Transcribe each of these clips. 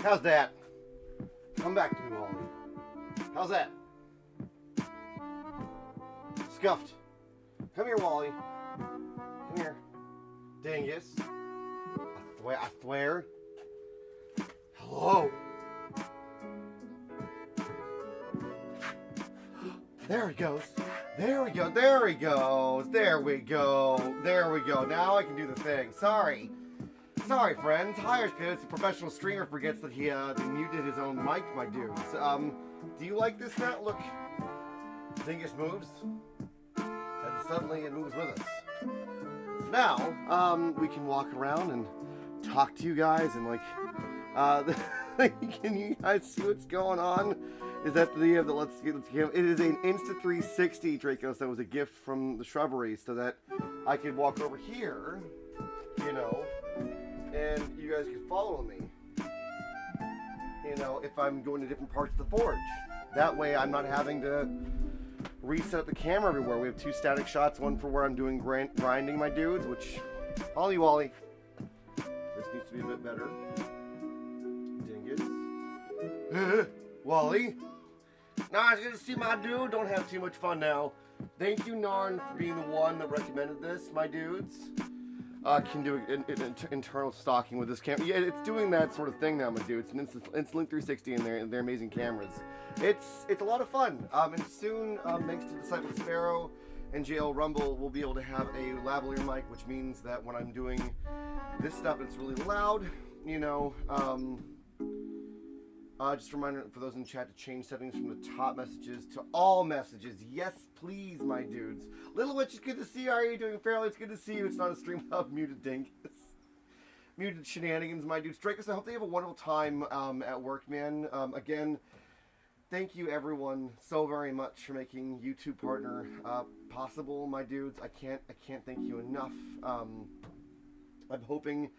How's that? Come back to me, Wally. How's that? Scuffed. Come here, Wally. Come here. Dingus. I swear. Hello. There he goes. There we go. There he goes. There we go. There we go. Now I can do the thing. Sorry. Sorry, friends. HYRULE, the professional streamer, forgets that he muted his own mic, my dudes. Do you like this now? Look. Dingus moves. And suddenly it moves with us. So now, we can walk around and talk to you guys and can you guys see what's going on? Is that the let's get him? It is an Insta360 Dracos that was a gift from the Shrubbery, so that I could walk over here, you know, and you guys could follow me. You know, if I'm going to different parts of the forge, that way I'm not having to reset the camera everywhere. We have two static shots, one for where I'm doing grinding my dudes, which Ollie Wally. This needs to be a bit better. Dingus. Wally. Nah, it's good to see my dude. Don't have too much fun now. Thank you, Narn, for being the one that recommended this, my dudes. Can do internal stalking with this camera. Yeah, it's doing that sort of thing now, my dude. It's an Instalink 360 and their amazing cameras. It's a lot of fun. And soon, thanks to Disciple Sparrow and JL Rumble, we'll be able to have a lavalier mic, which means that when I'm doing this stuff, it's really loud. You know, just a reminder for those in the chat to change settings from the top messages to all messages. Yes, please, my dudes. Little Witch, it's good to see you. How are you doing, Fairly? It's good to see you. It's not a stream of muted dingus. Muted shenanigans, my dudes. Dracos, I hope they have a wonderful time at work, man. Again, thank you, everyone, so very much for making YouTube Partner possible, my dudes. I can't thank you enough. I'm hoping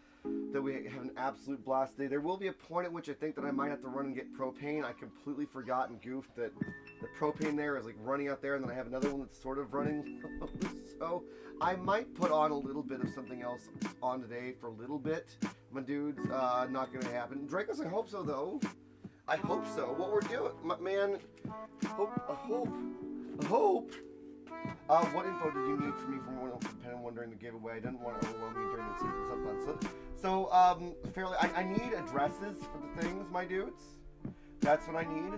that we have an absolute blast today. There will be a point at which I think that I might have to run and get propane. I completely forgot and goofed that the propane there is like running out there, and then I have another one that's sort of running. So I might put on a little bit of something else on today for a little bit. My dudes, not gonna happen. Dracos, I hope so though. I hope so. What we're doing, man. I hope. What info did you need from me from wondering the giveaway? I didn't want to overwhelm you during the subclass. So, Fairly, I need addresses for the things, my dudes. That's what I need.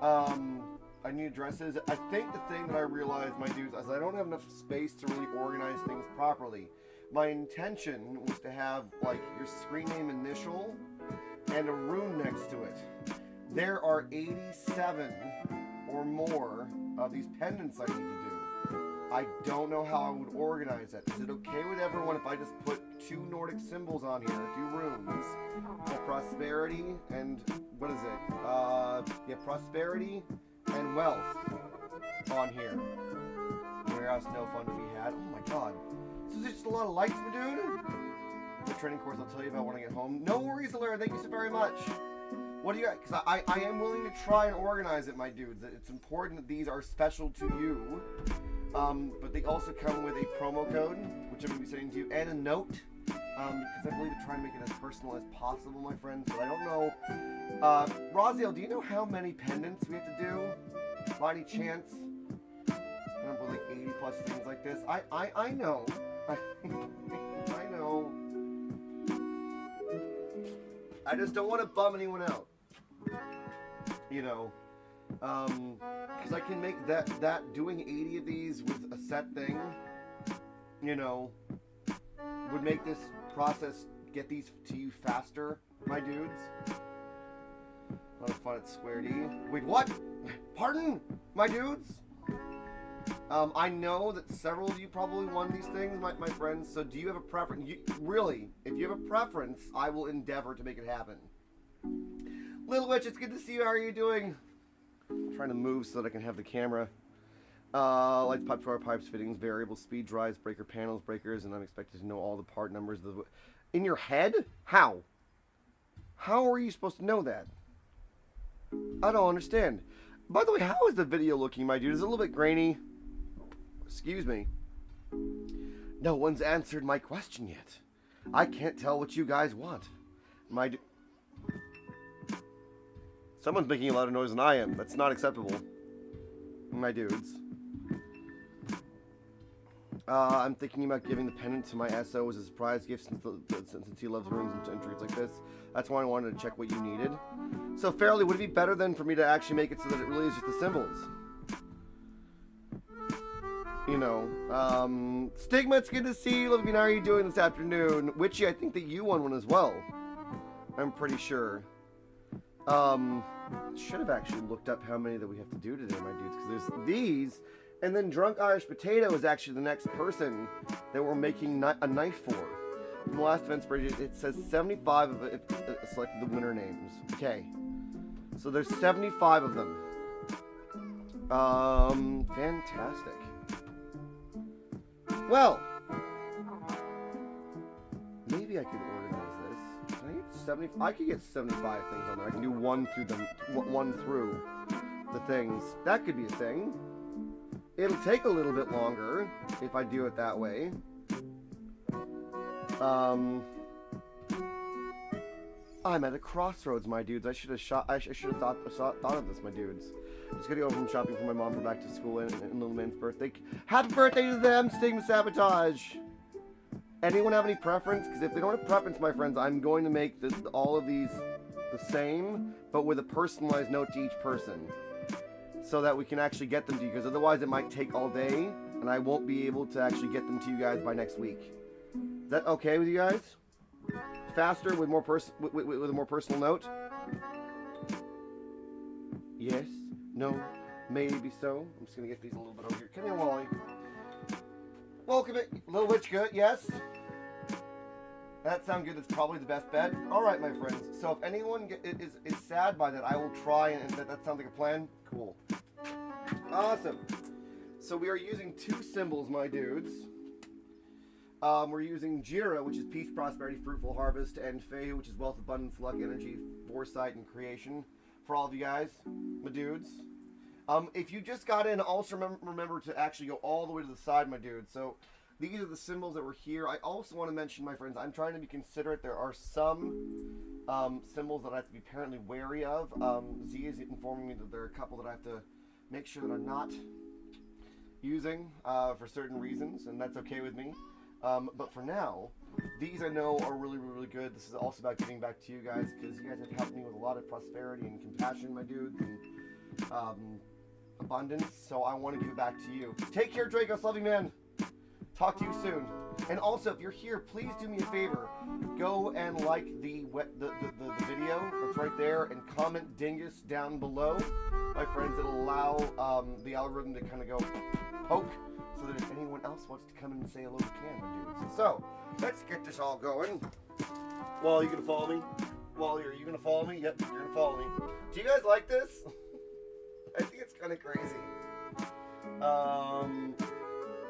I need addresses. I think the thing that I realized, my dudes, is I don't have enough space to really organize things properly. My intention was to have, like, your screen name initial and a rune next to it. There are 87 or more of these pendants I need to do. I don't know how I would organize it. Is it okay with everyone if I just put 2 Nordic symbols on here, 2 runes? Prosperity and, what is it? Yeah, prosperity and wealth on here. Where else no fun to be had? Oh my god. This is just a lot of lights, my dude. The training course I'll tell you about when I get home. No worries, Alara. Thank you so very much. What do you got? Because I am willing to try and organize it, my dudes. It's important that these are special to you. But they also come with a promo code, which I'm going to be sending to you, and a note. Because I believe to try and make it as personal as possible, my friends. But I don't know. Raziel, do you know how many pendants we have to do? By any chance? I don't believe 80 plus things like this. I know. I know. I just don't want to bum anyone out. You know. Because I can make that doing 80 of these with a set thing, you know, would make this process get these to you faster, my dudes. A lot of fun at Square D. Wait, what? Pardon, my dudes? I know that several of you probably won these things, my friends, so do you have a preference? Really, if you have a preference, I will endeavor to make it happen. Little Witch, it's good to see you. How are you doing? I'm trying to move so that I can have the camera. Lights, pipe, drawer, pipes, fittings, variable speed drives, breaker panels, breakers, and I'm expected to know all the part numbers. In your head? How? How are you supposed to know that? I don't understand. By the way, how is the video looking, my dude? Is it a little bit grainy? Excuse me. No one's answered my question yet. I can't tell what you guys want. Someone's making a louder noise than I am. That's not acceptable. My dudes. I'm thinking about giving the pendant to my SO as a surprise gift since he loves rooms and treats like this. That's why I wanted to check what you needed. So, Fairly, would it be better then for me to actually make it so that it really is just the symbols? You know, Stigma, it's good to see you. How are you doing this afternoon? Witchy, I think that you won one as well. I'm pretty sure. Should have actually looked up how many that we have to do today, my dudes, because there's these, and then Drunk Irish Potato is actually the next person that we're making a knife for. From the last event spreadsheet, it says 75 of it selected the winner names. Okay, so there's 75 of them. Fantastic. Well, maybe I could organize this. Can I get 70? I could get 75 things on there. I can do one through the things. That could be a thing. It'll take a little bit longer if I do it that way. I'm at a crossroads, my dudes. I should have thought of this, my dudes. Just gonna go from shopping for my mom for back to school and little man's birthday. Happy birthday to them, Stigma Sabotage. Anyone have any preference? Because if they don't have preference, my friends, I'm going to make all of these the same, but with a personalized note to each person, so that we can actually get them to you. Because otherwise, it might take all day, and I won't be able to actually get them to you guys by next week. Is that okay with you guys? Faster with more with a more personal note? Yes. No, maybe so. I'm just gonna get these a little bit over here. Come here, Wally. Welcome it, Little Witch Good, yes? That sounds good. That's probably the best bet. Alright, my friends. So if anyone is sad by that, I will try, and that sounds like a plan. Cool. Awesome. So we are using two symbols, my dudes. We're using Jira, which is peace, prosperity, fruitful harvest, and Fey, which is wealth, abundance, luck, energy, foresight, and creation. For all of you guys, my dudes. If you just got in, also remember to actually go all the way to the side, my dudes. So these are the symbols that were here. I also want to mention, my friends, I'm trying to be considerate. There are some symbols that I have to be apparently wary of. Z is informing me that there are a couple that I have to make sure that I'm not using for certain reasons, and that's okay with me. But for now, these I know are really, really good. This is also about giving back to you guys, because you guys have helped me with a lot of prosperity and compassion, my dudes, and abundance. So I want to give it back to you. Take care, Dracos. Love you, man. Talk to you soon. And also, if you're here, please do me a favor. Go and like the video that's right there, and comment dingus down below, my friends. It'll allow the algorithm to kind of go poke, so that if anyone else wants to come in and say hello, you can, my dudes. So let's get this all going. Wally, you gonna follow me? Wally, are you gonna follow me? Yep, you're gonna follow me. Do you guys like this? I think it's kind of crazy. I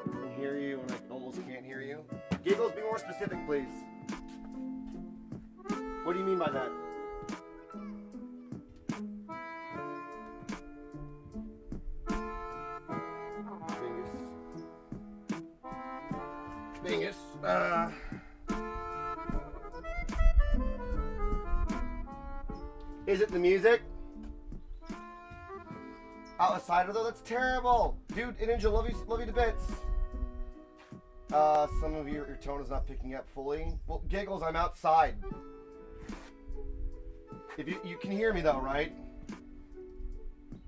can hear you, and I almost can't hear you. Giggles, be more specific, please. What do you mean by that? Bingus. Is it the music? Outside of though, that's terrible, dude. Ninja, love you to bits. Some of your tone is not picking up fully. Well, Giggles, I'm outside. If you can hear me though, right?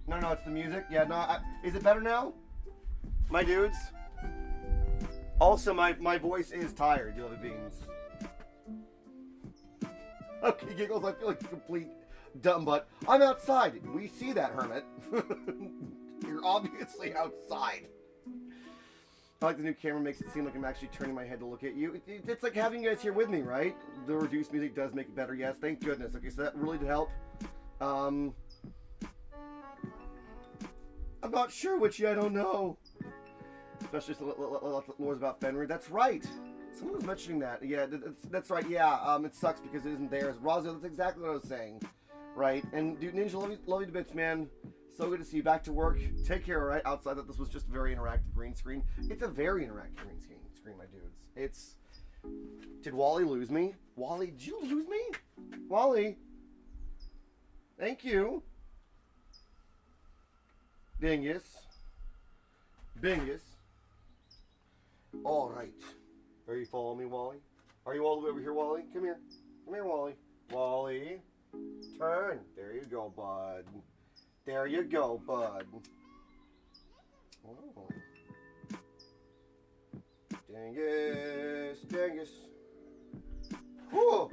No, it's the music. Yeah, no. Is it better now, my dudes? Also, my voice is tired, you lovely beans. Okay, Giggles, I feel like a complete dumb butt. I'm outside. We see that, Hermit. You're obviously outside. I like the new camera, makes it seem like I'm actually turning my head to look at you. It's like having you guys here with me, right? The reduced music does make it better, yes. Thank goodness. Okay, so that really did help. I'm not sure, Witchy, I don't know. Especially lots about Fenrir. That's right. Someone was mentioning that. Yeah, that's right. Yeah, it sucks because it isn't theirs. Razio, that's exactly what I was saying. Right? And dude, Ninja, love you to bits, man. So good to see you. Back to work. Take care, alright? Outside that this was just a very interactive green screen. It's a very interactive green screen, my dudes. It's... Did Wally lose me? Wally, did you lose me? Wally? Thank you. Dingus. Bingus. All right. Are you following me, Wally? Are you all the way over here, Wally? Come here. Come here, Wally. Wally. Turn. There you go, bud. There you go, bud. Oh. Dingus. Dingus. Whew.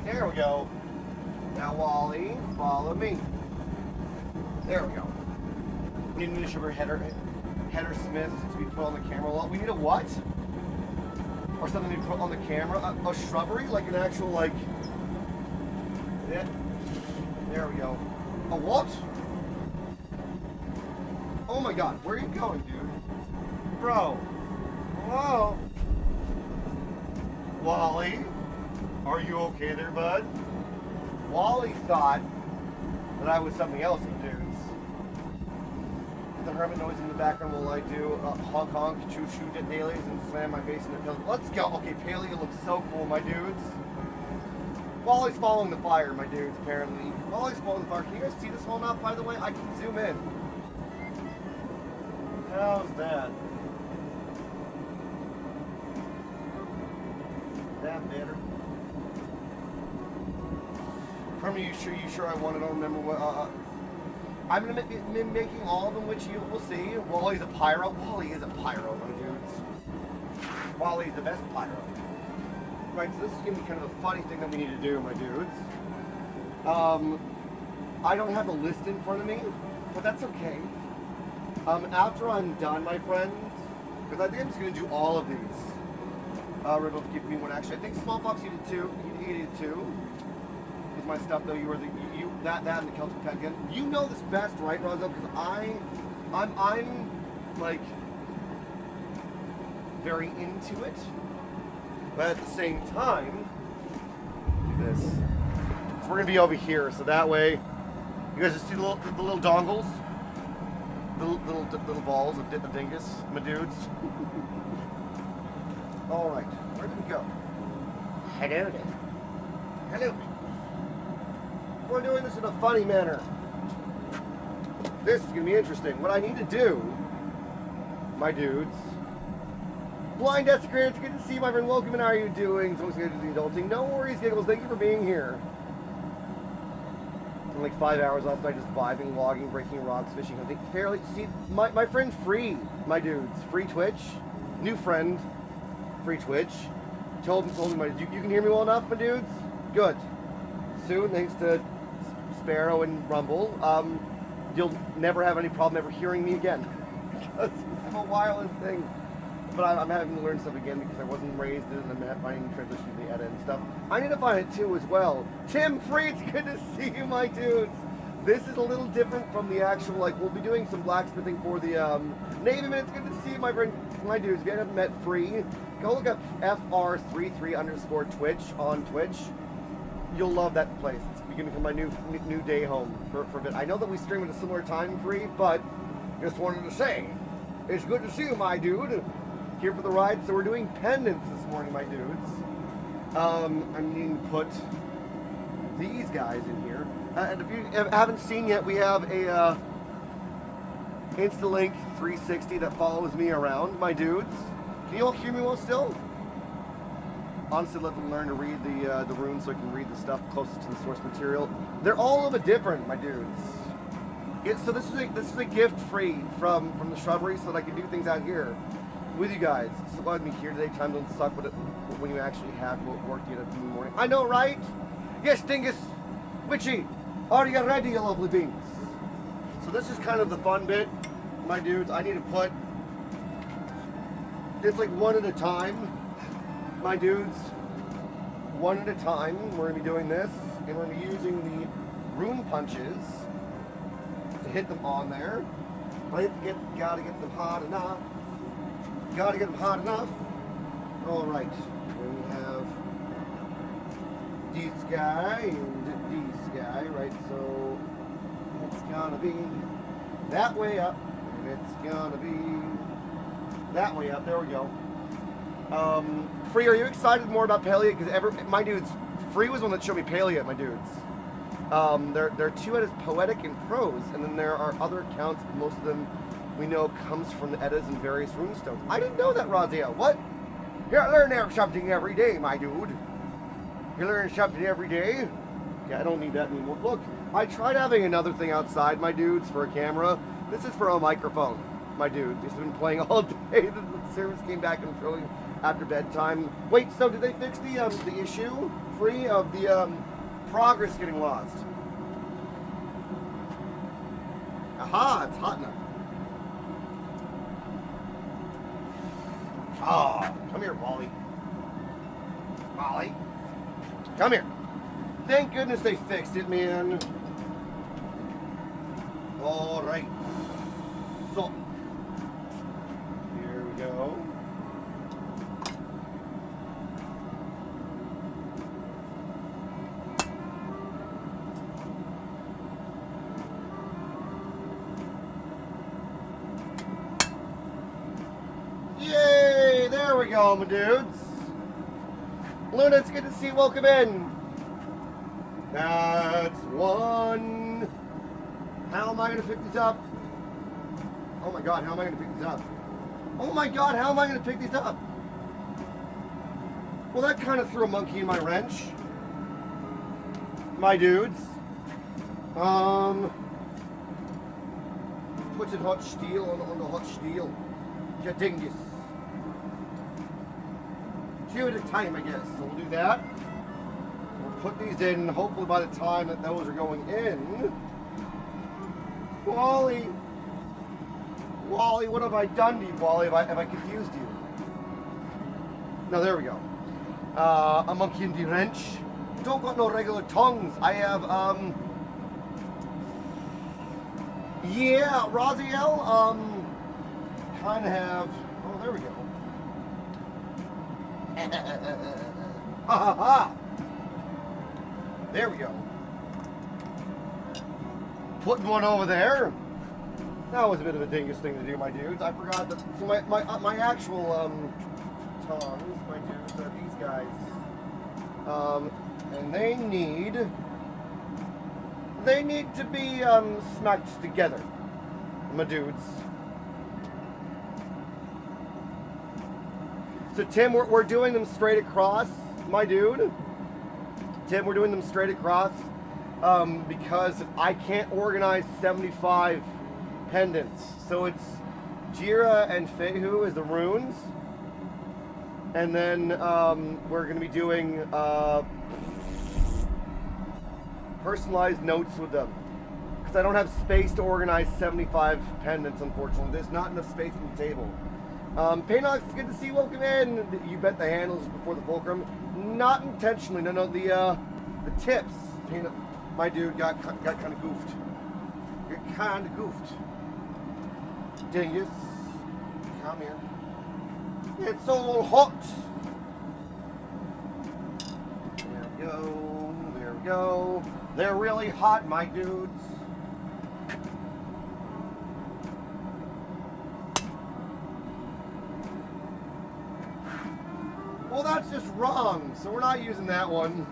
There we go. Now, Wally, follow me. There we go. We need a sugar header Smith to be put on the camera. Well, we need a what? Or something to be put on the camera? A shrubbery? Like an actual, like... Yeah. There we go. A what? Oh my god, where are you going, dude? Bro. Hello? Wally? Are you okay there, bud? Wally thought that I was something else, dudes. The hermit noise in the background while I do honk honk, choo choo dailies and slam my face in the pillow. Let's go. Okay, Paleo looks so cool, my dudes. Wally's following the fire, my dudes, apparently. Wally's following the fire. Can you guys see this well enough, by the way? I can zoom in. How's that? That better. Hermit, you sure I want to? Don't remember what. I'm going to be making all of them, which you will see. Wally's a pyro. Wally is a pyro, my dudes. Wally's the best pyro. Right, so this is going to be kind of a funny thing that we need to do, my dudes. I don't have a list in front of me, but that's okay. After I'm done, my friends, because I think I'm just going to do all of these. Riddle, give me one. Actually, I think Smallpox you did too. You did too. With my stuff though, you were that and the Celtic Pet again. You know this best, right, Roselle? Because I'm like very into it, but at the same time, do this. So we're gonna be over here, so that way, you guys just see the little dongles, the little balls of dingus, my dudes. All right, where did we go? Hello there. Hello. We're doing this in a funny manner. This is gonna be interesting. What I need to do, my dudes. Blind Desecrator, it's good to see you, my friend. Welcome, and how are you doing? So good to do the adulting. No worries, Giggles. Thank you for being here. In like 5 hours last night, just vibing, logging, breaking rocks, fishing, hunting. Fairly. See, my friend Free, my dudes. Free Twitch, new friend. Free Twitch. Told me, my you can hear me well enough, my dudes. Good. Soon, thanks to Sparrow and Rumble, you'll never have any problem ever hearing me again because it's a wireless thing. But I'm having to learn stuff again because I wasn't raised in it and I'm finding transition to the edit and stuff. I need to find it too as well. Tim Free, it's good to see you, my dudes. This is a little different from the actual, like, we'll be doing some blacksmithing for the Navy, and it's good to see you, my friend, my dudes. If you haven't met Free, go look up FR33_Twitch on Twitch. You'll love that place. It's going to become my new day home for a bit. I know that we stream at a similar time, Free, but just wanted to say, it's good to see you, my dude. Here for the ride. So we're doing pendants this morning, my dudes. I'm needing to put these guys in here. And if you haven't seen yet, we have a Instalink 360 that follows me around, my dudes. Can you all hear me well still? Honestly, let them learn to read the runes so I can read the stuff closest to the source material. They're all a little bit different, my dudes. So this is a gift free from the shrubbery so that I can do things out here with you guys. So glad to be here today. Time don't suck when you actually have work to get up in the morning. I know, right? Yes, Dingus. Witchy, are you ready, you lovely beings? So this is kind of the fun bit, my dudes. I need to put, it's like one at a time, my dudes. One at a time. We're going to be doing this, and we're going to be using the rune punches to hit them on there. But gotta get them hot enough. Gotta get them hot enough. All right. We have this guy and this guy, right? So it's gonna be that way up, and it's gonna be that way up. There we go. Free, are you excited more about Paleo? Because my dudes, Free was one that showed me Paleo, my dudes. There are two edits, poetic and prose, and then there are other accounts. Most of them we know comes from the edits and various runestones. I didn't know that, Raziel. What? You learn something every day, my dude. You learn something every day. Okay, I don't need that anymore. Look, I tried having another thing outside, my dudes, for a camera. This is for a microphone, my dude. It's been playing all day. The service came back and showing after bedtime. Wait, so did they fix the issue free of the progress getting lost? Aha, it's hot enough. Oh, come here, Wally. Wally, come here. Thank goodness they fixed it, man. All right. So, here we go. Yay! There we go, my dudes. Luna, it's good to see you. Welcome in. That's one. How am I going to pick these up? Oh my god, how am I going to pick these up? Oh my god, how am I going to pick these up? Well, that kind of threw a monkey in my wrench. My dudes. Put it hot steel on the hot steel. Ya dingus. Two at a time, I guess. So we'll do that. We'll put these in, hopefully by the time that those are going in. Wally! Wally, what have I done to you, Wally? Have I confused you? No, there we go. A monkey in the wrench. Don't got no regular tongues. I have, yeah, Raziel, kind of have, oh, there we go. Ha ha ha! There we go. Putting one over there. That was a bit of a dingus thing to do, my dudes. I forgot that. So my actual tongs, my dudes, are these guys. And they need to be smacked together, my dudes. So Tim, we're doing them straight across, my dude. Tim, we're doing them straight across because I can't organize 75 pendants. So it's Jira and Fehu as the runes. And then we're going to be doing personalized notes with them. Because I don't have space to organize 75 pendants, unfortunately. There's not enough space on the table. Paynox, it's good to see you. Welcome in. You bet the handles before the fulcrum. Not intentionally. No, the tips. My dude got kind of goofed. Got kind of goofed. Dingus, come here. It's all hot. There we go. There we go. They're really hot, my dudes. Well, that's just wrong, so we're not using that one.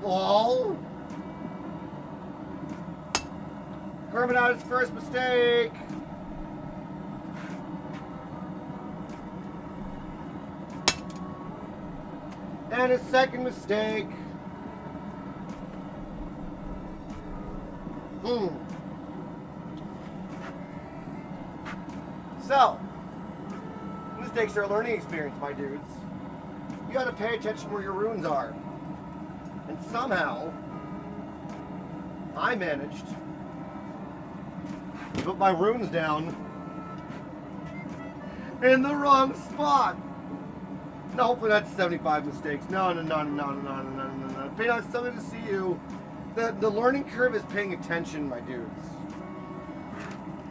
Lol. Hermit out his first mistake. And his second mistake. So, mistakes are a learning experience, my dudes. You gotta pay attention where your runes are. And somehow, I managed to put my runes down in the wrong spot. No, hopefully that's 75 mistakes. No. Paynox, it's something to see you. The learning curve is paying attention, my dudes.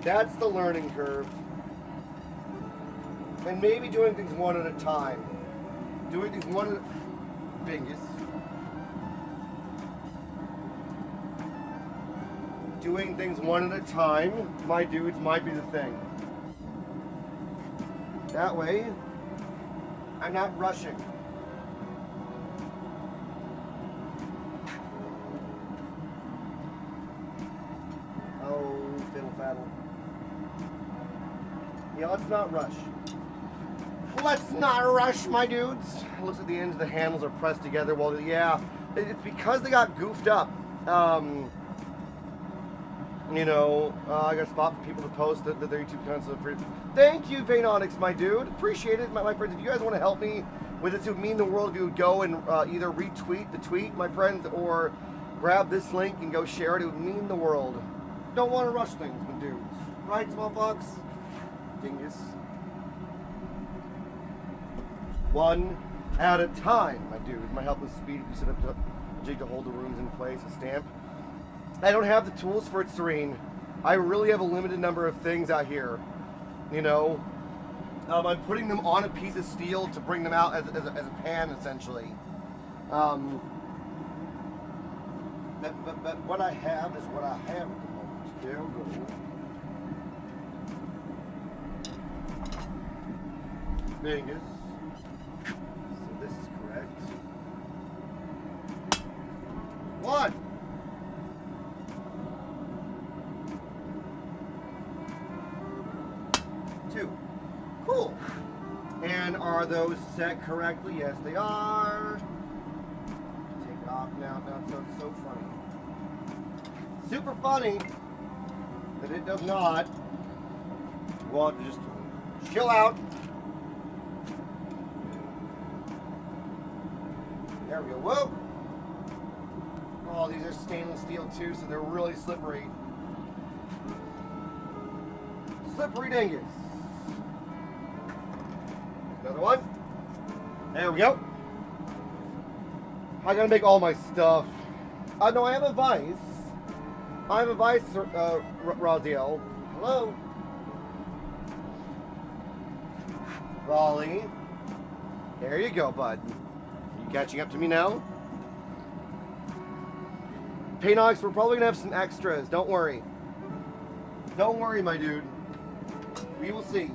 That's the learning curve. And maybe doing things one at a time. Doing things one at a... Bingus. Doing things one at a time, my dudes, might be the thing. That way, I'm not rushing. battle. Yeah, let's not rush. Let's not rush, my dudes. Looks like the ends of the handles are pressed together. Well, yeah, it's because they got goofed up. You know, I got a spot for people to post their YouTube channels. Thank you, Vainonix, my dude. Appreciate it, my friends. If you guys want to help me with this, it would mean the world if you would go and either retweet the tweet, my friends, or grab this link and go share it. It would mean the world. Don't want to rush things, my dudes. Right, small fox? Dingus. One at a time, my dude. My help with speed. If you set up a jig to hold the rooms in place, a stamp. I don't have the tools for it, Serene. I really have a limited number of things out here. You know, I'm putting them on a piece of steel to bring them out as a pan, essentially. But what I have is what I have at the moment. There we go. Vegas. So this is correct. One. Two. Cool. And are those set correctly? Yes, they are. Take it off now. It's so funny. Super funny that it does not. You want to just chill out. There we go. Whoa! Oh, these are stainless steel too, so they're really slippery. Slippery dingus. Another one. There we go. I gotta make all my stuff. No, I have a vice. I have a vice, Raziel. Hello. Raleigh. There you go, bud. You catching up to me now? Paynox, we're probably gonna have some extras. Don't worry. Don't worry, my dude. We will see.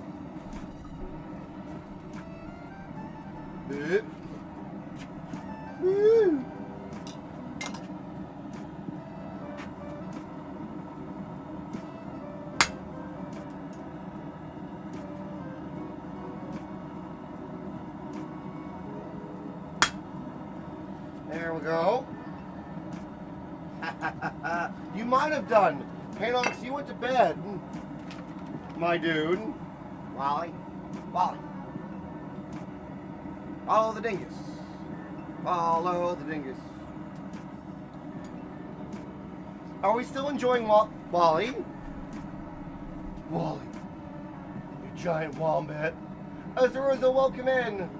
Woo. There we go. You might have done. Paynox, you went to bed. My dude. Wally. Follow the dingus. Follow the dingus. Are we still enjoying Wally? Wally. You giant wombat. Azuraza, welcome in.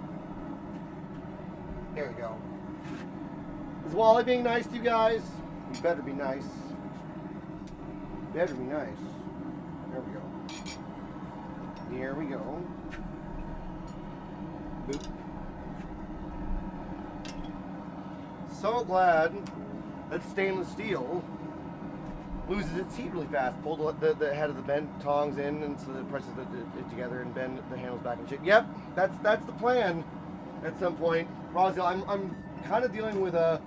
There we go. Is Wally being nice to you guys? You better be nice. Better be nice. There we go. Here we go. Boop. So glad that stainless steel loses its heat really fast. Pull the head of the bent tongs in, and so it presses it together and bend the handles back and shit. Yep, that's the plan. At some point, Rosal, I'm kind of dealing with a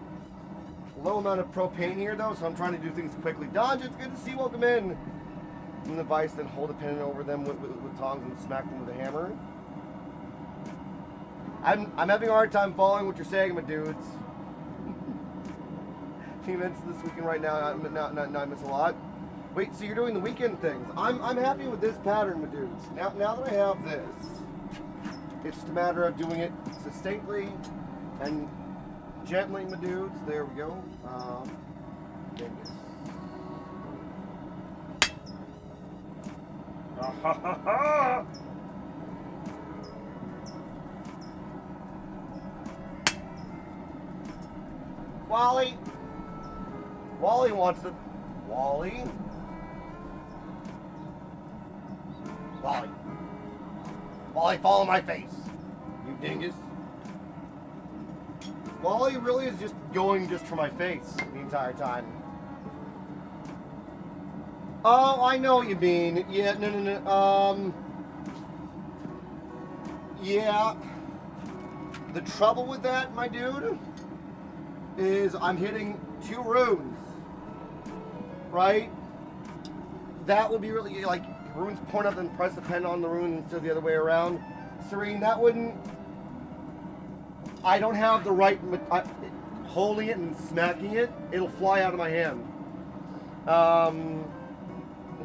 low amount of propane here though, so I'm trying to do things quickly. Dodge, it's good to see you. Welcome in. And the vice, then hold a pin over them with tongs and smack them with a hammer. I'm having a hard time following what you're saying, my dudes. Team events this weekend right now. I miss a lot. Wait, so you're doing the weekend things? I'm happy with this pattern, my dudes. Now that I have this, it's just a matter of doing it succinctly and gently, my dudes. There we go. Dingus. Wally wants to. Wally, follow my face, you dingus. Wally really is just going just for my face the entire time. Oh, I know what you mean. Yeah, no. Yeah. The trouble with that, my dude, is I'm hitting 2 runes, right? that would be really, like, runes point up and press the pen on the rune instead of the other way around. Serene, that wouldn't... I don't have the right... holding it and smacking it, it'll fly out of my hand.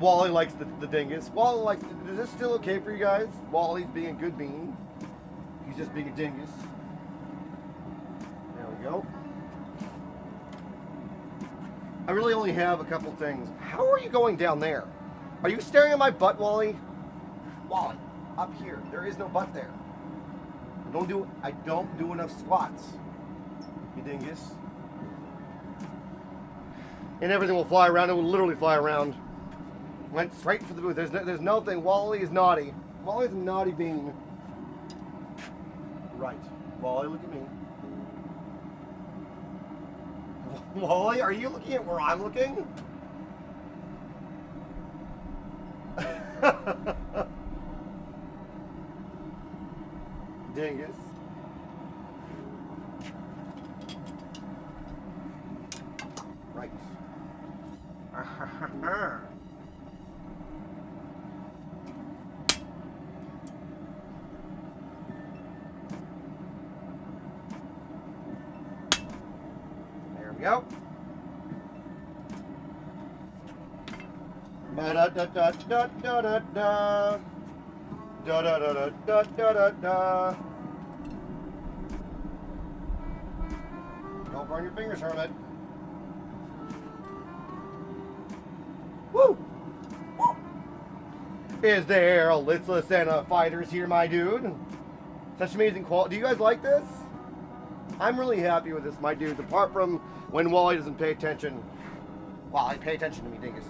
Wally likes the dingus. Wally likes... Is this still okay for you guys? Wally's being a good bean. He's just being a dingus. There we go. I really only have a couple things. How are you going down there? Are you staring at my butt, Wally? Wally, up here. There is no butt there. I don't do enough squats. You dingus. And everything will fly around. It will literally fly around. Went straight for the booth. There's no thing. Wally is naughty. Wally's a naughty bean. Right. Wally, look at me. Wally, are you looking at where I'm looking? Dingus. Right. There we go. Da da da da da da da da da da da da da da. Don't burn your fingers, Hermit. Woo! Woo! Is there a listless and a fighters here, my dude? Such amazing quality. Do you guys like this? I'm really happy with this, my dudes. Apart from when Wally doesn't pay attention. Wally, pay attention to me, dingus.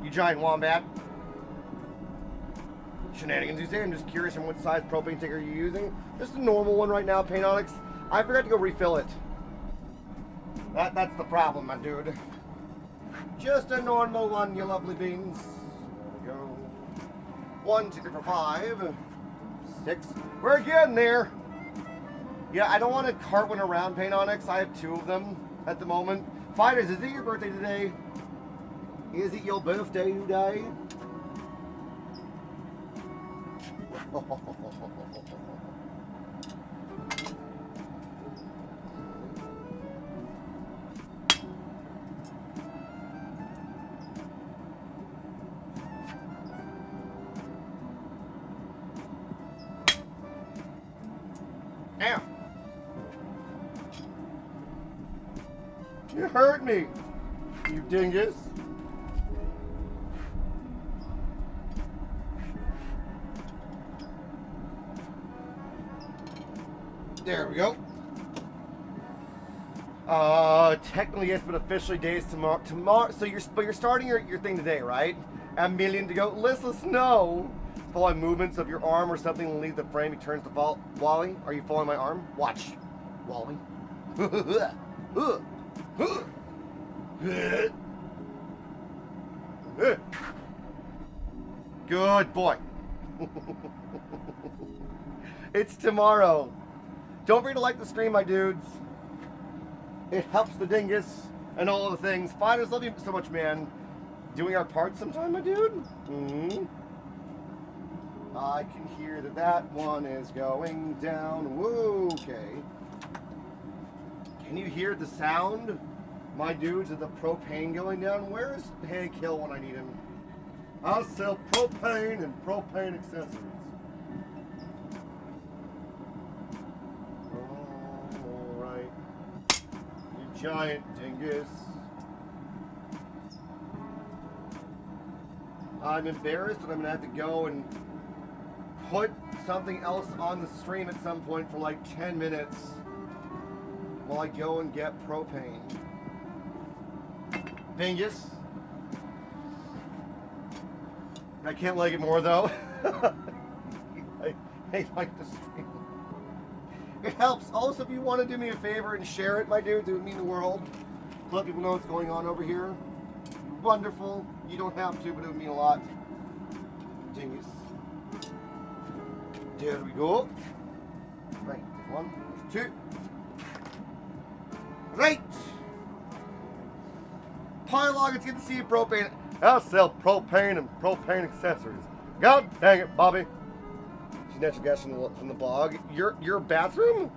You giant wombat. Shenanigans, you say? I'm just curious on what size propane tank are you using? Just a normal one right now, Painonix. I forgot to go refill it. That's the problem, my dude. Just a normal one, you lovely beans. There we go. 1, 2, 3, 4, 5, 6. We're getting there. Yeah, I don't want to cart one around, Painonix. I have 2 of them at the moment. Fighters, is it your birthday today? Is it your birthday today? Ow! You hurt me, you dingus. There we go. Technically yes, but officially days tomorrow. So you're starting your thing today, right? A million to go. Listless, no. Following movements of your arm or something will leave the frame. He turns to fall. Wally, are you following my arm? Watch, Wally. Good boy. It's tomorrow. Don't forget to like the stream, my dudes. It helps the dingus and all the things. Fighters, love you so much, man. Doing our part sometime, my dude? Mm-hmm. I can hear that one is going down. Woo, okay. Can you hear the sound, my dudes, of the propane going down? Where is Hank Hill when I need him? I'll sell propane and propane accessories. Alright. You giant dingus. I'm embarrassed that I'm gonna have to go and put something else on the stream at some point for like 10 minutes while I go and get propane. Dingus. I can't like it more though. I like the stream. It helps. Also, if you want to do me a favor and share it, my dudes, it would mean the world. Let people know what's going on over here. Wonderful. You don't have to, but it would mean a lot. Dingus. There we go. Right. There's 1, there's 2. Right. Pylog, it's good to see you, propane. I sell propane and propane accessories. God dang it, Bobby. She's natural gas from the bog. Your bathroom?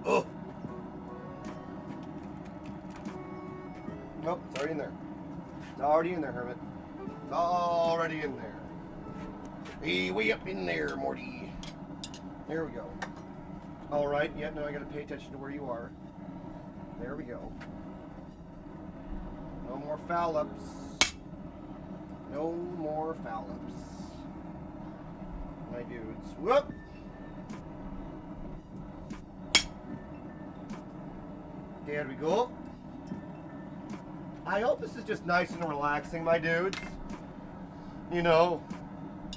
Oh. Nope, it's already in there. It's already in there, Hermit. It's already in there. Hey, way up in there, Morty. There we go. All right, yeah, now I gotta pay attention to where you are. There we go. No more foul ups. No more foul ups. My dudes. Whoop! There we go. I hope this is just nice and relaxing, my dudes. You know,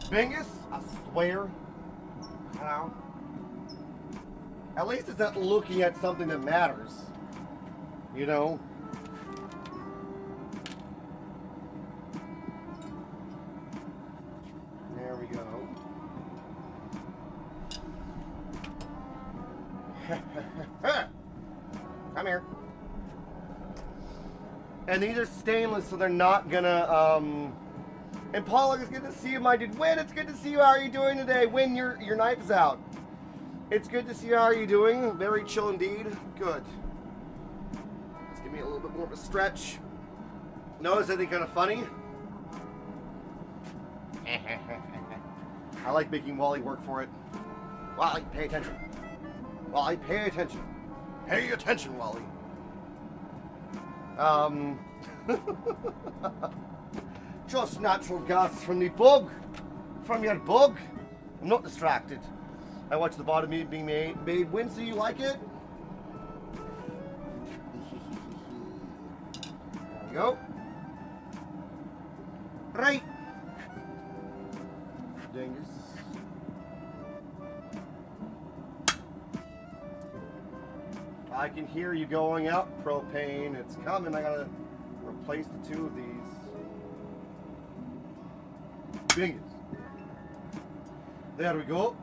Bingus, I swear. You know. At least it's not looking at something that matters. You know? There we go. Come here. And these are stainless, so they're not gonna, And Paula, it's good to see you, my dude. Win, it's good to see you. How are you doing today? Win, your knife is out. It's good to see you. How are you doing? Very chill indeed. Good. Let's give me a little bit more of a stretch. Notice anything kind of funny? I like making Wally work for it. Wally, pay attention. Wally, pay attention. Pay attention, Wally. Just natural gas from the bug. From your bug. I'm not distracted. I watch the bottom being made. Babe, Win, so you like it? There we go. Right. Dingus. I can hear you going out, propane. It's coming. I gotta replace the two of these. Dingus. There we go.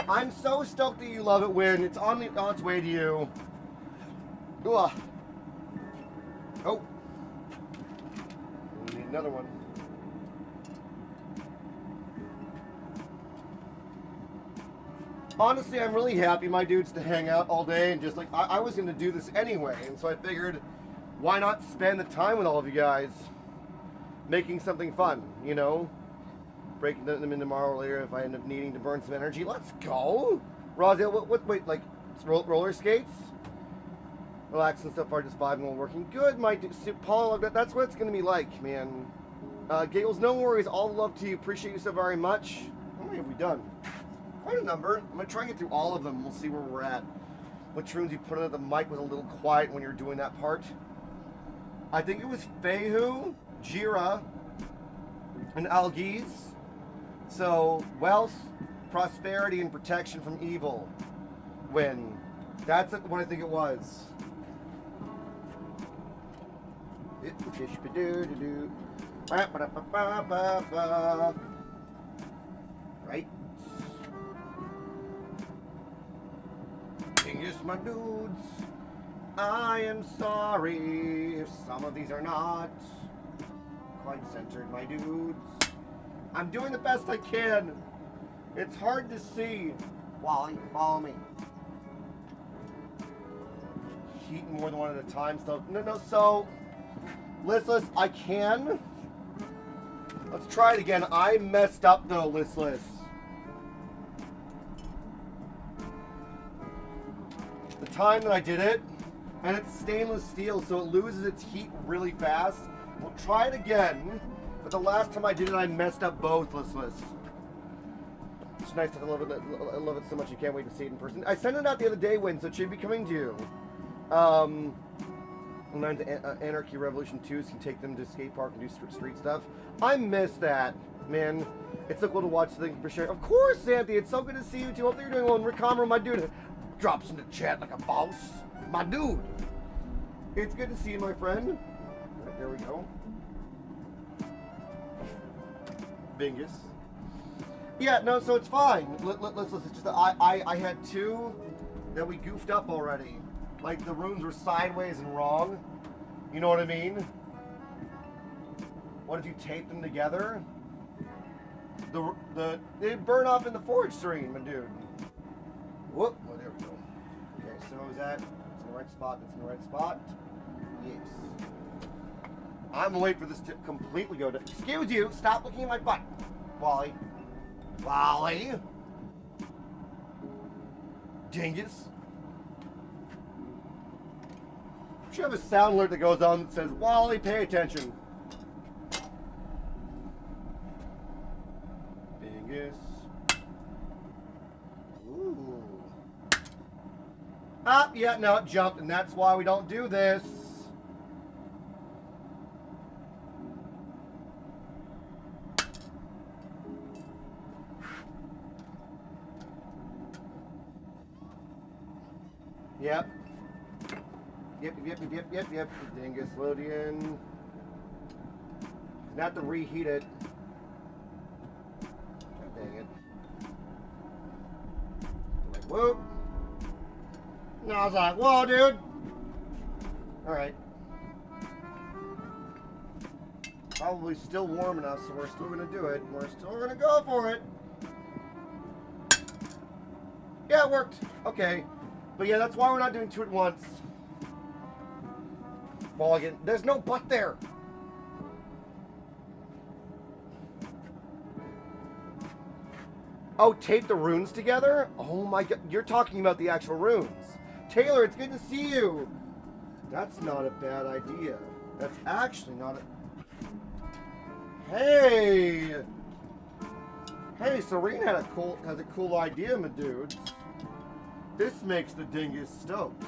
I'm so stoked that you love it, Win. It's on its way to you. Ugh. Oh. We need another one. Honestly, I'm really happy, my dudes, to hang out all day and just like, I was going to do this anyway, and so I figured, why not spend the time with all of you guys making something fun, you know? Breaking them in tomorrow or later if I end up needing to burn some energy. Let's go! Rosdale, wait, like, roller skates? Relaxing so far, just vibing while working. Good, my dude. Paul, that's what it's going to be like, man. Giggles, no worries. All the love to you. Appreciate you so very much. How many have we done? Quite a number. I'm going to try and get through all of them. We'll see where we're at. Which rooms you put in the mic was a little quiet when you were doing that part. I think it was Fehu, Jira, and Algiz. So, wealth, prosperity, and protection from evil. Win. That's what I think it was. Right. Yes, my dudes. I am sorry if some of these are not quite centered, my dudes. I'm doing the best I can. It's hard to see. Wally, follow me. Heat more than one at a time. So so listless, I can. Let's try it again. I messed up though, listless. The time that I did it, and it's stainless steel, so it loses its heat really fast. We'll try it again. But the last time I did it, I messed up both, listless. It's nice to love it. I love it so much. You can't wait to see it in person. I sent it out the other day, Win, so it should be coming to you. Anarchy Revolution 2s can take them to skate park and do street stuff. I miss that, man. It's so cool to watch the thing for sure. Of course, Santhi. It's so good to see you too. Hope you're doing well. And Rick Comro, my dude, drops into chat like a boss. My dude. It's good to see you, my friend. Right, there we go. Bingus. Yeah, no, so it's fine. Let's listen. It's just that I had two that we goofed up already. Like the runes were sideways and wrong. You know what I mean? What if you tape them together? They'd burn off in the forge screen, my dude. Whoop, well, there we go. Okay, so is that, it's in the right spot, it's in the right spot. Yes. I'm gonna wait for this to completely go down. Excuse you, stop looking at my butt. Wally. Wally. Dingus. You should have a sound alert that goes on that says, Wally, pay attention. Dingus. Ooh. Ah, yeah, no, it jumped, and that's why we don't do this. Yep. Yep. Dingus Lodian. Not to reheat it. God dang it. Like, whoop. No, I was like, whoa, dude. Alright. Probably still warm enough, so we're still gonna do it. We're still gonna go for it. Yeah, it worked. Okay. But yeah, that's why we're not doing two at once. Well, again, there's no butt there. Oh, tape the runes together? Oh my god, you're talking about the actual runes. Taylor, it's good to see you. That's not a bad idea. That's actually not a... Hey! Hey, Serene has a cool idea, my dudes. This makes the dingus stoked.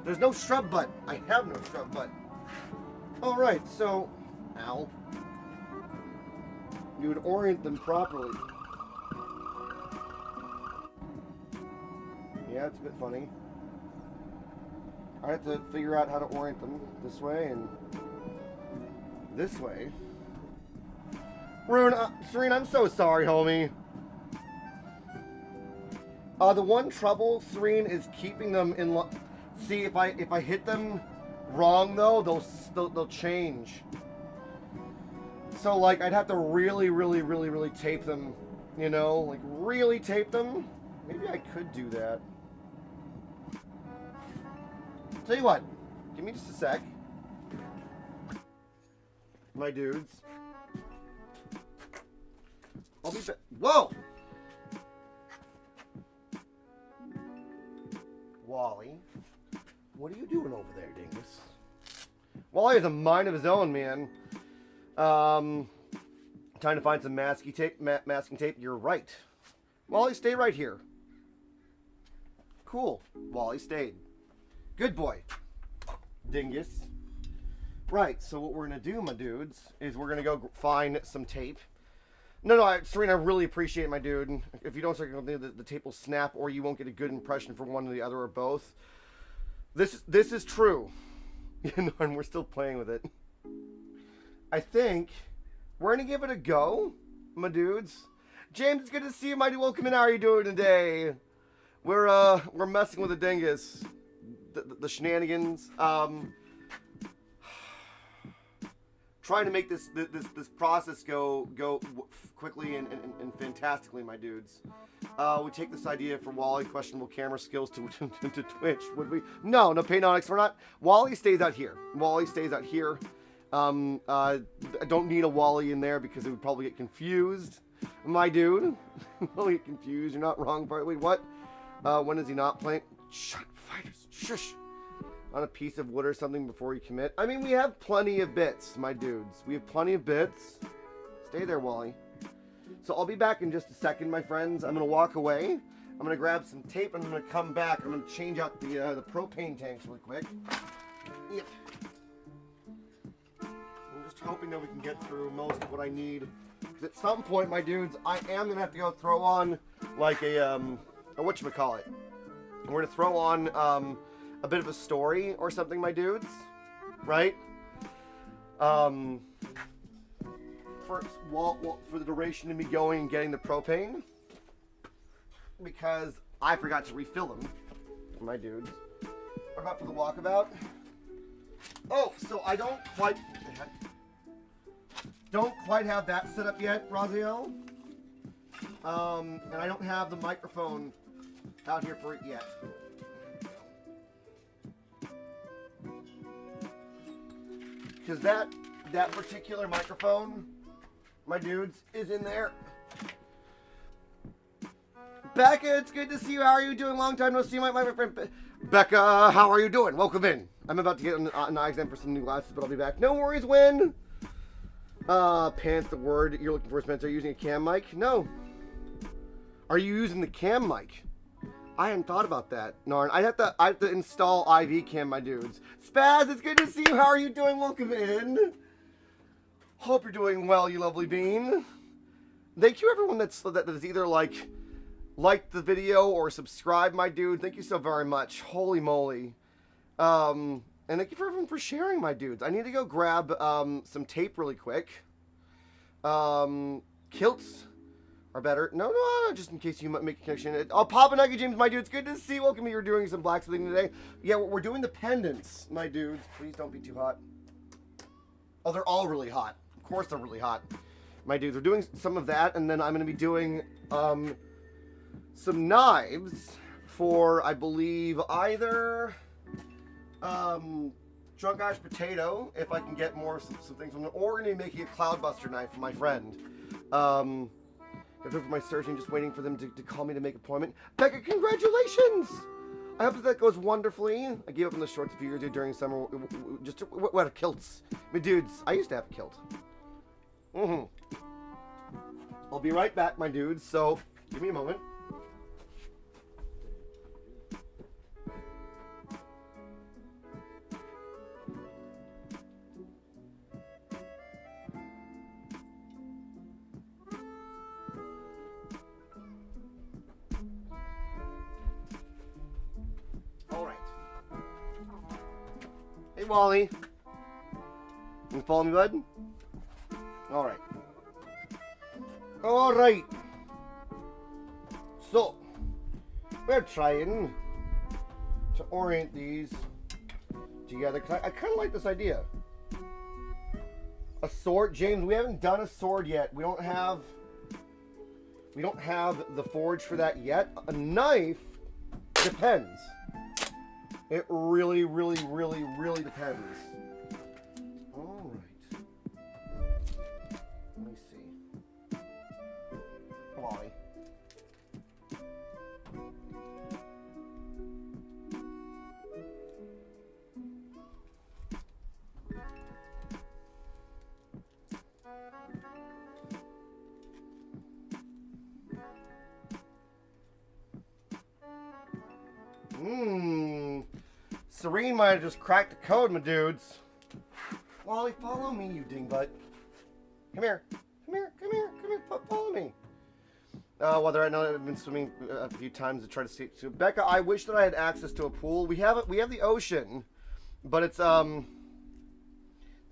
There's no shrub butt. I have no shrub butt. Alright, so... Ow. You would orient them properly. Yeah, it's a bit funny. I have to figure out how to orient them this way and this way. Rune, Serene, I'm so sorry, homie. The one trouble, Serene, is keeping them in. See, if I hit them wrong though, they'll change. So like, I'd have to really tape them. You know, like really tape them. Maybe I could do that. Tell you what, give me just a sec. My dudes. I'll be back. Whoa! Wally, what are you doing over there, dingus? Wally has a mind of his own, man. Trying to find some masking tape. You're right. Wally, stay right here. Cool. Wally stayed. Good boy. Dingus. Right, so what we're going to do, my dudes, is we're going to go find some tape. No, Serena, I really appreciate it, my dude. If you don't start the tape will snap, or you won't get a good impression from one or the other or both. This is true. You know, and we're still playing with it. I think we're going to give it a go, my dudes. James, it's good to see you, mighty. Welcome in. How are you doing today? We're messing with the dingus. The shenanigans. Trying to make this process go quickly and fantastically, my dudes. We take this idea from Wally, questionable camera skills to Twitch. Would we? No, Paynonics. We're not. Wally stays out here. Wally stays out here. I don't need a Wally in there because it would probably get confused. My dude, will get confused. You're not wrong. Wait, what? When is he not playing? Shut, fighters. Shush. On a piece of wood or something before you commit. I mean, we have plenty of bits, my dudes. We have plenty of bits. Stay there, Wally. So I'll be back in just a second, my friends. I'm gonna walk away. I'm gonna grab some tape and I'm gonna come back. I'm gonna change out the propane tanks really quick. Yep. I'm just hoping that we can get through most of what I need. Because at some point, my dudes, I am gonna have to go throw on like a whatchamacallit. We're gonna throw on a bit of a story or something, my dudes, right? For the duration of me going and getting the propane, because I forgot to refill them, my dudes. What about for the walkabout? Oh, so I don't quite have that set up yet, Raziel. And I don't have the microphone out here for it yet. Because that particular microphone, my dudes, is in there. Becca, it's good to see you. How are you doing? Long time no see, my friend. Becca, how are you doing? Welcome in. I'm about to get an eye exam for some new glasses, but I'll be back. No worries, Win. Pants, the word you're looking for, Spencer. Are you using a cam mic? No. Are you using the cam mic? I hadn't thought about that, Narn. I have to install IV cam, my dudes. Spaz, it's good to see you. How are you doing? Welcome in. Hope you're doing well, you lovely bean. Thank you, everyone that's either liked the video or subscribed, my dude. Thank you so very much. Holy moly. And thank you for everyone for sharing, my dudes. I need to go grab some tape really quick. Kilts are better. No, just in case you might make a connection. Oh, Papa Nugget James, my dude, it's good to see you. Welcome. You're doing some blacksmithing today. Yeah, we're doing the pendants, my dudes. Please don't be too hot. Oh, they're all really hot. Of course they're really hot. My dudes, we're doing some of that, and then I'm going to be doing some knives for, I believe, either Drunk Ash Potato, if I can get some things from them, or we're going to be making a Cloudbuster knife for my friend. I'm doing for my searching, just waiting for them to call me to make an appointment. Becca, congratulations! I hope that goes wonderfully. I gave up on the shorts a few years ago during summer. Just what kilts. My dudes, I used to have a kilt. I'll be right back, my dudes. So give me a moment. Wally. You follow me, bud? Alright. Alright. So, we're trying to orient these together. I kind of like this idea. A sword. James, we haven't done a sword yet. We don't have the forge for that yet. A knife depends. It really, really, really, really depends. All right. Let me see. Wally. Serene might have just cracked the code, my dudes. Wally, follow me, you dingbutt. Come here. Come here. Come here. Come here. Follow me. Whether I know I've been swimming a few times to try to see. So, Becca, I wish that I had access to a pool. We have the ocean, but it's not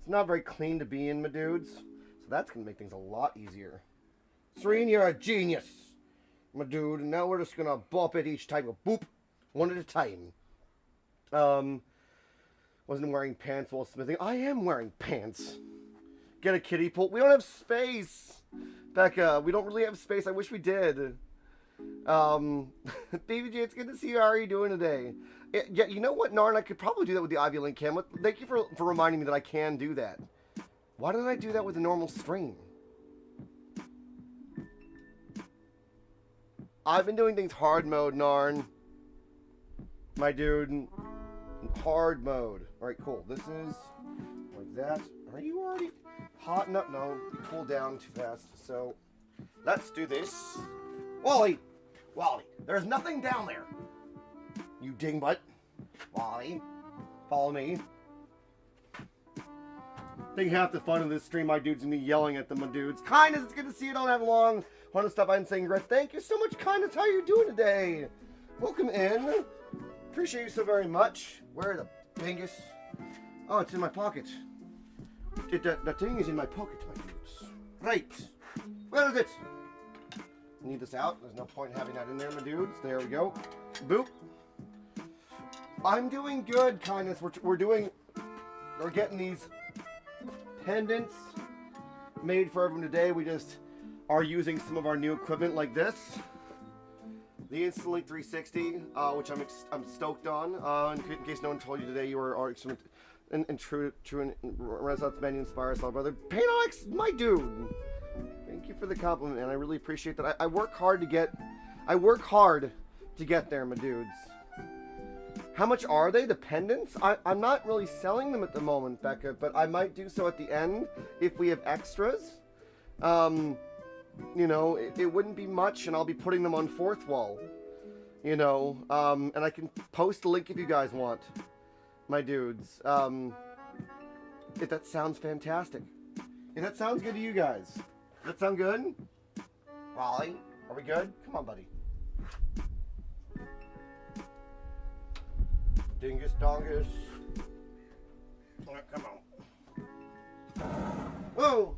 very clean to be in, my dudes. So that's gonna make things a lot easier. Serene, you're a genius, my dude. And now we're just gonna bump it each time. Go boop, one at a time. Wasn't wearing pants while smithing. I am wearing pants. Get a kiddie pool. We don't have space, Becca. We don't really have space. I wish we did. Baby J, it's good to see you. How are you doing today? Yeah, you know what, Narn? I could probably do that with the Ivy Link cam. Thank you for reminding me that I can do that. Why didn't I do that with the normal stream? I've been doing things hard mode, Narn. My dude. Hard mode. Alright, cool. This is like that. Are you already hotting up? No, you cool down too fast. So, let's do this. Wally! Wally, there's nothing down there. You dingbutt. Wally, follow me. I think half the fun of this stream, my dudes, and me yelling at them, my dudes. Kindness, it's good to see you. Don't have long. Want to stop by and say congrats. Thank you so much, Kindness. How are you doing today? Welcome in. Appreciate you so very much. Where the bingus? Oh, it's in my pocket. That thing is in my pocket, my dudes. Right. Where is it? Need this out. There's no point in having that in there, my dudes. There we go. Boop. I'm doing good, kindness. We're getting these pendants made for everyone today. We just are using some of our new equipment like this. The Instantly 360, which I'm stoked on. In case no one told you today, you are in true Renaissance menu inspired style, brother. Painox, my dude. Thank you for the compliment, man. I really appreciate that. I work hard to get there, my dudes. How much are they, the pendants? I'm not really selling them at the moment, Becca, but I might do so at the end if we have extras. You know, it wouldn't be much, and I'll be putting them on Fourth Wall. You know, and I can post the link if you guys want, my dudes. If that sounds fantastic. If that sounds good to you guys. Does that sound good? Raleigh, are we good? Come on, buddy. Dingus dongus. Alright, come on. Whoa!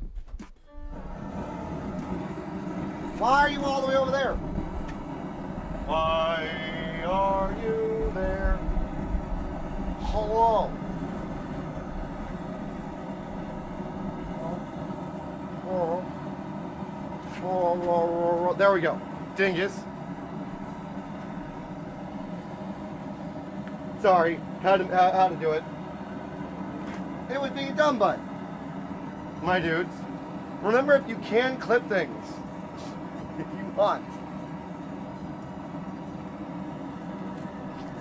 Why are you all the way over there? Why are you there? Hello. There we go. Dingus. Sorry, how to do it. It was being a dumb butt. My dudes. Remember, if you can clip things, if you want.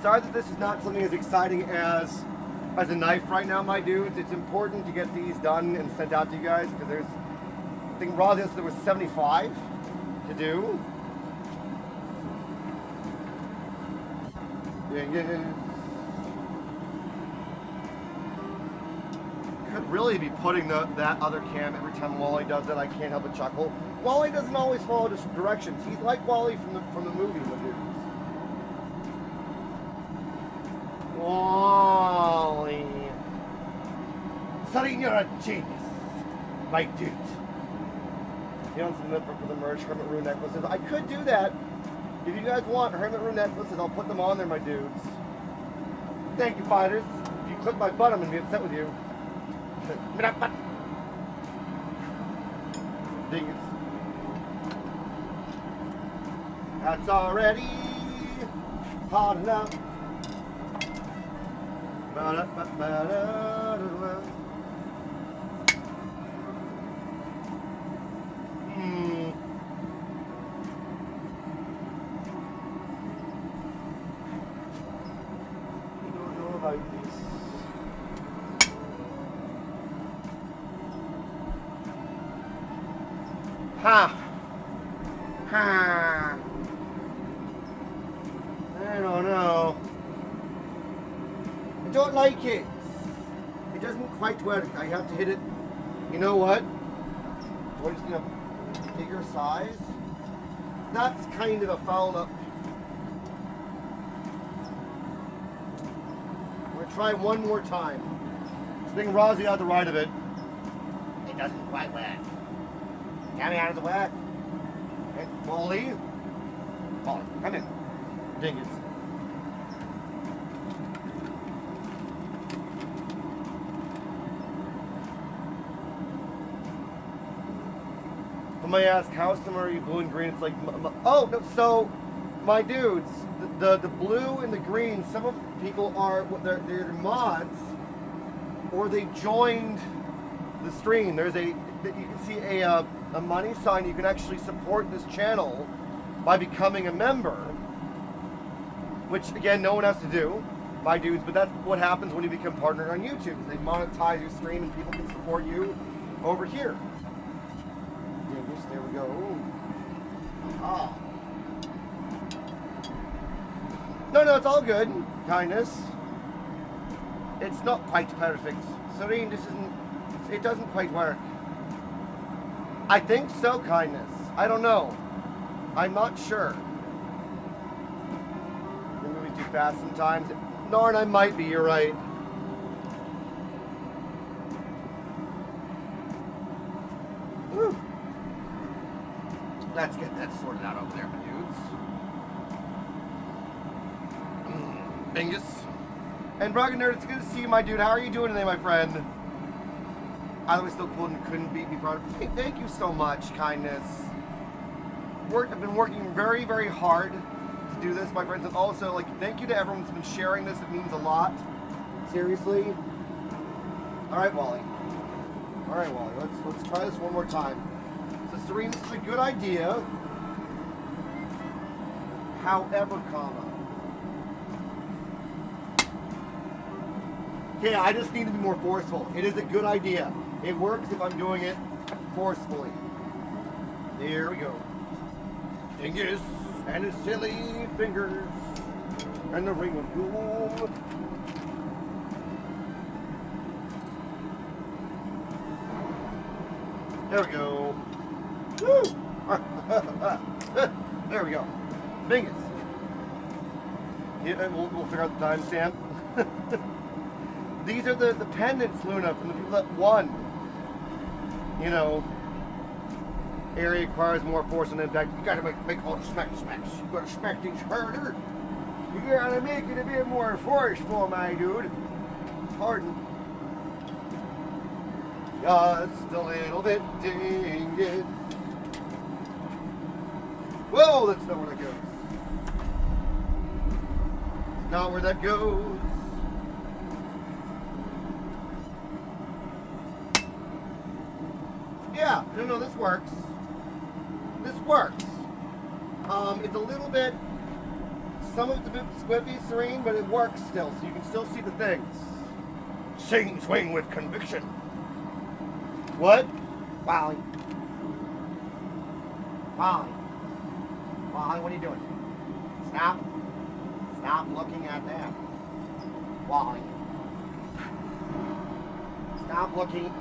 Sorry that this is not something as exciting as a knife right now, my dudes. It's important to get these done and sent out to you guys because there's, I think Raw said there was 75 to do. Yeah. Could really be putting that other cam every time Wally does it. I can't help but chuckle. Wally doesn't always follow directions. He's like Wally from the movie, my dudes. Wally. Sonny, you're a genius. My dude. You know, some for the merch, Hermit Rune necklaces. I could do that. If you guys want Hermit Rune necklaces, I'll put them on there, my dudes. Thank you, fighters. If you click my butt, I'm going to be upset with you. Dingus. That's already hard enough. I don't know. I don't like it. It doesn't quite work. I have to hit it. You know what? Do I just need a bigger size? That's kind of a foul up. We're gonna try one more time. This thing Rozzy out the right of it. It doesn't quite work. Tell me how does it work? Okay, Wally, come in. Dingus. Somebody asked, how similar are you blue and green? It's like, oh, no, so, my dudes, the blue and the green, some of people are, they're mods, or they joined the stream. There's you can see a money sign. You can actually support this channel by becoming a member, which again, no one has to do, my dudes, but that's what happens when you become partnered on YouTube. They monetize your stream and people can support you over here. There we go. Ah. No, it's all good. Kindness. It's not quite perfect. Serene, it doesn't quite work. I think so, kindness. I don't know. I'm not sure. You're moving too fast sometimes. Narn, I might be, you're right. Woo. let's get that sorted out over there, my dudes. Bingus. And Broggen Nerd, it's good to see you, my dude. How are you doing today, my friend? I was still cool and couldn't beat me, proud. Hey, thank you so much, kindness. I've been working very, very hard to do this, my friends, and also, like, thank you to everyone who's been sharing this. It means a lot. Seriously. All right, Wally. All right, Wally. Let's try this one more time. So, Serene, this is a good idea. However, yeah, I just need to be more forceful. It is a good idea. It works if I'm doing it forcefully. There we go. Dingus and his silly fingers and the ring of doom. There we go. Woo! There we go. Dingus. Yeah, we'll figure out the timestamp. These are the pendants, Luna, from the people that won. You know, area requires more force and impact. You gotta make all the smacks. You gotta smack things harder. You gotta make it a bit more forceful, my dude. Pardon. Just a little bit, ding it. Whoa, that's not where that goes. It's not where that goes. Yeah, no, this works. This works. It's a little bit, some of it's a bit squiffy, Serene, but it works still, so you can still see the things. Swing with conviction. What? Wally, what are you doing? Stop looking at that. Wally. Stop looking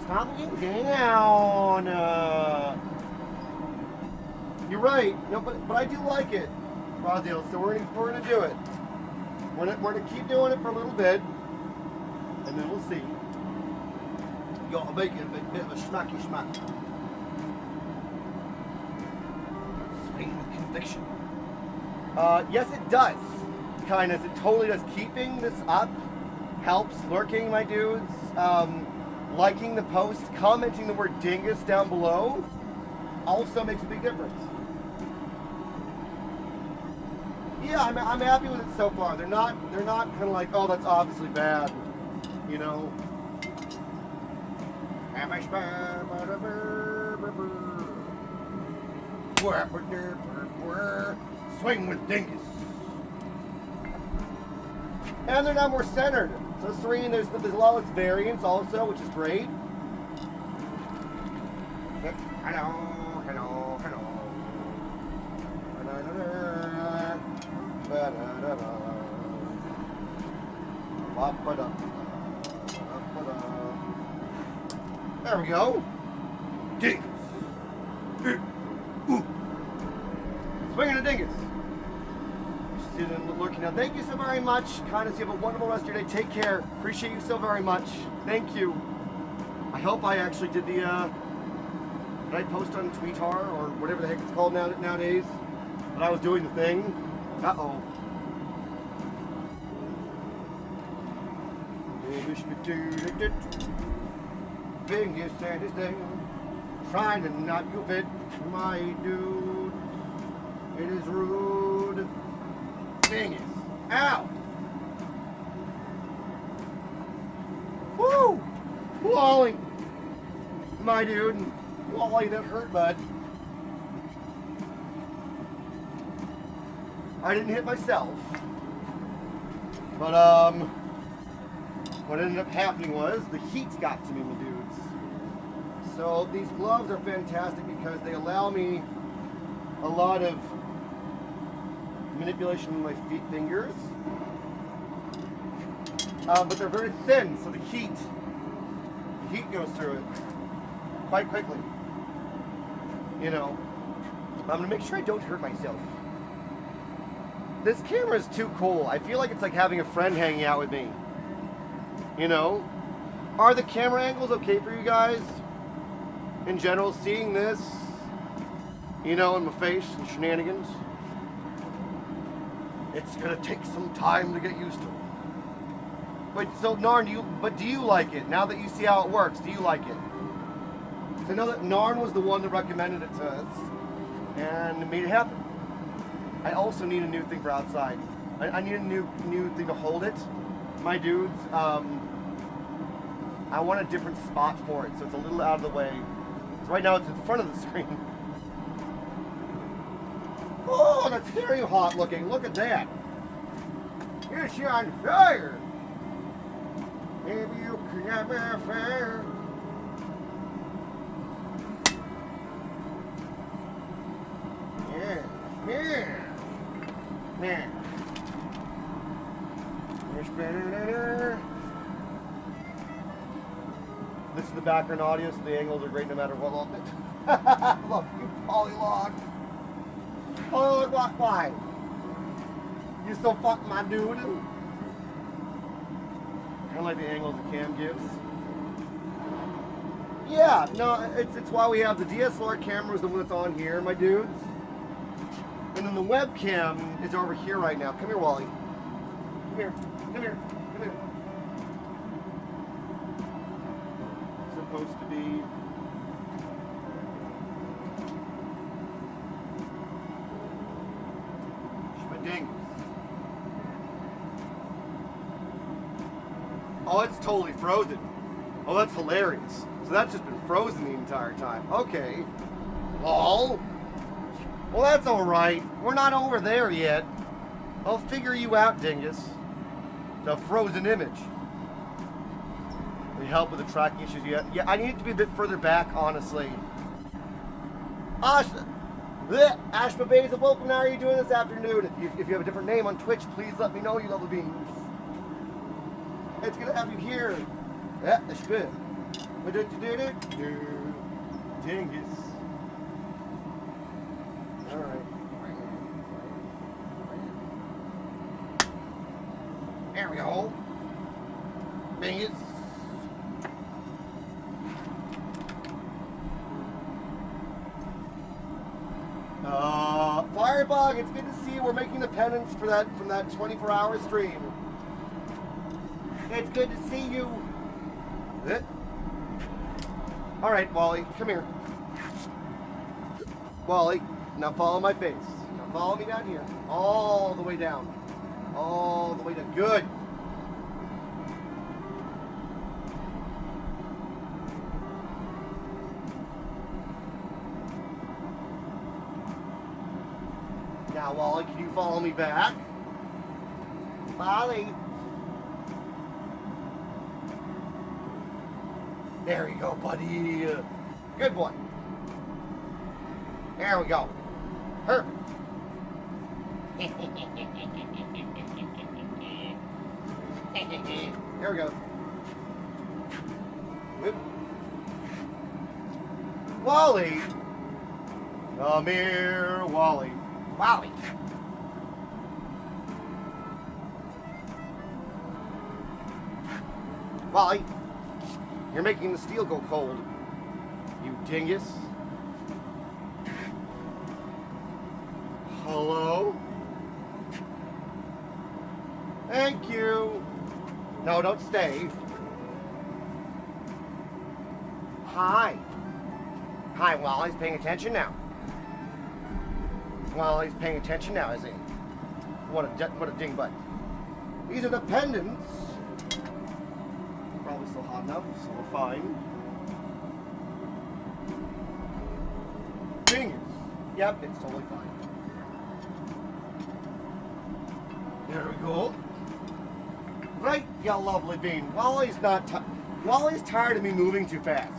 down. You're right. No, but I do like it, Raziel. So we're gonna do it. We're gonna keep doing it for a little bit, and then we'll see. You gotta make it a bit of a schmacky schmack. Swing with conviction. Yes, it does. Kindness. It totally does. Keeping this up helps. Lurking, my dudes. Liking the post, commenting the word dingus down below also makes a big difference. Yeah, I'm happy with it so far. They're not kind of like, oh, that's obviously bad, you know. Swing with dingus. And they're now more centered. So Serene, there's a lot less variance also, which is great. Hello. There we go. Dingus. Swinging a dingus. Looking now. Thank you so very much. Kindness, you have a wonderful rest of your day. Take care. Appreciate you so very much. Thank you. I hope I actually did did I post on Tweetar or whatever the heck it's called nowadays? That I was doing the thing. Uh-oh. Dingus and his thing. Trying to knock you fit, my dude. It is rude. Dingus. Ow! Woo! Wally! My dude. Wally, that hurt, bud. I didn't hit myself. But, what ended up happening was the heat got to me, my dudes. So these gloves are fantastic because they allow me a lot of manipulation with my fingers. But they're very thin, so the heat goes through it quite quickly. You know, I'm gonna make sure I don't hurt myself. This camera is too cool. I feel like it's like having a friend hanging out with me. You know? Are the camera angles okay for you guys? In general, seeing this, you know, in my face and shenanigans. It's gonna take some time to get used to. But so Narn, do you like it? Now that you see how it works, do you like it? Because I know that Narn was the one that recommended it to us and made it happen. I also need a new thing for outside. I need a new thing to hold it. My dudes, I want a different spot for it, so it's a little out of the way. So right now it's in front of the screen. Oh, that's very hot looking. Look at that. You're on fire. Maybe you can have me fair. Yeah. This is the background audio, so the angles are great no matter what. Love you, Polylog. Polylog, why? You so fucking my dude. Kind of like the angles the cam gives. Yeah, no, it's why we have the DSLR camera is the one that's on here, my dudes. And then the webcam is over here right now. Come here, Wally. Come here. Come here. Come here. It's supposed to be. Ding. Oh, it's totally frozen. Oh, that's hilarious. So that's just been frozen the entire time. Okay. Lol. Well, that's alright. We're not over there yet. I'll figure you out, dingus. It's a frozen image. Any help with the tracking issues yet? Yeah, I need it to be a bit further back, honestly. Ashma Basil, welcome. How are you doing this afternoon? If you have a different name on Twitch, please let me know, you lovely beans. It's gonna have you here. Yeah, that's good. Dingus. Alright. There we go. Dingus. Firebug, it's good to see you. We're making the penance for that from that 24-hour stream. It's good to see you. All right, Wally, come here. Wally, now follow my face. Now follow me down here. All the way down. All the way down. Good. Now, Wally, can you follow me back? Wally. There you go, buddy. Good boy. There we go. Perfect. There we go. Whoop. Wally. Come here, Wally. Wally. Wally, you're making the steel go cold. You dingus. Hello? Thank you. No, don't stay. Hi. Hi, Wally's paying attention now. Well, he's paying attention now, is he? What a dingbutt. These are the pendants. Probably still hot enough, so we're fine. Fingers. Yep, it's totally fine. There we go. Right, you lovely bean. Wally's tired of me moving too fast.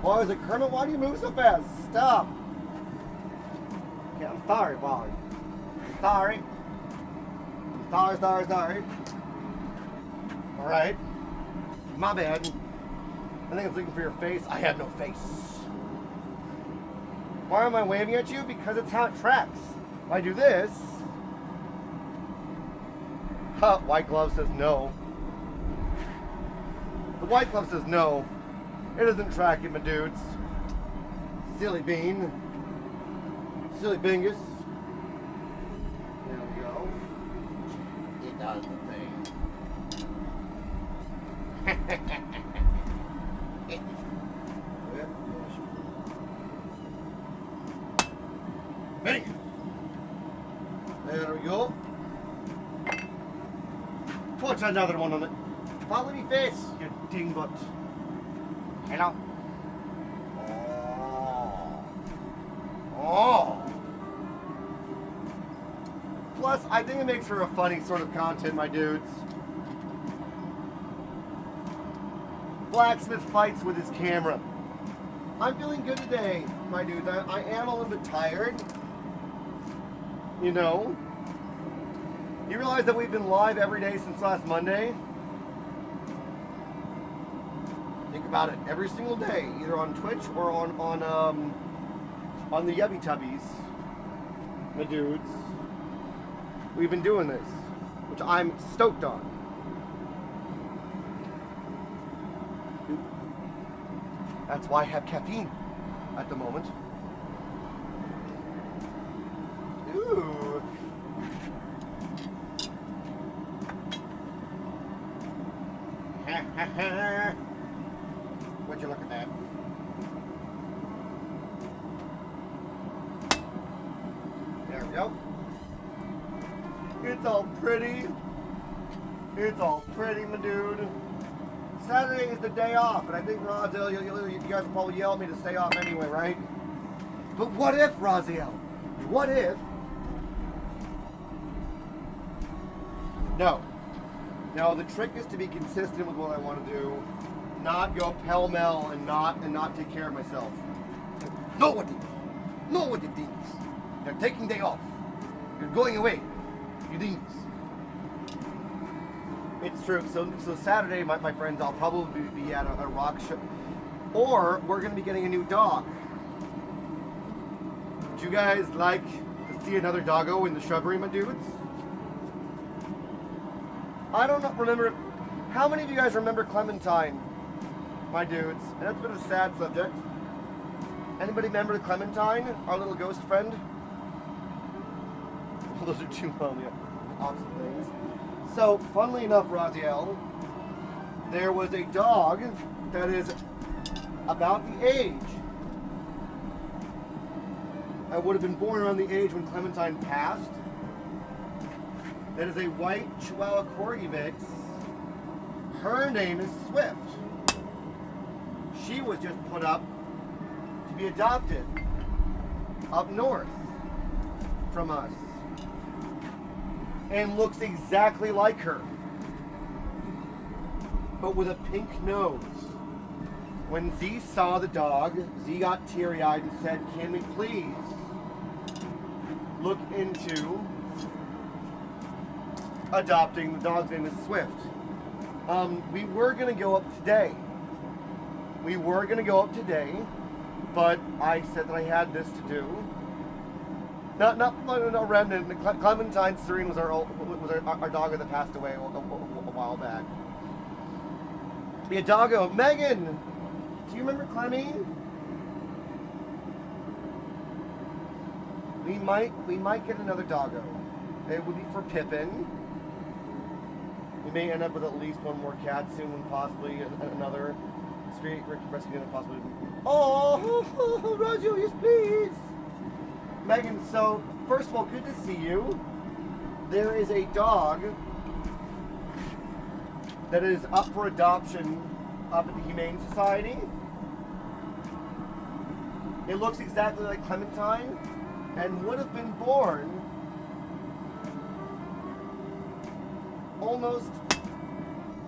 Why is it, Kermit? Why do you move so fast? Stop. Okay, I'm sorry, Wally. I'm sorry. I'm sorry. Alright. My bad. I think it's looking for your face. I have no face. Why am I waving at you? Because it's how it tracks. If I do this... Huh, White Glove says no. The White Glove says no. It doesn't track it, my dudes. Silly bean. Silly bingus. There we go. It does the thing. Bang! There we go. Put another one on it. Follow me face, you dingbutt. Hello. Oh. Plus, I think it makes for a funny sort of content, my dudes. Blacksmith fights with his camera. I'm feeling good today, my dudes. I am a little bit tired. You know. You realize that we've been live every day since last Monday? Think about it. Every single day, either on Twitch or on the Yubby Tubbies, my dudes. We've been doing this, which I'm stoked on. That's why I have caffeine at the moment. Ooh. Would you look at that? There we go. It's all pretty. It's all pretty, my dude. Saturday is the day off, and I think Raziel, you guys will probably yell at me to stay off anyway, right? But what if, Raziel? What if? No. No, the trick is to be consistent with what I want to do, not go pell-mell and not take care of myself. Know what it is. Know what it is. You're taking day off. You're going away. You think. It's true. So Saturday, my friends, I'll probably be at a rock show, or we're going to be getting a new dog. Would you guys like to see another doggo in the shrubbery, my dudes? I don't remember. How many of you guys remember Clementine, my dudes? And that's been a sad subject. Anybody remember Clementine, our little ghost friend? Well, those are two opposite things. So, funnily enough, Raziel, there was a dog that is about the age. I would have been born around the age when Clementine passed. That is a white Chihuahua Corgi mix. Her name is Swift. She was just put up to be adopted up north from us. And looks exactly like her, but with a pink nose. When Z saw the dog, Z got teary-eyed and said, "Can we please look into adopting?" The dog's name is Swift. We were gonna go up today. But I said that I had this to do. Not Remnant. Clementine Serene was our doggo that passed away a while back. The doggo. Megan, do you remember Clemmy? We might get another doggo. It would be for Pippin. We may end up with at least one more cat soon, and possibly another street rescue unit, possibly. Oh, Roger, yes, please. Megan, so first of all, good to see you. There is a dog that is up for adoption up at the Humane Society. It looks exactly like Clementine and would have been born almost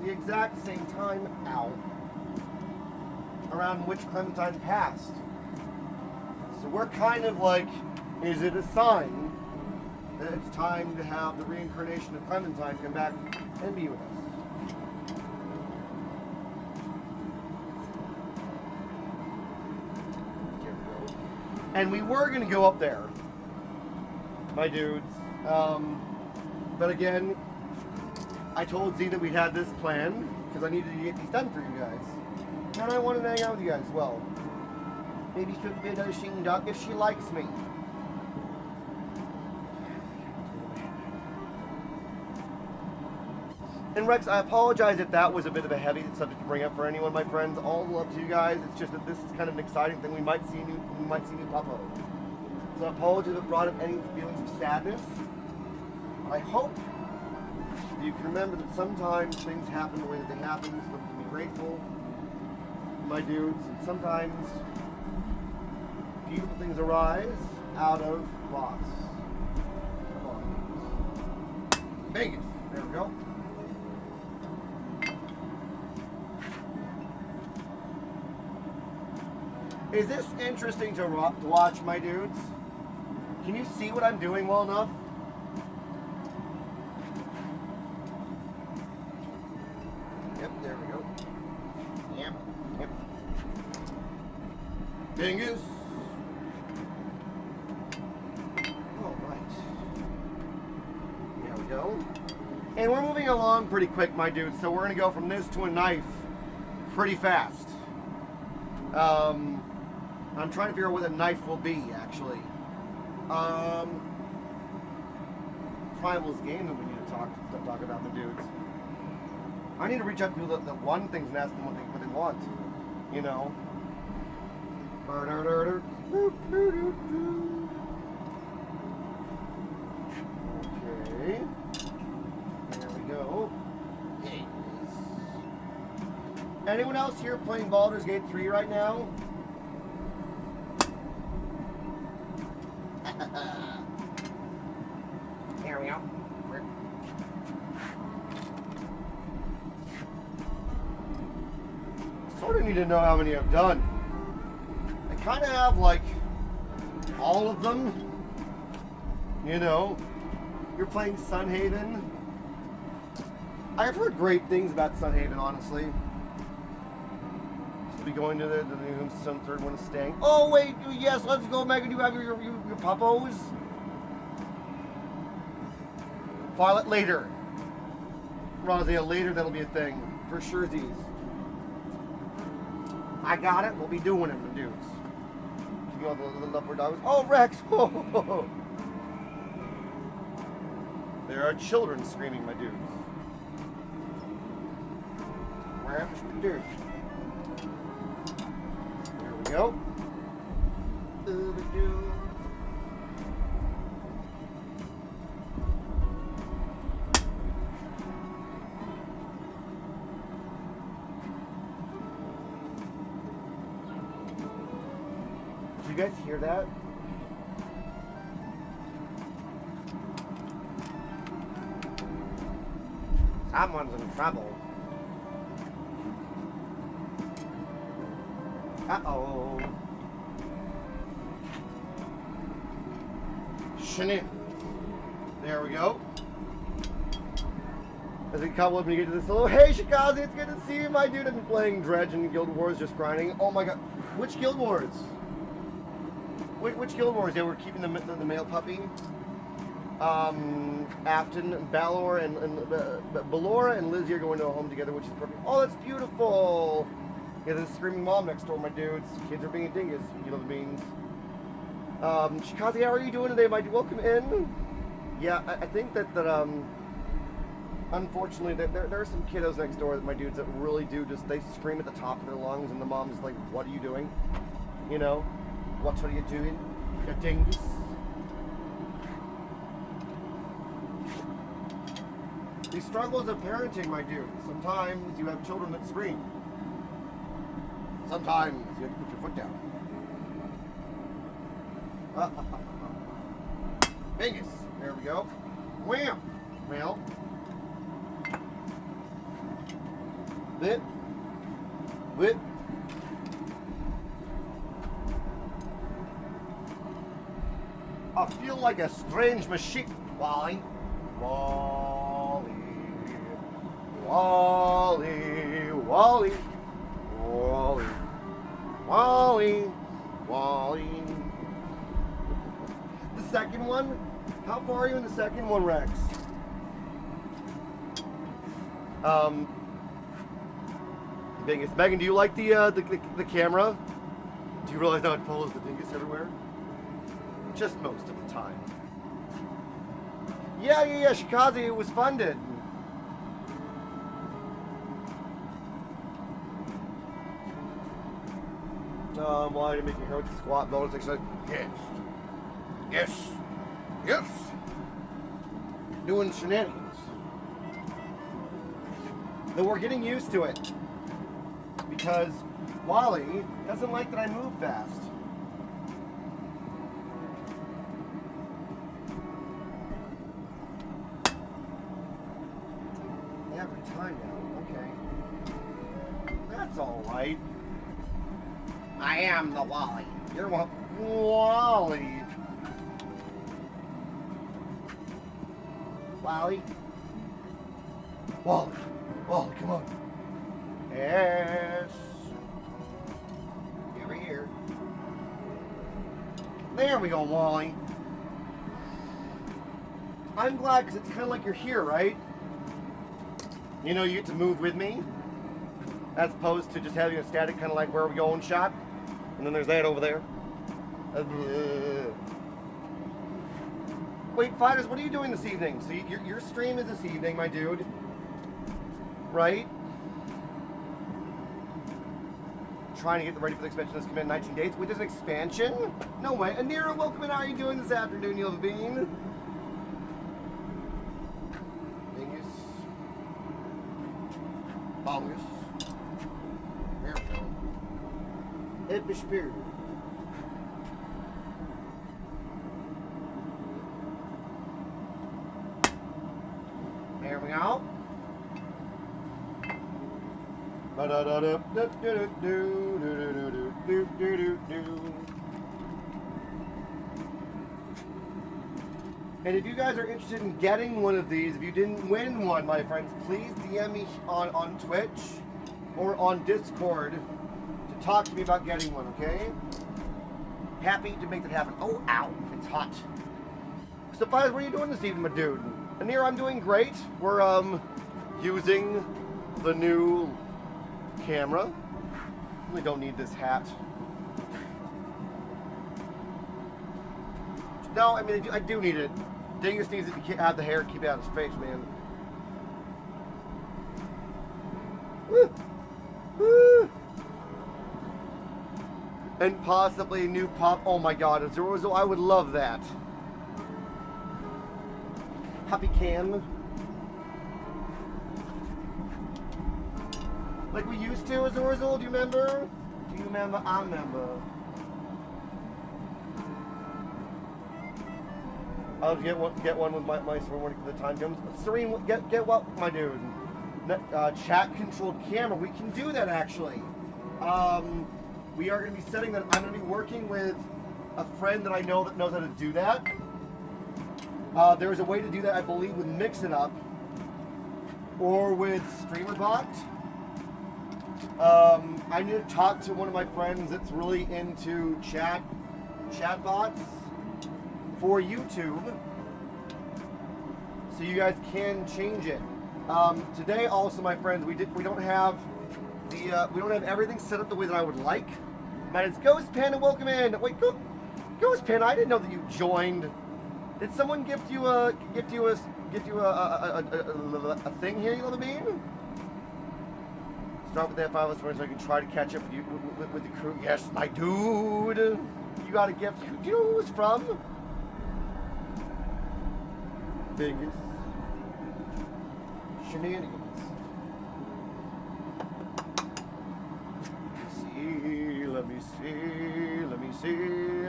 the exact same time, around which Clementine passed. So we're kind of like, is it a sign that it's time to have the reincarnation of Clementine come back and be with us? Here we go. And we were going to go up there, my dudes. But again, I told Z that we had this plan, because because I needed to get these done for you guys. And I wanted to hang out with you guys as well. Maybe she'll be another singing dog if she likes me. And Rex, I apologize if that was a bit of a heavy subject to bring up for anyone, my friends. All love to you guys. It's just that this is kind of an exciting thing. We might see new Puppo. So I apologize if it brought up any feelings of sadness. But I hope that you can remember that sometimes things happen the way that they happen, so that we can be grateful, my dudes. And sometimes beautiful things arise out of loss. Come on. Vegas. There we go. Is this interesting to watch, my dudes? Can you see what I'm doing well enough? Yep, there we go. Yep. Dingus. All right. There we go. And we're moving along pretty quick, my dudes. So we're gonna go from this to a knife pretty fast. I'm trying to figure out what the knife will be, actually. Primal's game that we need to talk about, the dudes. I need to reach out to people that want things and ask them what they want. You know. Okay. There we go. Yes. Anyone else here playing Baldur's Gate 3 right now? Here we go. Sort of need to know how many I've done. I kind of have like all of them. You know, you're playing Sunhaven. I've heard great things about Sunhaven, honestly. Be going to the new some third one is staying. Oh wait, yes, let's go, Megan. You have your puppos. File it later. Rosea, later that'll be a thing. For sure these. I got it. We'll be doing it, my dudes. You know the leopard dogs. Oh, Rex! Whoa. There are children screaming, my dudes. Where should we do? There we go. Did you guys hear that? Someone's in trouble. Uh-oh. Shenanigans. There we go. As we couple up and get to this little, hey Shikazi, it's good to see you, my dude. I've been playing Dredge and Guild Wars, just grinding. Oh my god. Which Guild Wars? Which Guild Wars? They were keeping the male puppy. Afton, Balor, and Ballora and Lizzie are going to a home together, which is perfect. Oh, that's beautiful. Yeah, there's a screaming mom next door, my dudes. Kids are being a dingus, you know the beans. Shikazi, how are you doing today, my dude? Welcome in. Yeah, I think that unfortunately, there are some kiddos next door, my dudes, that really do just, they scream at the top of their lungs, and the mom's like, what are you doing? You know? What are you doing? You dingus. These struggles of parenting, my dude. Sometimes you have children that scream. Sometimes you have to put your foot down. Dingus. There we go. Wham! Well. Whip. Whip. I feel like a strange machine. Wally. Wally. Wally. Wally. Wally. Wally. Wally. The second one? How far are you in the second one, Rex? Dingus. Megan, do you like the camera? Do you realize now it follows the dingus everywhere? Just most of the time. Yeah, Shikaze was funded. Why to make your hair squat bonus section? Yes. Doing shenanigans. Though we're getting used to it. Because Wally doesn't like that I move fast. Every time now, okay. That's alright. I am the Wally. You're Wally. Wally? Wally, come on. Yes. Over here. There we go, Wally. I'm glad because it's kind of like you're here, right? You know, you get to move with me as opposed to just having a static kind of like where are we going shot. And then there's that over there. Wait, Fighters, what are you doing this evening? So your stream is this evening, my dude. Right? Trying to get ready for the expansion that's coming in 19 days. Wait, there's an expansion? No way. Anira, welcome in. How are you doing this afternoon, you little bean? Dingus. Bongus. There we go. Epic spirit. There we go. And if you guys are interested in getting one of these, if you didn't win one, my friends, please DM me on Twitch or on Discord to talk to me about getting one, okay? Happy to make that happen. Oh, ow, it's hot. So, Fires, what are you doing this evening, my dude? Anir, I'm doing great. We're using the new camera. Really don't need this hat. No, I mean I do need it. Dingus needs it to have the hair, keep it out of his face, man. Woo. Woo. And possibly a new pop. Oh my God, Azuruzo, I would love that. Happy Cam. Like we used to as a result, do you remember? Do you remember? I remember. I'll get one with my Serene when the time comes. Serene, get what, my dude? Chat controlled camera. We can do that actually. We are going to be setting that. I'm going to be working with a friend that I know that knows how to do that. There is a way to do that, I believe, with Mix It Up or with StreamerBot. I need to talk to one of my friends that's really into chat bots for YouTube, so you guys can change it. Today, also, my friends, we don't have everything set up the way that I would like. But it's Ghost Panda, welcome in. Wait, Ghost Panda, I didn't know that you joined. Did someone gift you a thing here, you little bean? Start with that 5 so I can try to catch up with you with the crew. Yes, my dude. You got a gift. Do you know who it's from? Dingus. Shenanigans. Let me see.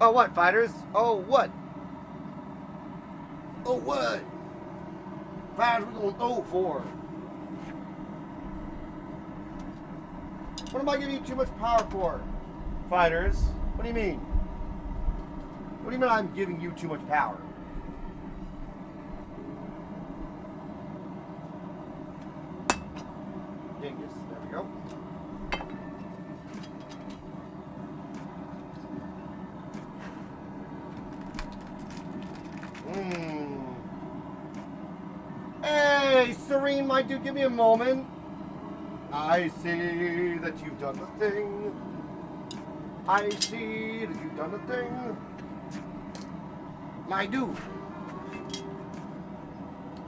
Oh, what, Fighters? Oh, what? Oh, what? Fighters, we're going 0-4. What am I giving you too much power for? Fighters? What do you mean? What do you mean I'm giving you too much power? Dingus, there we go. Hey, Serene, my dude, give me a moment. I see that you've done the thing. I see that you've done the thing. My dude.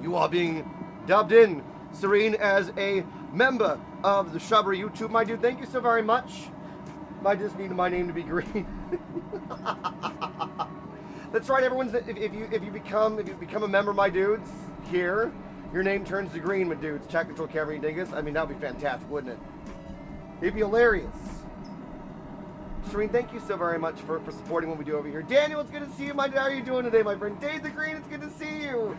You are being dubbed in, Serene, as a member of the Shrubbery YouTube, my dude. Thank you so very much. I just needed my name to be green. That's right, everyone's. If you become a member, my dudes, here, your name turns to green, my dudes. Chat control Cameron Dingus. I mean, that would be fantastic, wouldn't it? It'd be hilarious. Serene, thank you so very much for supporting what we do over here. Daniel, it's good to see you, my dude. How are you doing today, my friend? Days the Green, it's good to see you.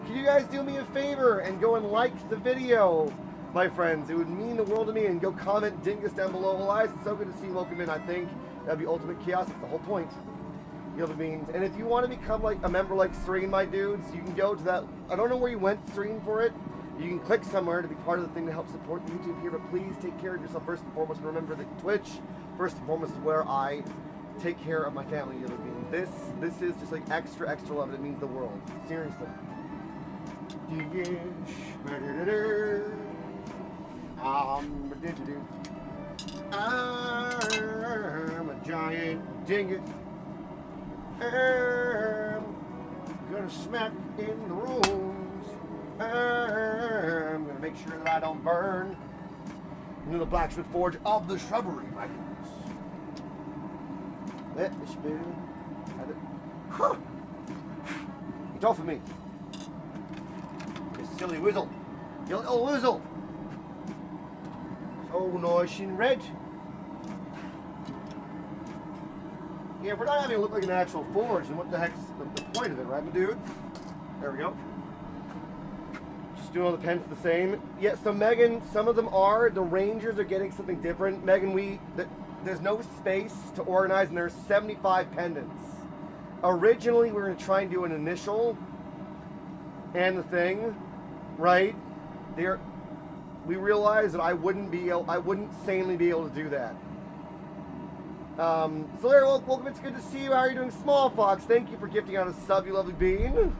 Can you guys do me a favor and go and like the video, my friends? It would mean the world to me. And go comment Dingus down below. Elias, it's so good to see you. Welcome in. I think that'd be ultimate chaos. It's the whole point. You know what I mean? And if you want to become like a member like Serene, my dudes, you can go to that. I don't know where you went, Serene, for it. You can click somewhere to be part of the thing to help support YouTube here. But please take care of yourself first and foremost. Remember that Twitch, first and foremost, is where I take care of my family. You know what I mean? This is just like extra love. It means the world. Seriously. I'm a giant dingus. I'm gonna smack in the rooms. I'm gonna make sure that I don't burn into the blacksmith forge of the shrubbery, my goodness. Let me spin. It's off of me. You silly whizzle. You little whizzle. So nice and red. Yeah, if we're not having it look like an actual forge, then what the heck's the point of it, right, my dudes? There we go. Just doing all the pens the same. Yeah, so Megan, some of them are. The Rangers are getting something different. Megan, there's no space to organize, and there's 75 pendants. Originally, we were going to try and do an initial and the thing, right? We realized that I wouldn't sanely be able to do that. So there, welcome, it's good to see you. How are you doing, Small Fox? Thank you for gifting out a sub, you lovely bean.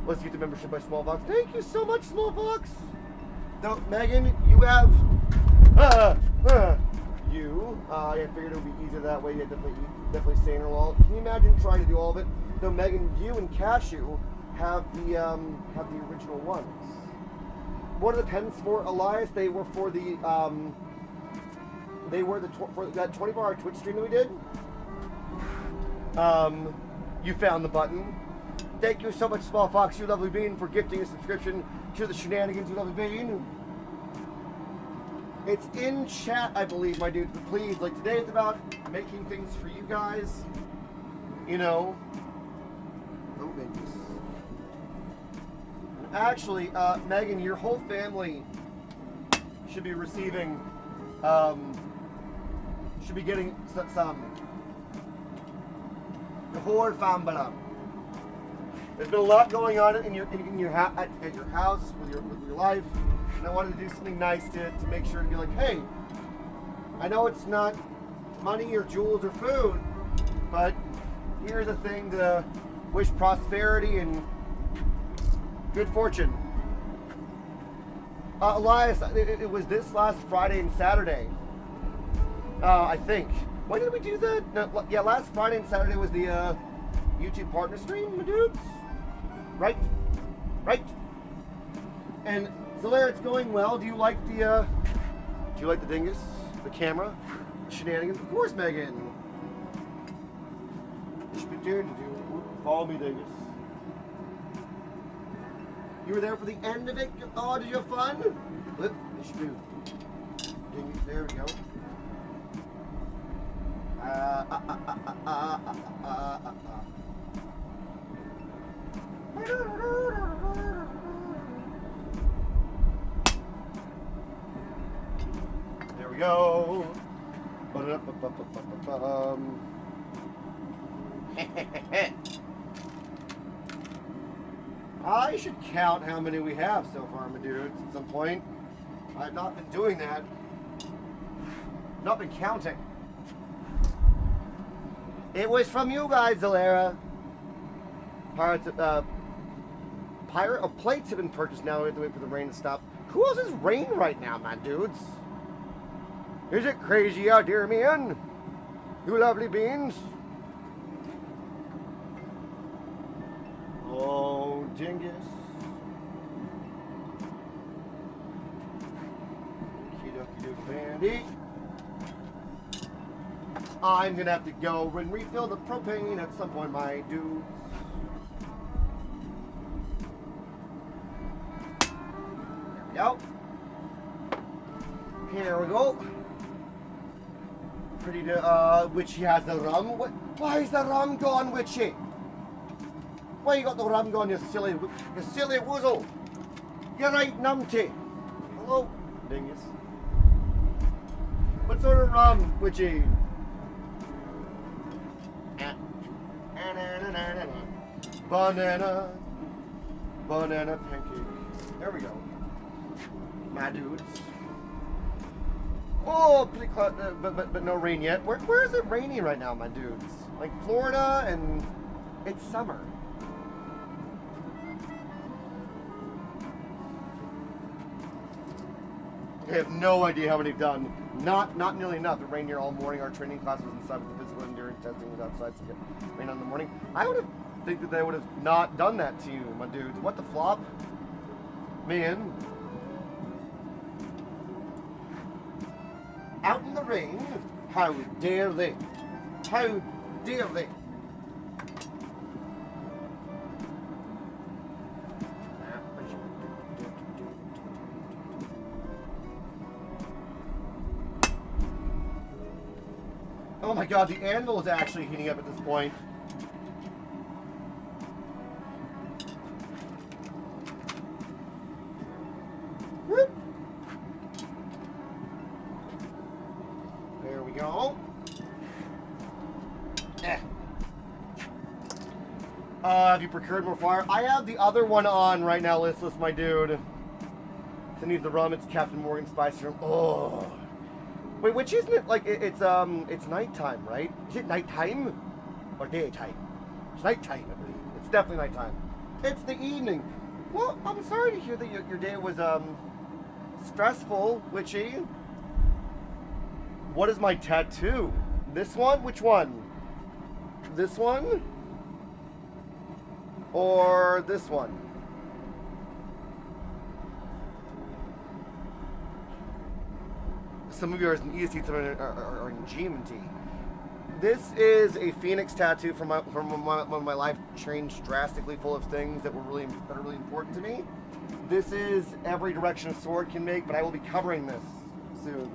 Let's get the membership by Small Fox. Thank you so much, Small Fox. Now, Megan, you have, I figured it would be easier that way. You definitely saying her all. Can you imagine trying to do all of it? Though, Megan, you and Cashew have the original ones. What are the pens for, Elias? They were for the, for that 24-hour Twitch stream that we did. You found the button. Thank you so much, Small Fox, you lovely bean, for gifting a subscription to the shenanigans, you lovely bean. It's in chat, I believe, my dudes, but please, like, today it's about making things for you guys. You know. Oh, goodness. Actually, Megan, your whole family should be receiving, should be getting some. The whole family. There's been a lot going on at your house with your life, and I wanted to do something nice to make sure to be like, hey, I know it's not money or jewels or food, but here's a thing to wish prosperity and good fortune. Elias, it was this last Friday and Saturday, I think. When did we do that? No, yeah, last Friday and Saturday was the YouTube partner stream, my dudes. Right? And Zolaire, it's going well. Do you like the dingus, the camera, the shenanigans? Of course, Megan. Follow me, dingus. You were there for the end of it? Oh, did you have fun? Dingus, there we go. There we go. I should count how many we have so far, my dudes, at some point. I've not been doing that. Not been counting. It was from you guys, Zalera. Plates have been purchased now. We have to wait for the rain to stop. Who else is rain right now, my dudes? Is it crazy out here, man? You lovely beans. Oh, dingus. Bandy. I'm gonna have to go and refill the propane at some point, my dudes. There we go. Here we go. Pretty Witchy has the rum. What? Why is the rum gone, Witchy? Why you got the rum gone, you silly woozle? You're right, numpty. Hello, dingus. What sort of rum, Witchy? Banana pancake. There we go. My dudes. Oh, pretty close, but no rain yet. Where is it raining right now, my dudes? Like Florida, and it's summer. I have no idea how many I've done. Not nearly enough. It rained here all morning. Our training class was inside with the physical endurance testing was outside, so it rained in the morning. I would have think that they would have not done that to you, my dudes. What the flop? Man. Out in the rain? How dare they? How dare they? Oh my god, the anvil is actually heating up at this point. Whoop. There we go. Have you procured more fire? I have the other one on right now, listless, my dude. So needs the rum. It's Captain Morgan Spice Room. Oh. Wait, which isn't it? Like it's nighttime, right? Is it nighttime or daytime? It's nighttime, I believe. It's definitely nighttime. It's the evening. Well, I'm sorry to hear that your day was stressful, Witchy. What is my tattoo? This one? Which one? This one? Or this one? Some of you are in EST, some are in GMT. This is a phoenix tattoo from when my life changed drastically, full of things that are really important to me. This is every direction a sword can make, but I will be covering this soon.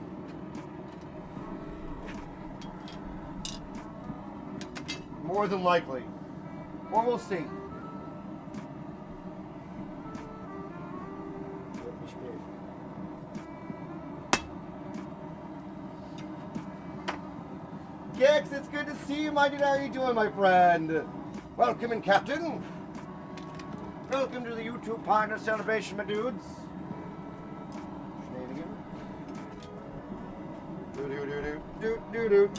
More than likely. Or we'll see. Gex, it's good to see you, my dude. How are you doing, my friend? Welcome in, Captain. Welcome to the YouTube Partner Celebration, my dudes.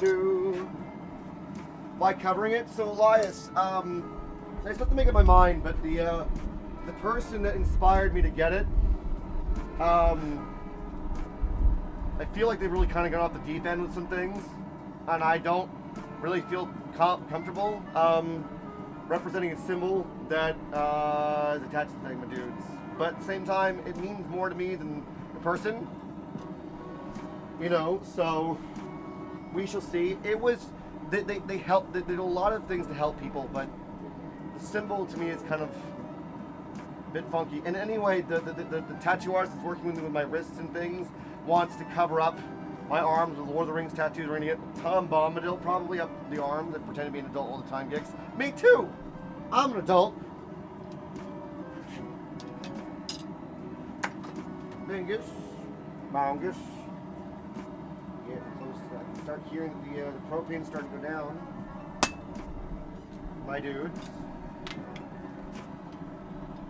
Do. Why covering it? So, Elias, I just have to make up my mind, but the person that inspired me to get it, I feel like they've really kind of gone off the deep end with some things. And I don't really feel comfortable representing a symbol that is attached to the thing, my dudes. But at the same time, it means more to me than the person. You know, so we shall see. It was, they helped, they did a lot of things to help people, but the symbol to me is kind of a bit funky. And anyway, the tattoo artist that's working with me with my wrists and things wants to cover up my arms with Lord of the Rings tattoos. We're gonna get Tom Bombadil probably up the arm that pretend to be an adult all the time, Gex. Me too! I'm an adult. Bingus. Bongus. Get close to that. I can start hearing the propane starting to go down. My dudes.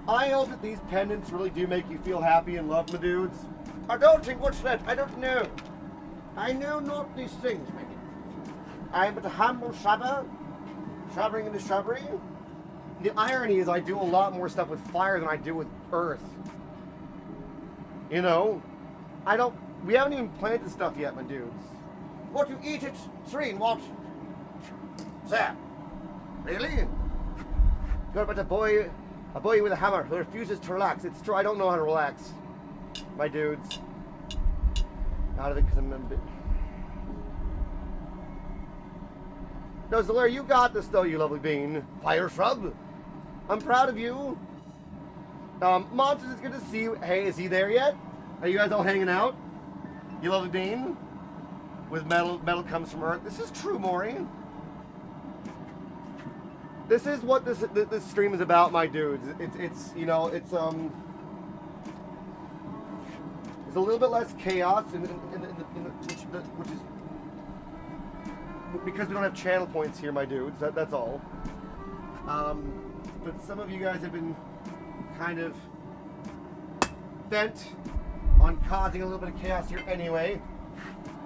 I hope that these pendants really do make you feel happy and love, my dudes. I don't think, what's that? I don't know. I know not these things, maybe. I am but a humble shrubber, shrubbering in the shrubbery. The irony is I do a lot more stuff with fire than I do with earth. You know, we haven't even planted stuff yet, my dudes. What, you eat it? Shreen, what? Sir, really? You're but a boy with a hammer who refuses to relax. It's true, I don't know how to relax, my dudes. Out of it because I'm a bit... No, Zolaire, you got this though, you lovely bean. Fire shrub. I'm proud of you. Monsters, it's good to see you. Hey, is he there yet? Are you guys all hanging out? You lovely bean? With metal comes from earth. This is true, Maury. This is what this stream is about, my dudes. It's you know, it's there's a little bit less chaos which is because we don't have channel points here, my dudes. That's all. But some of you guys have been kind of bent on causing a little bit of chaos here anyway.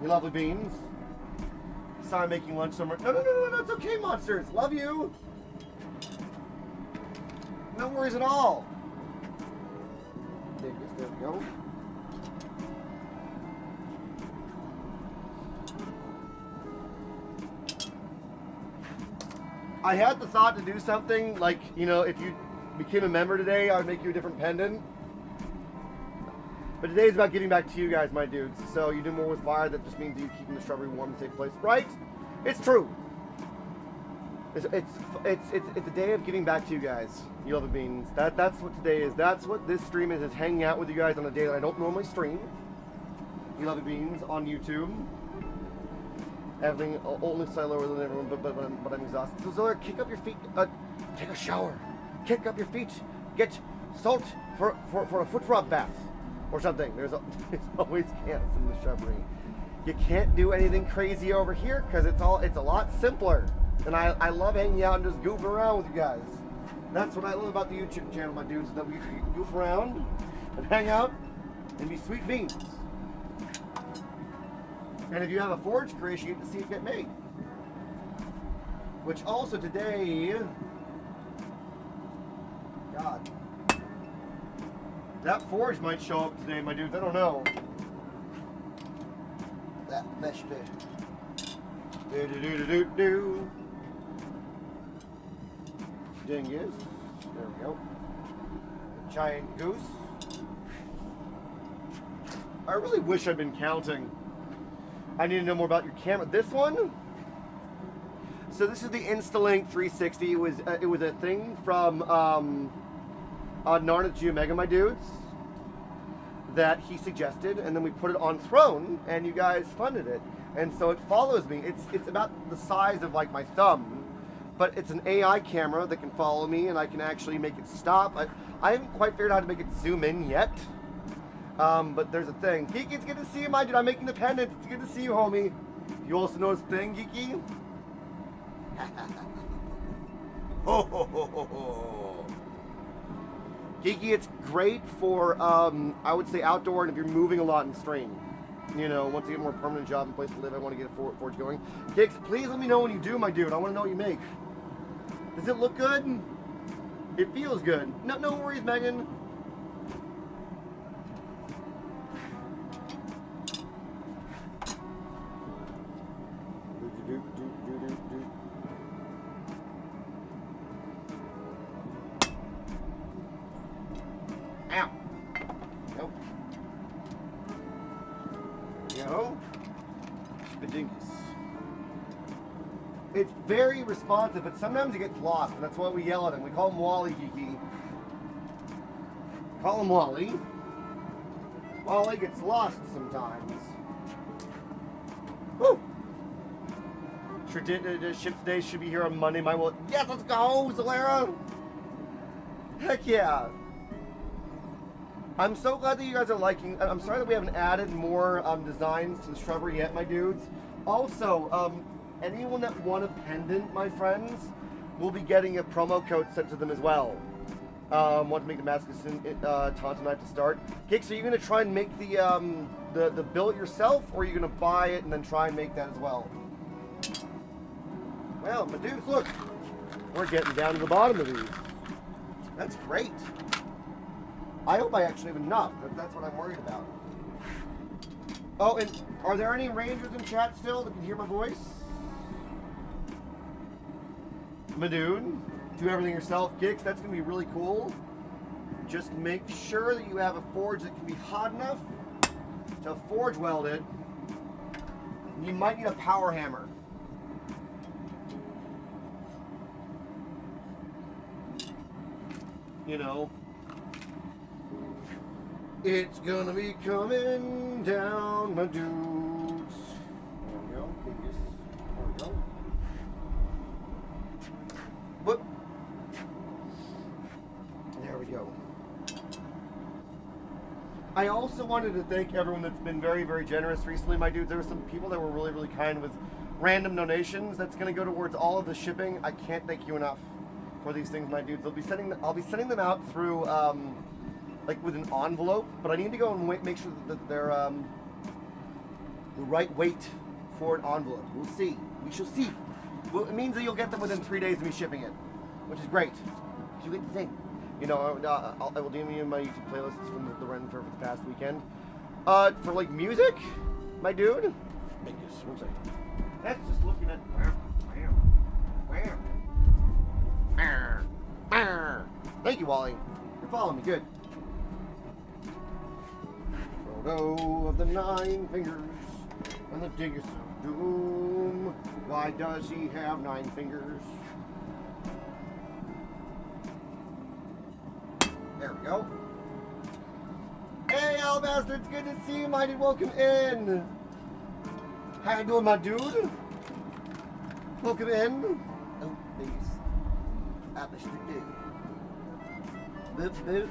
You lovely beans. Sorry, making lunch somewhere. No, it's okay, monsters. Love you. No worries at all. There we go. I had the thought to do something like, you know, if you became a member today, I would make you a different pendant. But today's about giving back to you guys, my dudes. So you do more with fire, that just means you keeping the shrubbery warm and safe place, right? It's true. It's a day of giving back to you guys. You love the beans. That's what today is. That's what this stream is hanging out with you guys on a day that I don't normally stream. You love the beans on YouTube. Everything only slightly lower than everyone, but I'm exhausted. So Zola, kick up your feet. Take a shower. Kick up your feet. Get salt for a foot rub bath or something. There's always camps in the shrubbery. You can't do anything crazy over here because it's a lot simpler. And I love hanging out and just goofing around with you guys. That's what I love about the YouTube channel, my dudes, is that we goof around and hang out and be sweet beans. And if you have a forge creation, you get to see it get made. Which also today, God, that forge might show up today, my dudes. I don't know. That mesh bit. Do. Dingus. There we go. Giant goose. I really wish I'd been counting. I need to know more about your camera. This one? So this is the Instalink 360. It was a thing from Narneth Geomega, my dudes, that he suggested, and then we put it on Throne, and you guys funded it. And so it follows me. It's about the size of like my thumb, but it's an AI camera that can follow me, and I can actually make it stop. I haven't quite figured out how to make it zoom in yet. But there's a thing. Geeky, it's good to see you, my dude. I'm making the pendant. It's good to see you, homie. You also know this thing, Geeky? Ho, ho, ho, ho, ho. Geeky, it's great for, I would say outdoor, and if you're moving a lot in stream. You know, once you get a more permanent job and place to live, I want to get a forge going. Geeks, please let me know when you do, my dude. I want to know what you make. Does it look good? It feels good. No worries, Megan. Ow. Nope. There we go. Spedingus. It's very responsive, but sometimes it gets lost, and that's why we yell at him. We call him Wally, Geeky. Call him Wally. Wally gets lost sometimes. Woo! Ship today should be here on Monday. My will. Yes, let's go, Zolera! Heck yeah! I'm so glad that you guys are liking. I'm sorry that we haven't added more designs to the shrubbery yet, my dudes. Also, anyone that won a pendant, my friends, will be getting a promo code sent to them as well. Want to make the Masculine Tauntonite to start. Kix, are you going to try and make the billet yourself, or are you going to buy it and then try and make that as well? Well, my dudes, look. We're getting down to the bottom of these. That's great. I hope I actually have enough, because that's what I'm worried about. Oh, and are there any rangers in chat still that can hear my voice? Madoon, do everything yourself, Kicks. That's going to be really cool. Just make sure that you have a forge that can be hot enough to forge weld it. You might need a power hammer. You know, it's gonna be coming down, my dudes. There we go. There we go. Whoop. There we go. I also wanted to thank everyone that's been very, very generous recently, my dudes. There were some people that were really, really kind with random donations. That's going to go towards all of the shipping. I can't thank you enough for these things, my dudes. I'll be sending them out through, like with an envelope, but I need to go and make sure that they're the right weight for an envelope. We'll see. We shall see. Well, it means that you'll get them within 3 days of me shipping it, which is great. You get the thing. You know, I will DM you my YouTube playlists from the Ren for the past weekend. For like music, my dude. One second. That's just looking at. Thank you, Wally. You're following me, good. Frodo of the 9 fingers and the Dingus of Doom. Why does he have 9 fingers? There we go. Hey, Alabaster, it's good to see you, mighty. Welcome in. How you doing, my dude? Welcome in. Oh, please. Apple stick do. Boop, boop.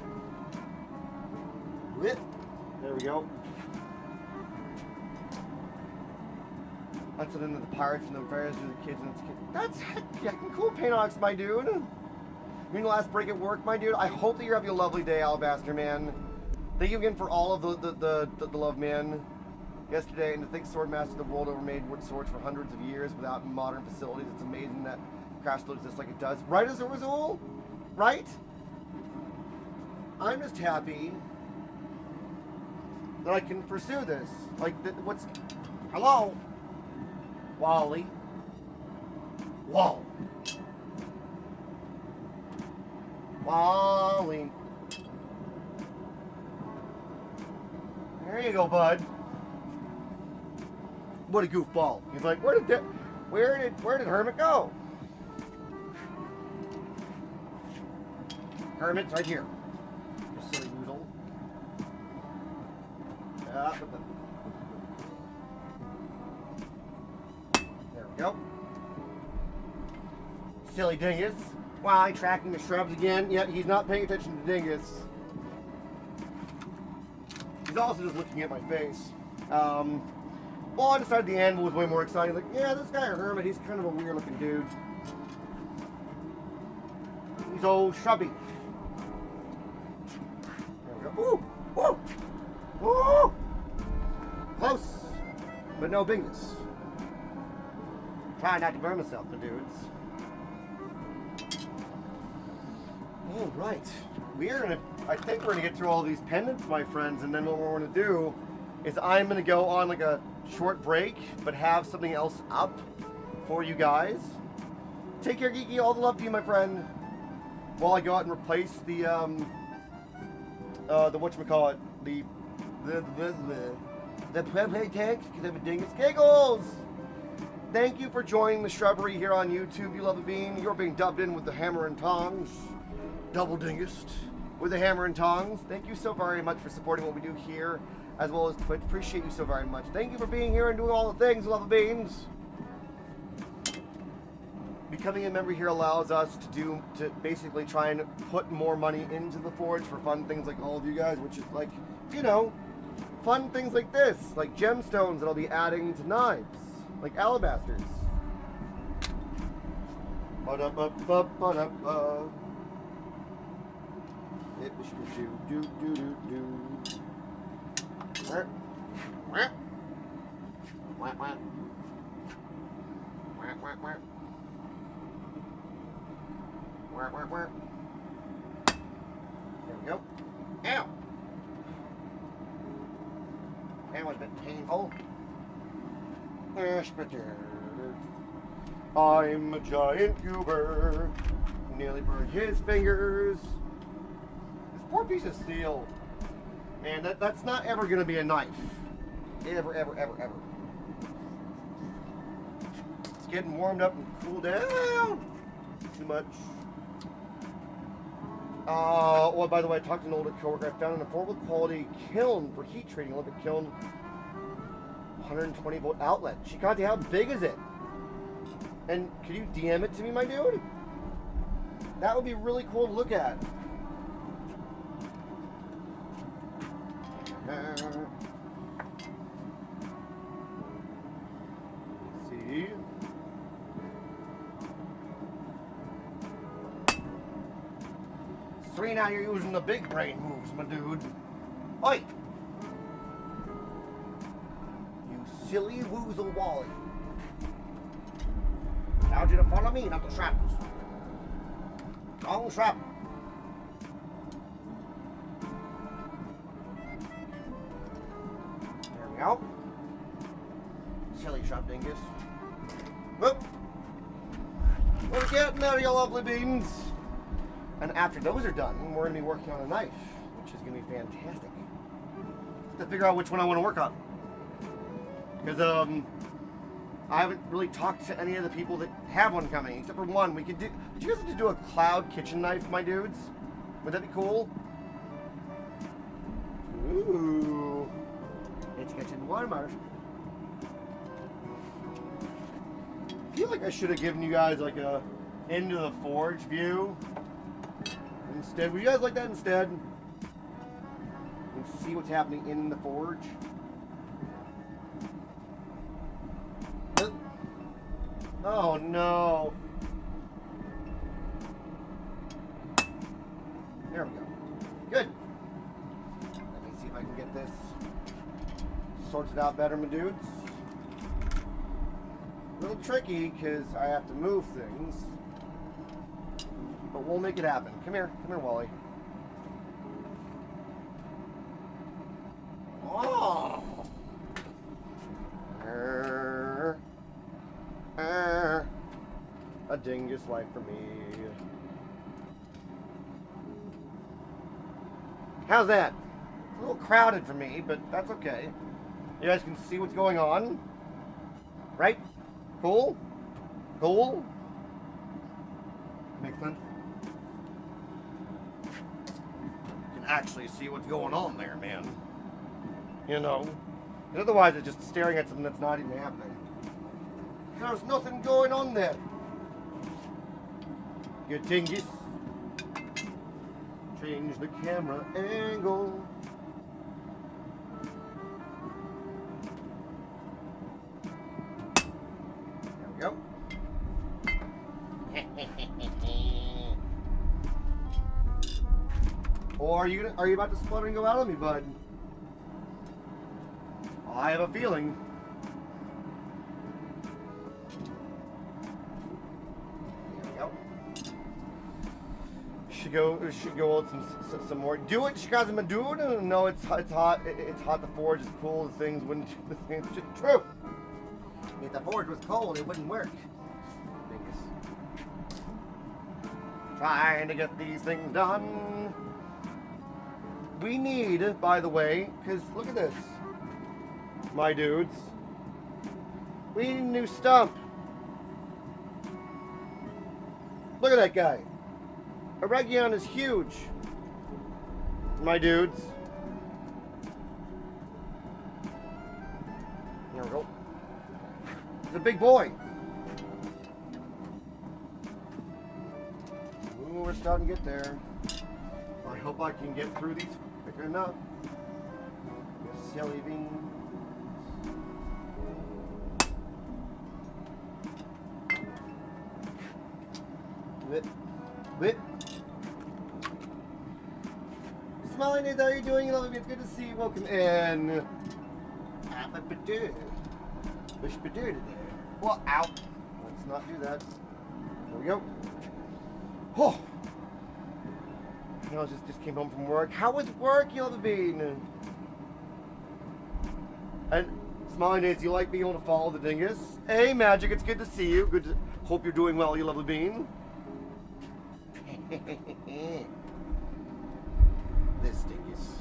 Whip. There we go. That's what into the pirates and the fairies do the kids and it's kids. That's heckin' cool, Painox, my dude. You're in the last break at work, my dude. I hope that you're having a lovely day, Alabaster, man. Thank you again for all of the love, man. Yesterday, and to think Swordmaster of the world over made wood swords for hundreds of years without modern facilities. It's amazing that Crash still exists like it does. Right, Azul? Right? I'm just happy that I can pursue this. Like, what's... Hello? Wally? Whoa. Wally. There you go, bud. What a goofball. He's like, where did Hermit go? Hermit's right here. You silly weasel. There we go. Silly dingus. Why, tracking the shrubs again? Yep, he's not paying attention to dingus. He's also just looking at my face. Well, I decided the animal was way more exciting. Like, yeah, this guy a hermit, he's kind of a weird looking dude. He's old shrubby. There we go. Ooh! Ooh! Ooh! Close! But no bingus. Try not to burn myself, the dudes. All right. I think we're gonna get through all these pendants, my friends, and then what we're gonna do is I'm gonna go on like a short break, but have something else up for you guys. Take care, Geeky. All the love to you, my friend. While I go out and replace the whatchamacallit, the play tanks, because I have a dingus giggles. Thank you for joining the shrubbery here on YouTube, you love a bean. You're being dubbed in with the hammer and tongs. Double dingest with the hammer and tongs. Thank you so very much for supporting what we do here, as well as Twitch. Appreciate you so very much. Thank you for being here and doing all the things, love of beans. Becoming a member here allows us to basically try and put more money into the forge for fun things like all of you guys, which is like, you know, fun things like this, like gemstones that I'll be adding to knives, like alabasters. Ba-da-ba-ba-ba-da-ba. There we go. Ow! That was a bit painful. I'm a giant goober. Nearly burned his fingers. This poor piece of steel. Man, that's not ever gonna be a knife. Ever, ever, ever, ever. It's getting warmed up and cooled down. Too much. Well, by the way, I talked to an older coworker. I found an affordable quality kiln for heat treating. Olympic kiln, 120 volt outlet. Shikante, how big is it? And could you DM it to me, my dude? That would be really cool to look at. Let's see. Three, now you're using the big brain moves, my dude. Oi! You silly woozle Wally. Told you to follow me, not the shrapnels. Wrong shrapnel. There we go. Silly shrub dingus. Whoop! What are we getting out of your lovely beans? And after those are done, we're going to be working on a knife, which is going to be fantastic. To figure out which one I want to work on. Because, I haven't really talked to any of the people that have one coming, except for one. Would you guys like to do a cloud kitchen knife, my dudes? Would that be cool? Ooh. It's getting warmer. I feel like I should have given you guys like a into the forge view. Instead, would you guys like that instead? And see what's happening in the forge? Oh no. There we go. Good. Let me see if I can get this sorted out better, my dudes. A little tricky because I have to move things. But we'll make it happen. Come here, Wally. Oh! A dingus life for me. How's that? A little crowded for me, but that's okay. You guys can see what's going on. Right? Cool? Cool? Makes sense? You can actually see what's going on there, man. You know? Otherwise, it's just staring at something that's not even happening. There's nothing going on there. Good dingus. Change the camera angle. There we go. Or are you about to splutter and go out on me, bud? I have a feeling. Should go with some more. Do it, Shikazama, dude. No, it's hot. It's hot. The forge is cool. The things wouldn't. The things just true. If the forge was cold, it wouldn't work. Trying to get these things done. We need, by the way, because look at this, my dudes. We need a new stump. Look at that guy. A Region is huge, my dudes. There we go. He's a big boy. Ooh, we're starting to get there. I hope I can get through these quick enough. Silly beans. Whip, whip. Smiling, how are you doing? Love you. It's good to see you. Welcome in. Well, out. Let's not do that. There we go. Oh. I was just came home from work. How was work, you little bean? And Smiling Days, you like being able to follow the dingus? Hey, Magic, it's good to see you. Good to hope you're doing well, you lovely bean. This dingus.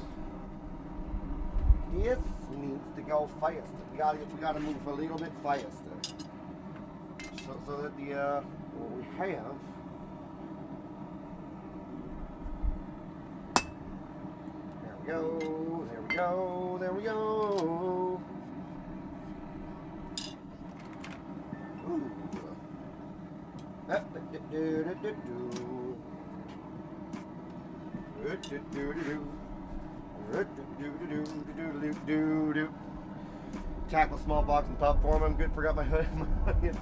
This needs to go faster. We gotta move a little bit faster. So that the what we have. There we go. There we go. There we go. Ooh. Tackle small box and top form. I'm good. Forgot my hood.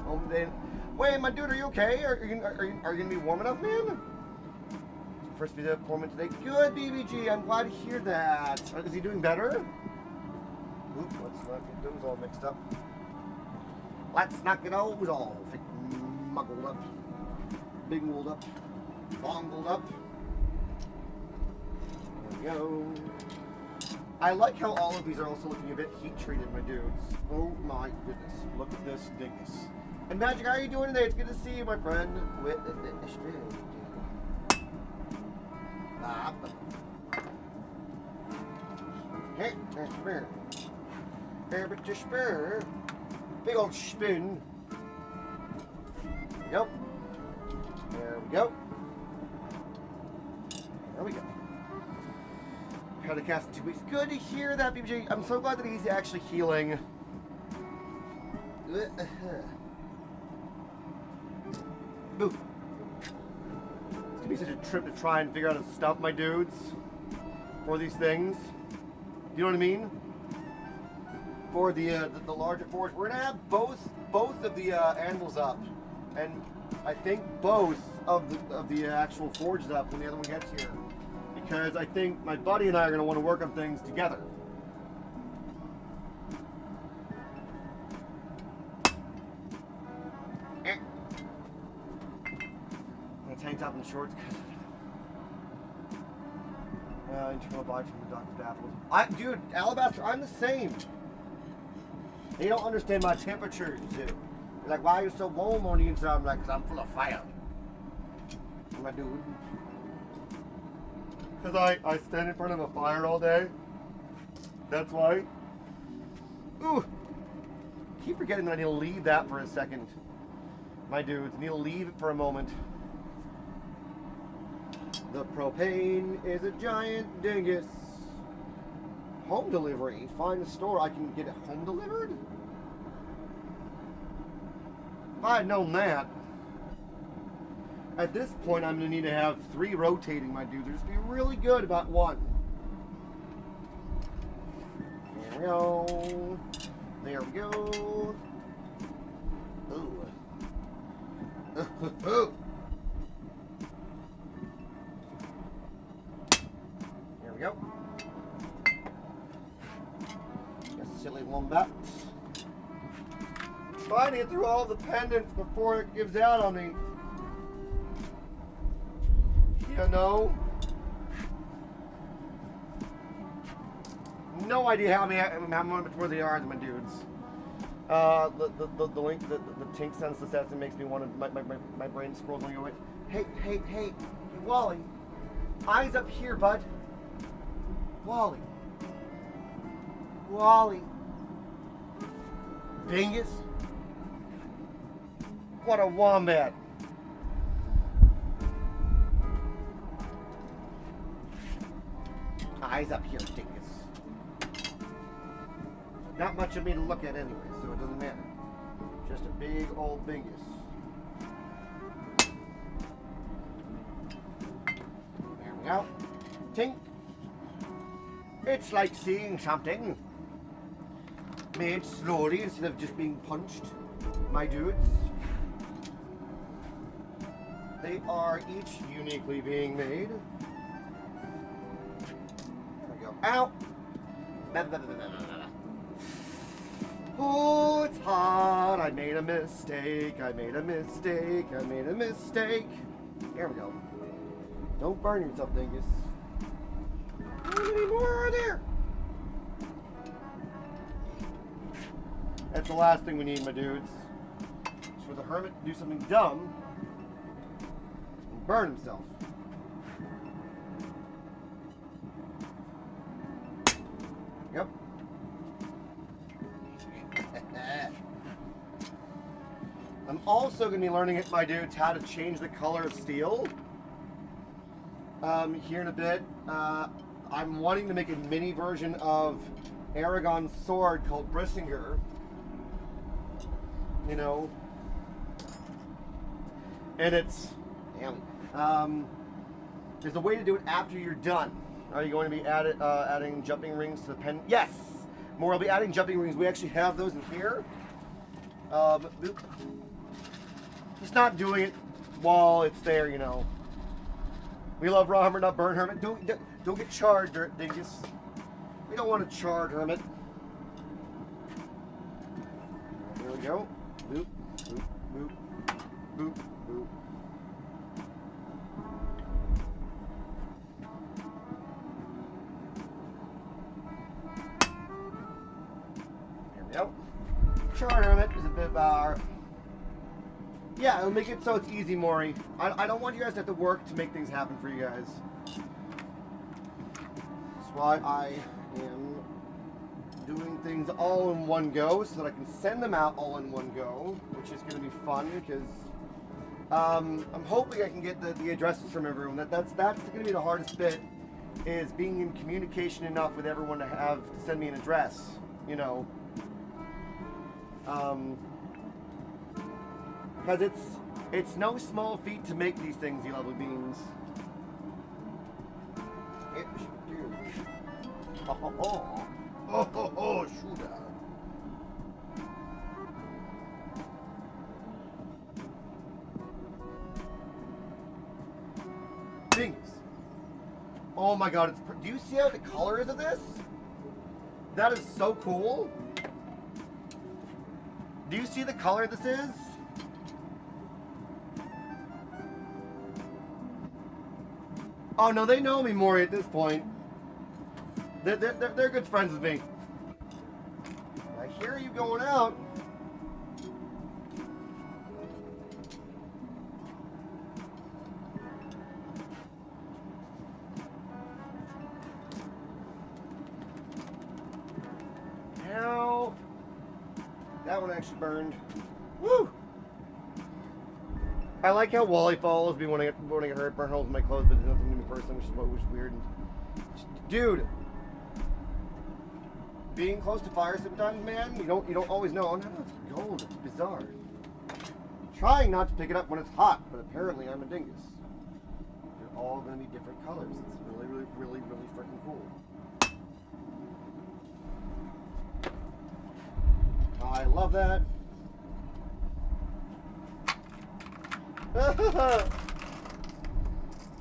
Home day. Wait, my dude, are you okay? Are you gonna be warm enough, man? First video foreman today. Good, BBG. I'm glad to hear that. Is he doing better? Oop, let's not get those all mixed up. Let's not get those all muggled up, bingled up, bongled up. There we go. I like how all of these are also looking a bit heat treated, my dudes. Oh my goodness. Look at this dingus. And Magic, how are you doing today? It's good to see you, my friend. With the hey, spur. There, but your spur. Big old spoon. There we go. There we go. There we go. Had a cast in 2 weeks. Good to hear that, BBJ. I'm so glad that he's actually healing. Boo. It's gonna be such a trip to try and figure out how to stuff my dudes for these things. You know what I mean? For the larger forge, we're gonna have both of the anvils up, and I think both of the actual forges up when the other one gets here, because I think my buddy and I are gonna want to work on things together. Tank top and shorts. Internal body from the Dr. Daffodils. Dude, Alabaster, I'm the same. They don't understand my temperatures, dude. They're like, why are you so warm on the inside? I'm like, because I'm full of fire. My dude. Because I stand in front of a fire all day. That's why. Ooh. I keep forgetting that I need to leave that for a second. My dudes, I need to leave it for a moment. The propane is a giant dingus. Home delivery. Find a store I can get it home delivered? If I had known that. At this point, I'm going to need to have 3 rotating, my dudes. Just be really good about one. There we go. There we go. Ooh. Ooh. There we go. Silly wombat. Trying to get through all the pendants before it gives out on me. You know? No idea how much more they are, my dudes. The link, the Tink Sense Assassin makes me want to, my brain scrolls on your way. Hey, Wally. Eyes up here, bud. Wally. Dingus. What a wombat. Eyes up here, dingus. Not much of me to look at anyway, so it doesn't matter. Just a big old dingus. There we go. Tink. It's like seeing something made slowly instead of just being punched, my dudes. They are each uniquely being made. There we go. Ow! Oh, it's hot. I made a mistake. There we go. Don't burn yourself, dingus. How many more are there? That's the last thing we need, my dudes. Is for the hermit to do something dumb and burn himself. Yep. I'm also going to be learning it, my dudes, how to change the color of steel. Here in a bit. I'm wanting to make a mini version of Aragon's sword called Brissinger. You know. And it's... there's a way to do it after you're done. Are you going to be adding jumping rings to the pen? Yes! More, I'll be adding jumping rings. We actually have those in here. Just not doing it while it's there, you know. We love raw hermit, not burn hermit. Don't get charred, dingus. We don't want a charred hermit. There we go. Boop, boop, boop, boop, boop. There we go. Charred hermit is a bit of our... Yeah, it'll make it so it's easy, Maury. I don't want you guys to have to work to make things happen for you guys. That's why I am doing things all in one go, so that I can send them out all in one go, which is going to be fun, because I'm hoping I can get the addresses from everyone. That's going to be the hardest bit, is being in communication enough with everyone to send me an address, you know. Because it's no small feat to make these things, you lovely beans. Shoot. Things. Oh my god, do you see how the color is of this? That is so cool. Do you see the color this is? Oh no, they know me, Maury, at this point. They're good friends with me. I hear you going out. Now, that one actually burned. Woo! I like how Wally follows me when I get hurt, burn holes in my clothes, but there's nothing to me personally, which is weird. Dude, being close to fire sometimes, man, you don't always know. Oh no, it's gold. It's bizarre. Trying not to pick it up when it's hot, but apparently I'm a dingus. They're all going to be different colors. It's really, really, really, really freaking cool. I love that.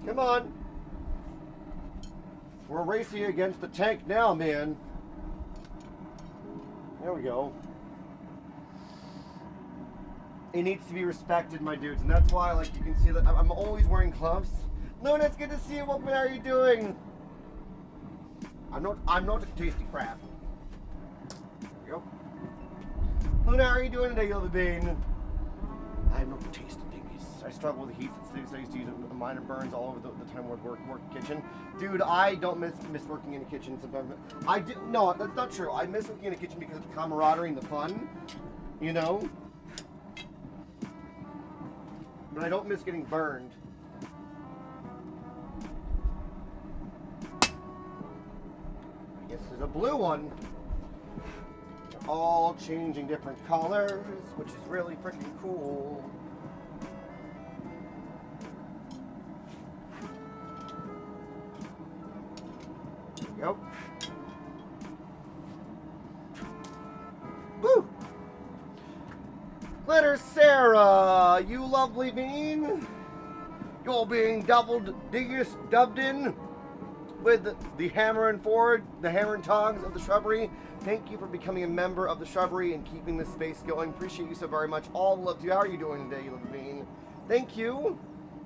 Come on. We're racing against the tank now, man. There we go. It needs to be respected, my dudes, and that's why, like, you can see that I'm always wearing gloves. Luna, it's good to see you. What are you doing? I'm not a tasty crab. There we go. Luna, how are you doing today, you little bean? I'm not a tasty dingus. I struggle with the heat. I used to use minor burns all over the time I would work kitchen. Dude, I don't miss working in a kitchen sometimes. No, that's not true. I miss working in a kitchen because of the camaraderie and the fun, you know? But I don't miss getting burned. I guess there's a blue one. They're all changing different colors, which is really freaking cool. There we go. Woo! Glitter Sarah, you lovely bean. You're being dubbed in with the hammer and forward, the hammer and tongs of the shrubbery. Thank you for becoming a member of the shrubbery and keeping this space going. Appreciate you so very much. All the love to you. How are you doing today, you little bean? Thank you.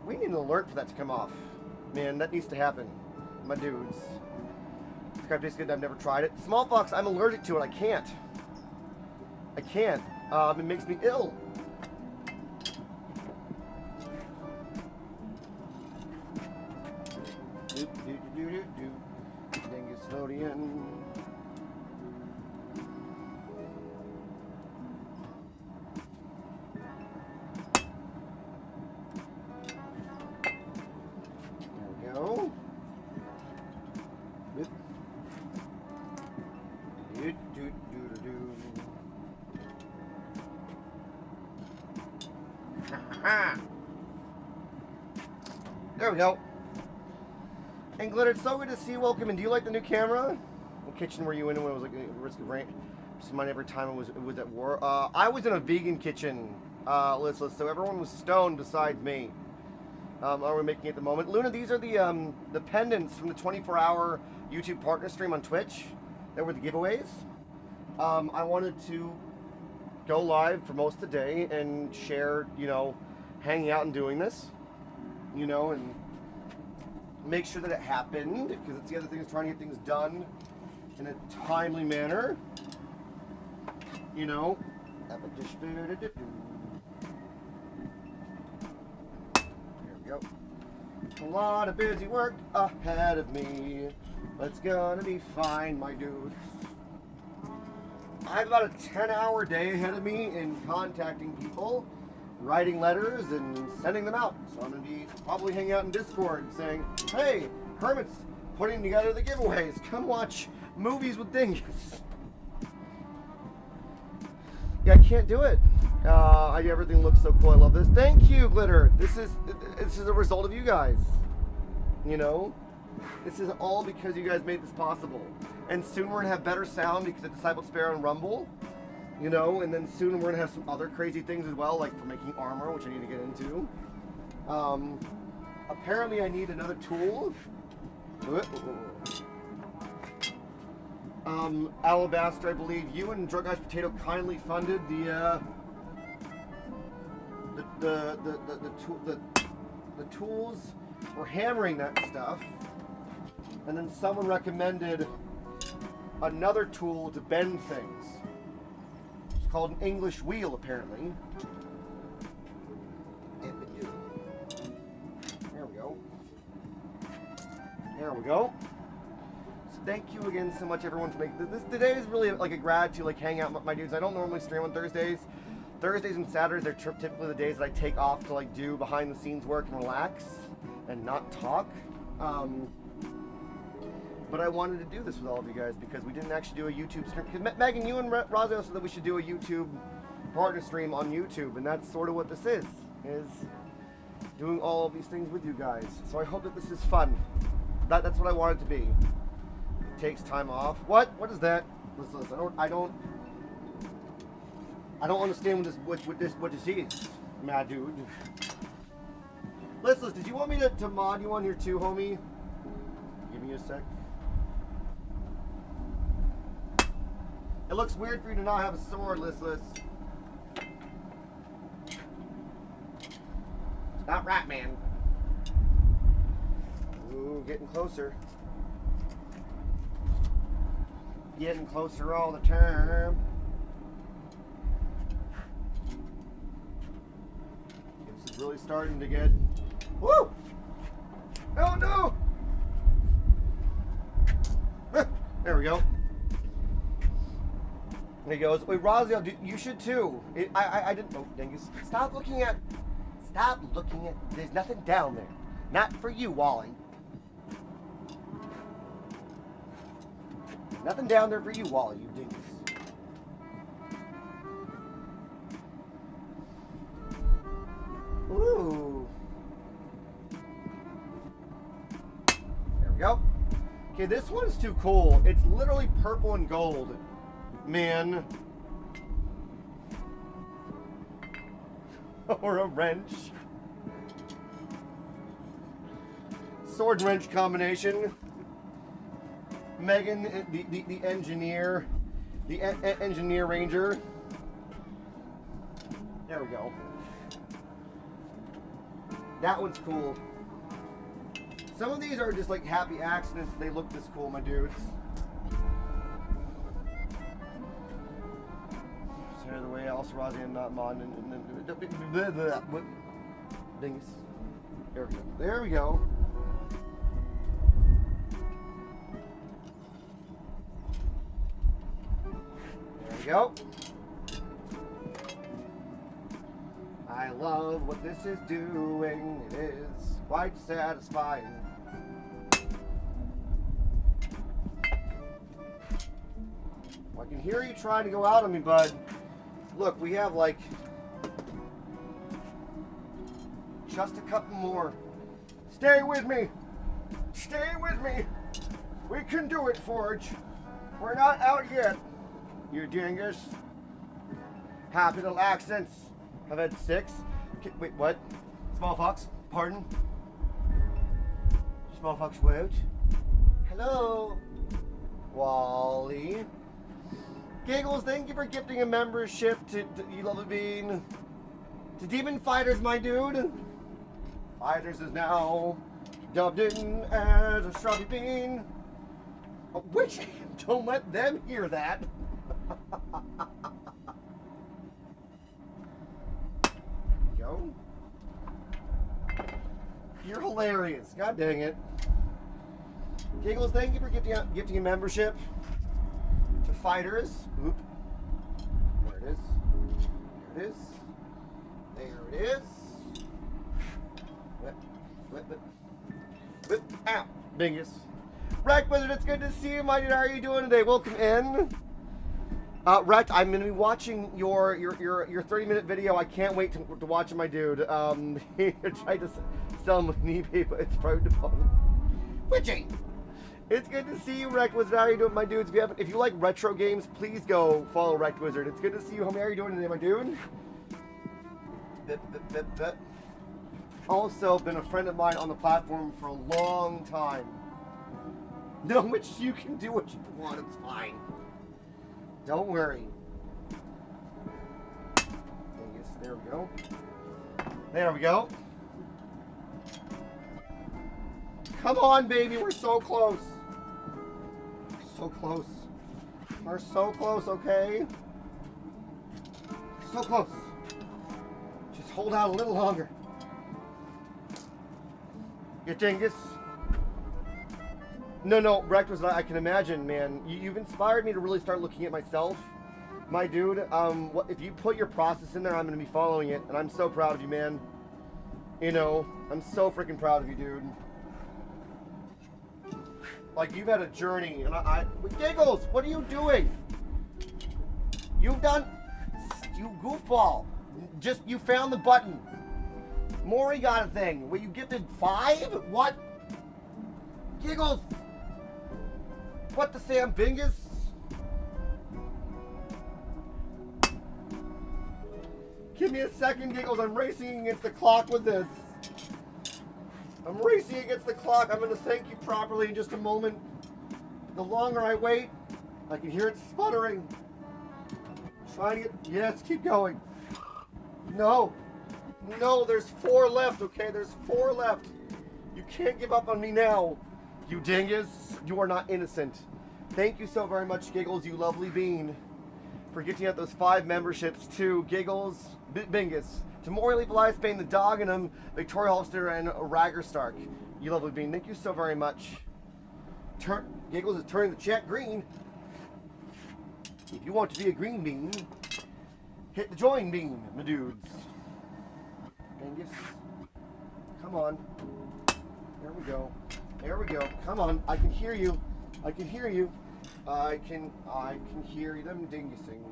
We need an alert for that to come off. Man, that needs to happen. My dudes. This crab tastes good. I've never tried it. Smallpox, I'm allergic to it. I can't. I can't. It makes me ill. Dingustodian. There we go. There we go. And Glitter, it's so good to see you. Welcome. And do you like the new camera? What kitchen were you in when it was like a risk of rain? Just mine every time it was at war. I was in a vegan kitchen, listless, so everyone was stoned besides me. Are we making it at the moment? Luna, these are the pendants from the 24-hour YouTube partner stream on Twitch. That were the giveaways. I wanted to go live for most of the day and share, you know, hanging out and doing this, you know, and make sure that it happened, because it's the other thing is trying to get things done in a timely manner, you know. There we go. A lot of busy work ahead of me, but it's gonna be fine, my dudes. I have about a 10-hour day ahead of me in contacting people, writing letters, and sending them out. So I'm going to be probably hanging out in Discord saying, hey, Hermit's putting together the giveaways. Come watch movies with Dingus. Yeah, I can't do it. Everything looks so cool. I love this. Thank you, Glitter. This is a result of you guys. You know? This is all because you guys made this possible. And soon we're going to have better sound because of Disciple Sparrow and Rumble. You know, and then soon we're going to have some other crazy things as well, like for making armor, which I need to get into. Apparently I need another tool. Alabaster, I believe you and Drug Guys Potato kindly funded the tools for hammering that stuff. And then someone recommended another tool to bend things. It's called an English wheel, apparently. There we go. There we go. So thank you again so much, everyone, for making this. Today is really like a gratitude, like hang out with my dudes. I don't normally stream on Thursdays. Thursdays and Saturdays are typically the days that I take off to like do behind the scenes work and relax and not talk. But I wanted to do this with all of you guys because we didn't actually do a YouTube stream. Because Megan, you and Razio said that we should do a YouTube partner stream on YouTube, and that's sort of what this is doing all of these things with you guys. So I hope that this is fun. That's what I want it to be. It takes time off. What is that? Listen, I don't understand what this is, mad dude. Listen, did you want me to mod you on here too, homie? Give me a sec. It looks weird for you to not have a sword, Listless. It's not right, man. Ooh, getting closer. Getting closer all the time. This is really starting to get... Woo! Oh, no! There we go. There he goes. Wait, Razio, you should too. I didn't. Oh, Dingus. Stop looking at. There's nothing down there. Not for you, Wally. Nothing down there for you, Wally, you dingus. Ooh. There we go. Okay, this one's too cool. It's literally purple and gold. Man. Or a wrench. Sword and wrench combination. Megan, the engineer. The engineer ranger. There we go. That one's cool. Some of these are just like happy accidents. They look this cool, my dudes. So the way else, Rosie, I'm not mod. Dingus. There we go. There we go. There we go. I love what this is doing. It is quite satisfying. I can hear you trying to go out on me, bud. Look, we have like just a couple more. Stay with me. Stay with me. We can do it, Forge. We're not out yet. You dingus. Happy little accents. I've had 6. Wait, what? Small fox? Pardon? Small fox, what? Hello? Wally? Giggles, thank you for gifting a membership to You Love a Bean. To Demon Fighters, my dude. Fighters is now dubbed in as a Shrubby Bean. Which, don't let them hear that. Go. You're hilarious. God dang it. Giggles, thank you for gifting a membership to Fighters. Oop. There it is. There it is. There it is. Whip. Whip. Whip. Whip. Ow. Bingus. Wreck Wizard, it's good to see you, my dude. How are you doing today? Welcome in. Wreck, I'm going to be watching your 30-minute video. I can't wait to watch it, my dude. He tried to sell him an eBay, but it's probably Witchy. It's good to see you, Wreck Wizard. How are you doing, my dudes? If you like retro games, please go follow Wreck Wizard. It's good to see you. How are you doing today, my dude? Also, been a friend of mine on the platform for a long time. No, which you can do what you want. It's fine. Don't worry. There we go. There we go. Come on, baby. We're so close. So close. We're so close, okay? So close. Just hold out a little longer. You dingus. No, breakfast, I can imagine, man. You've inspired me to really start looking at myself. My dude, if you put your process in there, I'm going to be following it. And I'm so proud of you, man. You know, I'm so freaking proud of you, dude. Like, you've had a journey. And Giggles, what are you doing? You goofball. You found the button. Maury got a thing. Wait, you gifted 5? What? Giggles. What the Sam Bingus? Give me a second, Giggles. I'm racing against the clock with this. I'm racing against the clock. I'm going to thank you properly in just a moment. The longer I wait, I can hear it sputtering. Trying to get... Yes, keep going. No. No, there's 4 left, okay? There's 4 left. You can't give up on me now. You dingus, you are not innocent. Thank you so very much, Giggles, you lovely bean, for gifting out those 5 memberships to Giggles, Bingus, to Morley Bly Spain, the Dog in him, Victoria Holster, and Ragger Stark. You lovely bean. Thank you so very much. Giggles is turning the chat green. If you want to be a green bean, hit the join bean, my dudes. Bingus. Come on. There we go. There we go. Come on. I can hear you. I can hear you. I can hear them dingusing.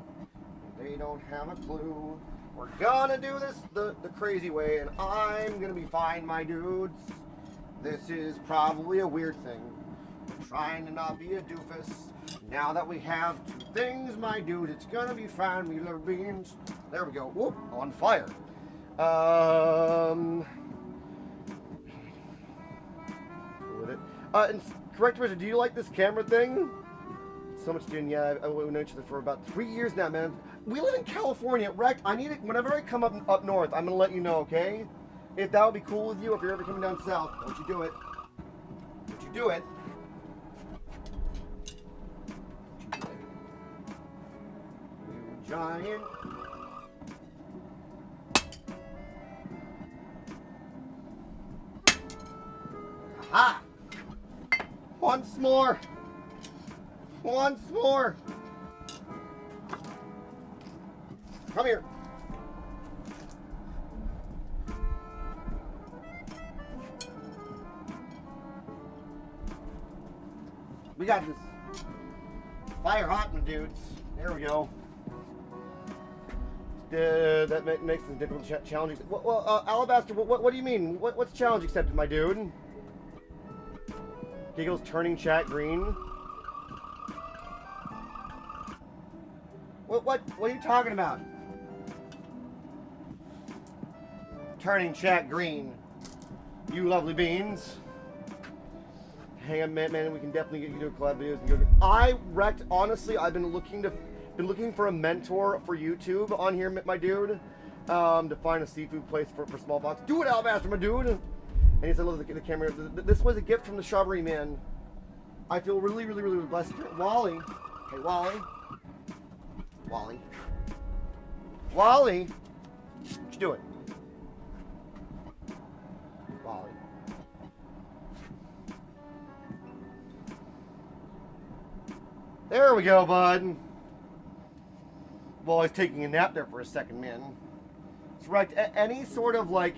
They don't have a clue. We're gonna do this the crazy way, and I'm gonna be fine, my dudes. This is probably a weird thing. I'm trying to not be a doofus. Now that we have 2 things, my dude, it's gonna be fine. We love beans. There we go. Whoop, on fire. With it. And correct, Richard, do you like this camera thing? So much, Jin. Yeah, I've known each other for about 3 years now, man. We live in California, Rect. I need it whenever I come up north. I'm gonna let you know, okay? If that would be cool with you, if you're ever coming down south, don't you do it? do it. You giant. Aha! Once more. Once more. Come here. We got this. Fire hot, my dudes. There we go. That makes it difficult challenge. Well, Alabaster, what do you mean? What's challenge accepted, my dude? Giggles turning chat green. What are you talking about? Turning chat green. You lovely beans. Hang on, man, we can definitely get you to collab videos. I wrecked. Honestly, I've been looking for a mentor for YouTube on here, my dude, to find a seafood place for small box. Do it, Alabaster, my dude. And he said, "Look at the camera. This was a gift from the Shrubbery, man. I feel really blessed." Wally, hey Wally, what you doing? Wally. There we go, bud. Well, he's taking a nap there for a second, man. That's right. Any sort of like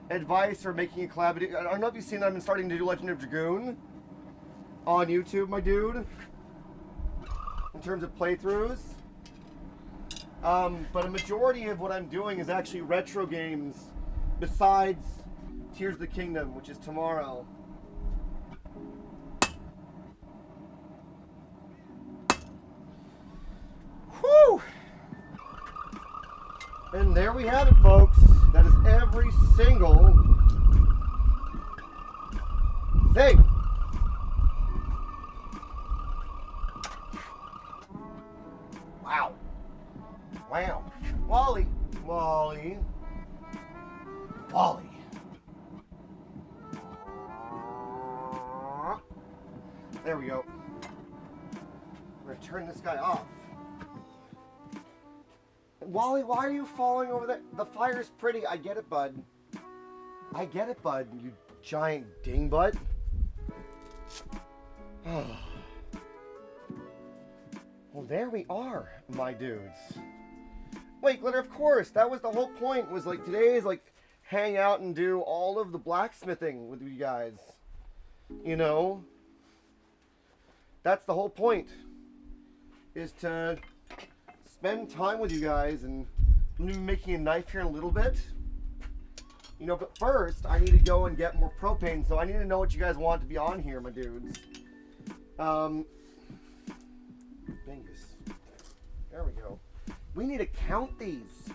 advice or making a collab video? I don't know if you've seen that I've been starting to do Legend of Dragoon on YouTube, my dude. In terms of playthroughs. But a majority of what I'm doing is actually retro games besides Tears of the Kingdom, which is tomorrow. Whew! And there we have it, folks. That is every single thing. Wow. Wow. Wally. There we go. We're gonna turn this guy off. Wally, why are you falling over there? The fire's pretty. I get it, bud. I get it, bud. You giant dingbutt. Well, there we are, my dudes. Wait, Glitter, of course. That was the whole point. Was like today is like hang out and do all of the blacksmithing with you guys. You know? That's the whole point. Is to spend time with you guys, and I'm gonna be making a knife here in a little bit. You know, but first I need to go and get more propane, so I need to know what you guys want to be on here, my dudes. Bingus. There we go. We need to count these,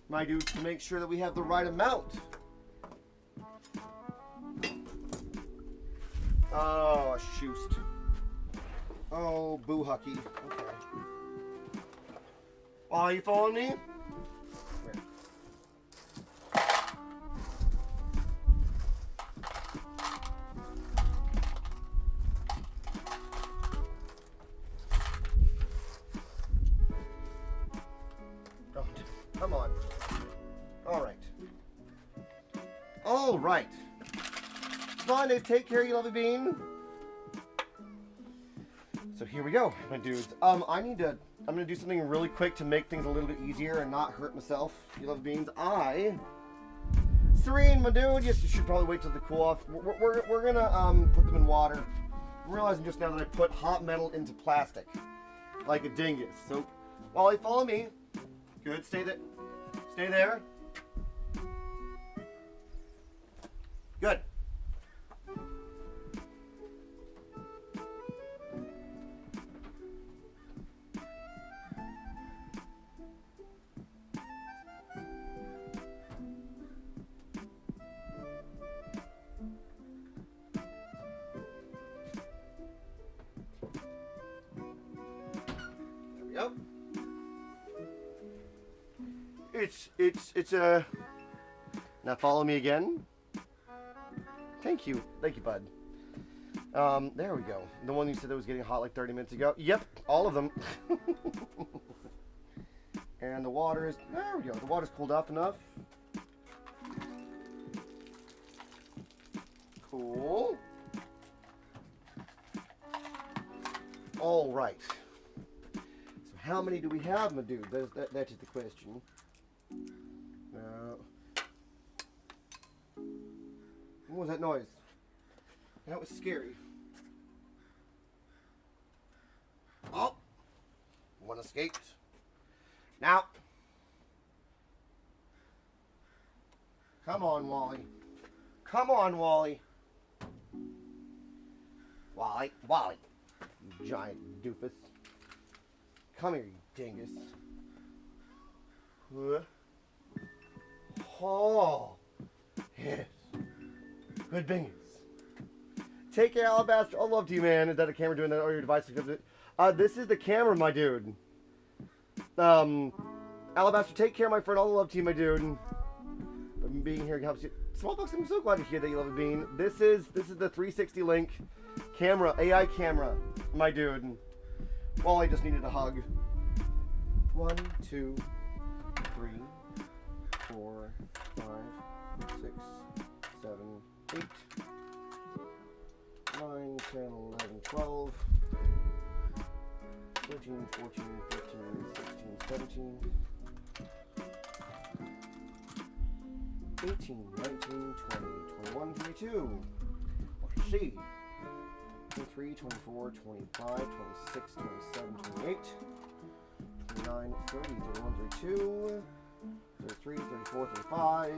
my dudes, to make sure that we have the right amount. Oh, shoost. Oh, boo-hucky. Okay. Oh, you following me? Oh, come on. All right. All right. Blondes, take care, you lovely bean. So here we go, my dudes. I'm gonna do something really quick to make things a little bit easier and not hurt myself. You love beans. Serene, my dude. Yes, you should probably wait till they cool off. We're gonna put them in water. I'm realizing just now that I put hot metal into plastic, like a dingus. So, Wally, follow me. Good. Stay there. Stay there. Good. Yep. It's now follow me again. Thank you, bud. There we go. The one you said that was getting hot like 30 minutes ago. Yep, all of them. And the water is, there we go. The water's cooled off enough. Cool. All right. So how many do we have, my dude? That is the question. What was that noise? That was scary. Oh, one escaped. Now, come on, Wally. Come on, Wally. Wally, you giant doofus. Come here, you dingus. Oh, yes. Good bingus. Take care, Alabaster. All love to you, man. Is that a camera doing that or your device? This is the camera, my dude. Alabaster, take care, my friend. All the love to you, my dude. Being here helps you. Smallbox, I'm so glad to hear that you love a bean. This is the 360 link camera, AI camera, my dude. Wally just needed a hug. 1, 2, 3, 4, 5, 6, 7, 8, 9, 10, 11, 12, 13, 14, 15, 16, 17, 18, 19, 20, 21, 22. Let's see. 23, 24, 25, 26, 27, 28, 29, 30, 31, 32, 33, 34, 35,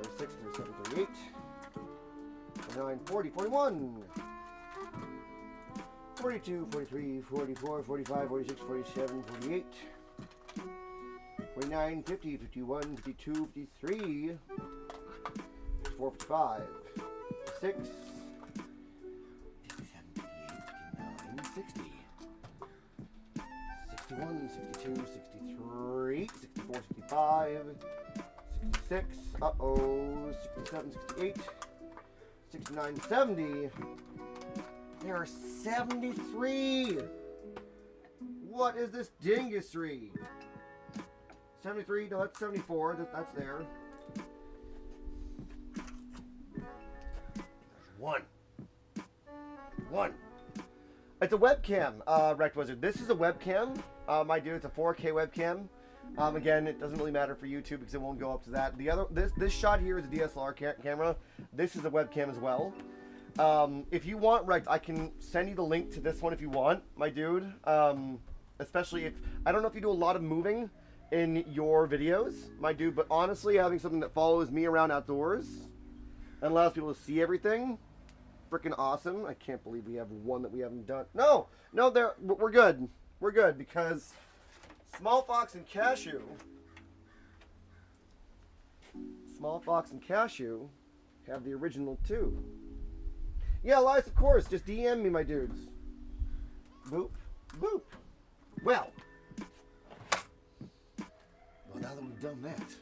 36, 37, 38, 39, 40, 41, 42, 43, 44, 45, 46, 47, 48, 49, 50, 51, 52, 53, 54, 55, 56, 60, 61, 62, 63, 64, 65, 66, 67, 68, 69, 70. There are 73. What is this dingusry? 73, no, that's 74. That's there. There's one. It's a webcam, Wrecked Wizard. This is a webcam, my dude. It's a 4K webcam. Again, it doesn't really matter for YouTube because it won't go up to that. The other, this shot here is a DSLR camera. This is a webcam as well. If you want, Wrecked, I can send you the link to this one if you want, my dude. Especially if, I don't know if you do a lot of moving in your videos, my dude, but honestly, having something that follows me around outdoors and allows people to see everything, freaking awesome. I can't believe we have one that we haven't done. No, we're good. We're good because Small Fox and Cashew have the original too. Yeah, Elias, of course. Just DM me, my dudes. Boop, boop. Well, now that we've done that,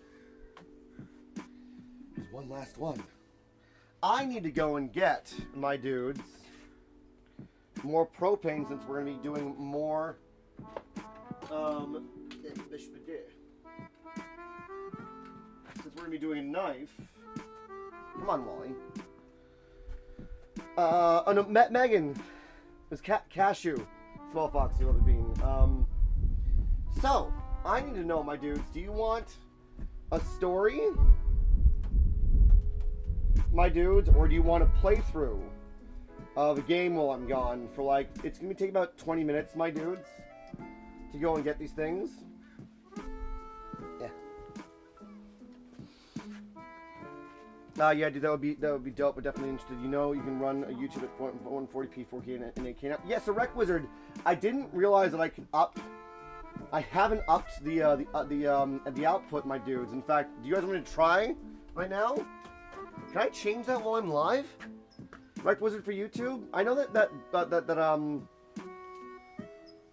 there's one last one. I need to go and get, my dudes, more propane since we're going to be doing more, since we're going to be doing a knife. Come on, Wally. Oh no, Megan. It was Cashew. Small Fox, you love a bean. So, I need to know, my dudes, do you want a story, my dudes, or do you want a playthrough of a game while I'm gone for like, it's going to take about 20 minutes, my dudes, to go and get these things? Yeah, dude, that would be dope. But definitely interested. You know, you can run a YouTube at 140p, 4K, and 8K now. Yeah, so Wreck Wizard, I didn't realize that I could up. I haven't upped the output, my dudes. In fact, do you guys want me to try right now? Can I change that while I'm live? Wreck Wizard for YouTube. I know that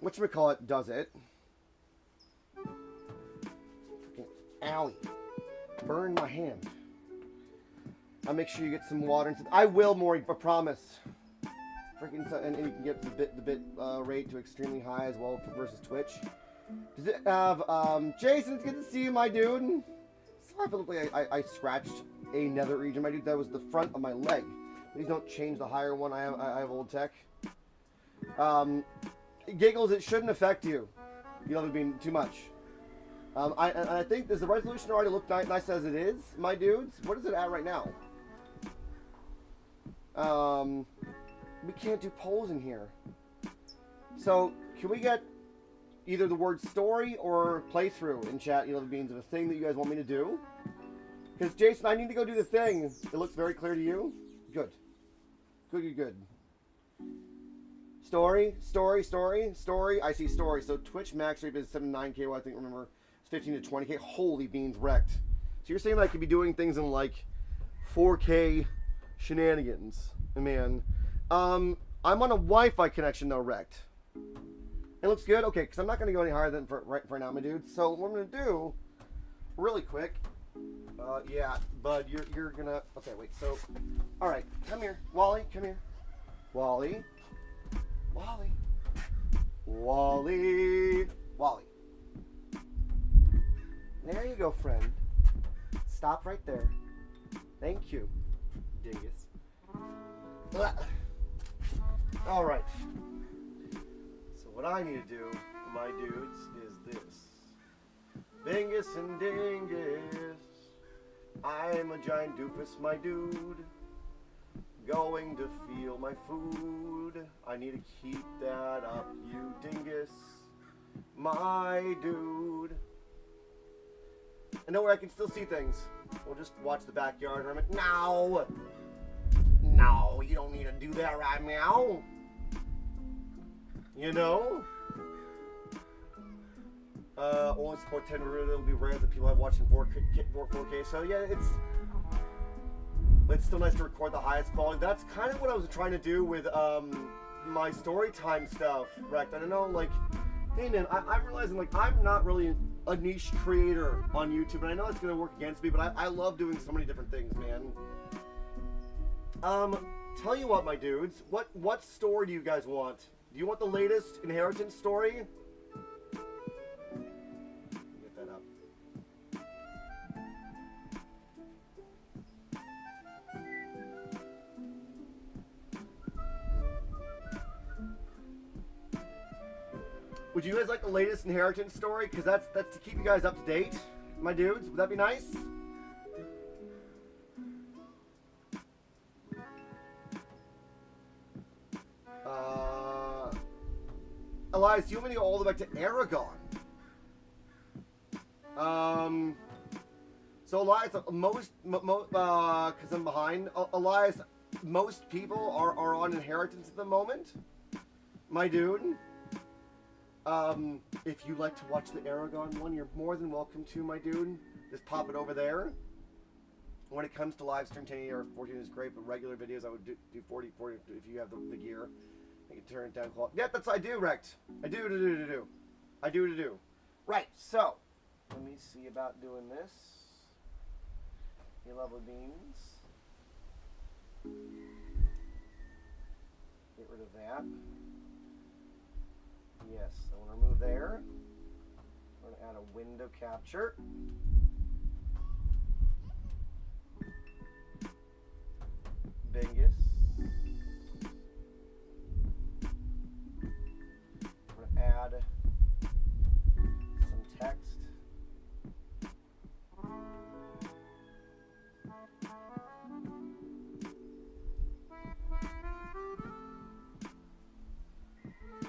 whatchamacallit does it. Owie, burn my hand. I'll make sure you get some water. I will, Maury, I promise. freaking, and you can get the bit rate to extremely high as well versus Twitch. Does it have, Jason, it's good to see you, my dude. Sorry if it looked like I scratched a nether region, my dude. That was the front of my leg. Please don't change the higher one. I have old tech. Giggles, it shouldn't affect you. You know, it being too much. I think, does the resolution already look nice as it is, my dudes? What is it at right now? We can't do polls in here. So, can we get either the word story or playthrough in chat, you know, the beans of a thing that you guys want me to do? Because, Jason, I need to go do the thing. It looks very clear to you? Good. Good. Story. I see story. So, Twitch max rate is 7 to 9K, well, I think, remember, it's 15 to 20K. Holy beans, wrecked. So, you're saying that I could be doing things in, like, 4K shenanigans. Man. I'm on a Wi-Fi connection, though, wrecked. It looks good? Okay, because I'm not going to go any higher than for now, my dude. So what I'm going to do, really quick, yeah, bud, you're going to, okay, wait, so, all right, come here. Wally, come here. Wally. There you go, friend. Stop right there. Thank you, dingus. All right. So what I need to do, my dudes, is this. Bingus and dingus. I'm a giant doofus, my dude. Going to feel my food. I need to keep that up, you dingus. My dude. And nowhere I can still see things. We'll just watch the backyard hermit. No, you don't need to do that right now. You know? Only support 10 it'll be rare that people have watching 4K. So yeah, it's still nice to record the highest quality. That's kind of what I was trying to do with my story time stuff, Rect. I don't know, like, hey man, I'm realizing like I'm not really a niche creator on YouTube, and I know it's gonna work against me, but I love doing so many different things, man. Tell you what, my dudes, what story do you guys want? Do you want the latest inheritance story? Get that up. Would you guys like the latest inheritance story? Because that's to keep you guys up to date, my dudes. Would that be nice? Elias, you want me to go all the way back to Aragon? So Elias, because I'm behind, Elias, most people are on inheritance at the moment, my dude. If you like to watch the Aragon one, you're more than welcome to, my dude. Just pop it over there. When it comes to live stream, 1080 or 14 is great, but regular videos I would do 40 if you have the gear. You can turn it down. Yeah, that's I do, Rect. I do. Right, so let me see about doing this. You lovely beans. Get rid of that. Yes, I want to remove there. I'm going to add a window capture. Bingus. I'm going to add some text.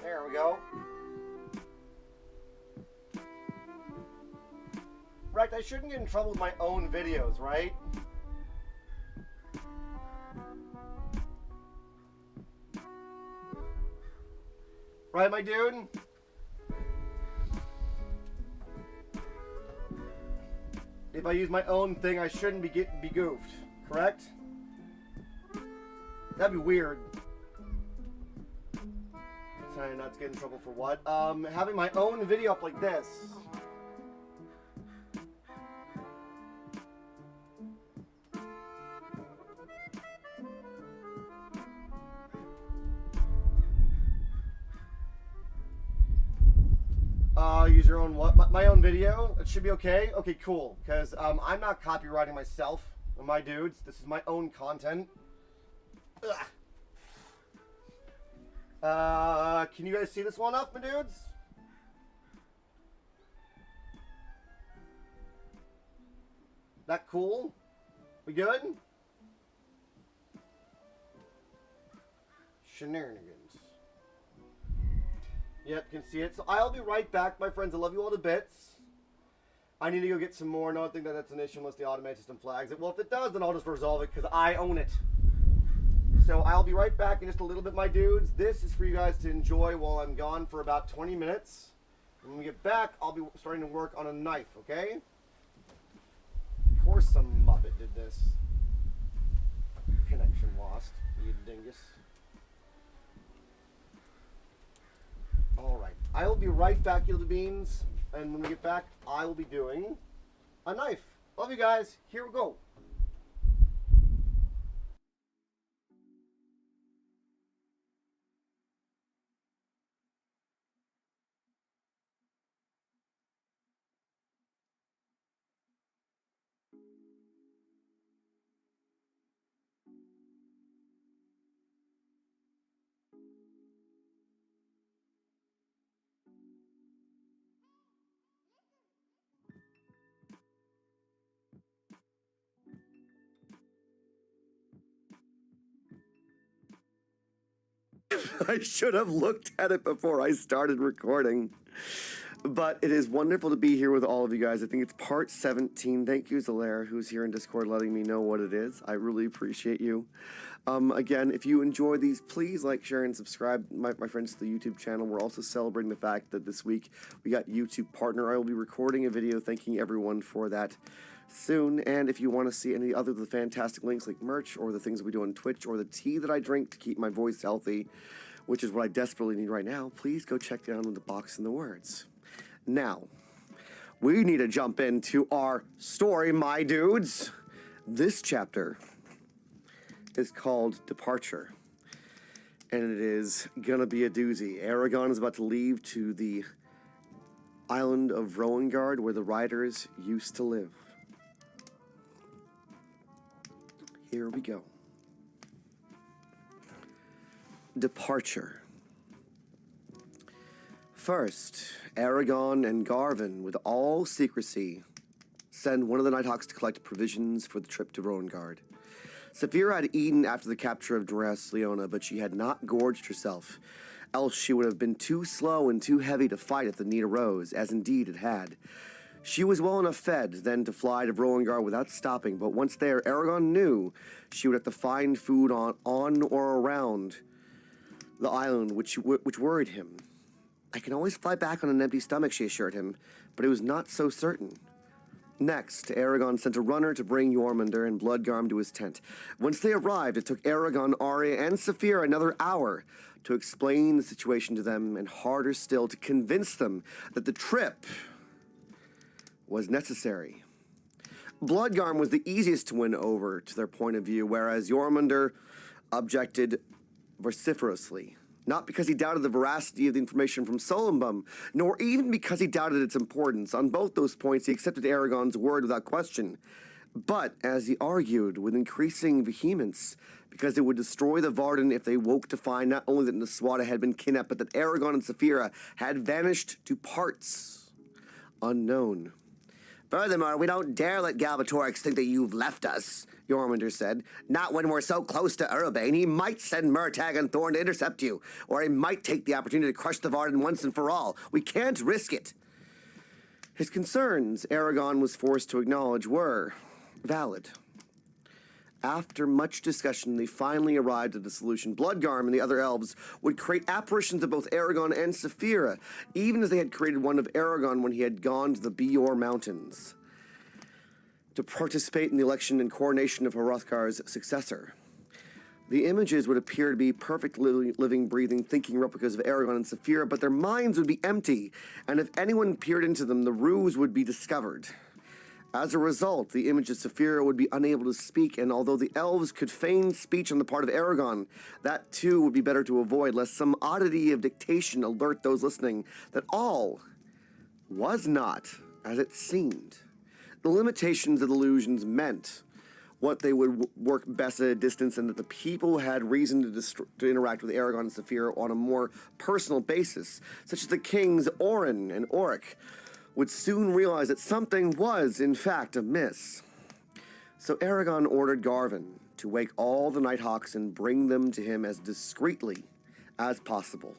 There we go. Right, I shouldn't get in trouble with my own videos, right? Right, my dude? If I use my own thing, I shouldn't be goofed, correct? That'd be weird. Trying not to get in trouble for what? Having my own video up like this. use your own what? My own video? It should be okay? Okay, cool. Because I'm not copywriting myself or my dudes. This is my own content. Can you guys see this one up, my dudes? That cool? We good? Shenanigans. Yep, you can see it. So I'll be right back, my friends. I love you all to bits. I need to go get some more. No, I don't think that that's an issue unless the automated system flags it. Well, if it does, then I'll just resolve it because I own it. So I'll be right back in just a little bit, my dudes. This is for you guys to enjoy while I'm gone for about 20 minutes. And when we get back, I'll be starting to work on a knife, okay? Of course some Muppet did this. Connection lost, you dingus. Alright, I will be right back, you little beans. And when we get back, I will be doing a knife. Love you guys. Here we go. I should have looked at it before I started recording. But it is wonderful to be here with all of you guys. I think it's part 17. Thank you, Zalaire, who's here in Discord letting me know what it is. I really appreciate you. Again, if you enjoy these, please like, share, and subscribe, my friends, to the YouTube channel. We're also celebrating the fact that this week we got YouTube Partner. I will be recording a video thanking everyone for that soon. And if you want to see any other of the fantastic links like merch or the things we do on Twitch or the tea that I drink to keep my voice healthy, which is what I desperately need right now, please go check down in the box in the words. Now, we need to jump into our story, my dudes. This chapter is called Departure, and it is gonna be a doozy. Aragon is about to leave to the island of Rowengard, where the riders used to live. Here we go. Departure. First, Aragon and Garvin, with all secrecy, send one of the Nighthawks to collect provisions for the trip to Rowengard. Saphira had eaten after the capture of Dras Leona, but she had not gorged herself, else she would have been too slow and too heavy to fight if the need arose, as indeed it had. She was well enough fed then to fly to Rowengard without stopping, but once there, Aragon knew she would have to find food on or around the island, which worried him. I can always fly back on an empty stomach, she assured him, but it was not so certain. Next, Aragon sent a runner to bring Jormungandr and Bloodgarm to his tent. Once they arrived, it took Aragon, Arya, and Saphira another hour to explain the situation to them, and harder still to convince them that the trip was necessary. Bloodgarm was the easiest to win over to their point of view, whereas Jormungandr objected vociferously. Not because he doubted the veracity of the information from Solumbum, nor even because he doubted its importance. On both those points, he accepted Aragon's word without question. But, as he argued with increasing vehemence, because it would destroy the Varden if they woke to find not only that Niswada had been kidnapped, but that Aragon and Saphira had vanished to parts unknown. Furthermore, we don't dare let Galbatorix think that you've left us, Jormungandr said. Not when we're so close to Urbane. He might send Murtagh and Thorn to intercept you, or he might take the opportunity to crush the Varden once and for all. We can't risk it. His concerns, Aragon was forced to acknowledge, were valid. After much discussion, they finally arrived at a solution. Bloodgarm and the other elves would create apparitions of both Aragon and Saphira, even as they had created one of Aragon when he had gone to the Bior Mountains to participate in the election and coronation of Hrothgar's successor. The images would appear to be perfect living, breathing, thinking replicas of Aragon and Saphira, but their minds would be empty, and if anyone peered into them, the ruse would be discovered. As a result, the image of Saphira would be unable to speak, and although the elves could feign speech on the part of Aragon, that too would be better to avoid, lest some oddity of dictation alert those listening that all was not as it seemed. The limitations of the illusions meant what they would work best at a distance, and that the people had reason to interact with Aragon and Saphira on a more personal basis, such as the kings Orin and Oric would soon realize that something was, in fact, amiss. So Aragon ordered Garvin to wake all the Nighthawks and bring them to him as discreetly as possible.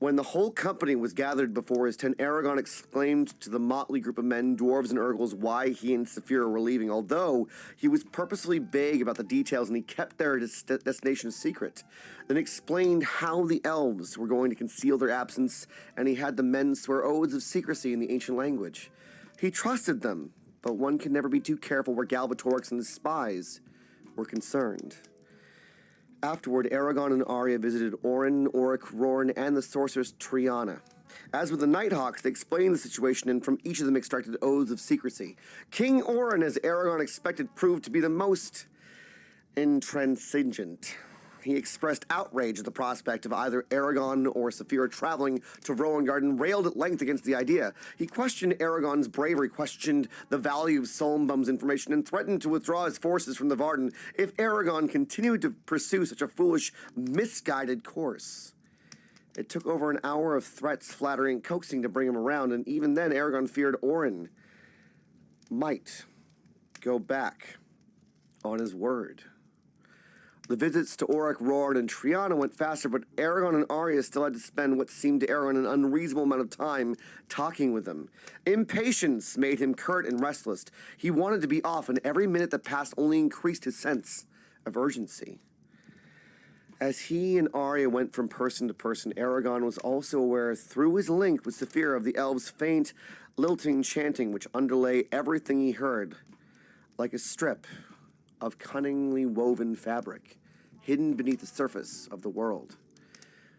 When the whole company was gathered before his tent, Aragon exclaimed to the motley group of men, dwarves and Urgles, why he and Saphira were leaving, although he was purposely vague about the details and he kept their destination secret. Then explained how the elves were going to conceal their absence, and he had the men swear oaths of secrecy in the ancient language. He trusted them, but one can never be too careful where Galbatorix and his spies were concerned. Afterward, Aragon and Arya visited Orin, Oric, Rorn, and the sorceress Triana. As with the Nighthawks, they explained the situation and from each of them extracted oaths of secrecy. King Orin, as Aragon expected, proved to be the most intransigent. He expressed outrage at the prospect of either Aragon or Saphira traveling to Rowengard and railed at length against the idea. He questioned Aragon's bravery, questioned the value of Solmbum's information, and threatened to withdraw his forces from the Varden if Aragon continued to pursue such a foolish, misguided course. It took over an hour of threats, flattery, and coaxing to bring him around, and even then Aragon feared Orin might go back on his word. The visits to Oric, Rorn, and Triana went faster, but Aragon and Arya still had to spend what seemed to Aragon an unreasonable amount of time talking with them. Impatience made him curt and restless. He wanted to be off, and every minute that passed only increased his sense of urgency. As he and Arya went from person to person, Aragon was also aware, through his link with Saphira, of the elves' faint, lilting chanting which underlay everything he heard, like a strip of cunningly woven fabric, hidden beneath the surface of the world.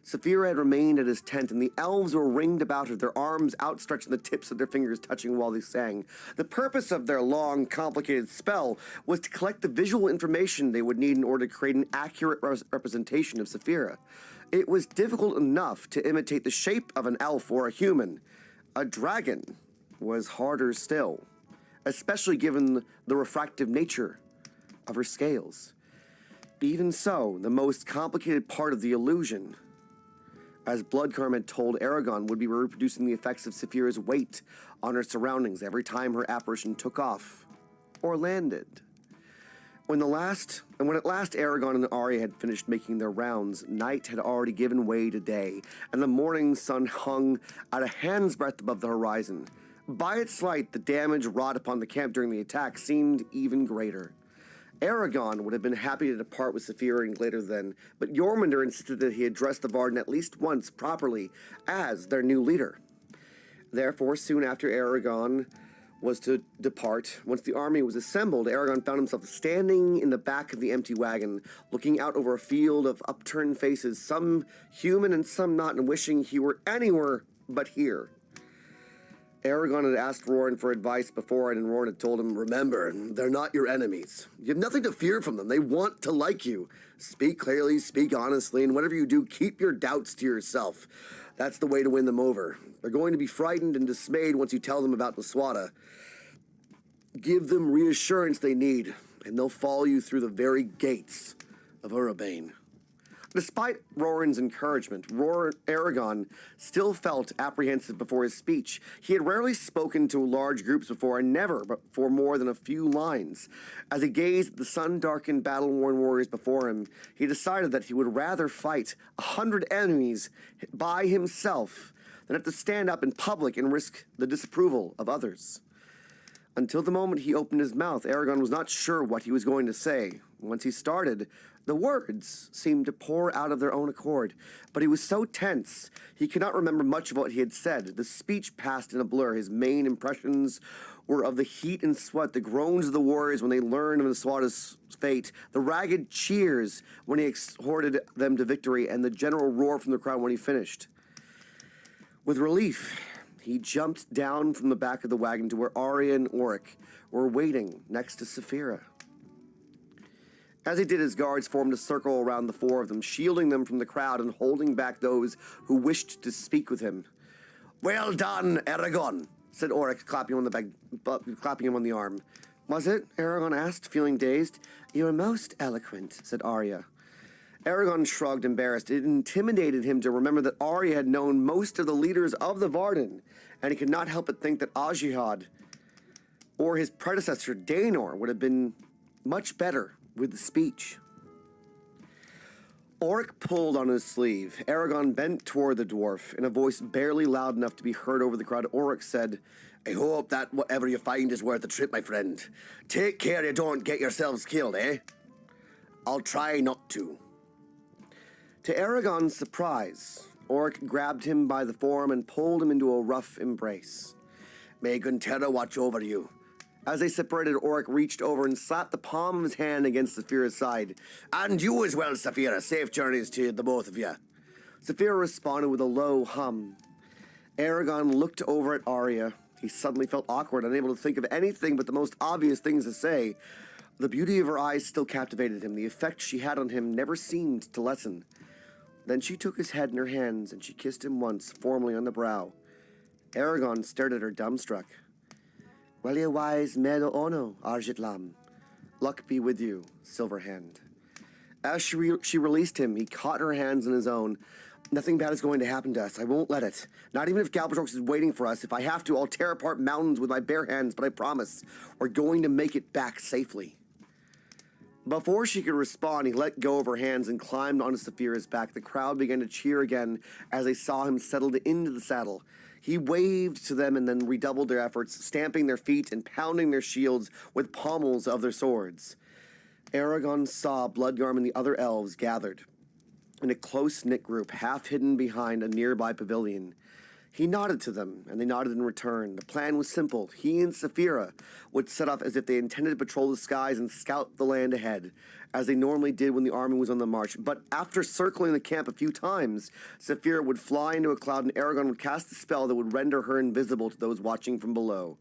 Saphira had remained at his tent, and the elves were ringed about her, their arms outstretched and the tips of their fingers touching while they sang. The purpose of their long, complicated spell was to collect the visual information they would need in order to create an accurate representation of Saphira. It was difficult enough to imitate the shape of an elf or a human. A dragon was harder still, especially given the refractive nature of her scales. Even so, the most complicated part of the illusion, as Bloodcarm had told Aragon, would be reproducing the effects of Saphira's weight on her surroundings every time her apparition took off or landed. When at last Aragon and Arya had finished making their rounds, night had already given way to day, and the morning sun hung at a hand's breadth above the horizon. By its light, the damage wrought upon the camp during the attack seemed even greater. Aragon would have been happy to depart with Saphira and Glader then, but Jormungandr insisted that he address the Varden at least once properly as their new leader. Therefore, soon after Aragon was to depart, once the army was assembled, Aragon found himself standing in the back of the empty wagon, looking out over a field of upturned faces, some human and some not, and wishing he were anywhere but here. Aragon had asked Rorn for advice before, and Rorn had told him, "Remember, they're not your enemies. You have nothing to fear from them. They want to like you. Speak clearly, speak honestly, and whatever you do, keep your doubts to yourself. That's the way to win them over. They're going to be frightened and dismayed once you tell them about Maswada. Give them reassurance they need, and they'll follow you through the very gates of Urabane." Despite Rorn's encouragement, Aragon still felt apprehensive before his speech. He had rarely spoken to large groups before, and never but for more than a few lines. As he gazed at the sun-darkened, battle-worn warriors before him, he decided that he would rather fight 100 enemies by himself than have to stand up in public and risk the disapproval of others. Until the moment he opened his mouth, Aragon was not sure what he was going to say. Once he started, the words seemed to pour out of their own accord, but he was so tense he could not remember much of what he had said. The speech passed in a blur. His main impressions were of the heat and sweat, the groans of the warriors when they learned of Maswada's fate, the ragged cheers when he exhorted them to victory, and the general roar from the crowd when he finished. With relief, he jumped down from the back of the wagon to where Arya and Oric were waiting next to Saphira. As he did, his guards formed a circle around the four of them, shielding them from the crowd and holding back those who wished to speak with him. Well done, Aragon, said Oryx, clapping him on the arm. Was it? Aragon asked, feeling dazed. You are most eloquent, said Arya. Aragon shrugged, embarrassed. It intimidated him to remember that Arya had known most of the leaders of the Varden, and he could not help but think that Ajihad or his predecessor, Daenor, would have been much better with the speech. Oryx pulled on his sleeve. Aragon bent toward the dwarf. In a voice barely loud enough to be heard over the crowd, Oryx said, I hope that whatever you find is worth the trip, my friend. Take care you don't get yourselves killed, eh? I'll try not to. To Aragon's surprise, Oryx grabbed him by the forearm and pulled him into a rough embrace. May Gunterra watch over you. As they separated, Oryx reached over and slapped the palm of his hand against Saphira's side. And you as well, Saphira. Safe journeys to the both of you. Saphira responded with a low hum. Aragon looked over at Arya. He suddenly felt awkward, unable to think of anything but the most obvious things to say. The beauty of her eyes still captivated him. The effect she had on him never seemed to lessen. Then she took his head in her hands and she kissed him once, formally on the brow. Aragon stared at her dumbstruck. Well, you wise medo ono, Arjitlam. Luck be with you, Silverhand. As she released him, he caught her hands in his own. Nothing bad is going to happen to us. I won't let it. Not even if Galbatrox is waiting for us. If I have to, I'll tear apart mountains with my bare hands, but I promise, we're going to make it back safely. Before she could respond, he let go of her hands and climbed onto Saphira's back. The crowd began to cheer again as they saw him settled into the saddle. He waved to them and then redoubled their efforts, stamping their feet and pounding their shields with pommels of their swords. Aragon saw Bloodgarm and the other elves gathered in a close-knit group, half hidden behind a nearby pavilion. He nodded to them, and they nodded in return. The plan was simple. He and Saphira would set off as if they intended to patrol the skies and scout the land ahead, as they normally did when the army was on the march. But after circling the camp a few times, Saphira would fly into a cloud, and Aragon would cast a spell that would render her invisible to those watching from below.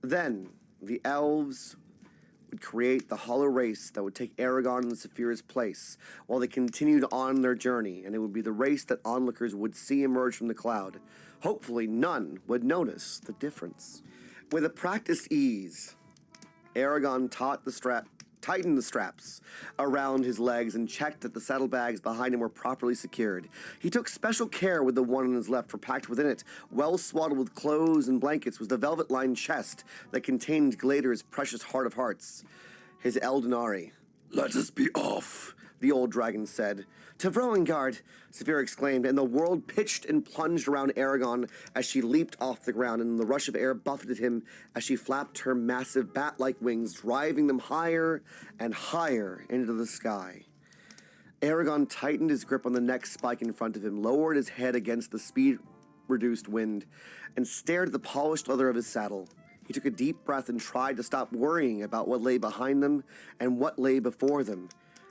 Then, the elves would create the hollow race that would take Aragon and Saphira's place while they continued on their journey, and it would be the race that onlookers would see emerge from the cloud. Hopefully, none would notice the difference. With a practiced ease, Aragon tightened the straps around his legs and checked that the saddlebags behind him were properly secured. He took special care with the one on his left, for packed within it, well swaddled with clothes and blankets, was the velvet-lined chest that contained Glader's precious heart of hearts. His Eldenari. Let us be off, the old dragon said. To Vrowengard, Saphira exclaimed, and the world pitched and plunged around Aragon as she leaped off the ground, and the rush of air buffeted him as she flapped her massive bat-like wings, driving them higher and higher into the sky. Aragon tightened his grip on the next spike in front of him, lowered his head against the speed-reduced wind, and stared at the polished leather of his saddle. He took a deep breath and tried to stop worrying about what lay behind them and what lay before them.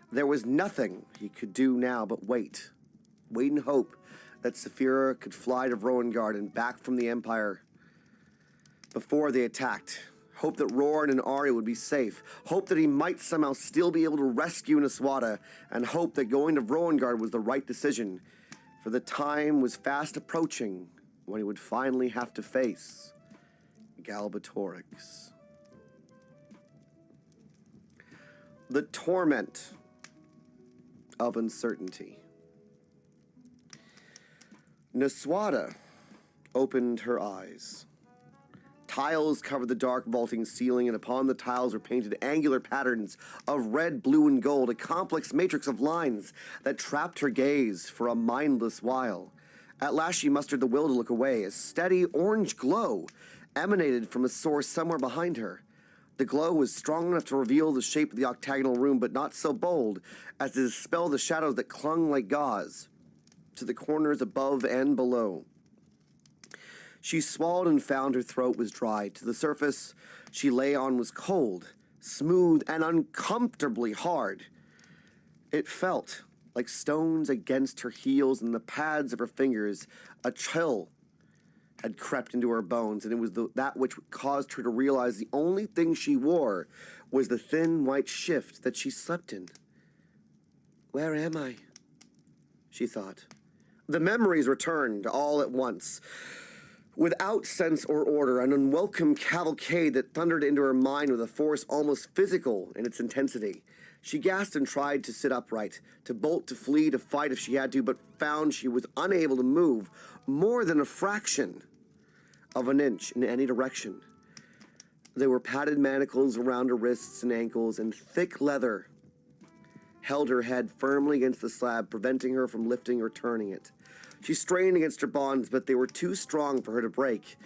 There was nothing he could do now but wait. Wait and hope that Saphira could fly to Vrowengard and back from the Empire before they attacked. Hope that Roran and Arya would be safe. Hope that he might somehow still be able to rescue Naswada. And hope that going to Vrowengard was the right decision. For the time was fast approaching when he would finally have to face Galbatorix. The torment of uncertainty. Naswada opened her eyes. Tiles covered the dark vaulting ceiling, and upon the tiles were painted angular patterns of red, blue, and gold, a complex matrix of lines that trapped her gaze for a mindless while. At last she mustered the will to look away. A steady orange glow emanated from a source somewhere behind her. The glow was strong enough to reveal the shape of the octagonal room, but not so bold as to dispel the shadows that clung like gauze to the corners above and below. She swallowed and found her throat was dry. To the surface she lay on was cold, smooth, and uncomfortably hard. It felt like stones against her heels and the pads of her fingers. A chill had crept into her bones, and it was that which caused her to realize the only thing she wore was the thin white shift that she slept in. Where am I? She thought. The memories returned all at once. Without sense or order, an unwelcome cavalcade that thundered into her mind with a force almost physical in its intensity. She gasped and tried to sit upright, to bolt, to flee, to fight if she had to, but found she was unable to move more than a fraction of an inch in any direction. There were padded manacles around her wrists and ankles, and thick leather held her head firmly against the slab, preventing her from lifting or turning it. She strained against her bonds, but they were too strong for her to break.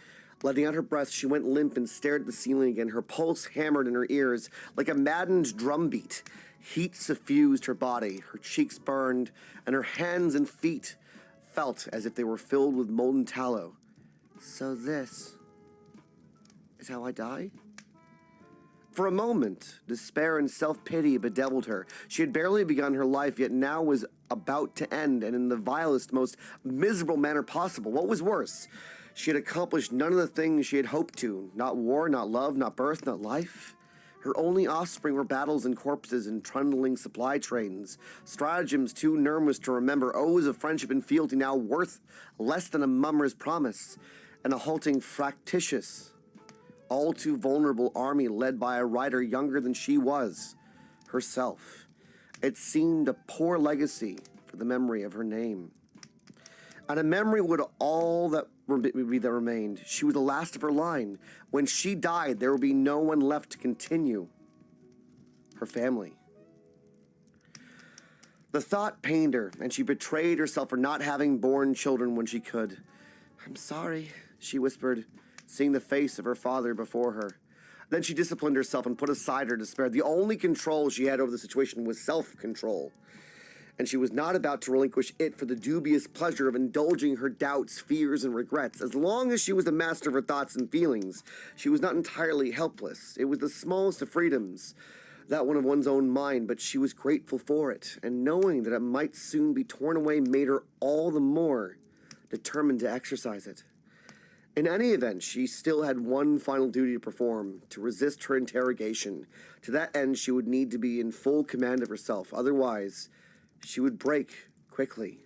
Letting out her breath, she went limp and stared at the ceiling again, her pulse hammered in her ears like a maddened drumbeat. Heat suffused her body, her cheeks burned, and her hands and feet felt as if they were filled with molten tallow. So this is how I die? For a moment, despair and self-pity bedeviled her. She had barely begun her life, yet now was about to end, and in the vilest, most miserable manner possible. What was worse? She had accomplished none of the things she had hoped to. Not war, not love, not birth, not life. Her only offspring were battles and corpses and trundling supply trains, stratagems too nervous to remember, oaths of friendship and fealty now worth less than a mummer's promise, and a halting fractious, all too vulnerable army led by a rider younger than she was herself. It seemed a poor legacy for the memory of her name. And a memory would all that remained. She was the last of her line. When she died, there would be no one left to continue her family. The thought pained her, and she betrayed herself for not having borne children when she could. "I'm sorry," she whispered, seeing the face of her father before her. Then she disciplined herself and put aside her despair. The only control she had over the situation was self-control, and she was not about to relinquish it for the dubious pleasure of indulging her doubts, fears, and regrets. As long as she was the master of her thoughts and feelings, she was not entirely helpless. It was the smallest of freedoms, that one of one's own mind, but she was grateful for it, and knowing that it might soon be torn away made her all the more determined to exercise it. In any event, she still had one final duty to perform, to resist her interrogation. To that end, she would need to be in full command of herself. Otherwise, she would break quickly.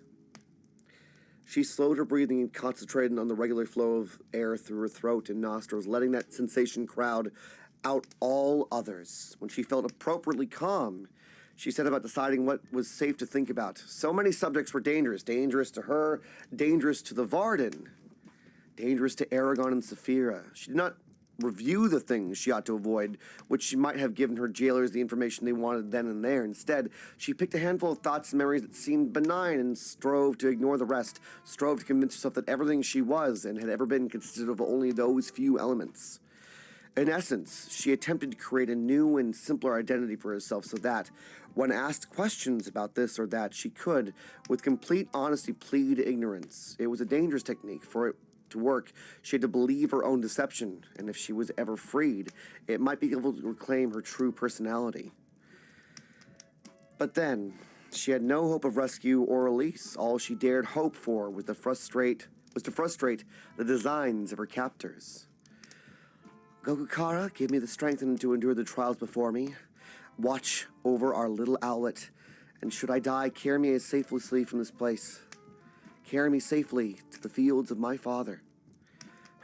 She slowed her breathing and concentrated on the regular flow of air through her throat and nostrils, letting that sensation crowd out all others. When she felt appropriately calm, she set about deciding what was safe to think about. So many subjects were dangerous. Dangerous to her, dangerous to the Varden, dangerous to Aragon and Saphira. She did not review the things she ought to avoid, which she might have given her jailers the information they wanted then and there. Instead, she picked a handful of thoughts and memories that seemed benign and strove to ignore the rest, strove to convince herself that everything she was and had ever been consisted of only those few elements. In essence, she attempted to create a new and simpler identity for herself so that, when asked questions about this or that, she could, with complete honesty, plead ignorance. It was a dangerous technique, for it to work, she had to believe her own deception, and if she was ever freed, it might be able to reclaim her true personality. But then, she had no hope of rescue or release. All she dared hope for was to frustrate the designs of her captors. Gokukara, give me the strength to endure the trials before me. Watch over our little owlet, and should I die, carry me safely from this place. Carry me safely to the fields of my father.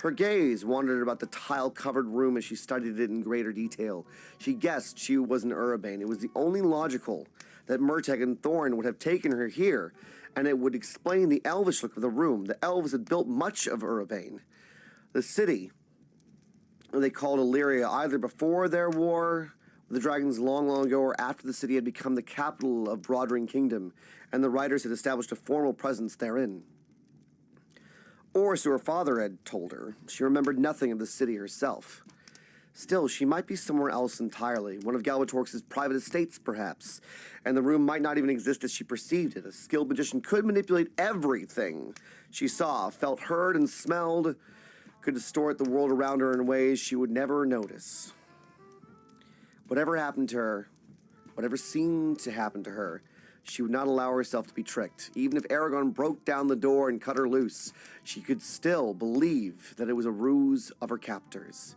Her gaze wandered about the tile-covered room as she studied it in greater detail. She guessed she was an Urbane. It was the only logical that Murtagh and Thorn would have taken her here, and it would explain the elvish look of the room. The elves had built much of Urbane. The city they called Illyria, either before their war with the dragons long ago or after the city had become the capital of Brodring Kingdom, and the riders had established a formal presence therein. Or so her father had told her. She remembered nothing of the city herself. Still, she might be somewhere else entirely, one of Galbatorix's private estates, perhaps, and the room might not even exist as she perceived it. A skilled magician could manipulate everything she saw, felt, heard, and smelled, could distort the world around her in ways she would never notice. Whatever happened to her, whatever seemed to happen to her, she would not allow herself to be tricked. Even if Aragon broke down the door and cut her loose, she could still believe that it was a ruse of her captors.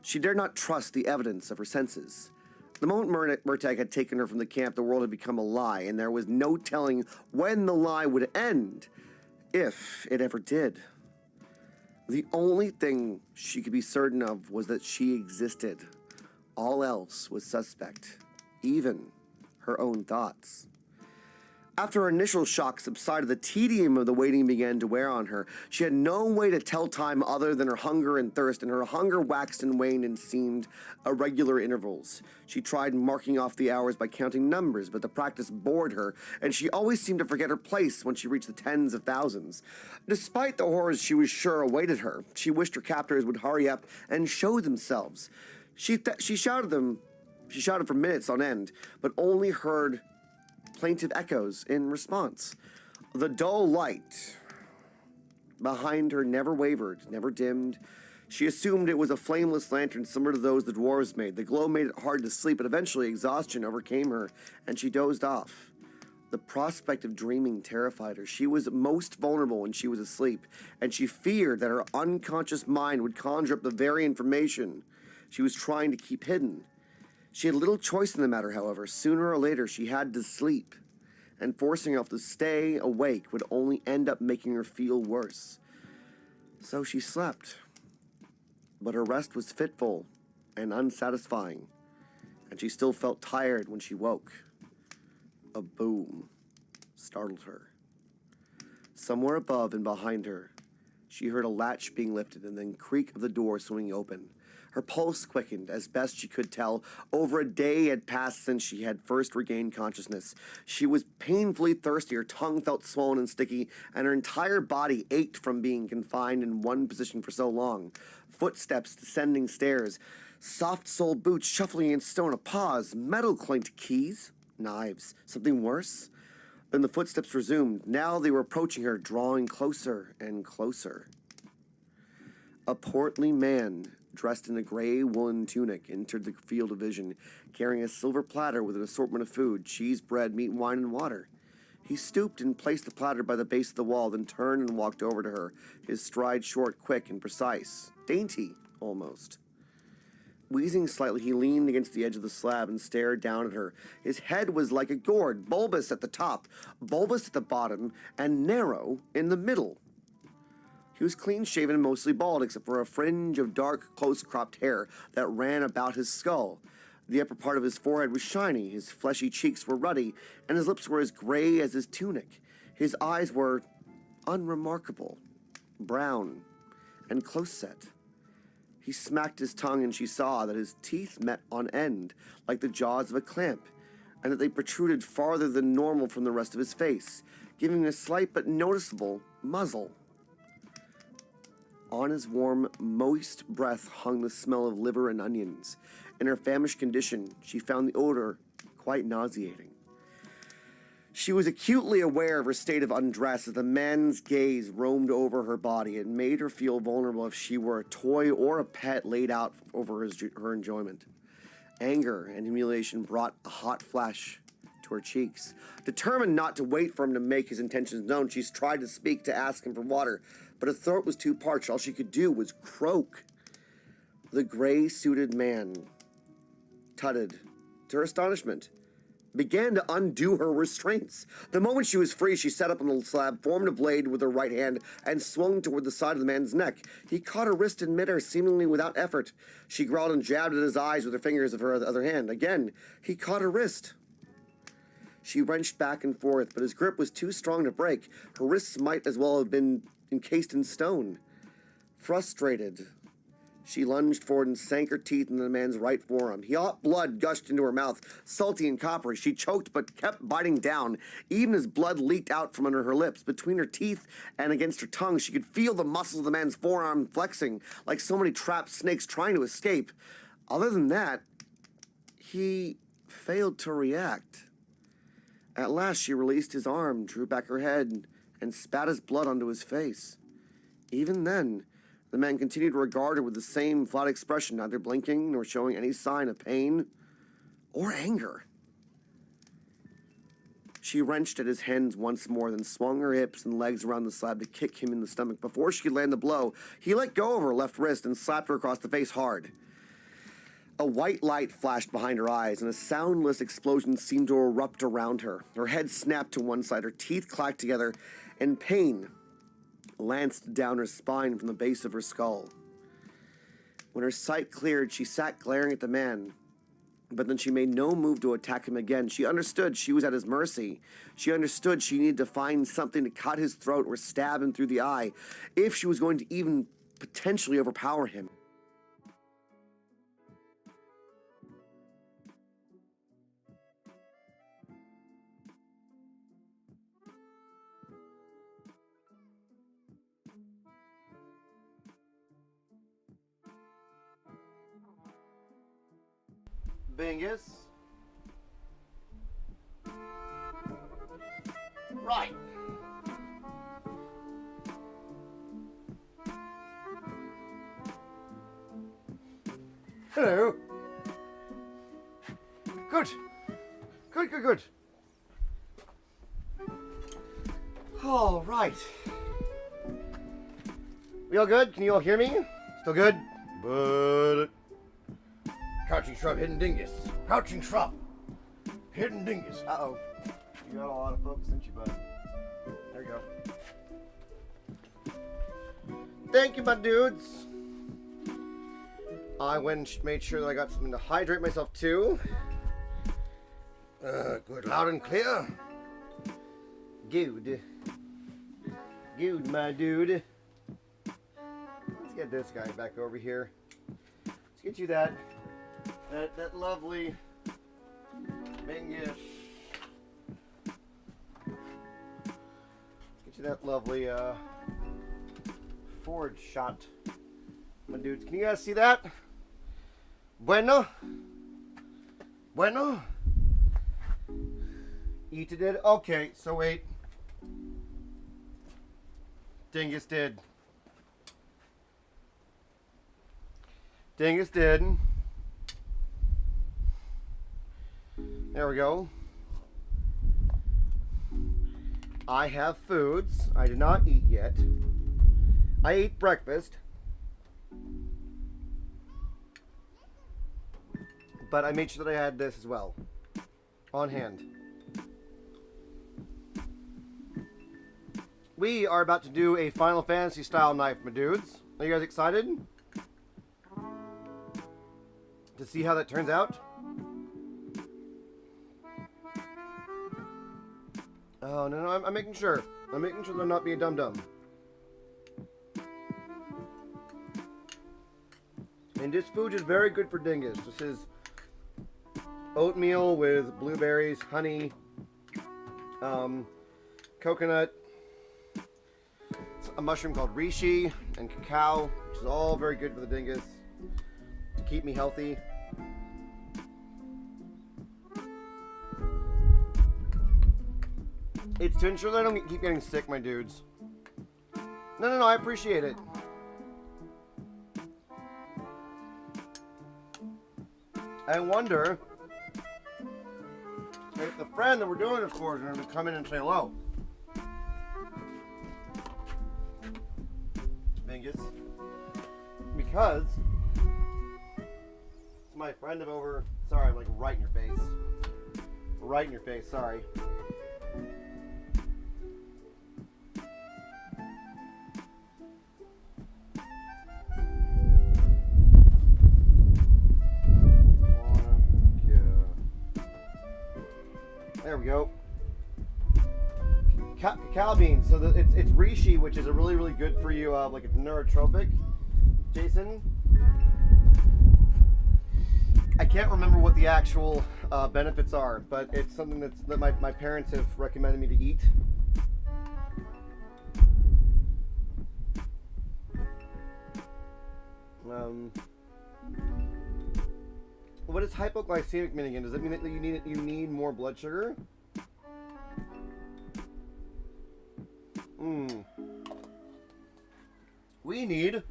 She dared not trust the evidence of her senses. The moment Murtagh had taken her from the camp, the world had become a lie, and there was no telling when the lie would end, if it ever did. The only thing she could be certain of was that she existed. All else was suspect, even her own thoughts. After her initial shock subsided, the tedium of the waiting began to wear on her. She had no way to tell time other than her hunger and thirst, and her hunger waxed and waned and seemed irregular intervals. She tried marking off the hours by counting numbers, but the practice bored her, and she always seemed to forget her place when she reached the tens of thousands. Despite the horrors she was sure awaited her, she wished her captors would hurry up and show themselves. She shouted for minutes on end, but only heard plaintive echoes in response. The dull light behind her never wavered, never dimmed. She assumed it was a flameless lantern similar to those the dwarves made. The glow made it hard to sleep, but eventually exhaustion overcame her, and she dozed off. The prospect of dreaming terrified her. She was most vulnerable when she was asleep, and she feared that her unconscious mind would conjure up the very information she was trying to keep hidden. She had little choice in the matter, however. Sooner or later, she had to sleep, and forcing herself to stay awake would only end up making her feel worse. So she slept, but her rest was fitful and unsatisfying, and she still felt tired when she woke. A boom startled her. Somewhere above and behind her, she heard a latch being lifted and then creak of the door swinging open. Her pulse quickened. As best she could tell, over a day had passed since she had first regained consciousness. She was painfully thirsty, her tongue felt swollen and sticky, and her entire body ached from being confined in one position for so long. Footsteps descending stairs, soft-soled boots shuffling against stone, a pause, metal clanked keys, knives, something worse? Then the footsteps resumed. Now they were approaching her, drawing closer and closer. A portly man, dressed in a gray woolen tunic, entered the field of vision, carrying a silver platter with an assortment of food, cheese, bread, meat, wine, and water. He stooped and placed the platter by the base of the wall, then turned and walked over to her, his stride short, quick, and precise. Dainty, almost. Wheezing slightly, he leaned against the edge of the slab and stared down at her. His head was like a gourd, bulbous at the top, bulbous at the bottom, and narrow in the middle. He was clean-shaven and mostly bald, except for a fringe of dark, close-cropped hair that ran about his skull. The upper part of his forehead was shiny, his fleshy cheeks were ruddy, and his lips were as gray as his tunic. His eyes were unremarkable, brown, and close-set. He smacked his tongue, and she saw that his teeth met on end, like the jaws of a clamp, and that they protruded farther than normal from the rest of his face, giving a slight but noticeable muzzle. On his warm, moist breath hung the smell of liver and onions. In her famished condition, she found the odor quite nauseating. She was acutely aware of her state of undress as the man's gaze roamed over her body. It made her feel vulnerable if she were a toy or a pet laid out over her enjoyment. Anger and humiliation brought a hot flash to her cheeks. Determined not to wait for him to make his intentions known, she tried to speak, to ask him for water, but her throat was too parched. All she could do was croak. The gray-suited man tutted. To her astonishment, began to undo her restraints. The moment she was free, she sat up on the slab, formed a blade with her right hand, and swung toward the side of the man's neck. He caught her wrist in midair, seemingly without effort. She growled and jabbed at his eyes with her fingers of her other hand. Again, he caught her wrist. She wrenched back and forth, but his grip was too strong to break. Her wrists might as well have been encased in stone. Frustrated, she lunged forward and sank her teeth into the man's right forearm. Hot blood gushed into her mouth, salty and coppery. She choked but kept biting down, even as blood leaked out from under her lips. Between her teeth and against her tongue, she could feel the muscles of the man's forearm flexing, like so many trapped snakes trying to escape. Other than that, he failed to react. At last, she released his arm, drew back her head, and spat his blood onto his face. Even then, the man continued to regard her with the same flat expression, neither blinking nor showing any sign of pain or anger. She wrenched at his hands once more, then swung her hips and legs around the slab to kick him in the stomach. Before she could land the blow, he let go of her left wrist and slapped her across the face hard. A white light flashed behind her eyes, and a soundless explosion seemed to erupt around her. Her head snapped to one side, her teeth clacked together, and pain lanced down her spine from the base of her skull. When her sight cleared, she sat glaring at the man, but then she made no move to attack him again. She understood she was at his mercy. She understood she needed to find something to cut his throat or stab him through the eye, if she was going to even potentially overpower him. Bingus. Right. Hello. Good. Good, good, good. All right. We all good? Can you all hear me? Still good? But crouching shrub, hidden dingus. Crouching shrub, hidden dingus. Uh-oh. You got a lot of focus, didn't you, bud? There you go. Thank you, my dudes. I went and made sure that I got something to hydrate myself too. Good, loud and clear. Good. Good, my dude. Let's get this guy back over here. Let's get you that lovely Bingus. Let's get you that lovely forward shot, my dudes. Can you guys see that? Bueno. Bueno. Eat it. Okay, so wait. Dingus did. Dingus did. There we go. I have foods. I did not eat yet. I ate breakfast. But I made sure that I had this as well. On hand. We are about to do a Final Fantasy style knife, my dudes. Are you guys excited to see how that turns out? Oh, no, I'm making sure. I'm making sure they're not being dum-dum. And this food is very good for dingus. This is oatmeal with blueberries, honey, coconut, a mushroom called reishi, and cacao, which is all very good for the dingus to keep me healthy. It's to ensure that I don't keep getting sick, my dudes. No, I appreciate it. I wonder if the friend that we're doing this for is going to come in and say hello. Bingus. Because it's my friend of over. Sorry, I'm like right in your face. Right in your face, sorry. There we go. Cacao beans. So it's reishi, which is a really good for you. Like it's neurotropic. Jason, I can't remember what the actual benefits are, but it's something that my parents have recommended me to eat. What does hypoglycemic mean again? Does it mean that you need more blood sugar? We need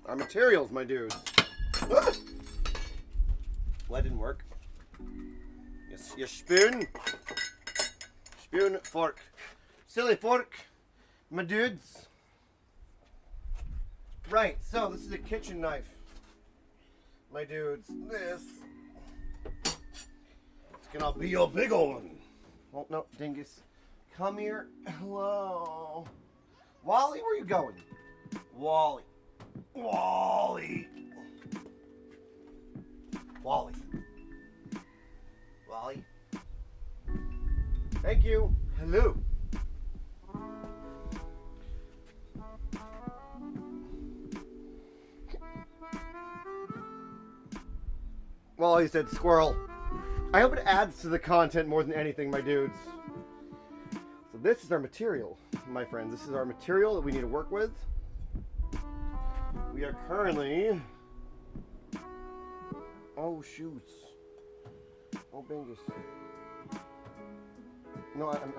our materials, my dudes. Ah! Well, that didn't work. Yes, your spoon. Spoon, fork. Silly fork, my dudes. Right, so this is a kitchen knife. My dudes, this it's gonna be a big one. Oh no, dingus, come here. Hello. Wally, where are you going? Wally. Wally. Wally. Wally. Thank you. Hello. Wally said squirrel. I hope it adds to the content more than anything, my dudes. So this is our material, my friends. This is our material that we need to work with. We are currently... Oh, shoots. Oh, bingus. No, I'm...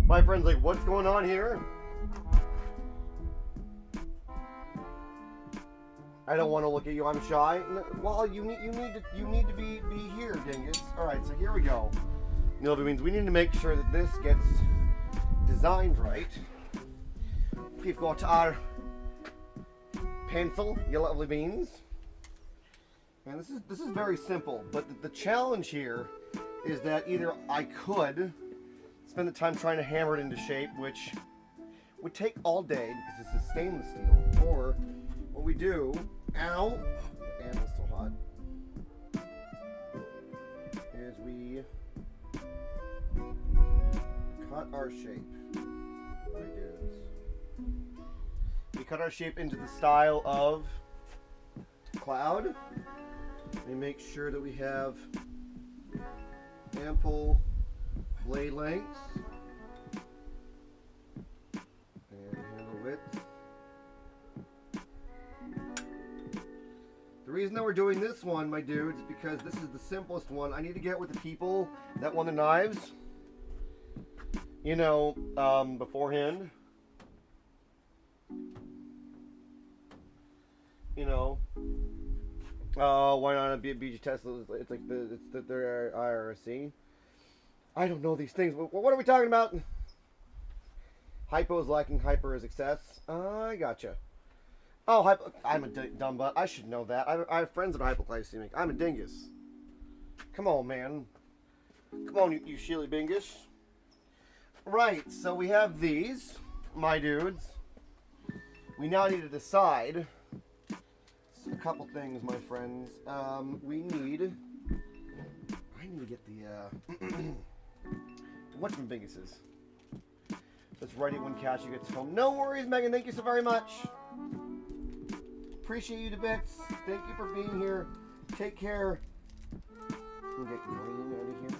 My friend's like, what's going on here? I don't want to look at you. I'm shy. No, well, you need to be here, dingus. All right, so here we go. You know, that means we need to make sure that this gets designed right. We've got our pencil, you lovely beans. And this is very simple, but the challenge here is that either I could spend the time trying to hammer it into shape, which would take all day because this is stainless steel, or what we do, ow, and it's still hot, is we cut our shape. We cut our shape into the style of cloud. We make sure that we have ample blade lengths and handle width. The reason that we're doing this one, my dudes, is because this is the simplest one. I need to get with the people that won the knives, you know, beforehand. You know, why not be a BG Tesla? It's like their IRC. I don't know these things. What are we talking about? Hypo is lacking, hyper is excess. I gotcha. Oh, hypo, I'm a dumb butt. I should know that. I have friends that are hypoglycemic. I'm a dingus. Come on, man. Come on, you shilly bingus. Right, so we have these, my dudes. We now need to decide a couple things, my friends. I need to get the, whatchamabinguses. Let's write it when Cassie gets home. No worries, Megan. Thank you so very much. Appreciate you to bits. Thank you for being here. Take care. We'll get green out of here.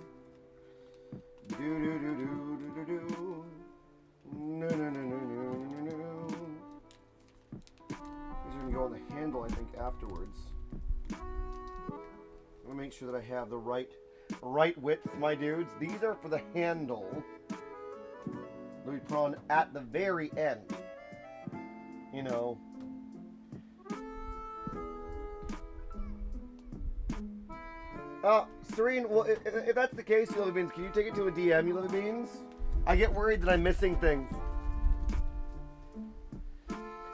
Do do do do do do do. No no no no no no no. These are gonna go on the handle, I think, afterwards. I'm gonna make sure that I have the right width, my dudes. These are for the handle that we put on at the very end. You know. Serene, well, if that's the case, you lovely beans, can you take it to a DM, you lovely beans? I get worried that I'm missing things.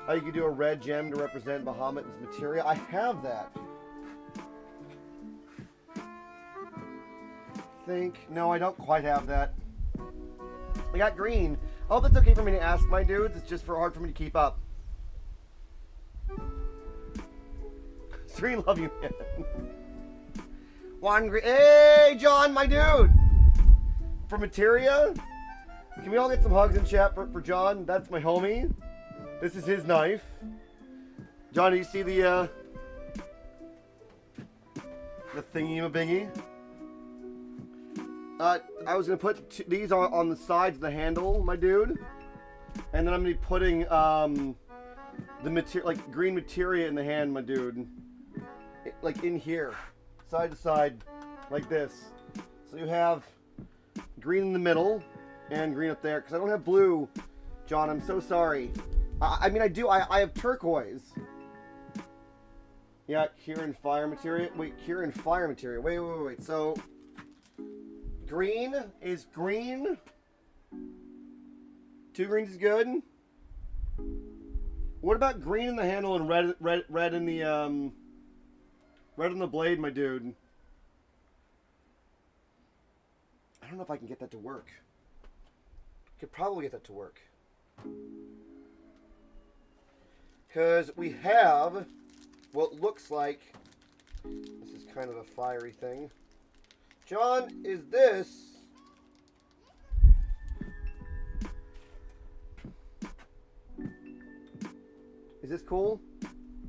Oh, you could do a red gem to represent Bahamut's materia. I have that. No, I don't quite have that. I got green. I hope it's okay for me to ask, my dudes. It's just hard for me to keep up. Serene, love you, man. One green. Hey, John, my dude. For materia. Can we all get some hugs in chat for John? That's my homie. This is his knife. John, do you see the thingy-ma-bingy? I was going to put these on the sides of the handle, my dude. And then I'm going to be putting the material, like green materia in the hand, my dude. Like in here. Side to side, like this. So you have green in the middle and green up there. Because I don't have blue, John. I'm so sorry. I mean, I do. I have turquoise. Yeah, Kieran fire material. Wait, Kieran fire material. Wait. So, green is green. 2 greens is good. What about green in the handle and red in the red on the blade, my dude? I don't know if I can get that to work. Could probably get that to work. Because we have what looks like, this is kind of a fiery thing. John, is this cool,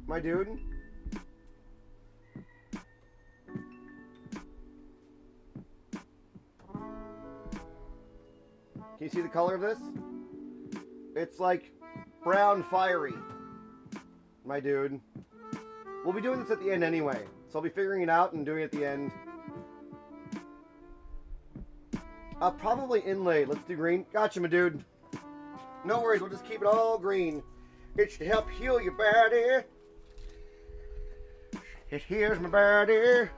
my dude? Can you see the color of this? It's like brown fiery, my dude. We'll be doing this at the end anyway, so I'll be figuring it out and doing it at the end. Probably inlaid. Let's do green. Gotcha, my dude. No worries, we'll just keep it all green. It should help heal your body. It heals my body.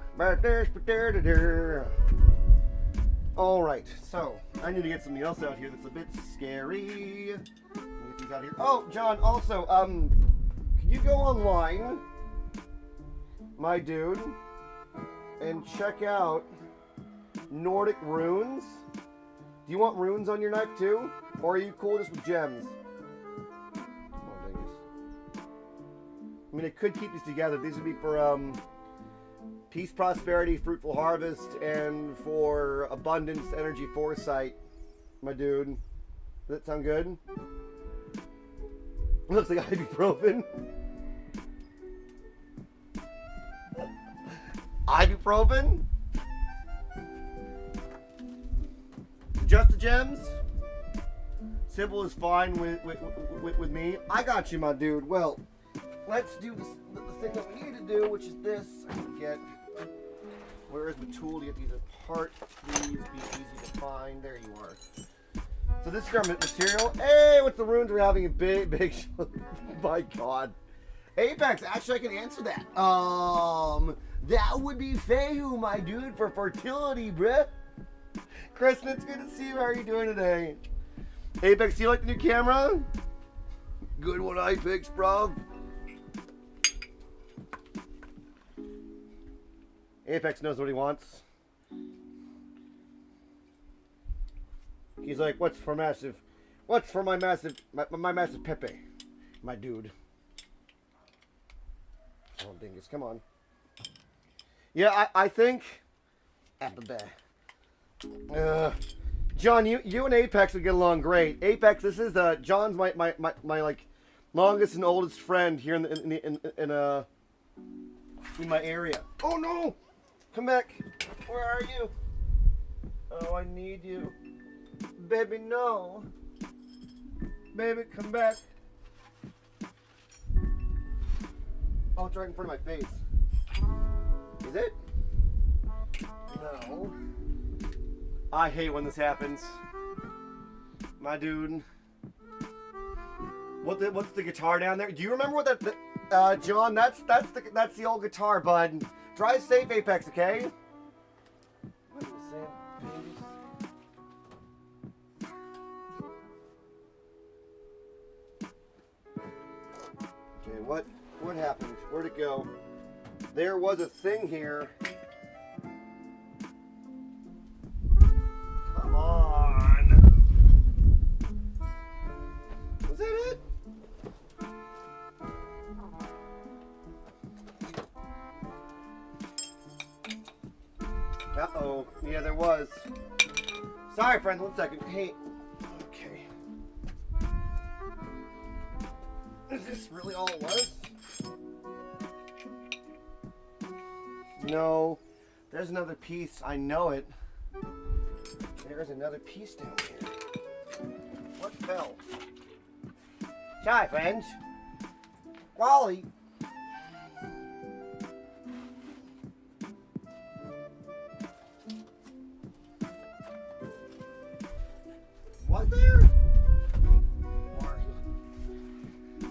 Alright, so I need to get something else out here that's a bit scary. Let me get these out here. Oh, John, also, can you go online, my dude, and check out Nordic runes? Do you want runes on your knife too? Or are you cool just with gems? Oh, dingus. I mean, it could keep these together. These would be for peace, prosperity, fruitful harvest, and for abundance, energy, foresight, my dude. Does that sound good? Looks like ibuprofen. Ibuprofen? Just the gems? Simple is fine with me. I got you, my dude. Well, let's do the thing that we need to do, which is this. I can get... Where is the tool to get these apart? Please be easy to find. There you are. So this is our material. Hey, with the runes, we're having a big show. My God. Apex, actually, I can answer that. That would be Fehu, my dude, for fertility, bruh. Kristen, it's good to see you. How are you doing today? Apex, do you like the new camera? Good one, Apex, bro. Apex knows what he wants. He's like, what's for my massive Pepe, my dude. Oh, dingus, come on. Yeah, I think. John, you and Apex would get along great. Apex, this is John's my like longest and oldest friend here in my area. Oh no! Come back. Where are you? Oh, I need you. Baby, no. Baby, come back. Oh, it's right in front of my face. Is it? No. I hate when this happens. My dude. What's the guitar down there? Do you remember what that John, that's the old guitar, bud. Drive safe, Apex, okay? What are you saying, babies? Okay, what happened? Where'd it go? There was a thing here. Come on. Was that it? Uh-oh. Yeah, there was. Sorry, friends. 1 second. Hey. Okay. Is this really all it was? No. There's another piece. I know it. There's another piece down here. What fell? Hi, friends. Wally. Was there?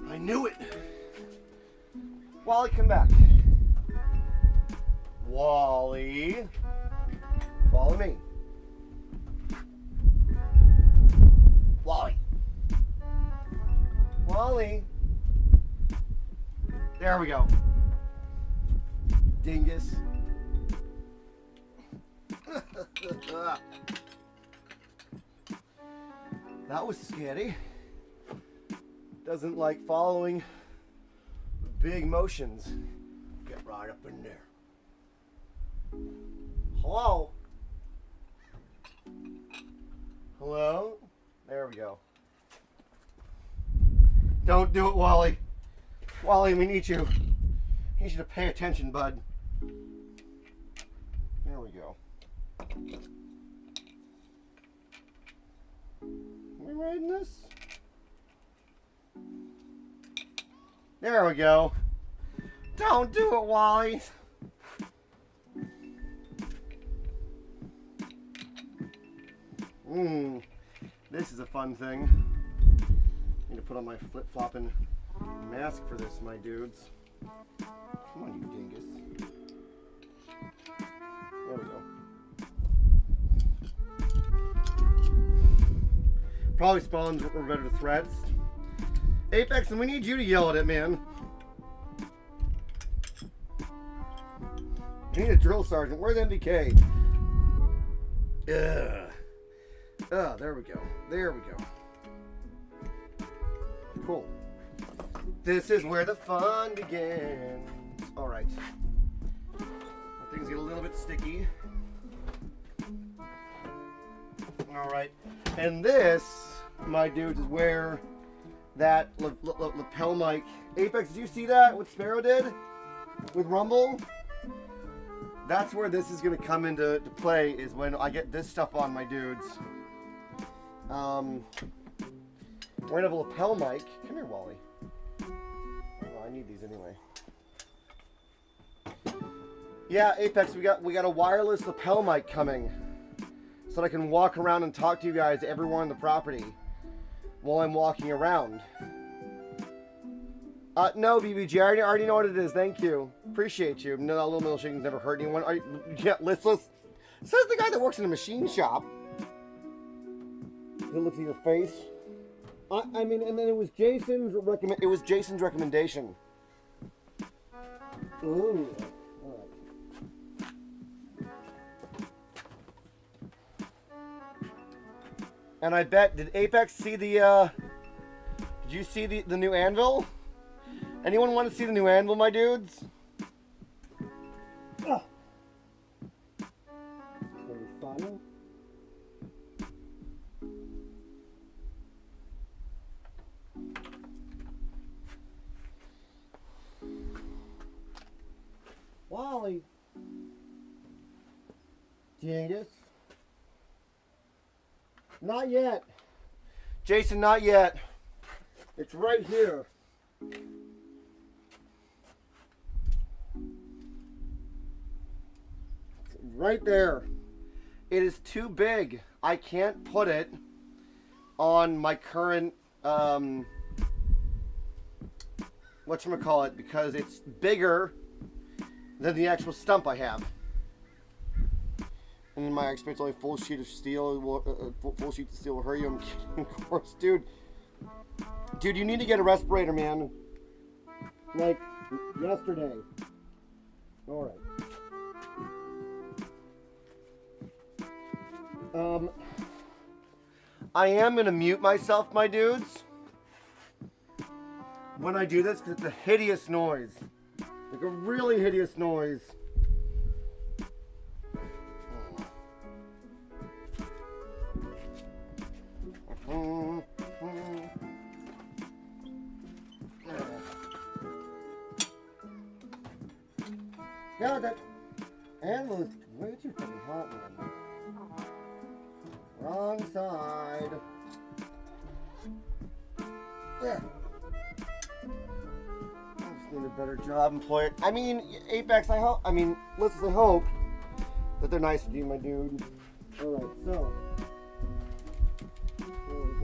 I knew it. Wally, come back. Wally. Follow me. Wally. Wally. There we go. Dingus. That was scary. Doesn't like following big motions. Get right up in there. Hello? Hello? There we go. Don't do it, Wally. Wally, we need you. I need you to pay attention, bud. There we go. Am I riding this? There we go. Don't do it, Wally. This is a fun thing. Need to put on my flip-flopping mask for this, my dudes. Come on, you dingus. There we go. Probably spawns or better threats. Apex, and we need you to yell at it, man. I need a drill sergeant. Where's MDK? Ugh. Oh, there we go. There we go. Cool. This is where the fun begins. All right. Things get a little bit sticky. All right. And this, my dudes, is where that lapel mic. Apex, did you see that? What Sparrow did with Rumble? That's where this is going to come into play, is when I get this stuff on, my dudes. We're going to have a lapel mic. Come here, Wally. Oh, I need these anyway. Yeah, Apex, we got a wireless lapel mic coming, so that I can walk around and talk to you guys, everyone on the property, while I'm walking around. No, BBG, I already know what it is. Thank you. Appreciate you. No, little middle shaking's never hurt anyone. Are you, yeah, listless? Says the guy that works in a machine shop. He looks at your face. I mean, and then it was Jason's recommendation. Ooh. All right. And I bet, did Apex see the, did you see the new anvil? Anyone want to see the new anvil, my dudes? Oh. It's gonna be fun. Wally. Dingus. Not yet. Jason, not yet. It's right here. Right there. It is too big. I can't put it on my current whatchamacallit, because it's bigger than the actual stump I have. And in my experience, only full sheet of steel full sheet of steel will hurt you. I'm kidding, of course, dude. Dude, you need to get a respirator, man. Like yesterday. All right. I am gonna mute myself, my dudes, when I do this, because it's a hideous noise. Like a really hideous noise. God, that animal is way too fucking hot, man. Wrong side. Yeah. I just need a better job employer. I mean, Apex, I hope, let's just hope that they're nice to you, my dude. Alright, so. There we go.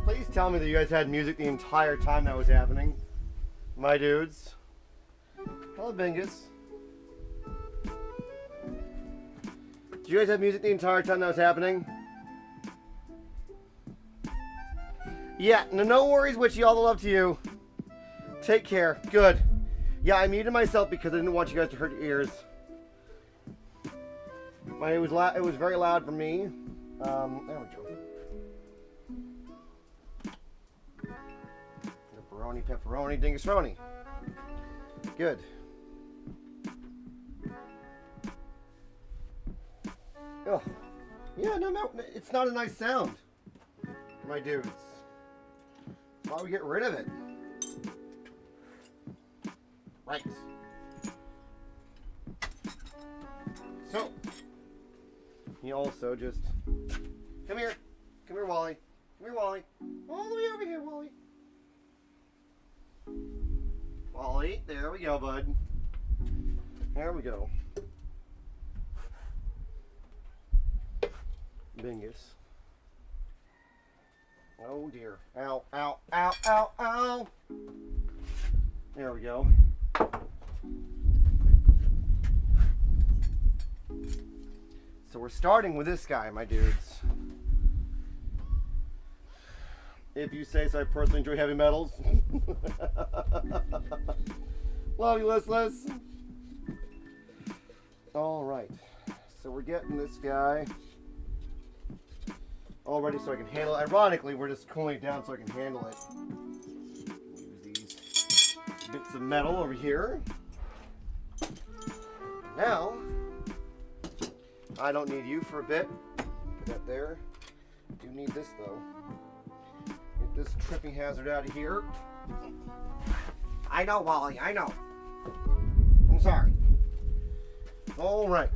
Please tell me that you guys had music the entire time that was happening. My dudes. Hello, Bingus. Did you guys have music the entire time that was happening? Yeah, no worries, Witchy. All the love to you. Take care. Good. Yeah, I muted myself because I didn't want you guys to hurt your ears. It was very loud for me. There we go. Pepperoni, pepperoni, dingusroni. Good. Oh, yeah, no, it's not a nice sound, my dudes. Why we get rid of it? Right. So, he also just come here, Wally. Come here, Wally. All the way over here, Wally. Wally, there we go, bud. There we go. Bingus. Oh dear. Ow, ow, ow, ow, ow. There we go. So we're starting with this guy, my dudes. If you say so, I personally enjoy heavy metals. Love you, listless. Alright. So we're getting this guy all ready so I can handle it. Ironically, we're just cooling it down so I can handle it. Use these bits of metal over here. Now, I don't need you for a bit. Put that there. I do need this though. Get this tripping hazard out of here. I know, Wally, I know. I'm sorry. All right.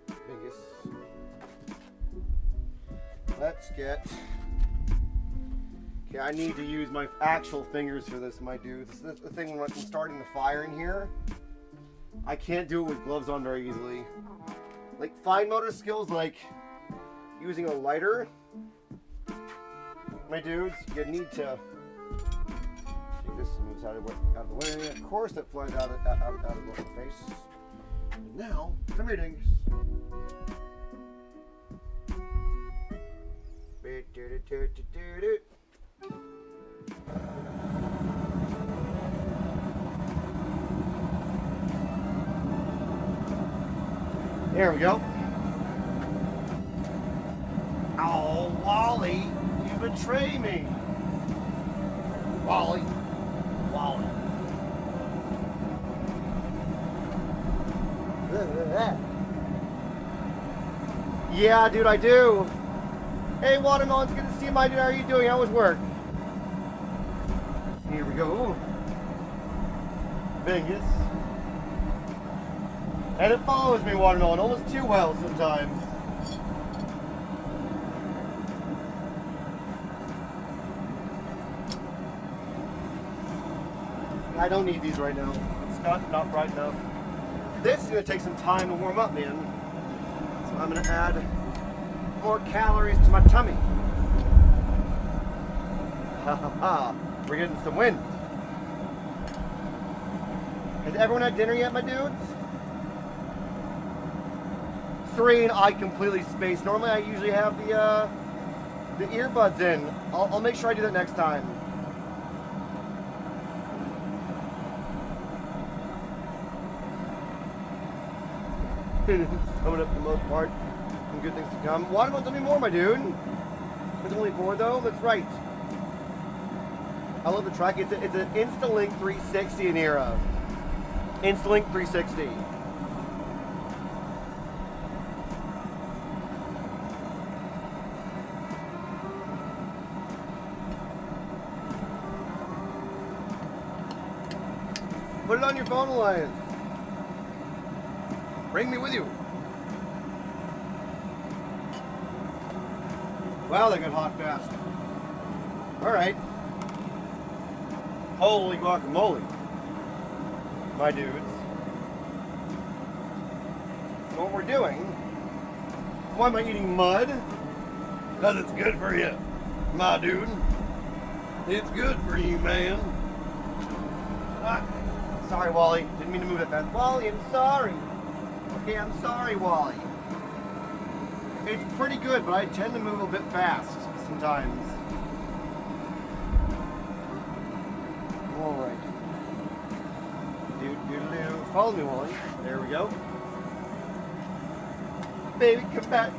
Biggest. Let's get. Okay, I need to use my actual fingers for this, my dude. This is the thing when I'm starting the fire in here. I can't do it with gloves on very easily. Like fine motor skills, like using a lighter. My dudes, you need to. See, this moves out of the way. Of course, it flies out of the face. And now, come here, dingus. There we go. Oh, Wally, you betray me. Wally. Wally. Yeah, dude, I do. Hey, Watermelon's good to see you, my dude. How are you doing? How was work? Here we go. Bingus. And it follows me, Watermelon, almost too well sometimes. I don't need these right now. It's not bright enough. This is going to take some time to warm up, man. So I'm going to add more calories to my tummy. Ha ha ha. We're getting some wind. Has everyone had dinner yet, my dudes? 3 and I completely spaced. Normally I usually have the earbuds in. I'll make sure I do that next time. Coming up for the most part. Some good things to come. Watermelon, tell me more, my dude. There's only 4 though. That's right. I love the track. It's an Instalink 360 in era. Instalink 360. Put it on your phone, Alliance. Bring me with you. Wow, they got hot fast. All right. Holy guacamole, my dudes. So what we're doing, why am I eating mud? Because it's good for you, my dude. It's good for you, man. Sorry, Wally. Didn't mean to move that fast. Wally, I'm sorry. Okay, I'm sorry, Wally. It's pretty good, but I tend to move a bit fast sometimes. Alright. Do. Follow me, Wally. There we go. Baby, come back.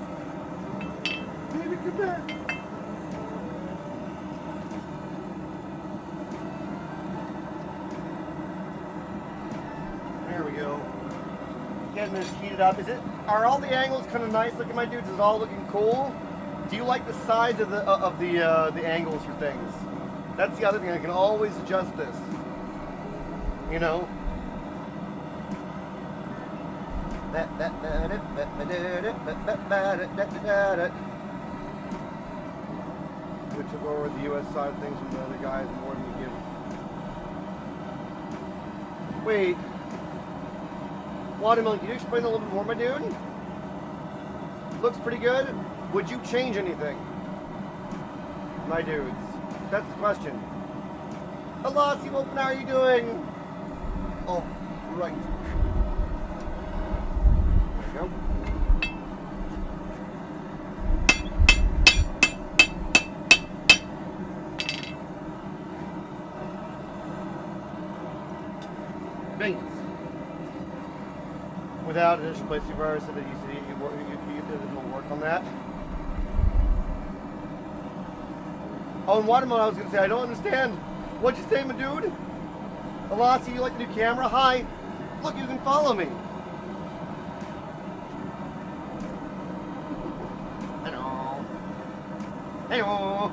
Baby, come back. There we go. Getting this heated up. Are all the angles kind of nice looking, my dudes? Is it all looking cool? Do you like the size of the angles for things? That's the other thing. I can always adjust this. You know. We took over the U.S. side of things from the other guys more than we give. Wait. Watermelon, can you explain a little bit more, my dude? Looks pretty good. Would you change anything? My dudes. That's the question. Alasi, what are you doing? Oh, right. There we go. Beans. Without additional place supervisor, so that you did a little work on that. Oh, and Watermelon, I was going to say, I don't understand. What'd you say, my dude? Alasi, you like the new camera? Hi. Look, you can follow me. Hello. Hello.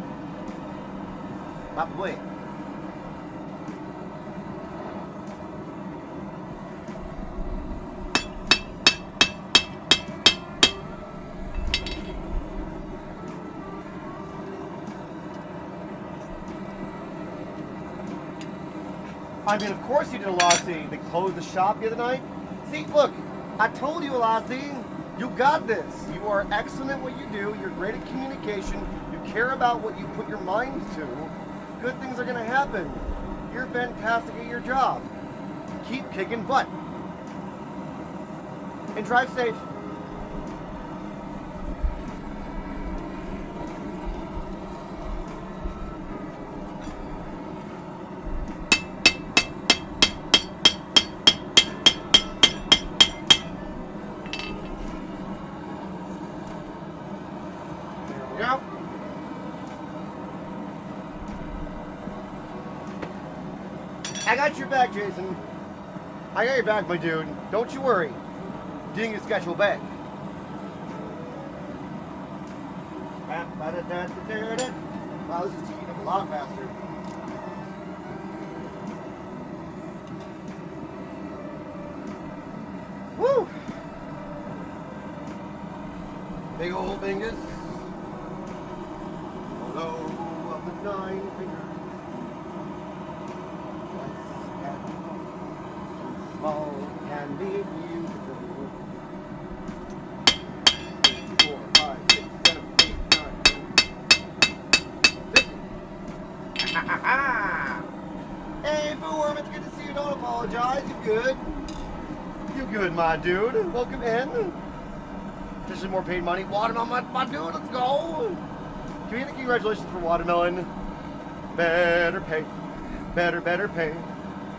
My boy. I mean, of course you did, Alasi. They closed the shop the other night. See, look, I told you, Alasi, you got this. You are excellent at what you do. You're great at communication. You care about what you put your mind to. Good things are going to happen. You're fantastic at your job. Keep kicking butt. And drive safe. Yep. I got your back, Jason. I got your back, my dude. Don't you worry. Didn't get schedule back. Wow, this is heating up a lot faster. Woo! Big old fingers. Low of the 9 fingers. Small can be beautiful. 4, 5, 6, 7, 8, 9, 10. Hey, Boo Worm, it's good to see you. Don't apologize. You good? You good, my dude? Welcome in. This is more paid money. Watermelon, my dude, let's go. Can we get a congratulations for Watermelon? Better pay. Better pay.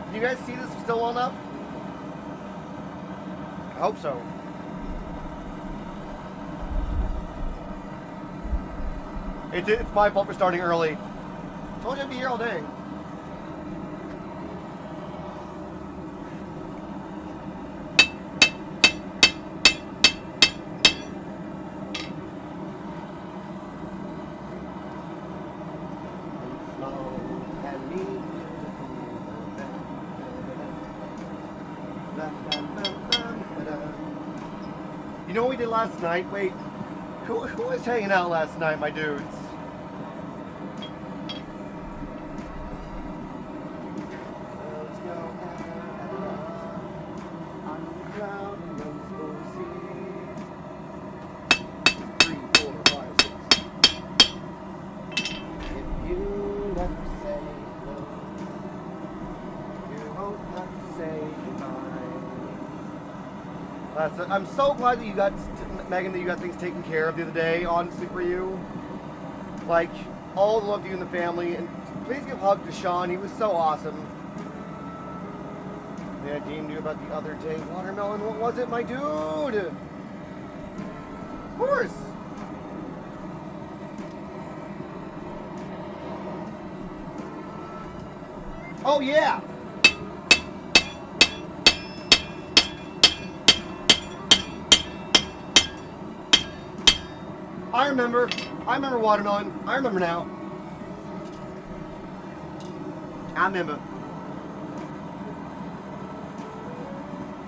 Do you guys see this still well enough? I hope so. It's my fault for starting early. Told you I'd be here all day. You know what we did last night? Wait, who was hanging out last night, my dudes? Let's go. 3, 4, 5, 6. I'm so glad that you got, Megan, that you got things taken care of the other day, honestly, for you. Like, all the love to you and the family. And please give a hug to Sean. He was so awesome. Yeah, I deemed you about the other day. Watermelon, what was it, my dude? Of course. Oh, yeah. I remember watermelon. I remember now. I remember.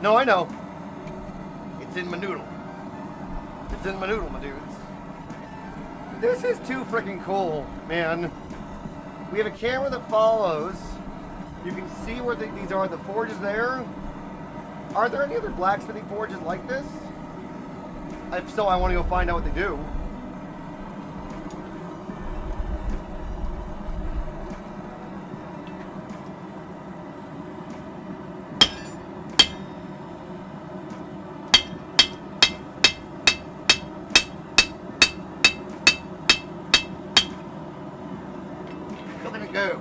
No, I know. It's in my noodle. It's in my noodle, my dudes. This is too freaking cool, man. We have a camera that follows. You can see where these are. The forge is there. Are there any other blacksmithing forges like this? If so, I want to go find out what they do. Look at it go.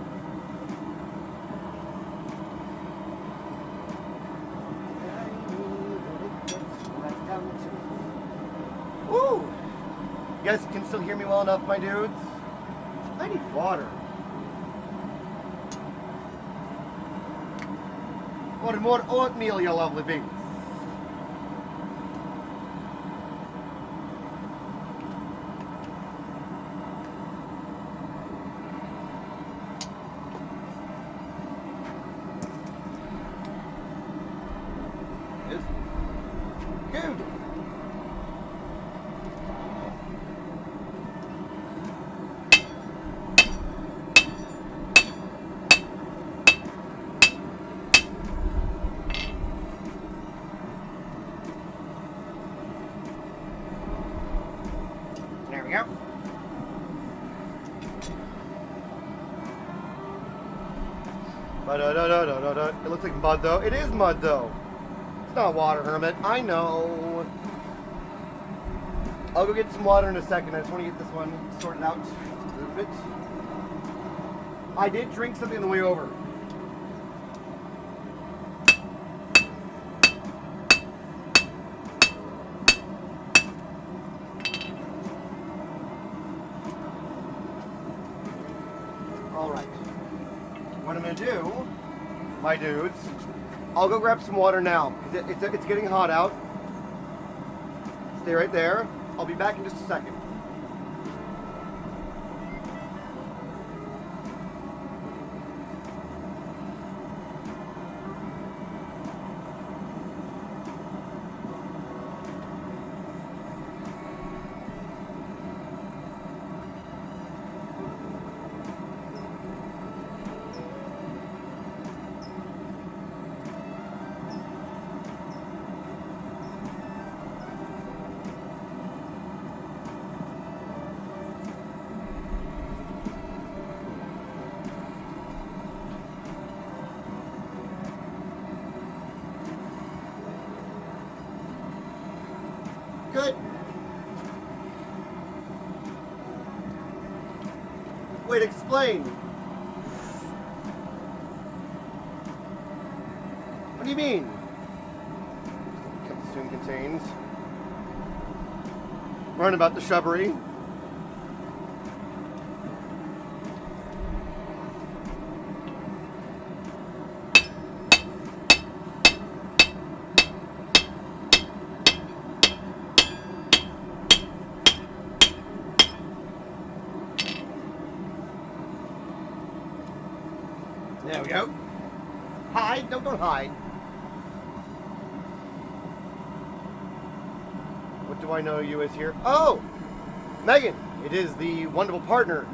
Woo! You guys can still hear me well enough, my dudes? I need water. More oatmeal, you lovely beans. It's good. There we go. It looks like mud though. It is mud though. It's not water, Hermit. I know. I'll go get some water in a second. I just want to get this one sorted out a little bit. I did drink something on the way over. Alright. What I'm going to do, my dudes, I'll go grab some water now. It's getting hot out. Stay right there. I'll be back in just a second. Good. Wait, explain. What do you mean? Consume contains. Learn about the shrubbery. There we go. Hide. No, don't hide. What do I know you as here? Oh! Megan! It is the wonderful partner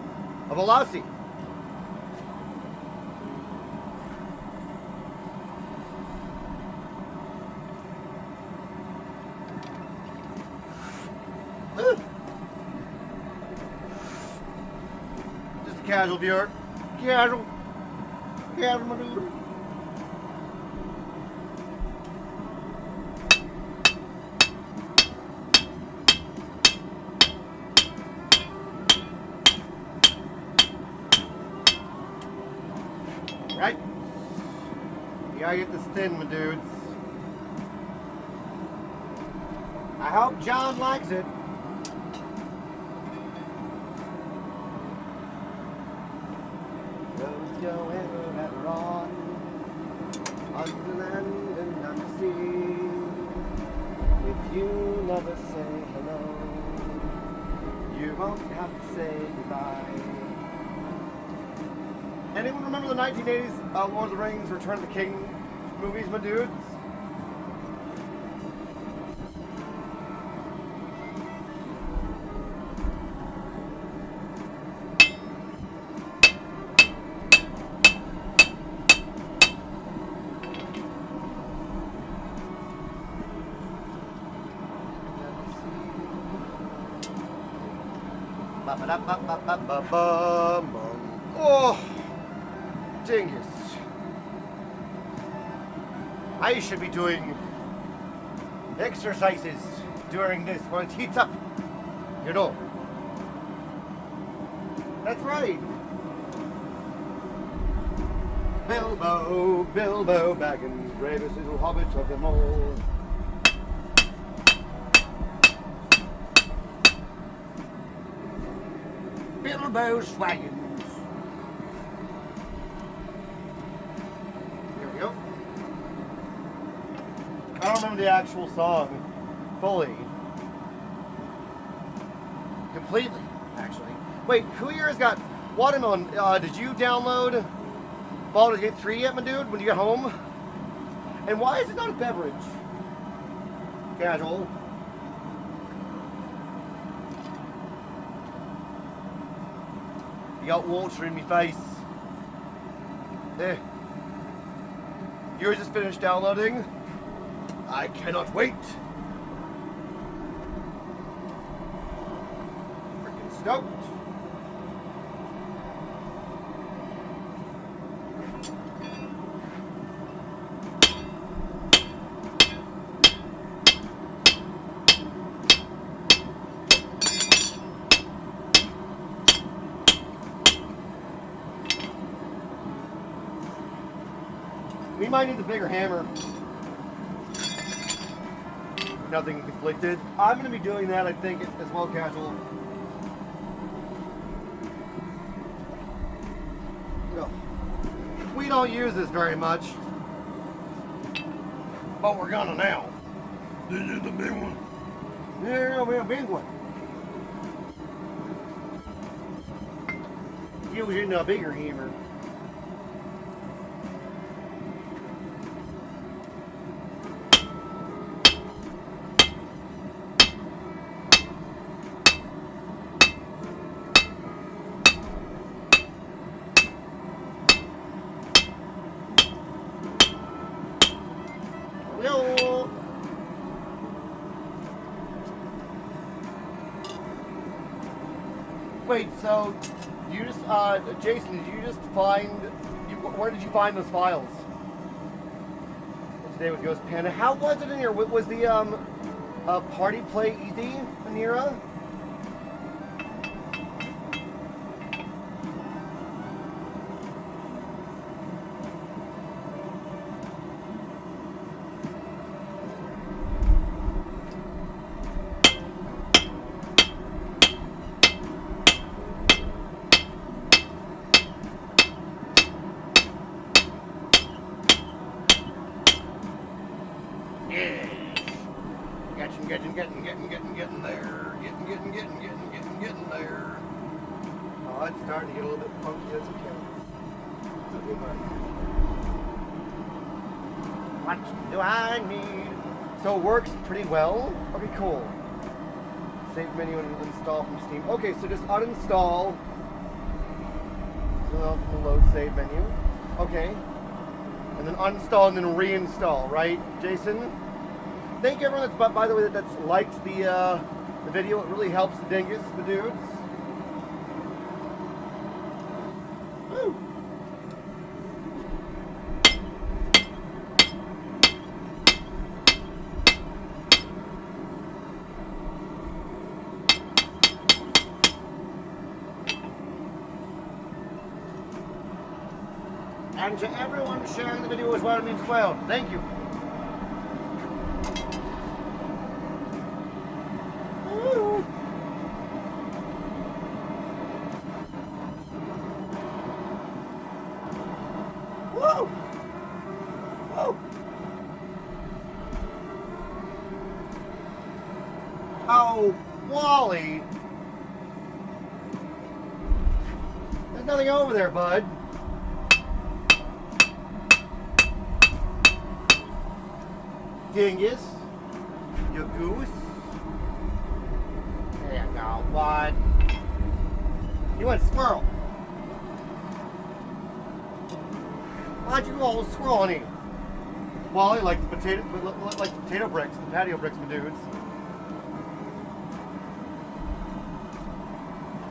of Alasi. Just a casual viewer. Casual. Yeah, my dude. Right? You gotta get this thin, my dudes. I hope John likes it. Roads go ever ever on the land and on the sea. If you never say hello, you won't have to say goodbye. Anyone remember the 1980s Lord of the Rings Return of the King movies, my dudes? Oh, dingus. I should be doing exercises during this when it heats up. You know. That's right. Bilbo Baggins, bravest little hobbit of them all. Bilbo Swaggins. Here we go. I don't remember the actual song fully. Completely, actually. Wait, who here has got Watermelon? Did you download Baldur's Gate 3 yet, my dude, when you get home? And why is it not a beverage? Casual. You got water in my face. Yours just finished downloading. I cannot wait. Freaking stoked. We might need the bigger hammer. Nothing conflicted. I'm going to be doing that, I think, as well, casual. No. We don't use this very much, but we're gonna now. This is the big one. Yeah, we're a big one. Using a bigger hammer. Wait, so you just, Jason, did you just find, where did you find those files? Today with Ghost Panda. How was it in here? Was the, party play easy, Anira? Getting there. Getting there. Oh, it's starting to get a little bit funky. That's okay. It's okay, buddy. What do I need? So it works pretty well. Okay, cool. Save menu and install from Steam. Okay, so just uninstall. So from the load save menu. Okay. And then uninstall and then reinstall, right, Jason? Thank you everyone that's, by the way, that's liked the video. It really helps the dingus, the dudes. Woo. And to everyone sharing the video as well, it means well. Thank you. Woo. Woo. Woo. Oh, Wally. There's nothing over there, bud. Dingus. You goose. There you go, bud. You went squirrel. Why'd you go all squirrel on you? Wally likes potato bricks, the patio bricks, my dudes.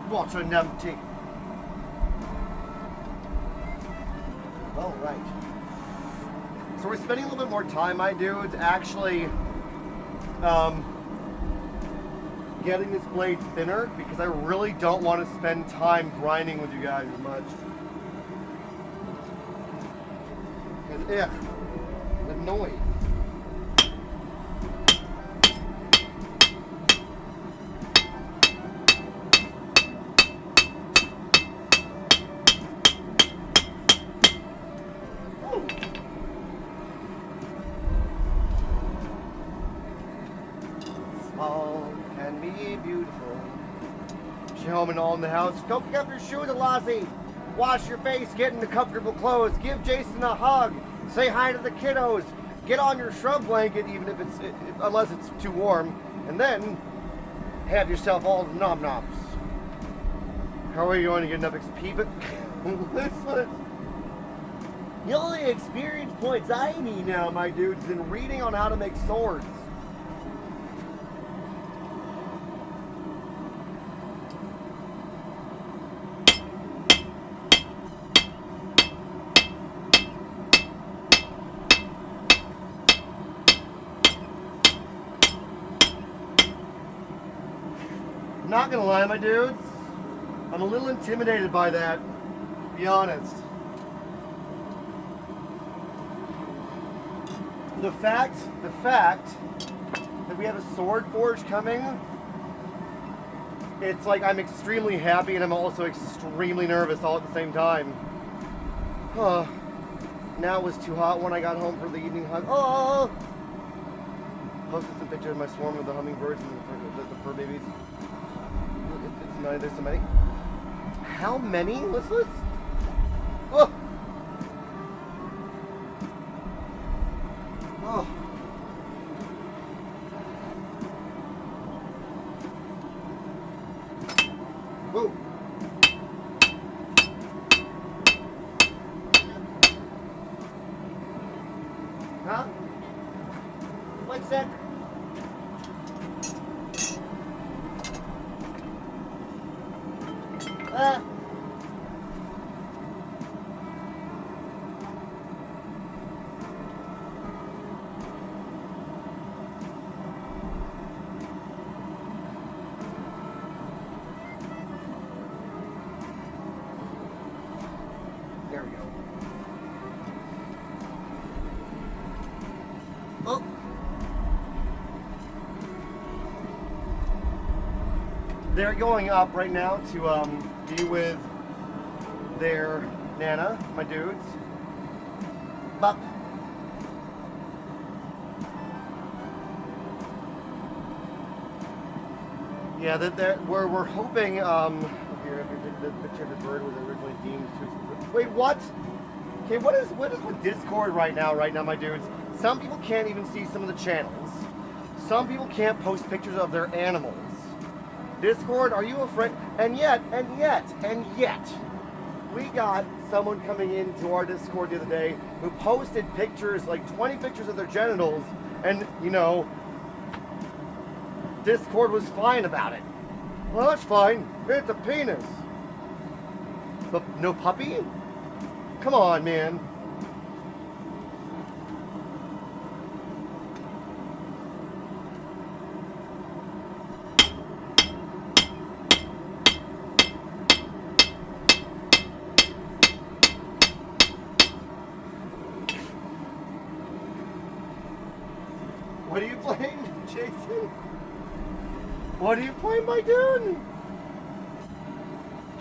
What a numpty. All right. So we're spending a little bit more time, my dudes, actually getting this blade thinner because I really don't want to spend time grinding with you guys as much. Because, the noise. Small can be beautiful. She home and all in the house. Go pick up your shoes, Lassie. Wash your face, get into comfortable clothes. Give Jason a hug. Say hi to the kiddos. Get on your shrub blanket, even if unless it's too warm, and then have yourself all the nom noms. How are you going to get enough XP? But the only experience points I need now, my dudes, is in reading on how to make swords. Not gonna lie, my dudes, I'm a little intimidated by that, to be honest. The fact that we have a sword forge coming, it's like I'm extremely happy and I'm also extremely nervous all at the same time. Oh, now it was too hot when I got home for the evening hug. Oh! Posted some pictures of my swarm of the hummingbirds and the fur babies. There's so many. How many? Let's. Oh. Oh. Whoa. Huh? What's that? There we go. Oh. They're going up right now to be with their Nana, my dudes. Bup. Yeah, we're hoping. Here, the picture of the bird was originally deemed to. Wait, what? Okay, what is with Discord right now, my dudes? Some people can't even see some of the channels. Some people can't post pictures of their animals. Discord, are you afraid? And yet, we got someone coming into our Discord the other day who posted pictures, like 20 pictures of their genitals, and, you know, Discord was fine about it. Well, that's fine. It's a penis. But no puppy? Come on, man. What are you playing, my dude?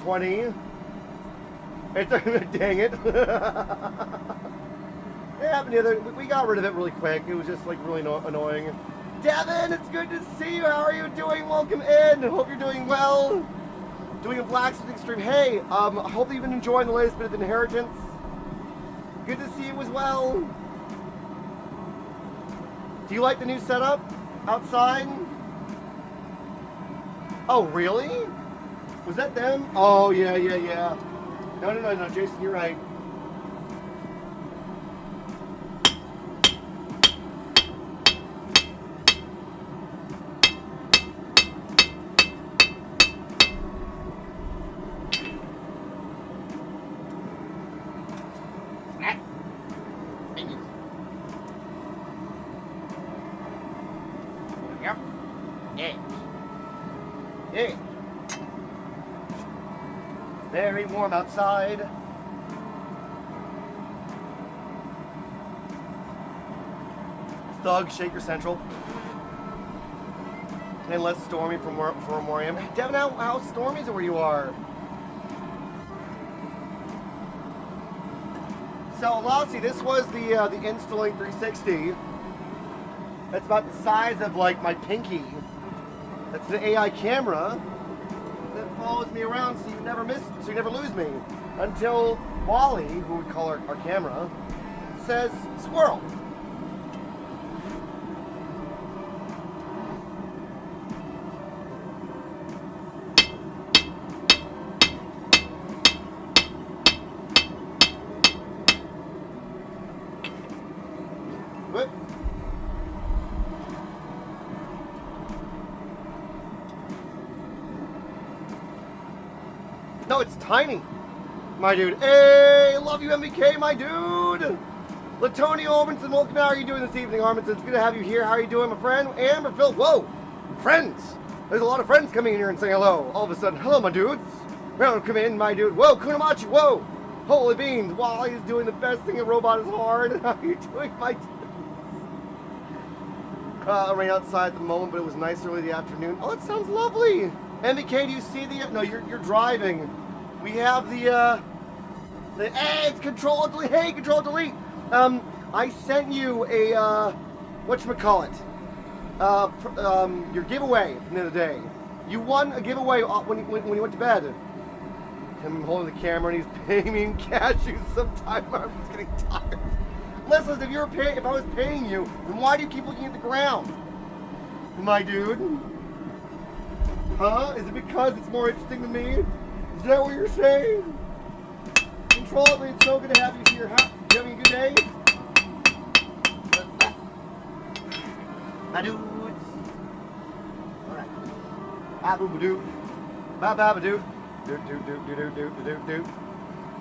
20. It's dang it. It happened the other. We got rid of it really quick. It was just like really annoying. Devin, it's good to see you. How are you doing? Welcome in. Hope you're doing well. Doing a blacksmithing stream. Hey, I hope that you've been enjoying the latest bit of Inheritance. Good to see you as well. Do you like the new setup outside? Oh, really? Was that them? Oh, yeah. No, Jason, you're right. Yeah. Very warm outside. Thug Shaker Central. And less stormy from where I am. Devin, how stormy is it where you are? So, Lassie, this was the Installing 360. That's about the size of like my pinky. That's the AI camera that follows me around so you never lose me. Until Wally, who would call our camera, says squirrel. Whoop. No, it's tiny, my dude. Hey, love you, MBK, my dude. Latonio Ormanson, welcome. How are you doing this evening, Arminson? It's good to have you here. How are you doing, my friend? Amber, Phil, whoa, friends. There's a lot of friends coming in here and saying hello. All of a sudden, hello, my dudes. Welcome in, my dude. Whoa, Kunamachi, whoa. Holy beans, Wally's doing the best thing. A robot is hard. How are you doing, my dude? Rain outside at the moment, but it was nice early in the afternoon. Oh, that sounds lovely. MBK, do you see the? No, you're driving. We have the it's Control Delete. Hey, Control Delete. I sent you a whatchamacallit, your giveaway from the other day. You won a giveaway when you went to bed. Him holding the camera and he's paying me in cashews sometime. I'm just getting tired. Listen, if I was paying you, then why do you keep looking at the ground? My dude? Huh? Is it because it's more interesting than me? Is that what you're saying? Control it, it's so good to have you here. You having a good day? My dudes. Alright. Ba-boo-ba-doo. Ba-ba-ba-doo. Do.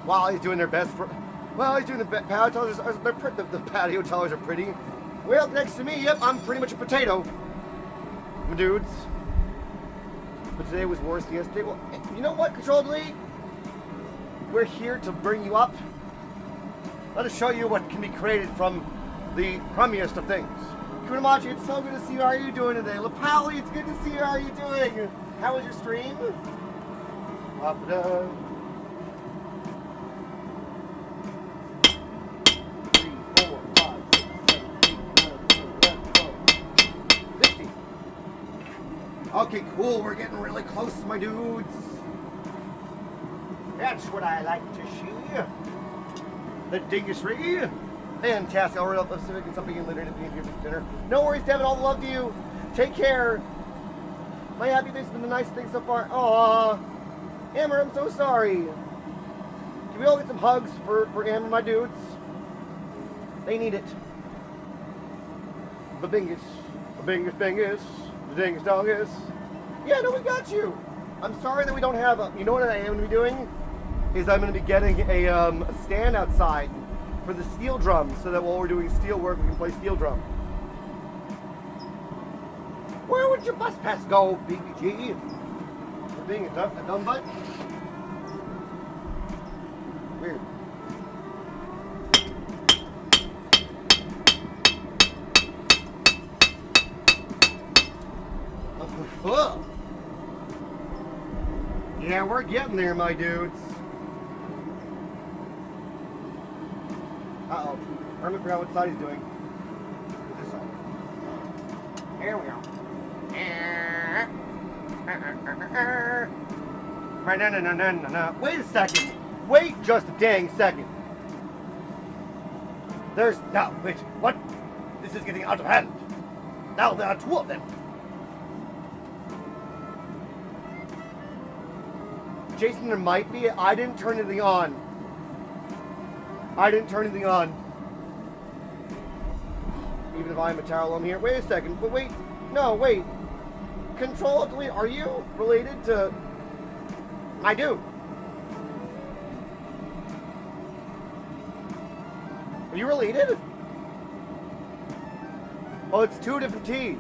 While he's doing their best for... Well, he's doing the patio tellers. The patio tellers are pretty. Well, next to me, yep, I'm pretty much a potato. My dudes. But today was worse than yesterday. Well, you know what, Control Delete? We're here to bring you up. Let us show you what can be created from the crummiest of things. Kunamachi, it's so good to see you. How are you doing today? Lapali, it's good to see you. How are you doing? How was your stream? Up-da. 3, 4, 5, 6, 7, 8, 9, 10, 11, 12, 15. Okay, cool. We're getting really close, my dudes. That's what I like to see. The dingisry. Fantastic. I'll read up Pacific and something in later to be here for dinner. No worries, Devin. All the love to you. Take care. My happy face has been the nice thing so far. Aww. Amber, I'm so sorry. Can we all get some hugs for Amber, my dudes? They need it. Babingus. Babingus, bingus. The dingus dongus. Yeah, no, we got you. I'm sorry that we don't have a... You know what I am going to be doing? Is I'm going to be getting a stand outside for the steel drum so that while we're doing steel work, we can play steel drum. Where would your bus pass go, BBG? For being a dumb butt? Weird. Ugh. Yeah, we're getting there, my dudes. Uh-oh. Hermit forgot what side he's doing. This side. Here we go. Wait a second. Wait just a dang second. There's... Now, wait. What? This is getting out of hand. Now there are two of them. Jason, there might be. I didn't turn anything on. Even if I'm a towel on here. Wait a second. But wait. No, wait. Control, delete. Are you related to my dude? Are you related? Oh, it's two different T's.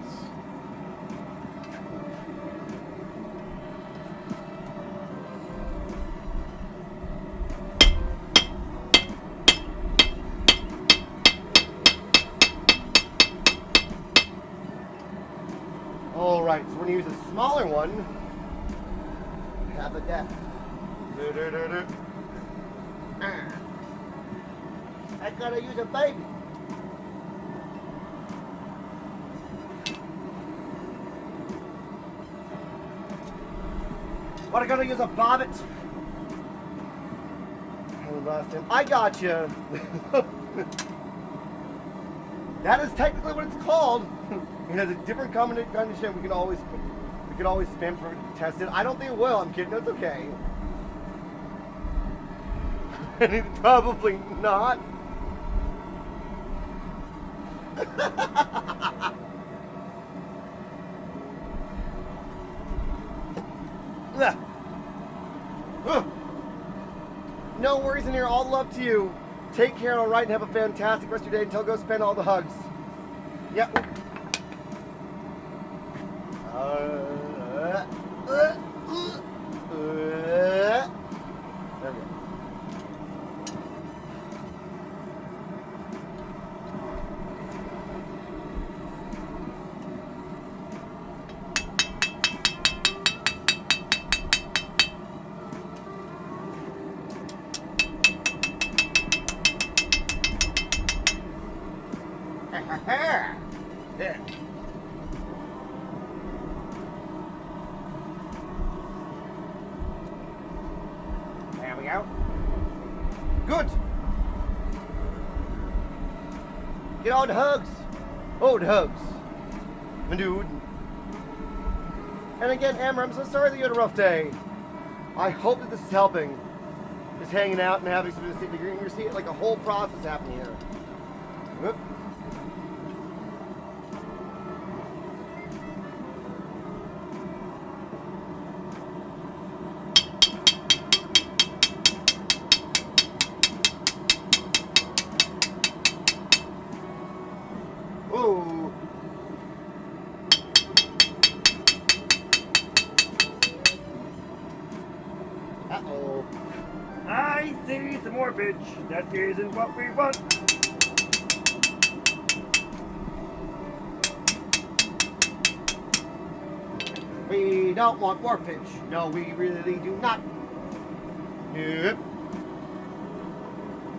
Alright, so we're going to use a smaller one. Have a deck. I gotta use a baby. What, I gotta use a bobbit? I got you. That is technically what it's called. It has a different condition. We could always spam for it to test it. I don't think it will. I'm kidding. That's okay. And it's probably not. No worries in here. All love to you. Take care, all right, and have a fantastic rest of your day until go spend all the hugs. Yep. There we go. There. There we go. Good. Get on the hugs. Oh, the hugs. My dude. And again, Amber, I'm so sorry that you had a rough day. I hope that this is helping. Just hanging out and having something to see. You're going to see like a whole process happening here. Whoop. Whoa. Uh-oh. I see some more pitch. That isn't what we want. We don't want more pitch. No, we really do not. Yep.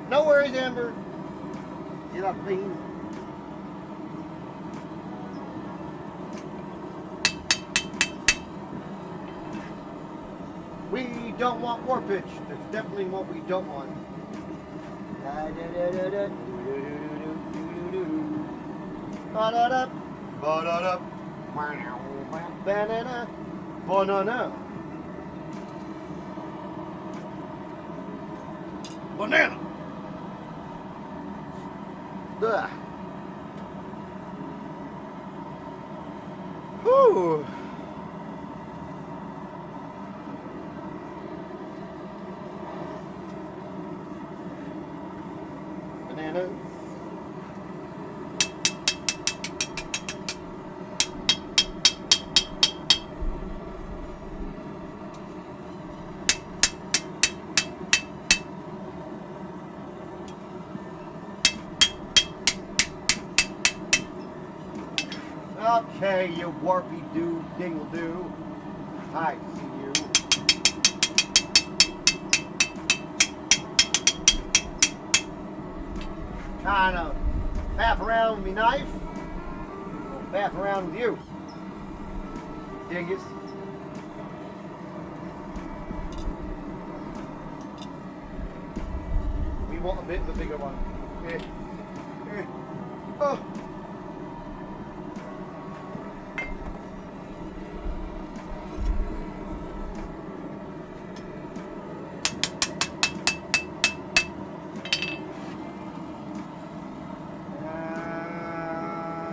No worries, Amber. Get up, clean. We don't want more pitch. That's definitely what we don't want. Ba-da-da. Ba-da-da. Banana. Banana. Banana. Ugh. Whew. Bananas. Okay, you warpy dude, dingle do. I see you. Trying to faff around with me knife. I'll faff around with you. Dingus. We want a bit of a bigger one. Oh.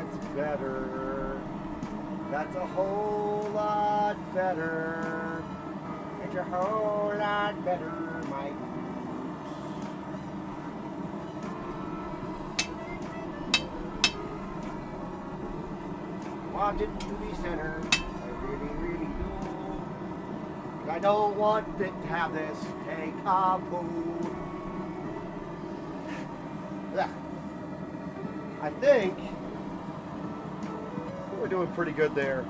That's better. That's a whole lot better. It's a whole lot better, my want it to be center. I really, really do. I don't want it to have this take a boo. I think we're doing pretty good there.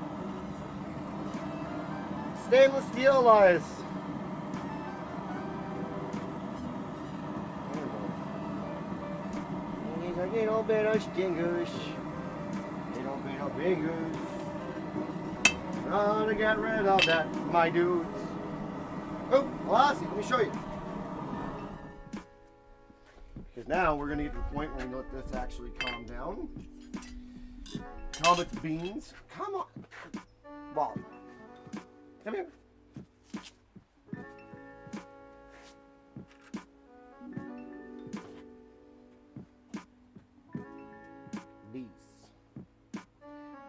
Stainless steel lies. A little bit of stingers. Little bit of fingers. Trying to get rid of that, my dudes. Oh, well, let me show you. Because now we're going to get to the point where we let this actually calm down. Calm its beans. Come on. Wally. Come here.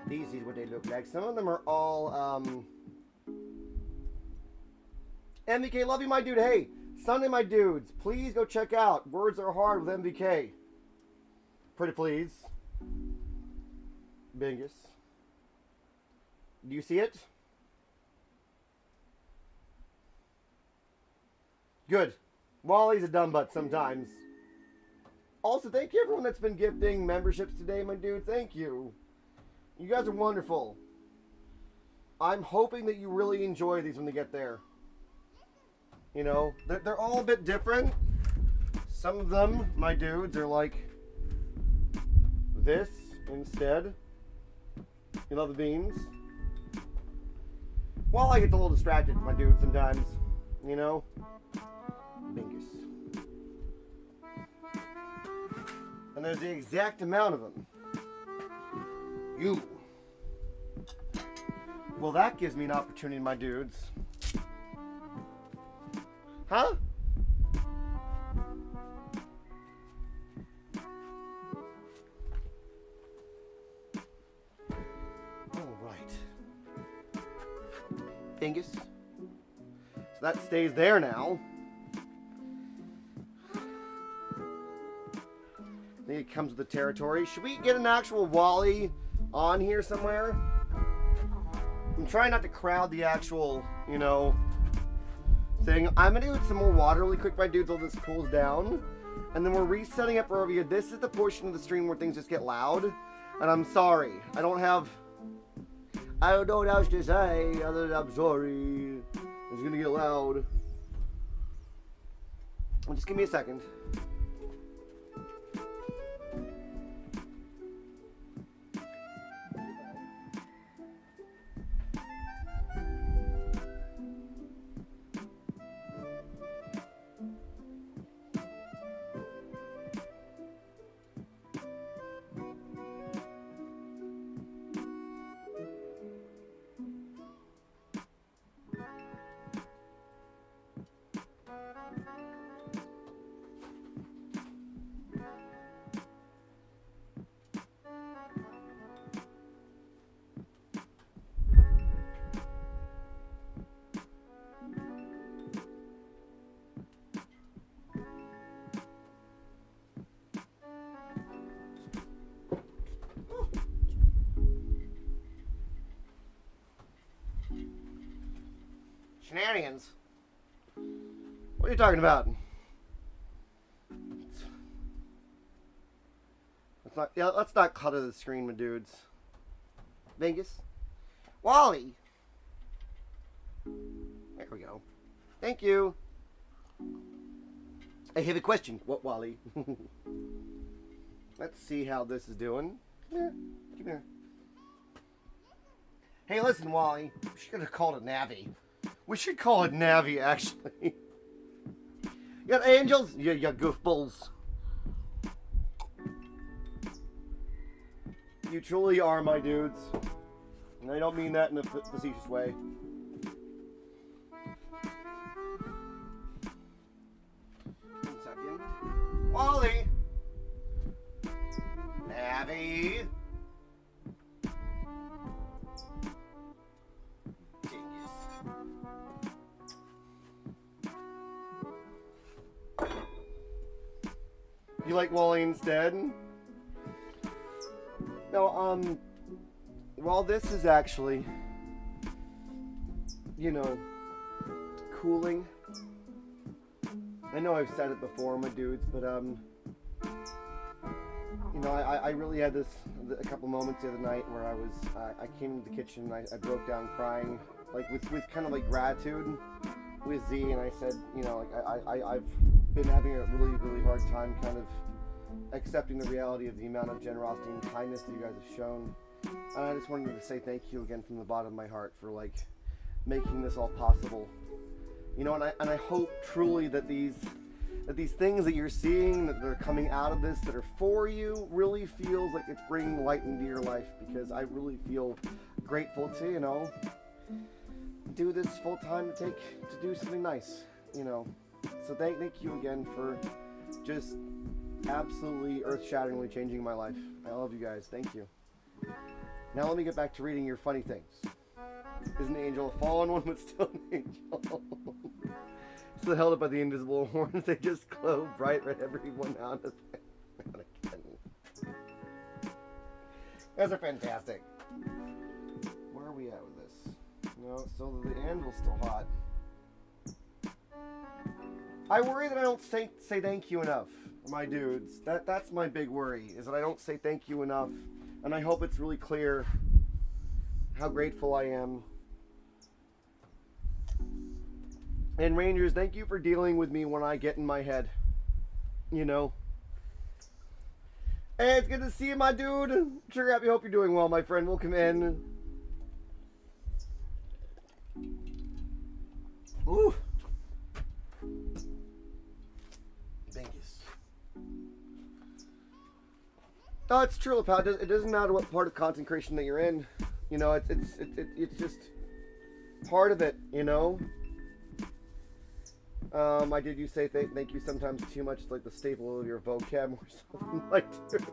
These is what they look like. Some of them are all, MVK, love you, my dude. Hey, Sunday, my dudes, please go check out Words Are Hard with MVK. Pretty please. Bingus. Do you see it? Good. Wally's a dumb butt sometimes. Also, thank you everyone that's been gifting memberships today, my dude. Thank you. You guys are wonderful. I'm hoping that you really enjoy these when they get there. You know, they're all a bit different. Some of them, my dudes, are like this instead. You love the beans? Well, I get a little distracted, my dude, sometimes. You know? Bingus. And there's the exact amount of them. You. Well, that gives me an opportunity, my dudes. Huh? All right. Bingus. So that stays there now. Then it comes with the territory. Should we get an actual Wally on here somewhere? I'm trying not to crowd the actual, you know, thing. I'm gonna do some more water really quick, my dudes, while this cools down. And then we're resetting up our over. This is the portion of the stream where things just get loud. And I'm sorry. I don't know what else to say other than I'm sorry. It's gonna get loud. Well, just give me a second. Shenanigans? What are you talking about? Let's not clutter the screen, my dudes. Vegas. Wally. There we go. Thank you. I have a question. What, Wally? Let's see how this is doing. Come here. Hey, listen, Wally. We should have called it Navi. We should call it Navi, actually. You got angels? Yeah, you goofballs. You truly are my dudes. And I don't mean that in a facetious way. One second. Wally! Navi! You like Wally instead? No, well, this is actually, you know, cooling. I know I've said it before, my dudes, but, you know, I really had a couple moments the other night where I came into the kitchen and I broke down crying, like, with kind of, like, gratitude with Z, and I said, you know, like, I've been having a really, really hard time kind of accepting the reality of the amount of generosity and kindness that you guys have shown. And I just wanted to say thank you again from the bottom of my heart for, like, making this all possible. You know, and I hope truly that these things that you're seeing, that are coming out of this, that are for you, really feels like it's bringing light into your life, because I really feel grateful to, you know, do this full time to do something nice, you know. So thank you again for just absolutely earth-shatteringly changing my life. I love you guys. Thank you. Now let me get back to reading your funny things. Is an angel a fallen one, but still an angel? Still held up by the invisible horns. They just glow bright, right everyone out of there. You guys are fantastic. Where are we at with this? No, so the angel's still hot. I worry that I don't say thank you enough, my dudes. That's my big worry, is that I don't say thank you enough. And I hope it's really clear how grateful I am. And Rangers, thank you for dealing with me when I get in my head. You know. Hey, it's good to see you, my dude. Sure happy. Hope you're doing well, my friend. Welcome in. Ooh. Vegas. Oh, it's true, pal. It doesn't matter what part of content creation that you're in. You know, it's just part of it. You know. I did you say thank you sometimes too much. It's like the staple of your vocab or something like that.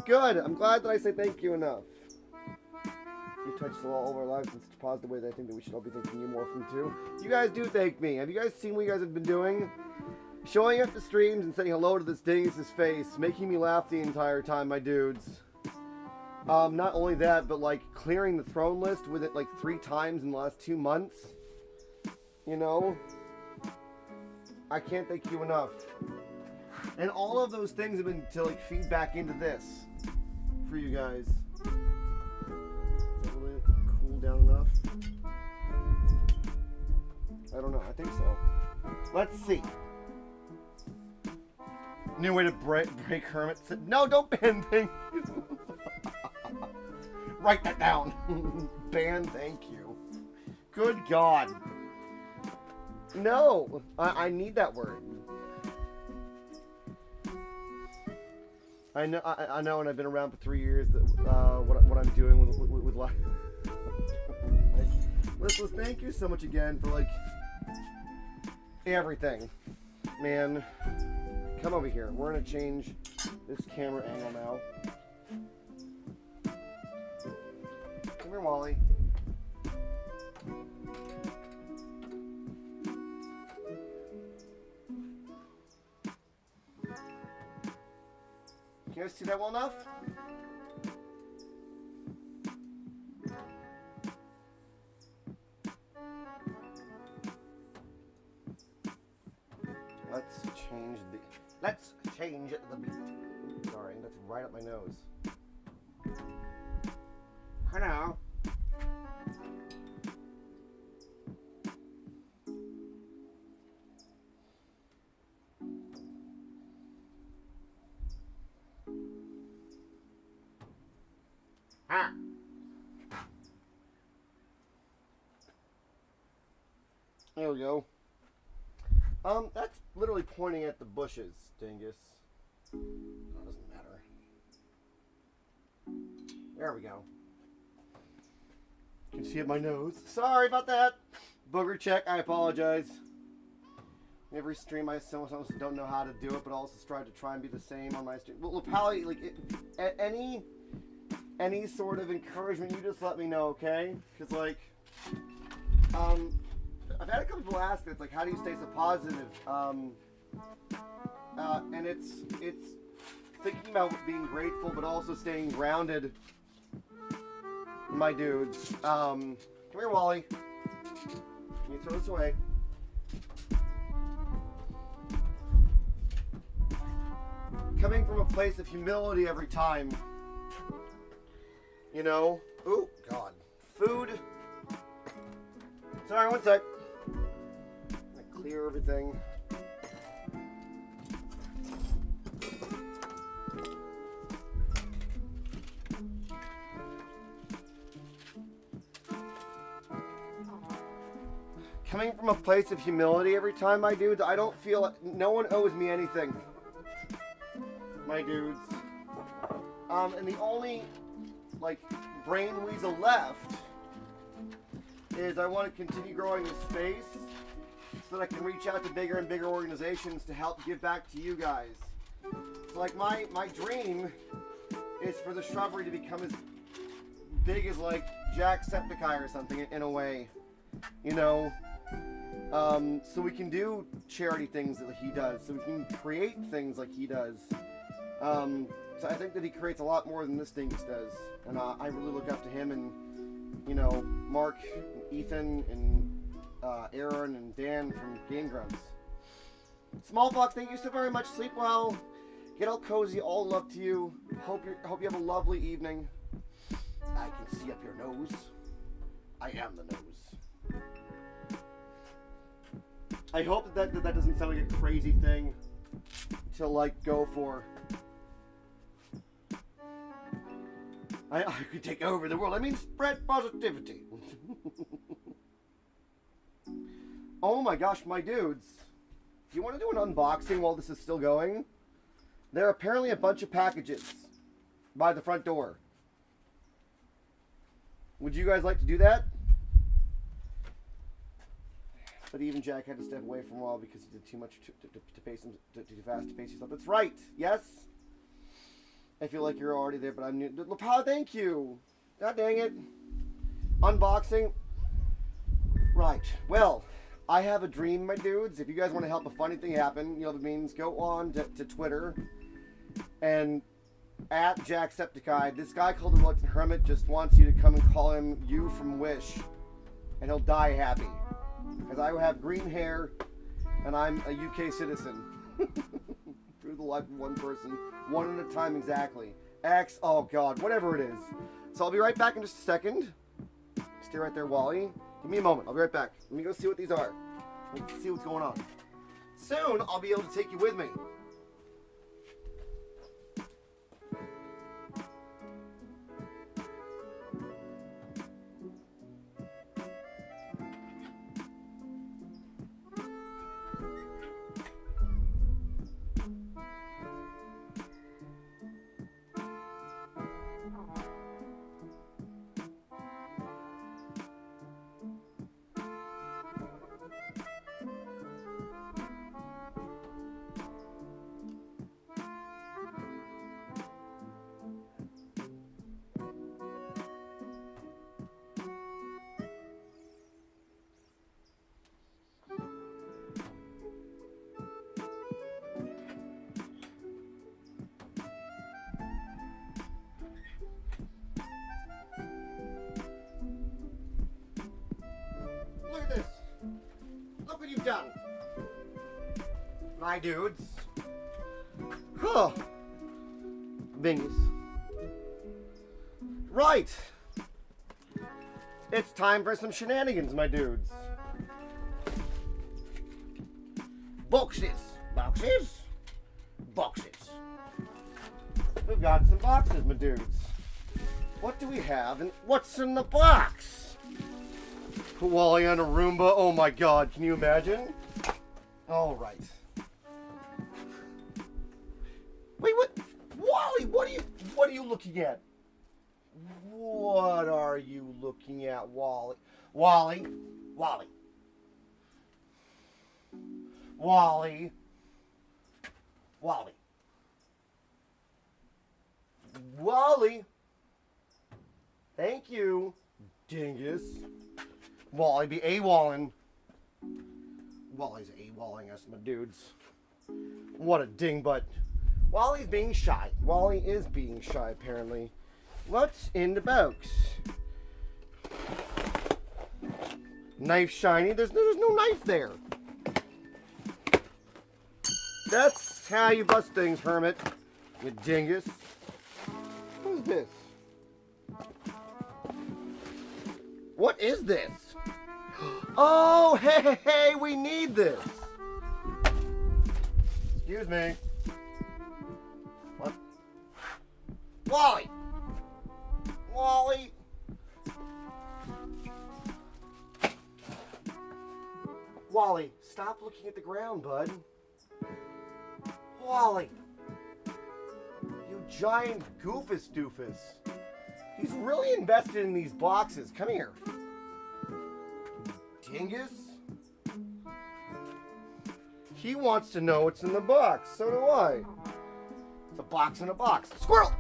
Good. I'm glad that I say thank you enough. You've touched all of our lives in such a positive way that I think that we should all be thanking you more from too. You guys do thank me. Have you guys seen what you guys have been doing? Showing up to streams and saying hello to this dingus' face, making me laugh the entire time, my dudes. Not only that, but like clearing the throne list with it like 3 times in the last 2 months. You know, I can't thank you enough. And all of those things have been to like feed back into this for you guys. Is that really cool down enough? I don't know. I think so. Let's see. New way to break Hermit. No, don't ban thank you. Write that down. Ban thank you. Good God. No, I need that word. I know, and I've been around for 3 years. That what I'm doing with life. Listen, thank you so much again for like everything, man. Come over here. We're gonna change this camera angle now. Come here, Wally. Can you guys see that well enough? Let's change the beat. Oops, sorry, that's right up my nose. hello. Ah. There we go. That's literally pointing at the bushes, dingus. Oh, doesn't matter. There we go. You can see it my nose. Sorry about that. Booger check. I apologize. Every stream I sometimes don't know how to do it, but also try and be the same on my stream. Well, Pally, like any sort of encouragement, you just let me know, okay? Because like, I've had a couple people ask it's like, how do you stay so positive? And it's thinking about being grateful, but also staying grounded. My dudes. Come here, Wally. Can you throw this away? Coming from a place of humility every time. You know? Oh, God. Food. Sorry, one sec. I clear everything. Coming from a place of humility every time, my dudes, I don't feel no one owes me anything. My dudes. And the only like brain weasel left is I want to continue growing this space so that I can reach out to bigger and bigger organizations to help give back to you guys. So like my dream is for the shrubbery to become as big as like Jacksepticeye or something in a way, you know. So we can do charity things that he does, so we can create things like he does. So I think that he creates a lot more than this dingus does, and I really look up to him and, you know, Mark, and Ethan, and Aaron, and Dan from Game Grumps. Smallpox, thank you so very much. Sleep well. Get all cozy. All love to you. Hope you have a lovely evening. I can see up your nose. I am the nose. I hope that doesn't sound like a crazy thing to like go for. I could take over the world. I mean, spread positivity. Oh my gosh, my dudes. Do you want to do an unboxing while this is still going? There are apparently a bunch of packages by the front door. Would you guys like to do that? But even Jack had to step away for a while because he did too much too fast to pace himself. That's right. Yes. I feel like you're already there, but I'm new. Lapala, thank you. God dang it. Unboxing. Right. Well, I have a dream, my dudes. If you guys want to help a funny thing happen, you know what I mean, go on to Twitter and at Jacksepticeye. This guy called the Reluctant Hermit just wants you to come and call him you from Wish, and he'll die happy. Because I have green hair, and I'm a UK citizen. Through the life of one person, one at a time exactly. Oh God, whatever it is. So I'll be right back in just a second. Stay right there, Wally. Give me a moment, I'll be right back. Let me go see what these are. Let's see what's going on. Soon, I'll be able to take you with me. Look at this. Look what you've done. My dudes. Huh. Bingus. Right. It's time for some shenanigans, my dudes. Boxes. Boxes. Boxes. We've got some boxes, my dudes. What do we have and what's in the box? Wally on a Roomba. Oh my god, can you imagine? All right. Wait, what? Wally, what are you looking at? What are you looking at, Wally? Wally. Wally. Wally. Wally. Wally. Thank you, dingus. Wally be AWOLing. Wally's AWOLing us, my dudes. What a dingbutt. Wally's being shy. Wally is being shy, apparently. What's in the box? Knife shiny. There's no knife there. That's how you bust things, Hermit. You dingus. Who's this? What is this? Oh, hey, we need this. Excuse me. What? Wally! Wally! Wally, stop looking at the ground, bud. Wally! You giant goofus doofus. He's really invested in these boxes. Come here. Dingus? He wants to know what's in the box. So do I. It's a box in a box. Squirrel!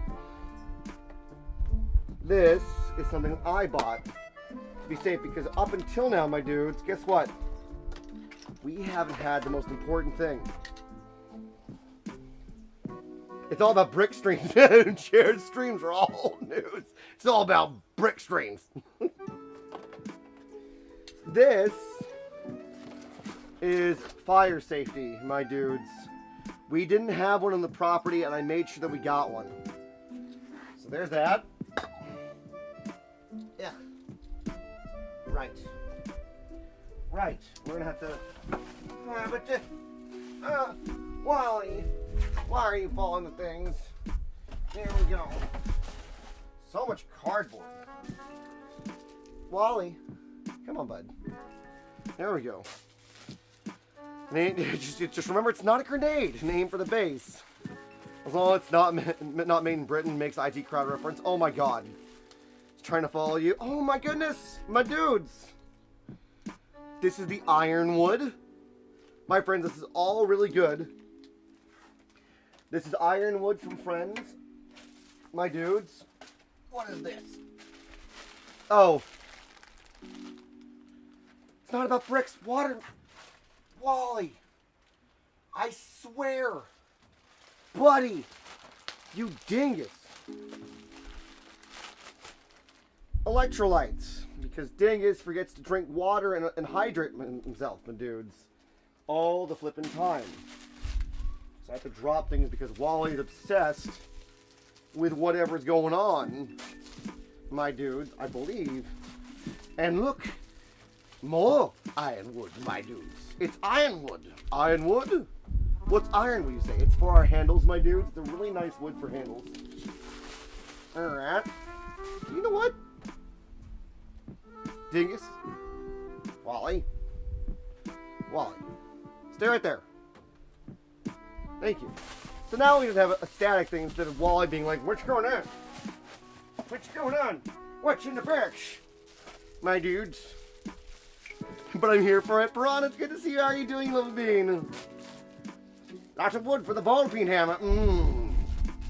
This is something I bought to be safe because up until now, my dudes, guess what? We haven't had the most important thing. It's all about brick streams. Shared streams are all old news. It's all about brick streams. This is fire safety, my dudes. We didn't have one on the property, and I made sure that we got one. So there's that. Yeah. Right. Right. We're gonna have to. Wally, why are you falling to things? There we go. So much cardboard. Wally, come on, bud. There we go. Just remember, it's not a grenade. Name for the base. As long as it's not made in Britain, makes IT crowd reference. Oh my god. It's trying to follow you. Oh my goodness, my dudes. This is the ironwood. My friends, this is all really good. This is ironwood from Friends. My dudes. What is this? Oh. It's not about bricks. Water. Wally. I swear. Buddy. You dingus. Electrolytes. Because dingus forgets to drink water and hydrate himself, my dudes. All the flippin' time. So I have to drop things because Wally's obsessed with whatever's going on. My dudes, I believe. And look, more ironwood, my dudes. It's ironwood. Ironwood? What's ironwood, you say? It's for our handles, my dudes. It's a really nice wood for handles. Alright. You know what? Dingus. Wally. Wally. Stay right there. Thank you. So now we just have a static thing instead of Wally being like, what's going on? What's going on? What's in the box? My dudes. But I'm here for it. Piranha, it's good to see you. How are you doing, little bean? Lots of wood for the ball peen hammer.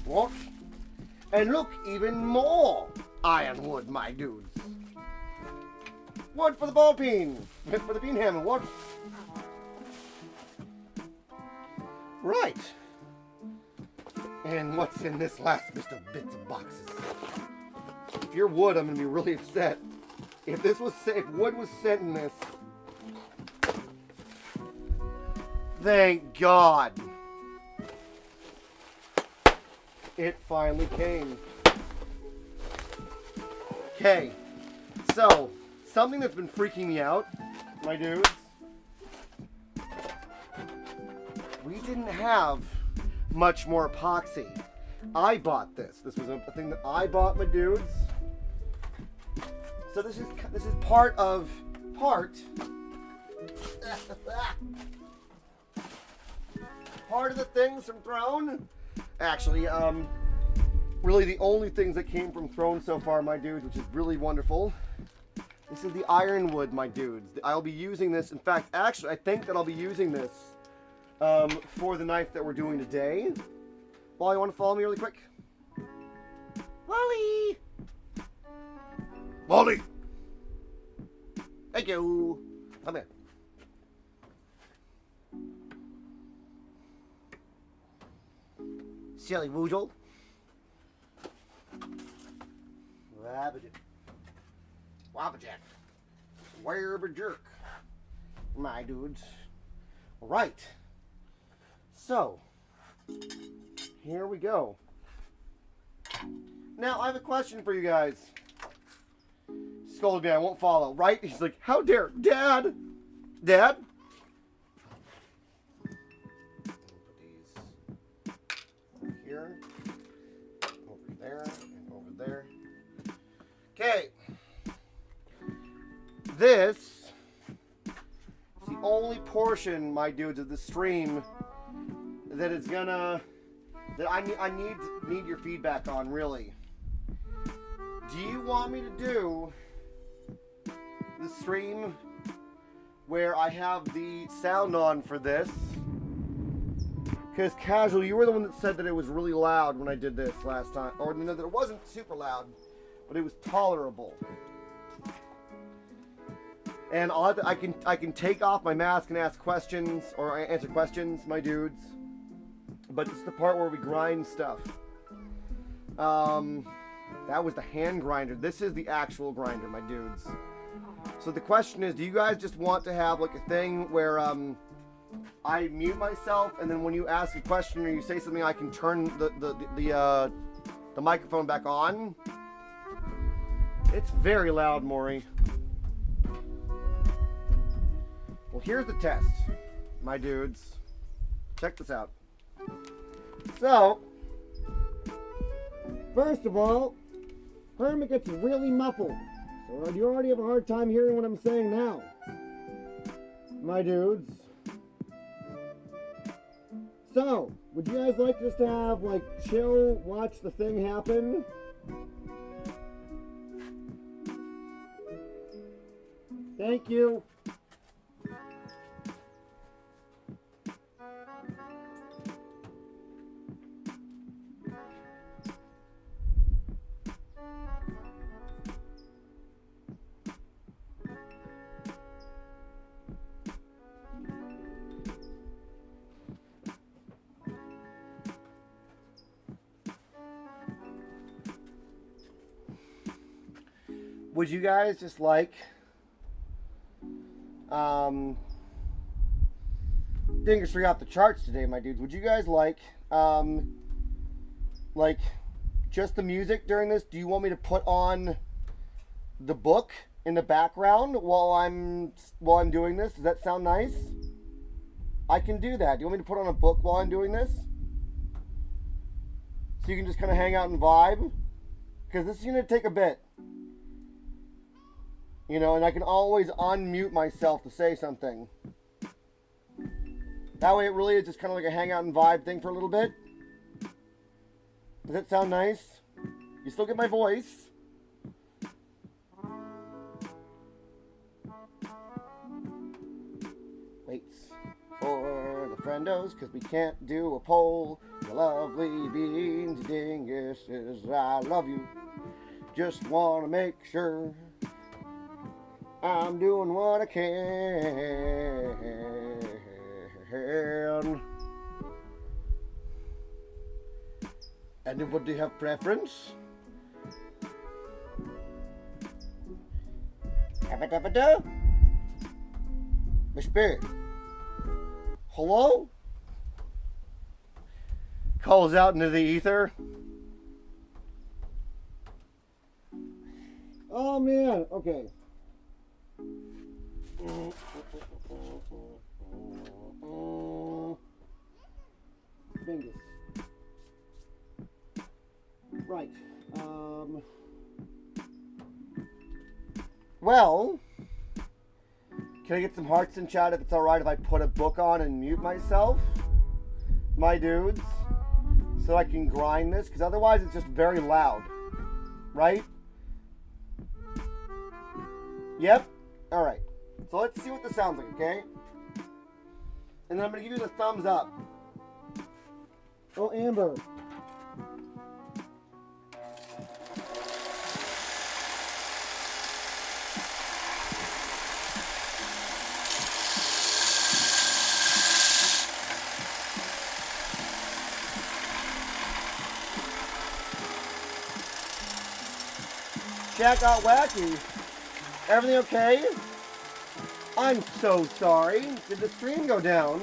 What? And look, even more ironwood, my dudes. Wood for the ball peen. For the bean hammer. What? Right. And what's in this last list of bits of boxes? If you're wood, I'm gonna be really upset. If wood was sent in this. Thank God. It finally came. Okay. So, something that's been freaking me out, my dudes. We didn't have much more epoxy. I bought this. This was a thing that I bought, my dudes. So this is part of part of the things from Throne. Actually, really the only things that came from Throne so far, my dudes, which is really wonderful. This is the ironwood, my dudes. I'll be using this. In fact, actually, I think that I'll be using this for the knife that we're doing today. Wally, you want to follow me really quick? Wally! Wally! Thank you. Come here. Silly woozle. Wabbajack. Werber jerk. My dudes. Right. So, here we go. Now, I have a question for you guys. Scolded me, I won't follow, right? He's like, how dare, Dad? Dad? Put these over here, over there, and over there. Okay. This is the only portion, my dudes, of the stream that is gonna, that I need your feedback on, really. Do you want me to do the stream where I have the sound on for this? Because Casual, you were the one that said that it was really loud when I did this last time, or no, that it wasn't super loud, but it was tolerable. And I'll have to, I can take off my mask and ask questions, or answer questions, my dudes. But it's the part where we grind stuff. That was the hand grinder. This is the actual grinder, my dudes. So the question is, do you guys just want to have like a thing where I mute myself, and then when you ask a question or you say something, I can turn the microphone back on? It's very loud, Maury. Well, here's the test, my dudes. Check this out. So, first of all, Hermit gets really muffled. So you already have a hard time hearing what I'm saying now, my dudes. So, would you guys like just to have, like, chill, watch the thing happen? Thank you. Would you guys just like Dingerstree off the charts today, my dudes? Would you guys like just the music during this? Do you want me to put on the book in the background while I'm doing this? Does that sound nice? I can do that. Do you want me to put on a book while I'm doing this? So you can just kind of hang out and vibe? Because this is going to take a bit. You know, and I can always unmute myself to say something. That way it really is just kind of like a hangout and vibe thing for a little bit. Does that sound nice? You still get my voice. Waits for the friendos, because we can't do a poll. The lovely beans, dinguses, I love you. Just want to make sure I'm doing what I can. Anybody have preference? Mister. Hello? Calls out into the ether. Oh man, okay. Fingers. Right. Well, can I get some hearts in chat if it's alright if I put a book on and mute myself? My dudes. So I can grind this, because otherwise it's just very loud. Right? Yep. Alright. So let's see what this sounds like, okay? And then I'm going to give you the thumbs up. Oh, Amber. Chat got wacky. Everything okay? I'm so sorry. Did the stream go down?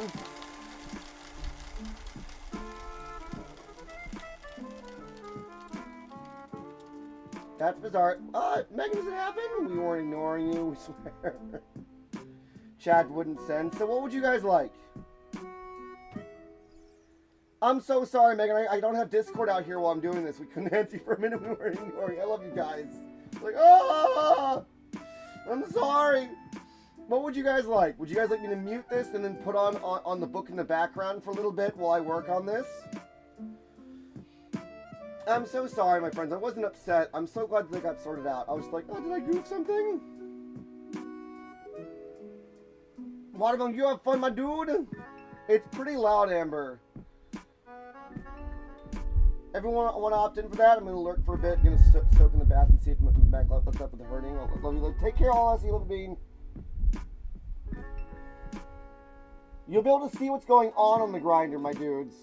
That's bizarre. Megan, does it happen? We weren't ignoring you, we swear. Chat wouldn't send. So what would you guys like? I'm so sorry, Megan. I don't have Discord out here while I'm doing this. We couldn't answer for a minute. We weren't ignoring. I love you guys. Like, I'm sorry. What would you guys like? Would you guys like me to mute this and then put on the book in the background for a little bit while I work on this? I'm so sorry, my friends. I wasn't upset. I'm so glad that got sorted out. I was like, oh, did I goof something? Watermelon, you have fun, my dude? It's pretty loud, Amber. Everyone want to opt in for that? I'm going to lurk for a bit. Going to soak in the bath and see if my back what's up with the hurting. I love you. Take care, all of us. You little bean. You'll be able to see what's going on the grinder, my dudes.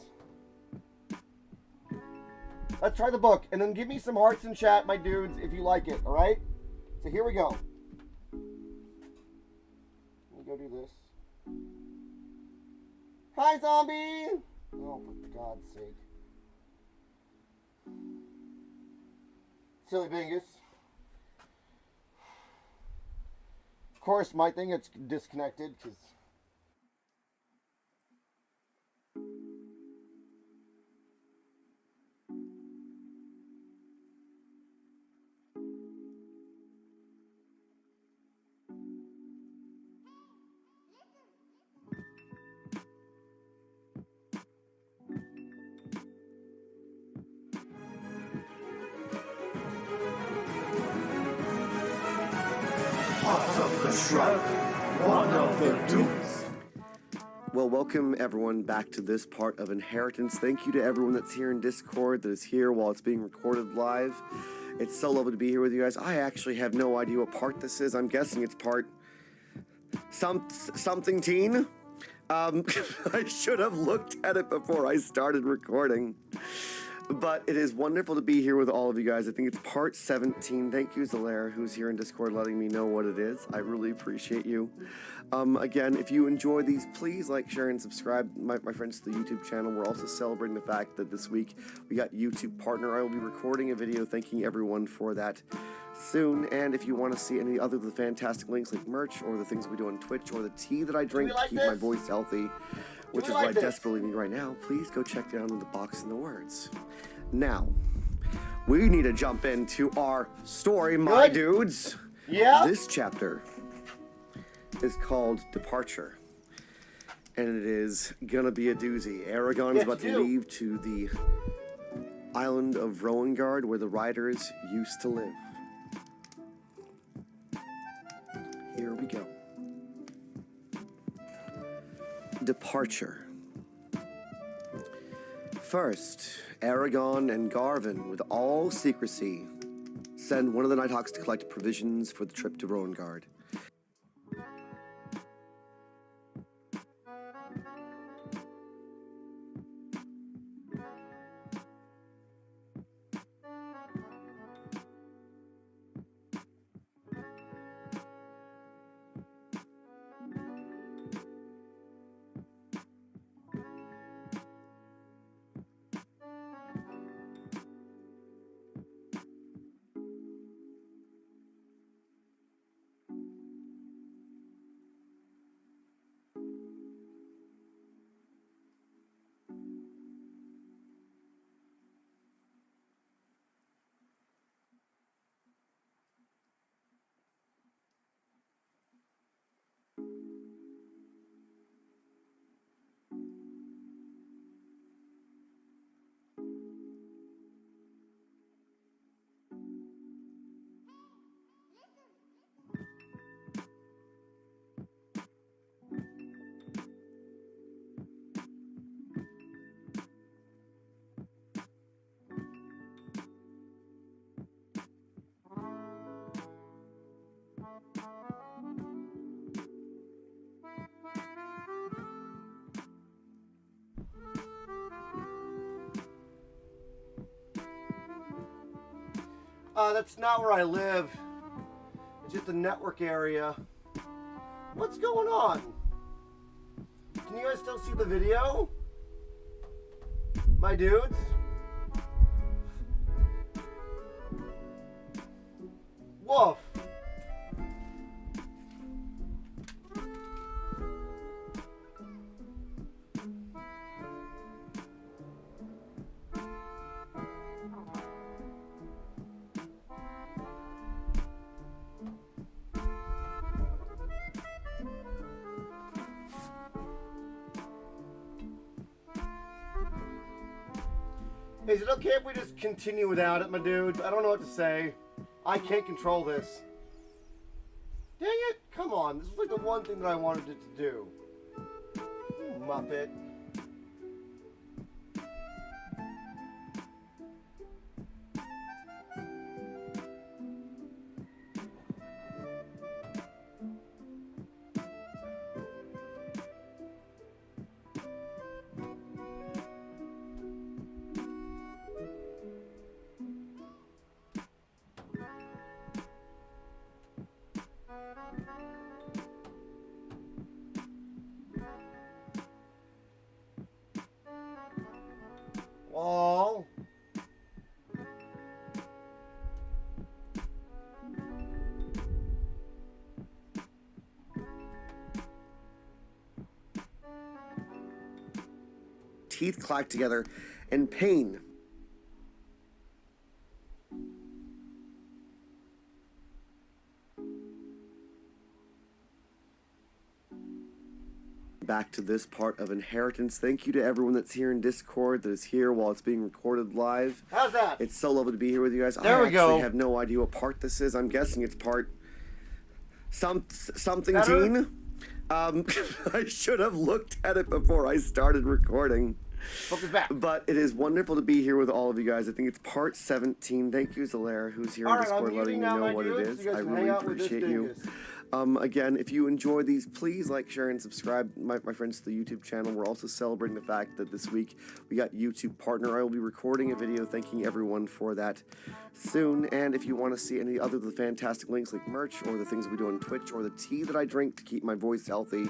Let's try the book. And then give me some hearts in chat, my dudes, if you like it. All right? So here we go. Let me go do this. Hi, zombie! Oh, for God's sake. Silly Bingus. Of course, my thing gets disconnected because. One of the dudes. Well, welcome everyone back to this part of Inheritance. Thank you to everyone that's here in Discord, that is here while it's being recorded live. It's so lovely to be here with you guys. I actually have no idea what part this is. I'm guessing it's part something teen. I should have looked at it before I started recording. But it is wonderful to be here with all of you guys. I think it's part 17. Thank you, Zalaire, who's here in Discord letting me know what it is. I really appreciate you. Again, if you enjoy these, please like, share, and subscribe, my friends, to the YouTube channel. We're also celebrating the fact that this week we got YouTube Partner. I will be recording a video thanking everyone for that soon. And if you want to see any other of the fantastic links like merch or the things we do on Twitch or the tea that I drink to keep my voice healthy, which is what I desperately need right now, please go check down in the box in the words. Now, we need to jump into our story, my dudes. Yeah? This chapter is called Departure, and it is gonna be a doozy. Aragon is about to leave to the island of Rowengard, where the riders used to live. Here we go. Departure. First, Aragon and Garvin, with all secrecy, send one of the Nighthawks to collect provisions for the trip to Rowengard. That's not where I live. It's just a network area. What's going on? Can you guys still see the video? My dudes? Woof. Is it okay if we just continue without it, my dudes? I don't know what to say. I can't control this. Dang it! Come on, this was like the one thing that I wanted it to do. You Muppet. Wall. Teeth clacked together in pain. Back to this part of Inheritance. Thank you to everyone that's here in Discord, that is here while it's being recorded live. How's that? It's so lovely to be here with you guys. There we I go. actually have no idea what part this is. I'm guessing it's part something Better? teen. I should have looked at it before I started recording. Focus back. But it is wonderful to be here with all of you guys. I think it's part 17. Thank you, Zalaire, who's here in Alright, Discord I'm letting me muting now, know my what it dudes, is. so you I guys can really hang out with this appreciate you. dingus. Again, if you enjoy these, please like, share, and subscribe, my friends, to the YouTube channel. We're also celebrating the fact that this week we got YouTube Partner. I will be recording a video thanking everyone for that soon. And if you want to see any other of the fantastic links like merch or the things we do on Twitch or the tea that I drink to keep my voice healthy,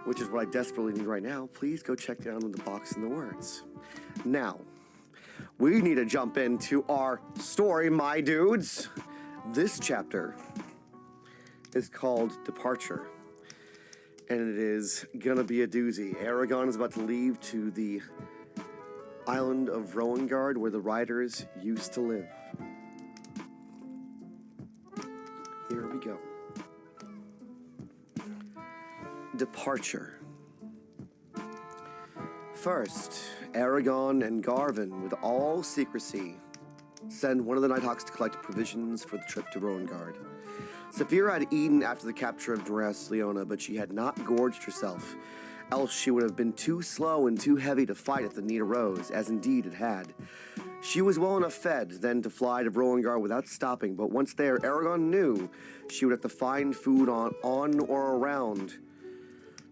which is what I desperately need right now, please go check down in the box in the words. Now, we need to jump into our story, my dudes. This chapter is called Departure, and it is gonna be a doozy. Aragon is about to leave to the island of Rowengard, where the riders used to live. Here we go. Departure. First, Aragon and Garvin, with all secrecy, send one of the Nighthawks to collect provisions for the trip to Rowengard. Saphira had eaten after the capture of Duras Leona, but she had not gorged herself, else she would have been too slow and too heavy to fight if the need arose, as indeed it had. She was well enough fed then to fly to Rowengard without stopping, but once there, Aragon knew she would have to find food on or around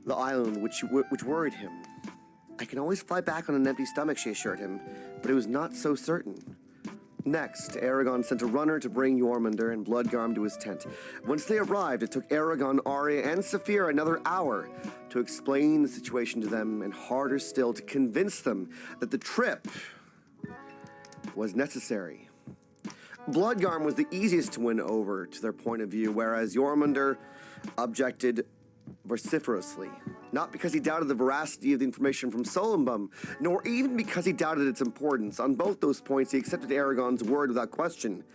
the island, which worried him. I can always fly back on an empty stomach, she assured him, but it was not so certain. Next, Aragon sent a runner to bring Jormungandr and Bloodgarm to his tent. Once they arrived, it took Aragon, Arya, and Saphira another hour to explain the situation to them, and harder still to convince them that the trip was necessary. Bloodgarm was the easiest to win over to their point of view, whereas Jormungandr objected vociferously, not because he doubted the veracity of the information from Solumbum, nor even because he doubted its importance. On both those points, he accepted Aragon's word without question.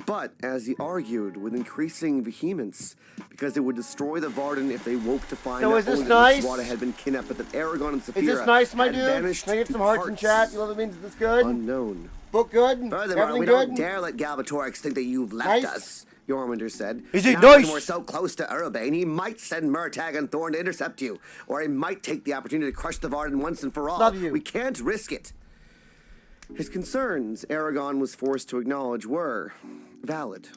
But, as he argued with increasing vehemence, because it would destroy the Varden if they woke to find So not is this only nice? that Swada had been kidnapped, but that Aragon and Saphira Is this nice, my had dude? vanished Can I get to some hearts in parts chat? You know what it means? Is this good? unknown. Book good? Furthermore, Everything we good? don't dare let Galbatorix think that you've left Nice? us, Jormungandr said. Is it Now nice? when we're so close to Urbane, he might send Murtagh and Thorn to intercept you, or he might take the opportunity to crush the Varden once and for all. Love you. We can't risk it. His concerns, Aragon was forced to acknowledge, were valid.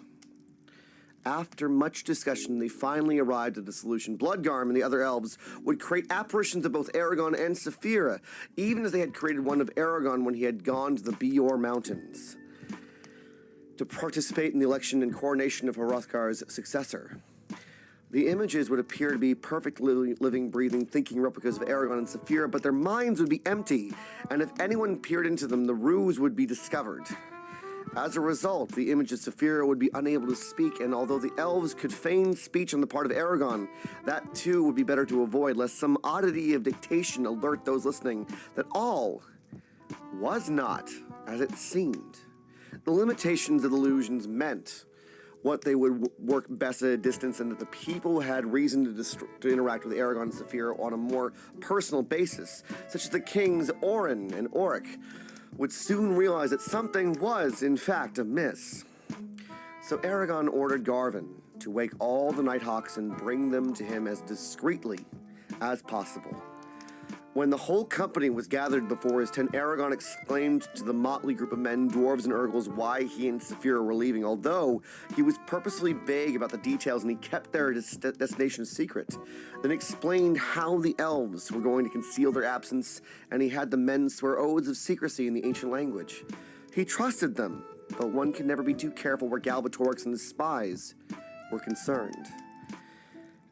After much discussion, they finally arrived at a solution. Bloodgarm and the other elves would create apparitions of both Aragon and Saphira, even as they had created one of Aragon when he had gone to the Bior Mountains. to participate in the election and coronation of Hrothgar's successor. The images would appear to be perfect living, breathing, thinking replicas of Aragorn and Saphira, but their minds would be empty, and if anyone peered into them, the ruse would be discovered. As a result, the image of Saphira would be unable to speak, and although the elves could feign speech on the part of Aragorn, that too would be better to avoid, lest some oddity of dictation alert those listening that all was not as it seemed. The limitations of illusions meant what they would work best at a distance, and that the people had reason to interact with Aragorn and Saphira on a more personal basis, such as the kings Orin and Oric would soon realize that something was, in fact, amiss. So Aragorn ordered Garvin to wake all the Nighthawks and bring them to him as discreetly as possible. When the whole company was gathered before his tent, Aragorn explained to the motley group of men, dwarves and Urgles, why he and Saphira were leaving, although he was purposely vague about the details and he kept their destination secret. Then explained how the elves were going to conceal their absence, and he had the men swear oaths of secrecy in the ancient language. He trusted them, but one can never be too careful where Galbatorix and his spies were concerned.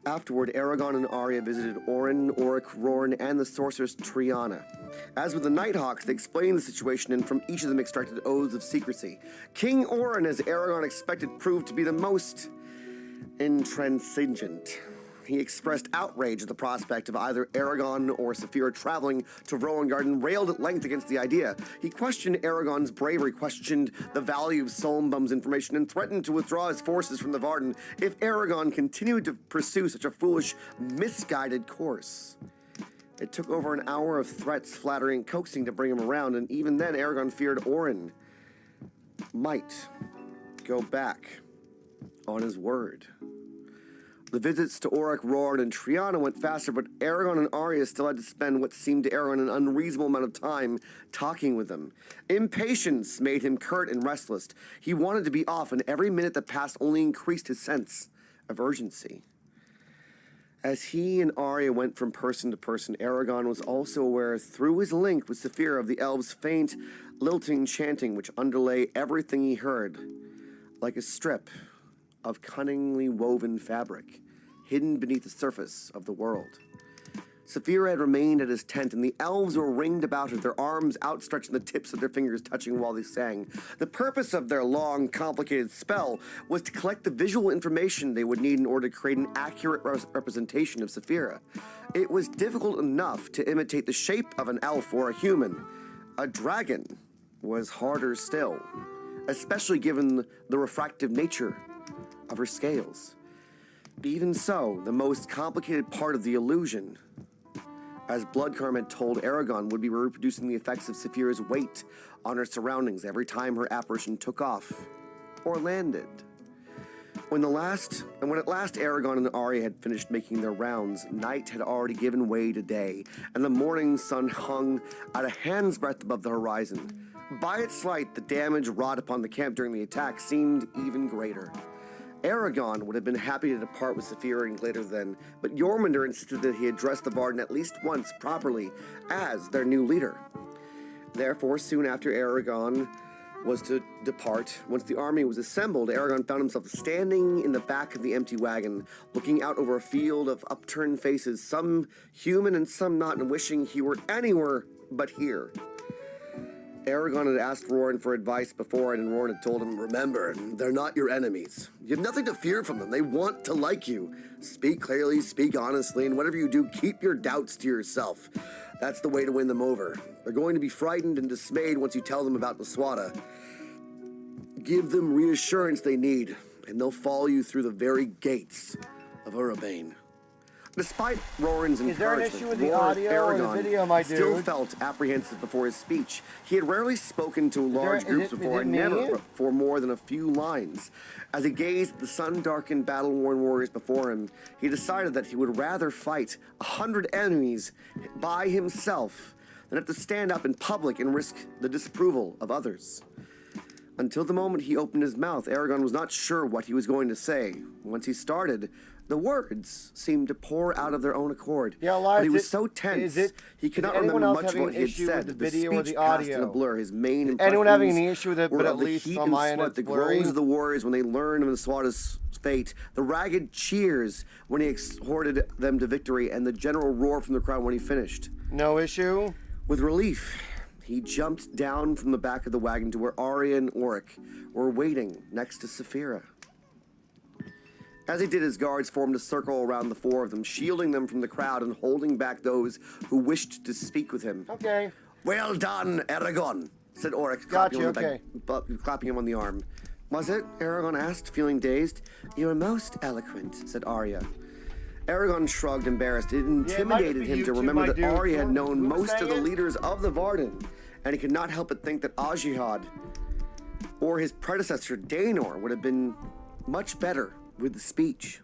Afterward, Aragorn and Arya visited Orin, Oric, Rorin, and the sorceress Triana. As with the Nighthawks, they explained the situation and from each of them extracted oaths of secrecy. King Orin, as Aragorn expected, proved to be the most intransigent. He expressed outrage at the prospect of either Aragorn or Saphira traveling to Rowengard and railed at length against the idea. He questioned Aragorn's bravery, questioned the value of Solmbum's information, and threatened to withdraw his forces from the Varden if Aragorn continued to pursue such a foolish, misguided course. It took over an hour of threats, flattery, and coaxing to bring him around, and even then Aragorn feared Orin might go back on his word. The visits to Oric, Rorin, and Triana went faster, but Aragorn and Arya still had to spend what seemed to Aragorn an unreasonable amount of time talking with them. Impatience made him curt and restless. He wanted to be off, and every minute that passed only increased his sense of urgency. As he and Arya went from person to person, Aragorn was also aware, through his link with Saphira, of the elves' faint, lilting chanting which underlay everything he heard, like a strip of cunningly woven fabric hidden beneath the surface of the world. Saphira had remained at his tent, and the elves were ringed about her, their arms outstretched and the tips of their fingers touching while they sang. The purpose of their long, complicated spell was to collect the visual information they would need in order to create an accurate representation of Saphira. It was difficult enough to imitate the shape of an elf or a human. A dragon was harder still, especially given the refractive nature of her scales. Even so, the most complicated part of the illusion, as Bloodcarm had told Aragorn, would be reproducing the effects of Saphira's weight on her surroundings every time her apparition took off or landed. When at last Aragorn and Arya had finished making their rounds, night had already given way to day, and the morning sun hung at a hand's breadth above the horizon. By its light, the damage wrought upon the camp during the attack seemed even greater. Aragorn would have been happy to depart with Saphira and Glader then, but Jormungandr insisted that he address the Varden at least once properly as their new leader. Therefore, soon after Aragorn was to depart, once the army was assembled, Aragorn found himself standing in the back of the empty wagon, looking out over a field of upturned faces, some human and some not, and wishing he were anywhere but here. Aragorn had asked Rorin for advice before, and Rorin had told him, "Remember, they're not your enemies. You have nothing to fear from them. They want to like you. Speak clearly, speak honestly, and whatever you do, keep your doubts to yourself. That's the way to win them over. They're going to be frightened and dismayed once you tell them about Maswada. Give them reassurance they need, and they'll follow you through the very gates of Urabane." Despite Rorin's encouragement, Is there an issue with the audio or the video, my dude? Still felt apprehensive before his speech. He had rarely spoken to large groups before, and never for more than a few lines. As he gazed at the sun-darkened, battle-worn warriors before him, he decided that he would rather fight 100 enemies by himself than have to stand up in public and risk the disapproval of others. Until the moment he opened his mouth, Aragorn was not sure what he was going to say. Once he started, The words seemed to pour out of their own accord. Yeah, Elias, but he was so tense, he could not remember much of what he had said. The video or the passed in a audio? blur. His main impressions Anyone having any issue with it, were but of at the least heat on and my end sweat, it's the blurry. groans of the warriors when they learned of the Swada's fate, the ragged cheers when he exhorted them to victory, and the general roar from the crowd when he finished. No issue? With relief, he jumped down from the back of the wagon to where Arya and Auric were waiting next to Saphira. As he did, his guards formed a circle around the four of them, shielding them from the crowd and holding back those who wished to speak with him. Okay. Well done, Aragon, said Auric, clapping him on the arm. Was it? Aragon asked, feeling dazed. You are most eloquent, said Arya. Aragon shrugged, embarrassed. It intimidated him to remember that Arya had known most of the leaders of the Varden, and he could not help but think that Ajihad or his predecessor Daenor would have been much better with the speech.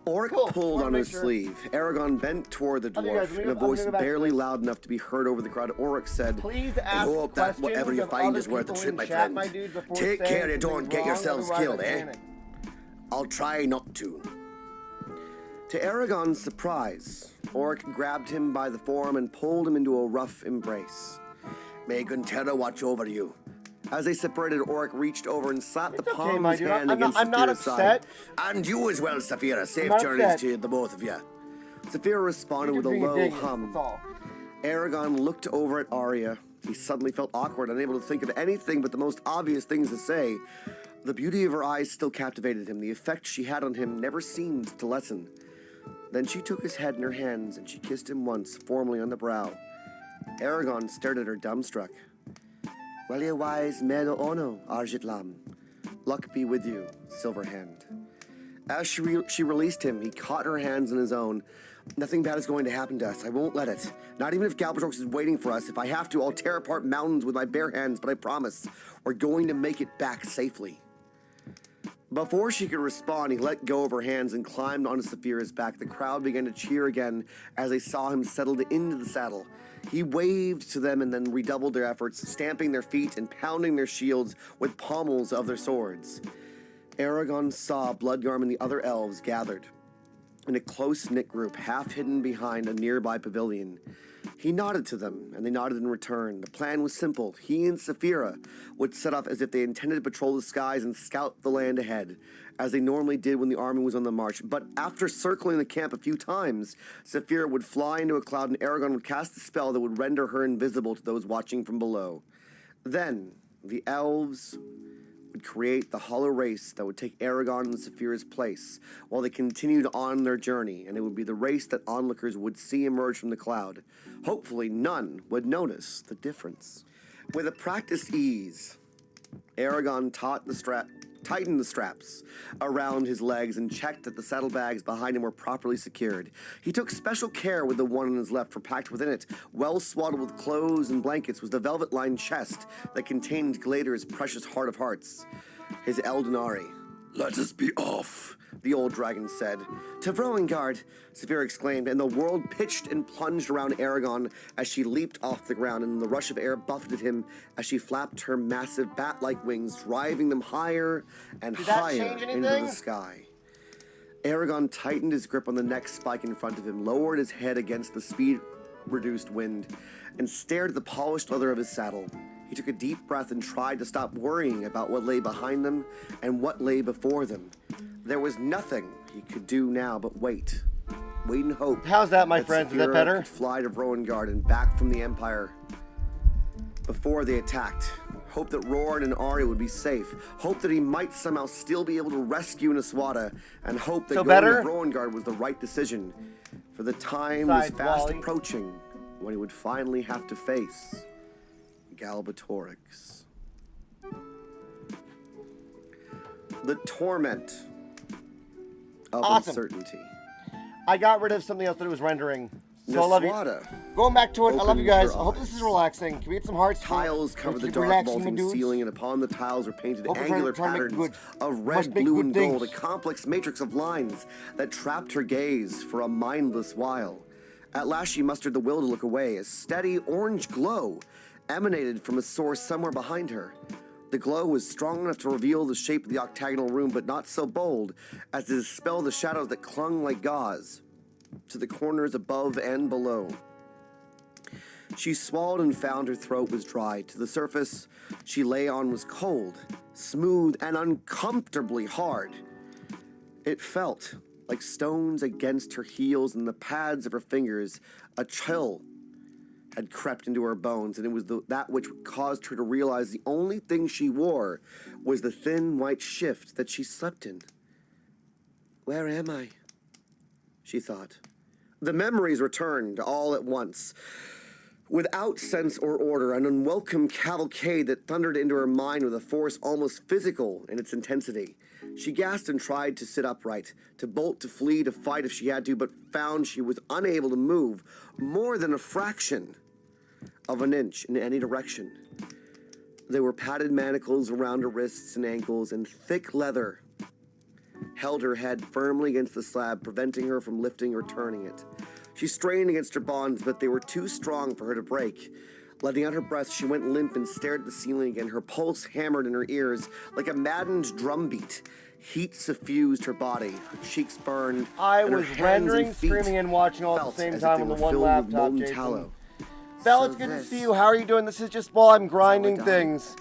Auric pulled on his sleeve. Aragon bent toward the dwarf in a voice barely loud enough to be heard over the crowd. Auric said, Please I hope that whatever you find is worth the trip, my friend. Take care you don't get yourselves killed, eh? I'll try not to. To Aragon's surprise, Auric grabbed him by the forearm and pulled him into a rough embrace. May Gunterra watch over you. As they separated, Auric reached over and slapped the palm of his hand against Saphira's side. And you as well, Saphira. Safe journeys to the both of you. Saphira responded with a low hum. Aragon looked over at Arya. He suddenly felt awkward, unable to think of anything but the most obvious things to say. The beauty of her eyes still captivated him. The effect she had on him never seemed to lessen. Then she took his head in her hands and she kissed him once, formally on the brow. Aragon stared at her dumbstruck. Well, you wise medo ono, Arjitlam. Luck be with you, Silverhand. As she released him, he caught her hands in his own. Nothing bad is going to happen to us. I won't let it. Not even if Galbatrox is waiting for us. If I have to, I'll tear apart mountains with my bare hands, but I promise, we're going to make it back safely. Before she could respond, he let go of her hands and climbed onto Saphira's back. The crowd began to cheer again as they saw him settled into the saddle. He waved to them and then redoubled their efforts, stamping their feet and pounding their shields with pommels of their swords. Aragon saw Bloodgarm and the other elves gathered in a close-knit group, half hidden behind a nearby pavilion. He nodded to them, and they nodded in return. The plan was simple. He and Saphira would set off as if they intended to patrol the skies and scout the land ahead, as they normally did when the army was on the march. But after circling the camp a few times, Saphira would fly into a cloud, and Aragon would cast a spell that would render her invisible to those watching from below. Then, the elves would create the hollow race that would take Aragon and Saphira's place while they continued on their journey, and it would be the race that onlookers would see emerge from the cloud. Hopefully, none would notice the difference. With a practiced ease, Aragon tightened the straps around his legs and checked that the saddlebags behind him were properly secured. He took special care with the one on his left, for packed within it, well swaddled with clothes and blankets, was the velvet-lined chest that contained Glader's precious heart of hearts, his Eldenari. Let us be off, the old dragon said. To Vrowengard, Saphira exclaimed, and the world pitched and plunged around Aragon as she leaped off the ground, and the rush of air buffeted him as she flapped her massive bat-like wings, driving them higher and higher into the sky. Aragon tightened his grip on the next spike in front of him, lowered his head against the speed-reduced wind, and stared at the polished leather of his saddle. He took a deep breath and tried to stop worrying about what lay behind them and what lay before them. There was nothing he could do now but wait. Wait and hope. How's that, my friend? Is that better? Could fly to Vrowengard and back from the Empire before they attacked. Hope that Roran and Arya would be safe. Hope that he might somehow still be able to rescue Naswada. And hope that going to Vrowengard was the right decision. For the time was fast approaching when he would finally have to face Galbatorix. The torment of uncertainty. I got rid of something else that it was rendering. So I love you. Going back to it, I love you guys. I hope this is relaxing. Can we get some hearts? Tiles covered the dark vaulting ceiling, and upon the tiles were painted angular patterns of red, blue, and gold, a complex matrix of lines that trapped her gaze for a mindless while. At last she mustered the will to look away. A steady orange glow emanated from a source somewhere behind her. The glow was strong enough to reveal the shape of the octagonal room, but not so bold as to dispel the shadows that clung like gauze to the corners above and below. She swallowed and found her throat was dry. To the surface she lay on was cold, smooth, and uncomfortably hard. It felt like stones against her heels and the pads of her fingers. A chill had crept into her bones, and it was that which caused her to realize the only thing she wore was the thin white shift that she slept in. Where am I? She thought. The memories returned all at once. Without sense or order, an unwelcome cavalcade that thundered into her mind with a force almost physical in its intensity. She gasped and tried to sit upright, to bolt, to flee, to fight if she had to, but found she was unable to move more than a fraction of an inch in any direction. There were padded manacles around her wrists and ankles, and thick leather held her head firmly against the slab, preventing her from lifting or turning it. She strained against her bonds, but they were too strong for her to break. Letting out her breath, she went limp and stared at the ceiling again. Her pulse hammered in her ears like a maddened drumbeat. Heat suffused her body. Her cheeks burned. I and her was hands rendering, and feet streaming, and watching all at the felt same as if time they on the were one filled with laptop, molten Jason. tallow. Belle, So it's good to this- see you. How are you doing? This is just while I'm grinding died. things.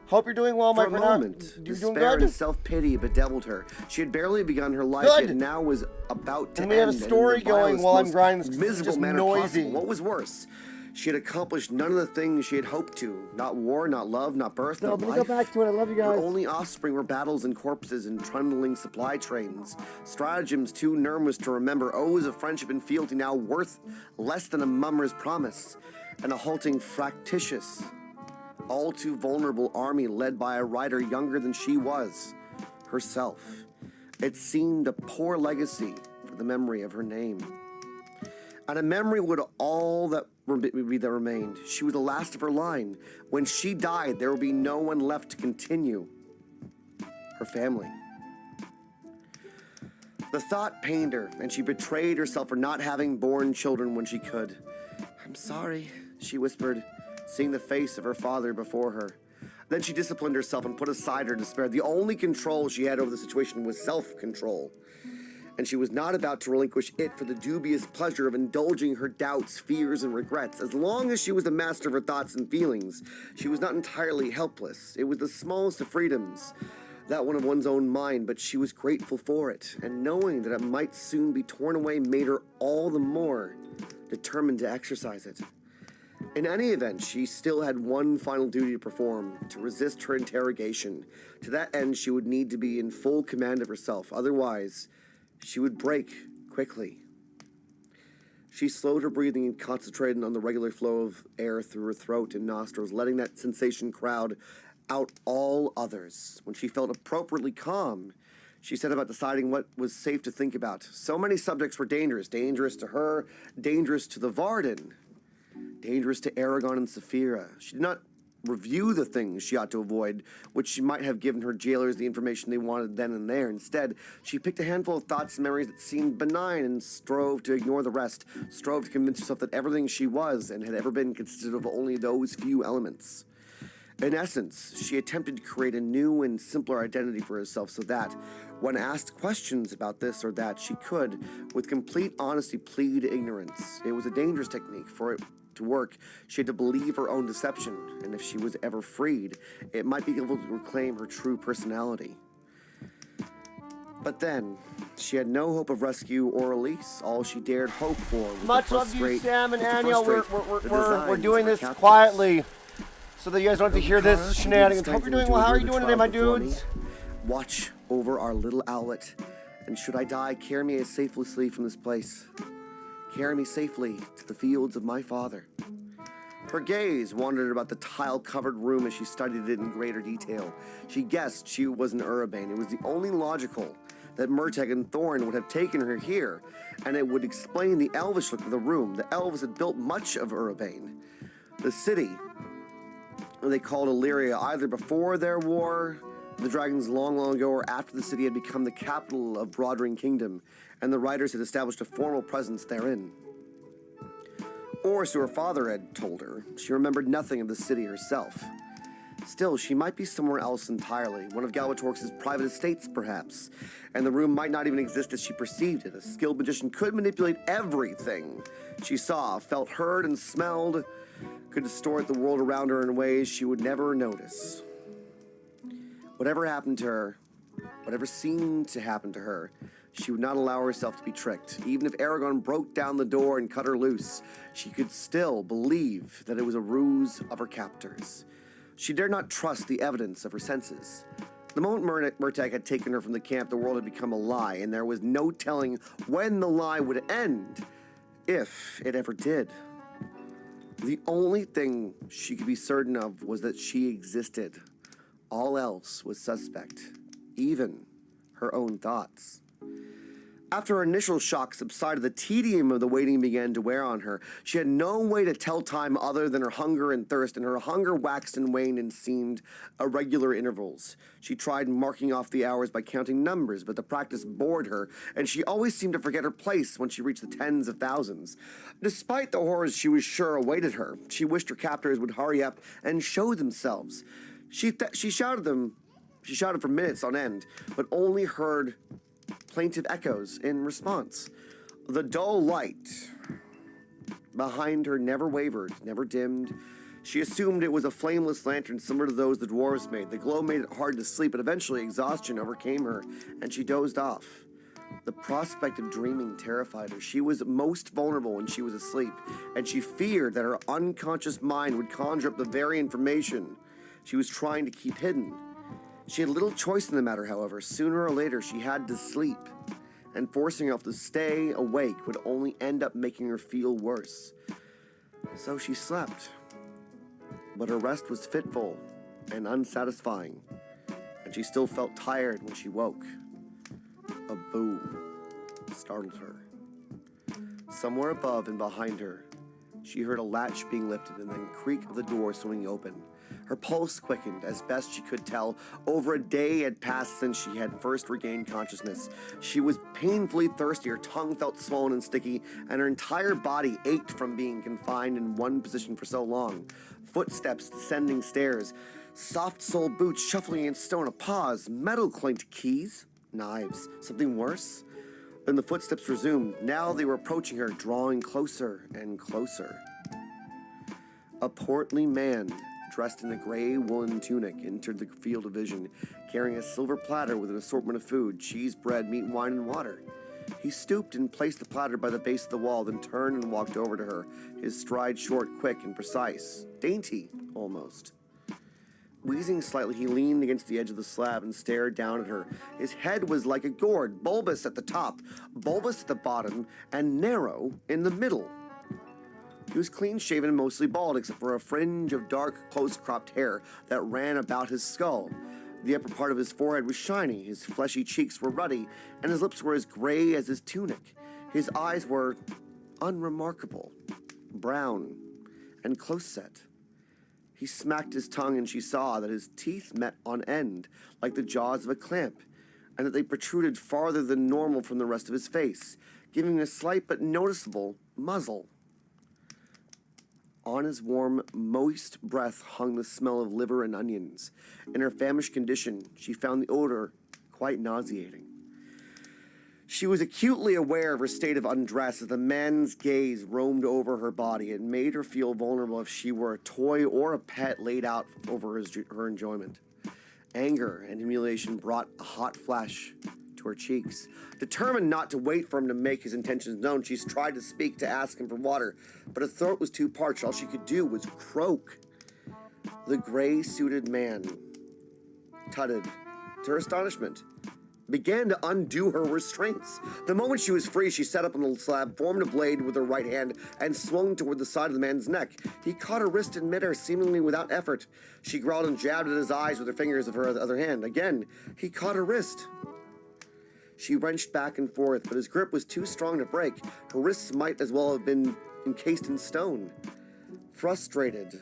Hope you're doing well, my For a friend. moment, You doing despair good? and self-pity bedeviled her. She had barely begun her life, Good. yet now was about to And we have a end, story in the going vilest, while I'm most grinding this 'cause this is miserable just manner noisy. possible. What was worse? She had accomplished none of the things she had hoped to. Not war, not love, not birth, No, not let me life. go back to it. I love you Her guys. only offspring were battles and corpses and trundling supply trains. Stratagems too nervous to remember. Oaths of friendship and fealty now worth less than a mummer's promise. And a halting fractious, all too vulnerable army led by a rider younger than she was herself. It seemed a poor legacy for the memory of her name. And a memory would all that remained. She was the last of her line. When she died, there would be no one left to continue her family. The thought pained her, and she betrayed herself for not having borne children when she could. I'm sorry, she whispered, seeing the face of her father before her. Then she disciplined herself and put aside her despair. The only control she had over the situation was self-control. And she was not about to relinquish it for the dubious pleasure of indulging her doubts, fears, and regrets. As long as she was the master of her thoughts and feelings, she was not entirely helpless. It was the smallest of freedoms, that one of one's own mind, but she was grateful for it, and knowing that it might soon be torn away made her all the more determined to exercise it. In any event, she still had one final duty to perform, to resist her interrogation. To that end, she would need to be in full command of herself, otherwise she would break quickly. She slowed her breathing and concentrated on the regular flow of air through her throat and nostrils, letting that sensation crowd out all others. When she felt appropriately calm, she set about deciding what was safe to think about. So many subjects were dangerous. Dangerous to her, dangerous to the Varden, dangerous to Aragon and Saphira. She did not review the things she ought to avoid, which she might have given her jailers the information they wanted then and there. Instead, she picked a handful of thoughts and memories that seemed benign and strove to ignore the rest, strove to convince herself that everything she was and had ever been consisted of only those few elements. In essence, she attempted to create a new and simpler identity for herself so that, when asked questions about this or that, she could, with complete honesty, plead ignorance. It was a dangerous technique. For it to work, she had to believe her own deception, and if she was ever freed, it might be able to reclaim her true personality. But then, she had no hope of rescue or release. All she dared hope for was Much love to you, Sam and Aniel. We're doing this captives. quietly, so that you guys don't have to hear this Car, shenanigans. Hope you're strengthened doing to well. How are you endure doing the today, my trial before dudes? me. Watch over our little owlet, and should I die, carry me safely from this place. Carry me safely to the fields of my father. Her gaze wandered about the tile-covered room as she studied it in greater detail. She guessed she was an Urbane. It was the only logical that Murtagh and Thorn would have taken her here, and it would explain the elvish look of the room. The elves had built much of Urbane. The city they called Illyria, either before their war with the dragons long ago or after the city had become the capital of Brodring Kingdom, and the riders had established a formal presence therein. Or so her father had told her. She remembered nothing of the city herself. Still, she might be somewhere else entirely, one of Galbatorix's private estates, perhaps, and the room might not even exist as she perceived it. A skilled magician could manipulate everything she saw, felt, heard, and smelled, could distort the world around her in ways she would never notice. Whatever happened to her, whatever seemed to happen to her, she would not allow herself to be tricked. Even if Aragon broke down the door and cut her loose, she could still believe that it was a ruse of her captors. She dared not trust the evidence of her senses. The moment Murtagh had taken her from the camp, the world had become a lie, and there was no telling when the lie would end, if it ever did. The only thing she could be certain of was that she existed. All else was suspect, even her own thoughts. After her initial shock subsided, the tedium of the waiting began to wear on her. She had no way to tell time other than her hunger and thirst, and her hunger waxed and waned and seemed irregular intervals. She tried marking off the hours by counting numbers, but the practice bored her, and she always seemed to forget her place when she reached the tens of thousands. Despite the horrors she was sure awaited her, she wished her captors would hurry up and show themselves. She shouted for minutes on end, but only heard plaintive echoes in response. The dull light behind her never wavered, never dimmed. She assumed it was a flameless lantern similar to those the dwarves made. The glow made it hard to sleep, but eventually exhaustion overcame her, and she dozed off. The prospect of dreaming terrified her. She was most vulnerable when she was asleep, and she feared that her unconscious mind would conjure up the very information she was trying to keep hidden. She had little choice in the matter, however. Sooner or later, she had to sleep, and forcing herself to stay awake would only end up making her feel worse. So she slept, but her rest was fitful and unsatisfying, and she still felt tired when she woke. A boom startled her. Somewhere above and behind her, she heard a latch being lifted and then creak of the door swinging open. Her pulse quickened. As best she could tell, over a day had passed since she had first regained consciousness. She was painfully thirsty, her tongue felt swollen and sticky, and her entire body ached from being confined in one position for so long. Footsteps descending stairs, soft-soled boots shuffling against stone, a pause, metal clanked keys, knives, something worse? Then the footsteps resumed. Now they were approaching her, drawing closer and closer. A portly man, dressed in a gray woolen tunic, entered the field of vision, carrying a silver platter with an assortment of food, cheese, bread, meat, wine, and water. He stooped and placed the platter by the base of the wall, then turned and walked over to her, his stride short, quick, and precise. Dainty, almost. Wheezing slightly, he leaned against the edge of the slab and stared down at her. His head was like a gourd, bulbous at the top, bulbous at the bottom, and narrow in the middle. He was clean-shaven and mostly bald, except for a fringe of dark, close-cropped hair that ran about his skull. The upper part of his forehead was shiny, his fleshy cheeks were ruddy, and his lips were as gray as his tunic. His eyes were unremarkable, brown, and close-set. He smacked his tongue, and she saw that his teeth met on end, like the jaws of a clamp, and that they protruded farther than normal from the rest of his face, giving a slight but noticeable muzzle. On his warm, moist breath hung the smell of liver and onions. In her famished condition, she found the odor quite nauseating. She was acutely aware of her state of undress as the man's gaze roamed over her body. It made her feel vulnerable if she were a toy or a pet laid out over her enjoyment. Anger and humiliation brought a hot flash to her cheeks. Determined not to wait for him to make his intentions known, she tried to speak, to ask him for water, but her throat was too parched. All she could do was croak. The gray-suited man tutted. To her astonishment, began to undo her restraints. The moment she was free, she sat up on the slab, formed a blade with her right hand, and swung toward the side of the man's neck. He caught her wrist in midair, seemingly without effort. She growled and jabbed at his eyes with her fingers of her other hand. Again, he caught her wrist. She wrenched back and forth, but his grip was too strong to break. Her wrists might as well have been encased in stone. Frustrated,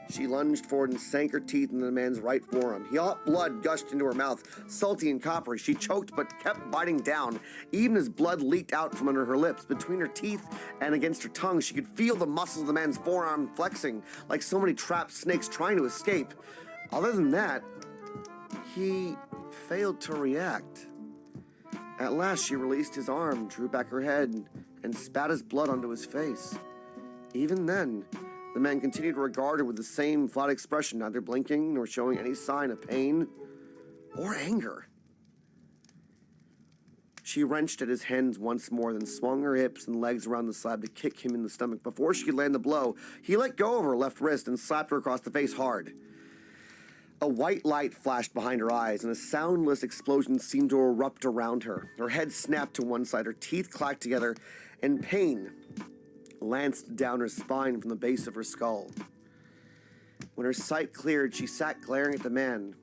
she lunged forward and sank her teeth in the man's right forearm. Hot blood gushed into her mouth, salty and coppery. She choked but kept biting down, even as blood leaked out from under her lips. Between her teeth and against her tongue, she could feel the muscles of the man's forearm flexing, like so many trapped snakes trying to escape. Other than that, he failed to react. At last, she released his arm, drew back her head, and spat his blood onto his face. Even then, the man continued to regard her with the same flat expression, neither blinking nor showing any sign of pain or anger. She wrenched at his hands once more, then swung her hips and legs around the slab to kick him in the stomach. Before she could land the blow, he let go of her left wrist and slapped her across the face hard. A white light flashed behind her eyes, and a soundless explosion seemed to erupt around her. Her head snapped to one side, her teeth clacked together, and pain lanced down her spine from the base of her skull. When her sight cleared, she sat glaring at the man,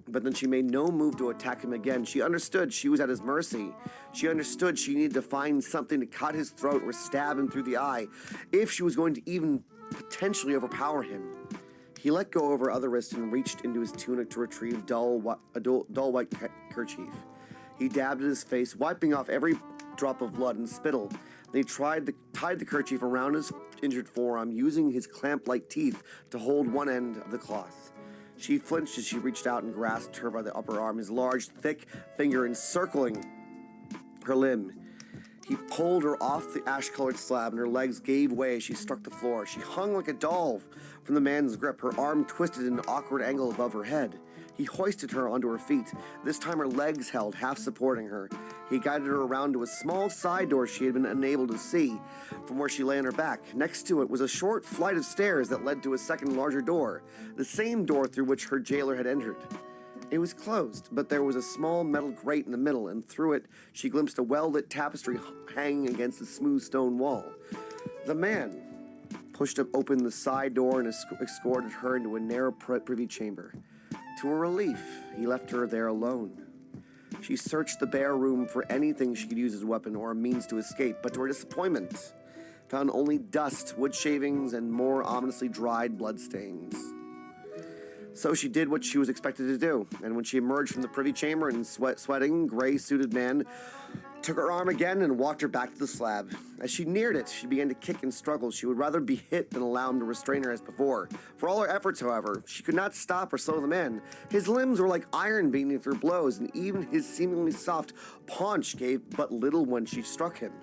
but then she made no move to attack him again. She understood she was at his mercy. She understood she needed to find something to cut his throat or stab him through the eye, if she was going to even potentially overpower him. He let go of her other wrist and reached into his tunic to retrieve a dull white kerchief. He dabbed at his face, wiping off every drop of blood and spittle. Then he tied the kerchief around his injured forearm, using his clamp-like teeth to hold one end of the cloth. She flinched as she reached out and grasped her by the upper arm, his large, thick finger encircling her limb. He pulled her off the ash-colored slab, and her legs gave way as she struck the floor. She hung like a doll from the man's grip, her arm twisted in an awkward angle above her head. He hoisted her onto her feet. This time her legs held, half supporting her. He guided her around to a small side door she had been unable to see from where she lay on her back. Next to it was a short flight of stairs that led to a second larger door, the same door through which her jailer had entered. It was closed, but there was a small metal grate in the middle, and through it she glimpsed a well-lit tapestry hanging against the smooth stone wall. The man pushed open the side door and escorted her into a narrow privy chamber. To her relief, he left her there alone. She searched the bare room for anything she could use as a weapon or a means to escape, but to her disappointment, found only dust, wood shavings, and more ominously dried bloodstains. So she did what she was expected to do, and when she emerged from the privy chamber, and sweating, gray-suited man took her arm again and walked her back to the slab. As she neared it, she began to kick and struggle. She would rather be hit than allow him to restrain her as before. For all her efforts, however, she could not stop or slow the man. His limbs were like iron beneath her blows, and even his seemingly soft paunch gave but little when she struck him.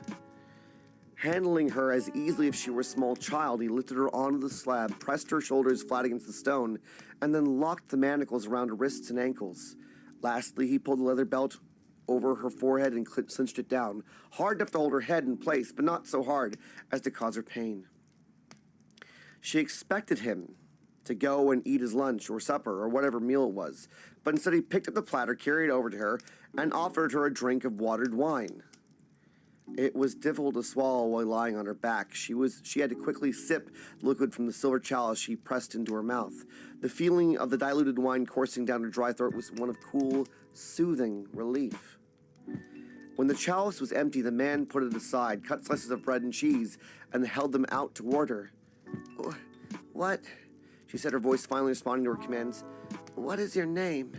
Handling her as easily if she were a small child, he lifted her onto the slab, pressed her shoulders flat against the stone, and then locked the manacles around her wrists and ankles. Lastly, he pulled the leather belt over her forehead and cinched it down, hard enough to hold her head in place, but not so hard as to cause her pain. She expected him to go and eat his lunch or supper or whatever meal it was, but instead he picked up the platter, carried it over to her, and offered her a drink of watered wine. It was difficult to swallow while lying on her back. She had to quickly sip the liquid from the silver chalice she pressed into her mouth. The feeling of the diluted wine coursing down her dry throat was one of cool, soothing relief. When the chalice was empty, the man put it aside, cut slices of bread and cheese, and held them out toward her. "What?" she said, her voice finally responding to her commands. "What is your name?"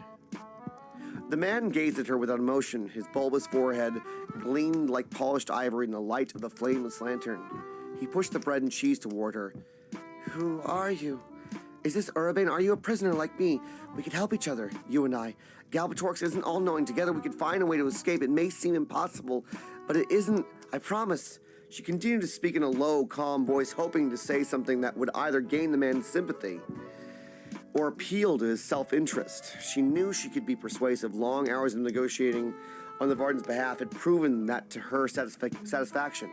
The man gazed at her without emotion. His bulbous forehead gleamed like polished ivory in the light of the flameless lantern. He pushed the bread and cheese toward her. "Who are you? Is this Urbane? Are you a prisoner like me? We could help each other, you and I. Galbatorix isn't all-knowing. Together we could find a way to escape. It may seem impossible, but it isn't, I promise." She continued to speak in a low, calm voice, hoping to say something that would either gain the man's sympathy or appeal to his self-interest. She knew she could be persuasive. Long hours of negotiating on the Varden's behalf had proven that to her satisfaction.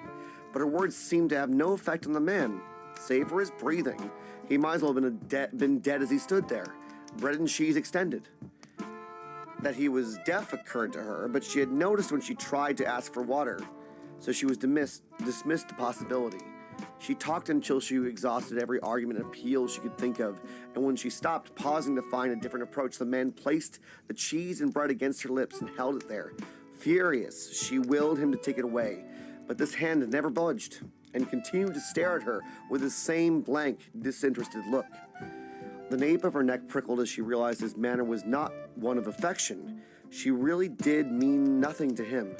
But her words seemed to have no effect on the man, save for his breathing. He might as well have been dead as he stood there. Bread and cheese extended. That he was deaf occurred to her, but she had noticed when she tried to ask for water, so she was dismissed the possibility. She talked until she exhausted every argument and appeal she could think of, and when she stopped, pausing to find a different approach, the man placed the cheese and bread against her lips and held it there. Furious, she willed him to take it away, but this hand never budged and continued to stare at her with the same blank, disinterested look. The nape of her neck prickled as she realized his manner was not one of affection. She really did mean nothing to him.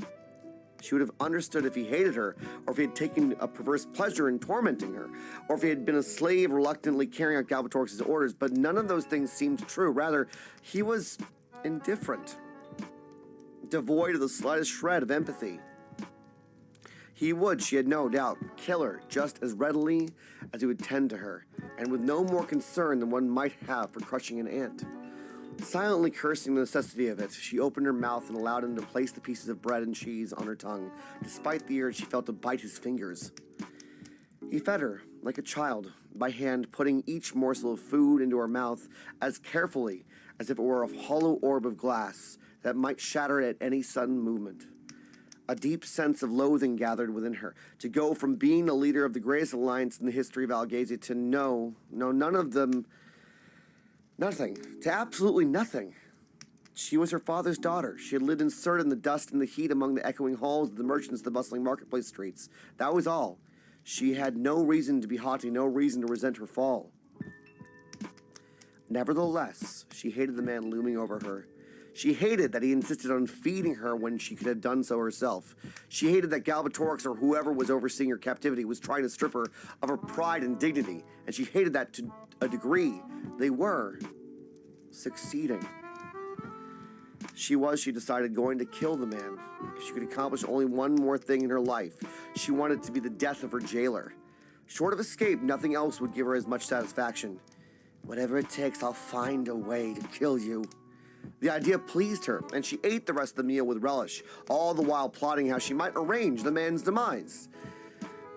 She would have understood if he hated her, or if he had taken a perverse pleasure in tormenting her, or if he had been a slave reluctantly carrying out Galbatorix's orders, but none of those things seemed true. Rather, he was indifferent, devoid of the slightest shred of empathy. He would, she had no doubt, kill her just as readily as he would tend to her, and with no more concern than one might have for crushing an ant. Silently cursing the necessity of it, she opened her mouth and allowed him to place the pieces of bread and cheese on her tongue, despite the urge she felt to bite his fingers. He fed her, like a child, by hand, putting each morsel of food into her mouth as carefully as if it were a hollow orb of glass that might shatter at any sudden movement. A deep sense of loathing gathered within her, to go from being a leader of the greatest alliance in the history of Algazy to none of them, nothing, to absolutely nothing. She was her father's daughter. She had lived inserted in the dust and the heat among the echoing halls of the merchants of the bustling marketplace streets. That was all. She had no reason to be haughty, no reason to resent her fall. Nevertheless, she hated the man looming over her. She hated that he insisted on feeding her when she could have done so herself. She hated that Galbatorix or whoever was overseeing her captivity was trying to strip her of her pride and dignity, and she hated that to a degree they were succeeding. She decided, going to kill the man. If she could accomplish only one more thing in her life, she wanted to be the death of her jailer. Short of escape, nothing else would give her as much satisfaction. Whatever it takes, I'll find a way to kill you. The idea pleased her, and she ate the rest of the meal with relish, all the while plotting how she might arrange the man's demise.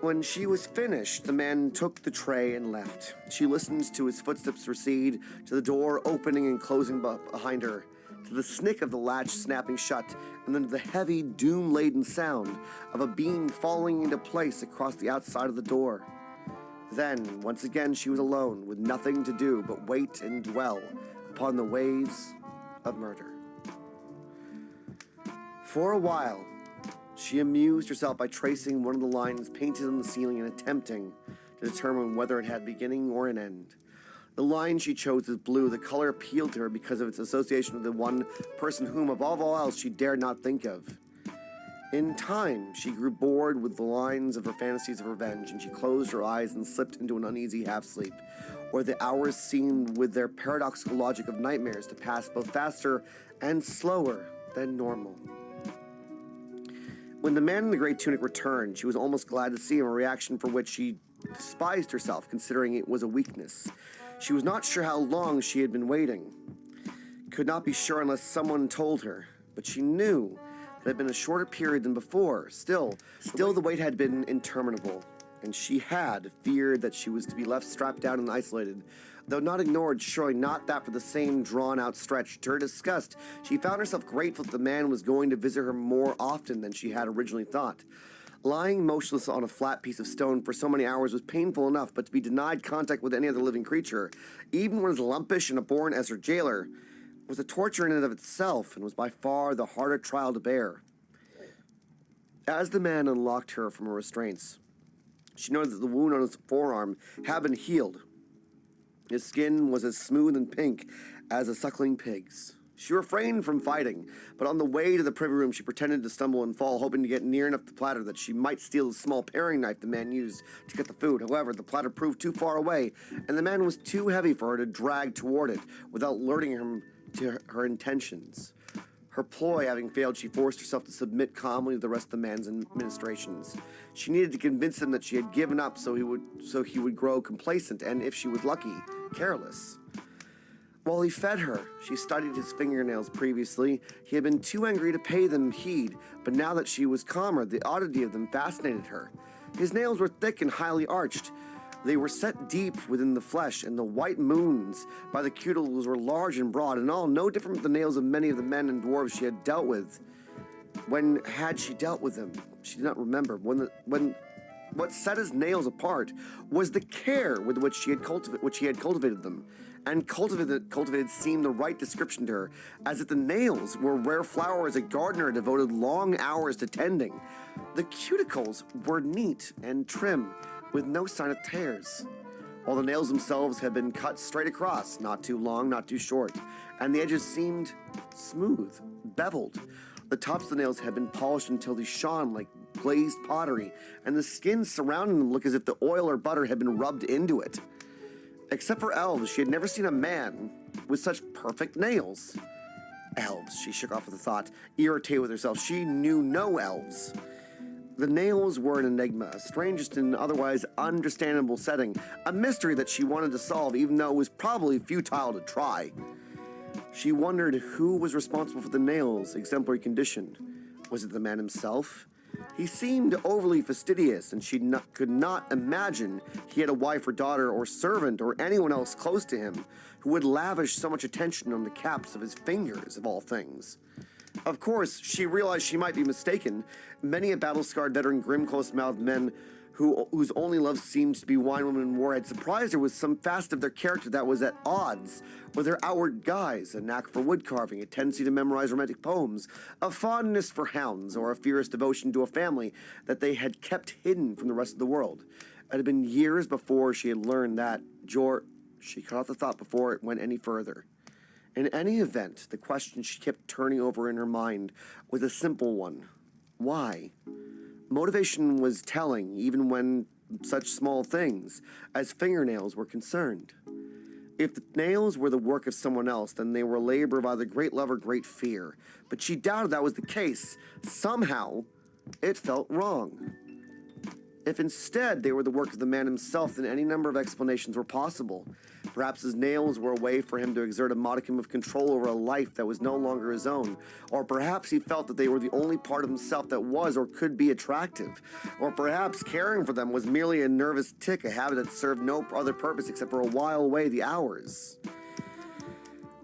When she was finished, the man took the tray and left. She listened to his footsteps recede, to the door opening and closing behind her, to the snick of the latch snapping shut, and then to the heavy, doom-laden sound of a beam falling into place across the outside of the door. Then, once again, she was alone, with nothing to do but wait and dwell upon the ways of murder. For a while, she amused herself by tracing one of the lines painted on the ceiling and attempting to determine whether it had beginning or an end. The line she chose is blue. The color appealed to her because of its association with the one person whom, above all else, she dared not think of. In time, she grew bored with the lines of her fantasies of revenge, and she closed her eyes and slipped into an uneasy half-sleep, where the hours seemed, with their paradoxical logic of nightmares, to pass both faster and slower than normal. When the man in the gray tunic returned, she was almost glad to see him, a reaction for which she despised herself, considering it was a weakness. She was not sure how long she had been waiting. Could not be sure unless someone told her, but she knew that it had been a shorter period than before. Still the wait had been interminable, and she had feared that she was to be left strapped down and isolated, though not ignored, surely not that for the same drawn-out stretch. To her disgust, she found herself grateful that the man was going to visit her more often than she had originally thought. Lying motionless on a flat piece of stone for so many hours was painful enough, but to be denied contact with any other living creature, even when as lumpish and abhorrent as her jailer, was a torture in and of itself, and was by far the harder trial to bear. As the man unlocked her from her restraints, she noted that the wound on his forearm had been healed. His skin was as smooth and pink as a suckling pig's. She refrained from fighting, but on the way to the privy room she pretended to stumble and fall, hoping to get near enough to the platter that she might steal the small paring knife the man used to cut the food. However, the platter proved too far away, and the man was too heavy for her to drag toward it without alerting him to her intentions. Her ploy having failed, she forced herself to submit calmly to the rest of the man's administrations. She needed to convince him that she had given up so he would grow complacent and, if she was lucky, careless. While he fed her, she studied his fingernails previously. He had been too angry to pay them heed, but now that she was calmer, the oddity of them fascinated her. His nails were thick and highly arched. They were set deep within the flesh, and the white moons by the cuticles were large and broad, and all no different from the nails of many of the men and dwarves she had dealt with. When had she dealt with them? She did not remember. What set his nails apart was the care with which he had cultivated them, and cultivated seemed the right description to her, as if the nails were rare flowers a gardener devoted long hours to tending. The cuticles were neat and trim, with no sign of tears, while the nails themselves had been cut straight across, not too long, not too short, and the edges seemed smooth, beveled. The tops of the nails had been polished until they shone like glazed pottery, and the skin surrounding them looked as if the oil or butter had been rubbed into it. Except for elves, she had never seen a man with such perfect nails. Elves, she shook off with the thought, irritated with herself. She knew no elves. The nails were an enigma, a strangest and otherwise understandable setting, a mystery that she wanted to solve, even though it was probably futile to try. She wondered who was responsible for the nails' exemplary condition. Was it the man himself? He seemed overly fastidious, and she could not imagine he had a wife or daughter or servant or anyone else close to him who would lavish so much attention on the caps of his fingers, of all things. Of course, she realized she might be mistaken. Many a battle-scarred veteran, grim, close-mouthed men whose only love seemed to be wine, women, and war had surprised her with some facet of their character that was at odds with their outward guise, a knack for wood carving, a tendency to memorize romantic poems, a fondness for hounds, or a fierce devotion to a family that they had kept hidden from the rest of the world. It had been years before she had learned that. She cut off the thought before it went any further. In any event, the question she kept turning over in her mind was a simple one. Why? Motivation was telling, even when such small things as fingernails were concerned. If the nails were the work of someone else, then they were labor of either great love or great fear. But she doubted that was the case. Somehow, it felt wrong. If instead they were the work of the man himself, then any number of explanations were possible. Perhaps his nails were a way for him to exert a modicum of control over a life that was no longer his own. Or perhaps he felt that they were the only part of himself that was or could be attractive. Or perhaps caring for them was merely a nervous tic, a habit that served no other purpose except for a while away the hours.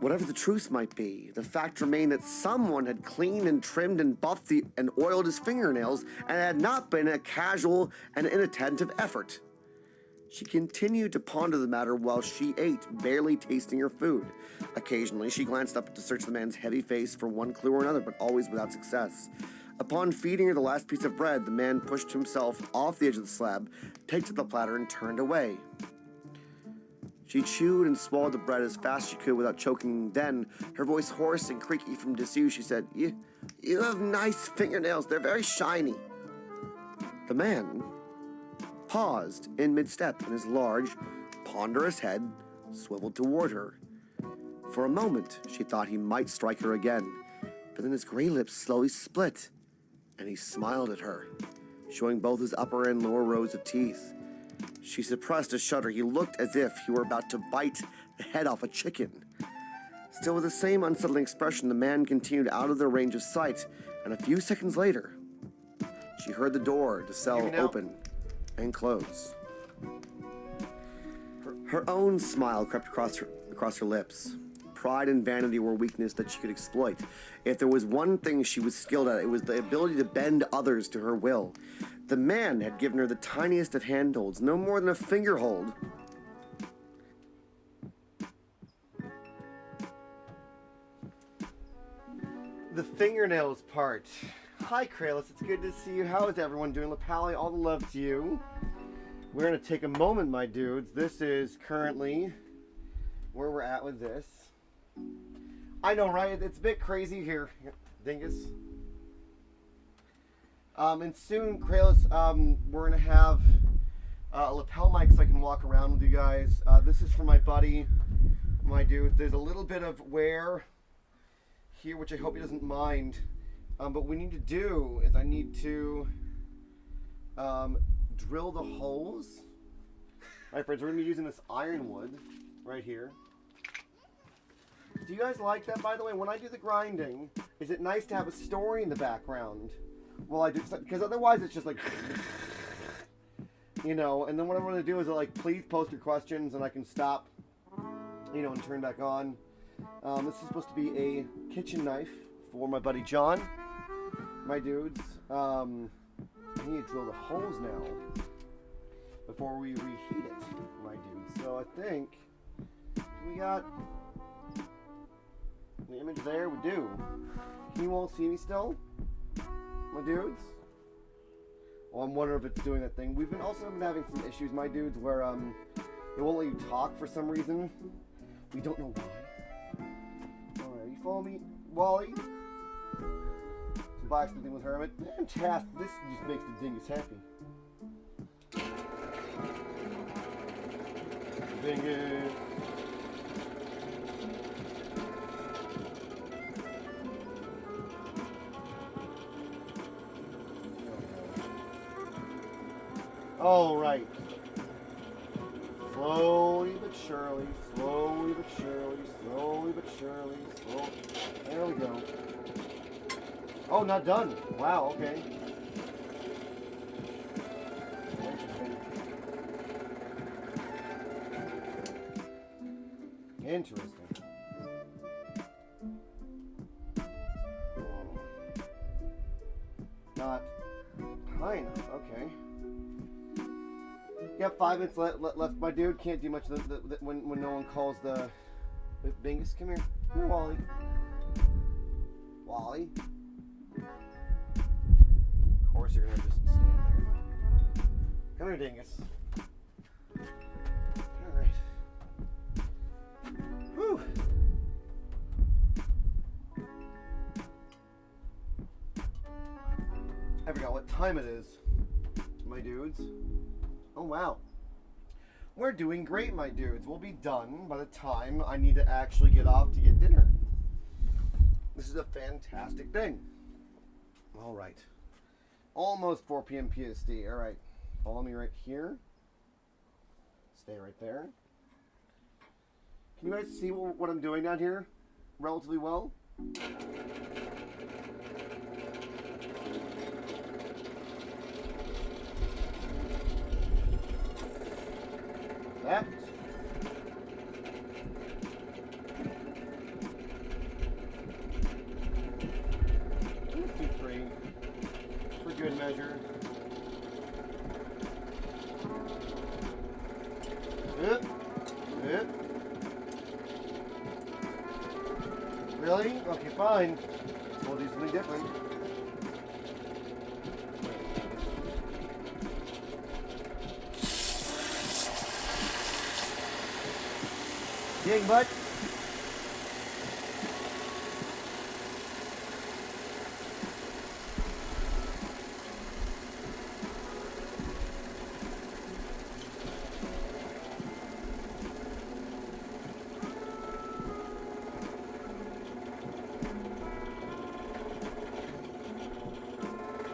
Whatever the truth might be, the fact remained that someone had cleaned and trimmed and buffed and oiled his fingernails, and it had not been a casual and inattentive effort. She continued to ponder the matter while she ate, barely tasting her food. Occasionally, she glanced up to search the man's heavy face for one clue or another, but always without success. Upon feeding her the last piece of bread, the man pushed himself off the edge of the slab, picked up the platter, and turned away. She chewed and swallowed the bread as fast as she could without choking. Then, her voice hoarse and creaky from disuse, she said, You have nice fingernails. They're very shiny. The man paused in mid-step, and his large, ponderous head swiveled toward her. For a moment, she thought he might strike her again, but then his gray lips slowly split, and he smiled at her, showing both his upper and lower rows of teeth. She suppressed a shudder. He looked as if he were about to bite the head off a chicken. Still with the same unsettling expression, the man continued out of their range of sight, and a few seconds later, she heard the door to the cell open and close. Her own smile crept across her lips. Pride and vanity were weakness that she could exploit. If there was one thing she was skilled at, it was the ability to bend others to her will. The man had given her the tiniest of handholds, no more than a finger hold. The fingernails part. Hi, Kralis. It's good to see you. How is everyone doing? Lapali, all the love to you. We're going to take a moment, my dudes. This is currently where we're at with this. I know, right? It's a bit crazy here, Dingus. And soon, Kralis, we're going to have a lapel mic so I can walk around with you guys. This is for my buddy, my dude. There's a little bit of wear here, which I hope he doesn't mind. But what we need to do is I need to drill the holes. All right, friends, we're going to be using this ironwood right here. Do you guys like that, by the way? When I do the grinding, is it nice to have a story in the background? Well, I do, because otherwise it's just like, you know, and then what I'm going to do is like, please post your questions and I can stop, you know, and turn back on. This is supposed to be a kitchen knife for my buddy John, my dudes. I need to drill the holes now before we reheat it, my dudes. So I think we got the image there. We do. You won't see me still, my dudes. Well, I'm wondering if it's doing that thing. We've been having some issues, my dudes, where it won't let you talk for some reason. We don't know why. Alright, you follow me, Wally? Blacksmithing with Hermit. Fantastic. This just makes the dingus happy. Dingus. All right. Slowly but surely, slowly but surely, slowly but surely, slowly. There we go. Oh, not done. Wow, okay. Interesting. Not high enough, okay. You got 5 minutes left, my dude. Can't do much when no one calls the Bingus. Come here. Come here, Wally. Wally. Of course you're gonna just stand there. Come here, Dingus. Alright. Whew. I forgot what time it is, my dudes. Oh wow. We're doing great, my dudes. We'll be done by the time I need to actually get off to get dinner. This is a fantastic thing. Alright. Almost 4 p.m. PST. Alright. Follow me right here. Stay right there. Can you guys see what I'm doing down here relatively well? That. 2, 3. For good measure. Yep. Yep. Really? Okay, fine. We'll do something different. Dang, bud.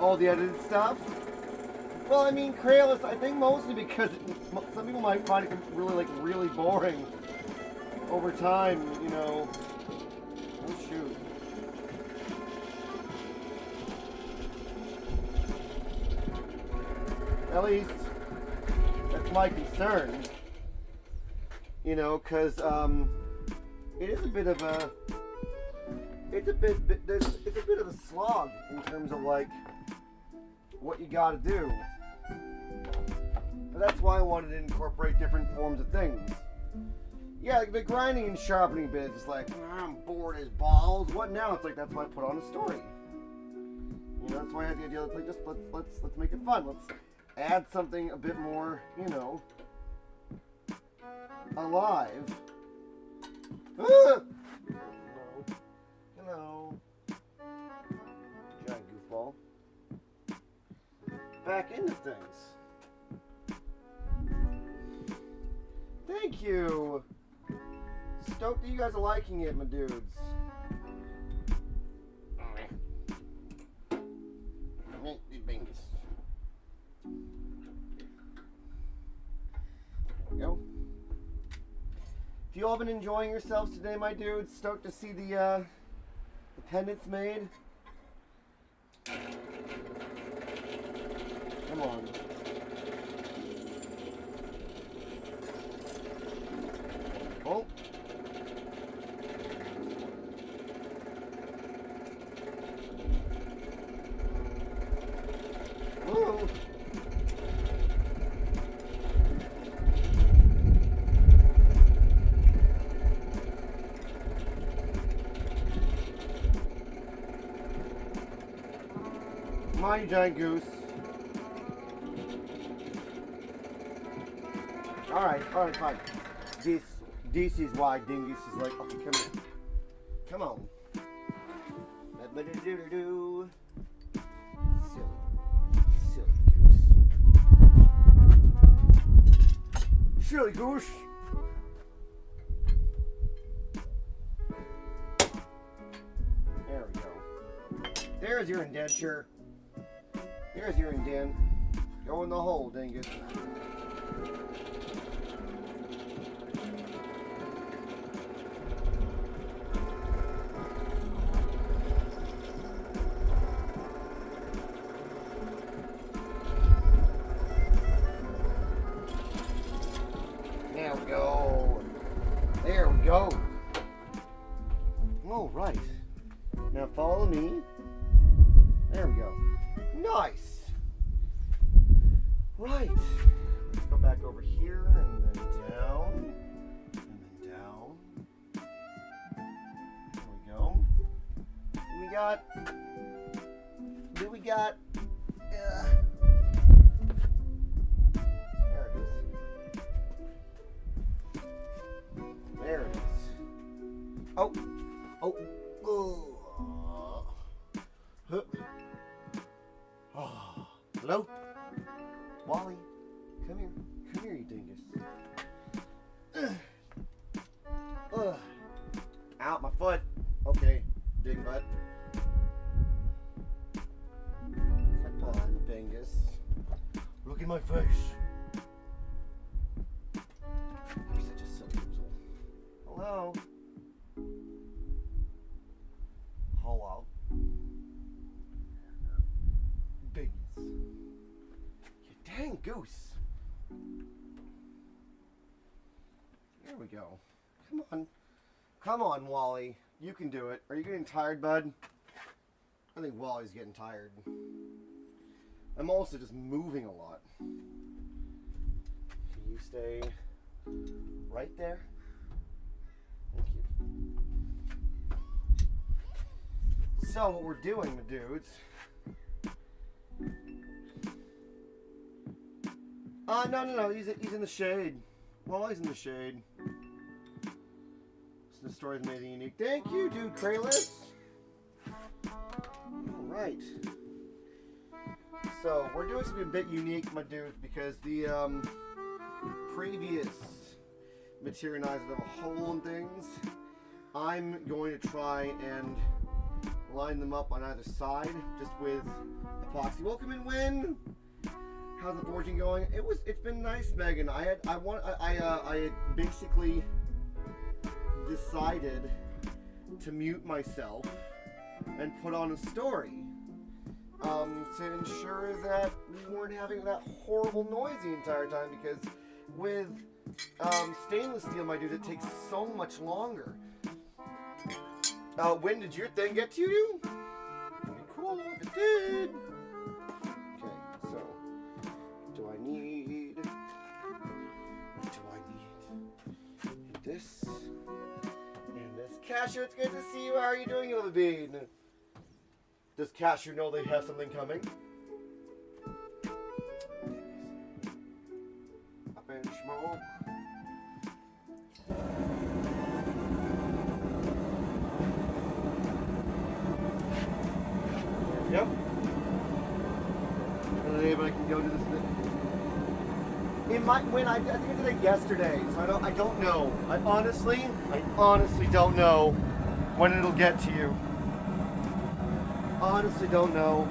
All the edited stuff? Well, I mean, Crayless, I think mostly because some people might find it really boring over time, you know. Oh, shoot. At least, that's my concern. You know, because, it is a bit of a... It's a bit of a slog in terms of, like, what you gotta do. But that's why I wanted to incorporate different forms of things. Yeah, like the grinding and sharpening bit is like, I'm bored as balls. What now? It's like, that's why I put on a story. You know, that's why I had the idea of like, just let's make it fun. Let's add something a bit more, you know, alive. Ah! Hello. Giant goofball. Back into things. Thank you. Stoked that you guys are liking it, my dudes. There we go. Have you all been enjoying yourselves today, my dudes? Stoked to see the pendants made. Come on. Oh. Ooh. Come on, you giant goose. Alright, fine. This is why Dingus is like, okay, come here. Come on. Do-do-do-do-do. Silly goose. Silly goose. There we go. There's your indenture. There's your indent. Go in the hole, dingus. There we go. There we go. All right. Now follow me. There we go. Nice. Right. Let's go back over here and then down. And then down. There we go. What we got? What we got? There it is. There it is. Oh. Oh. Oh. Huh. Oh. Hello? Wally, come here. Come here, you dingus. Out my foot. Okay, dig butt. Come on, dingus. Look at my face. You're such a silly weasel. Hello? Hello? Dingus. Dang goose. There we go. Come on. Come on, Wally. You can do it. Are you getting tired, bud? I think Wally's getting tired. I'm also just moving a lot. Can you stay right there? Thank you. So what we're doing, my dudes... No. He's in the shade. Wally's in the shade. So the story's amazing, unique. Thank you, dude, Kralis. All right. So we're doing something a bit unique, my dude, because the previous materializing of a hole and things, I'm going to try and line them up on either side, just with epoxy. Welcome in, Win. How's the forging going? It's been nice, Megan. I had basically decided to mute myself and put on a story to ensure that we weren't having that horrible noise the entire time, because with stainless steel, my dude, it takes so much longer. When did your thing get to you? Pretty cool if it did. Okay, so do I need this and this? Cashew, it's good to see you. How are you doing, little bean? Does Cashew know they have something coming? Up in smoke. Yep. And then I can go to this thing. It might win. I think I did it yesterday, so I don't know. I honestly don't know when it'll get to you. Honestly don't know.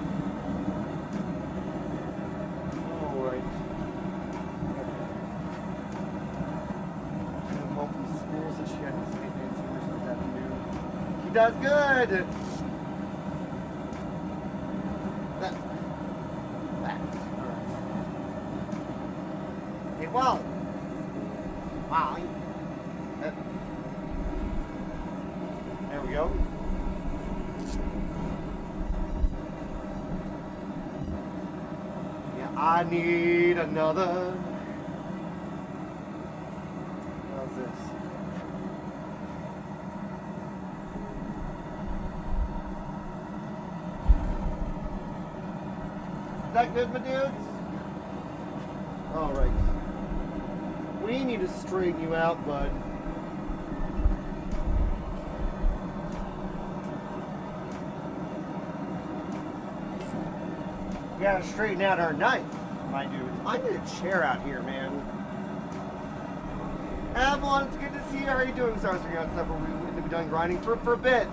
Alright. I'm home from school, so she had to stay in this afternoon. He does good! Hey, Wally. Wally. There we go. Yeah, I need another. How's this? Is that good, my dudes? Alright. We need to straighten you out, bud. gotta straighten out our knife, my dude. I need a chair out here, man. Avalon, it's good to see you. How are you doing? Sorry, figuring out stuff. We've been done grinding for a bit.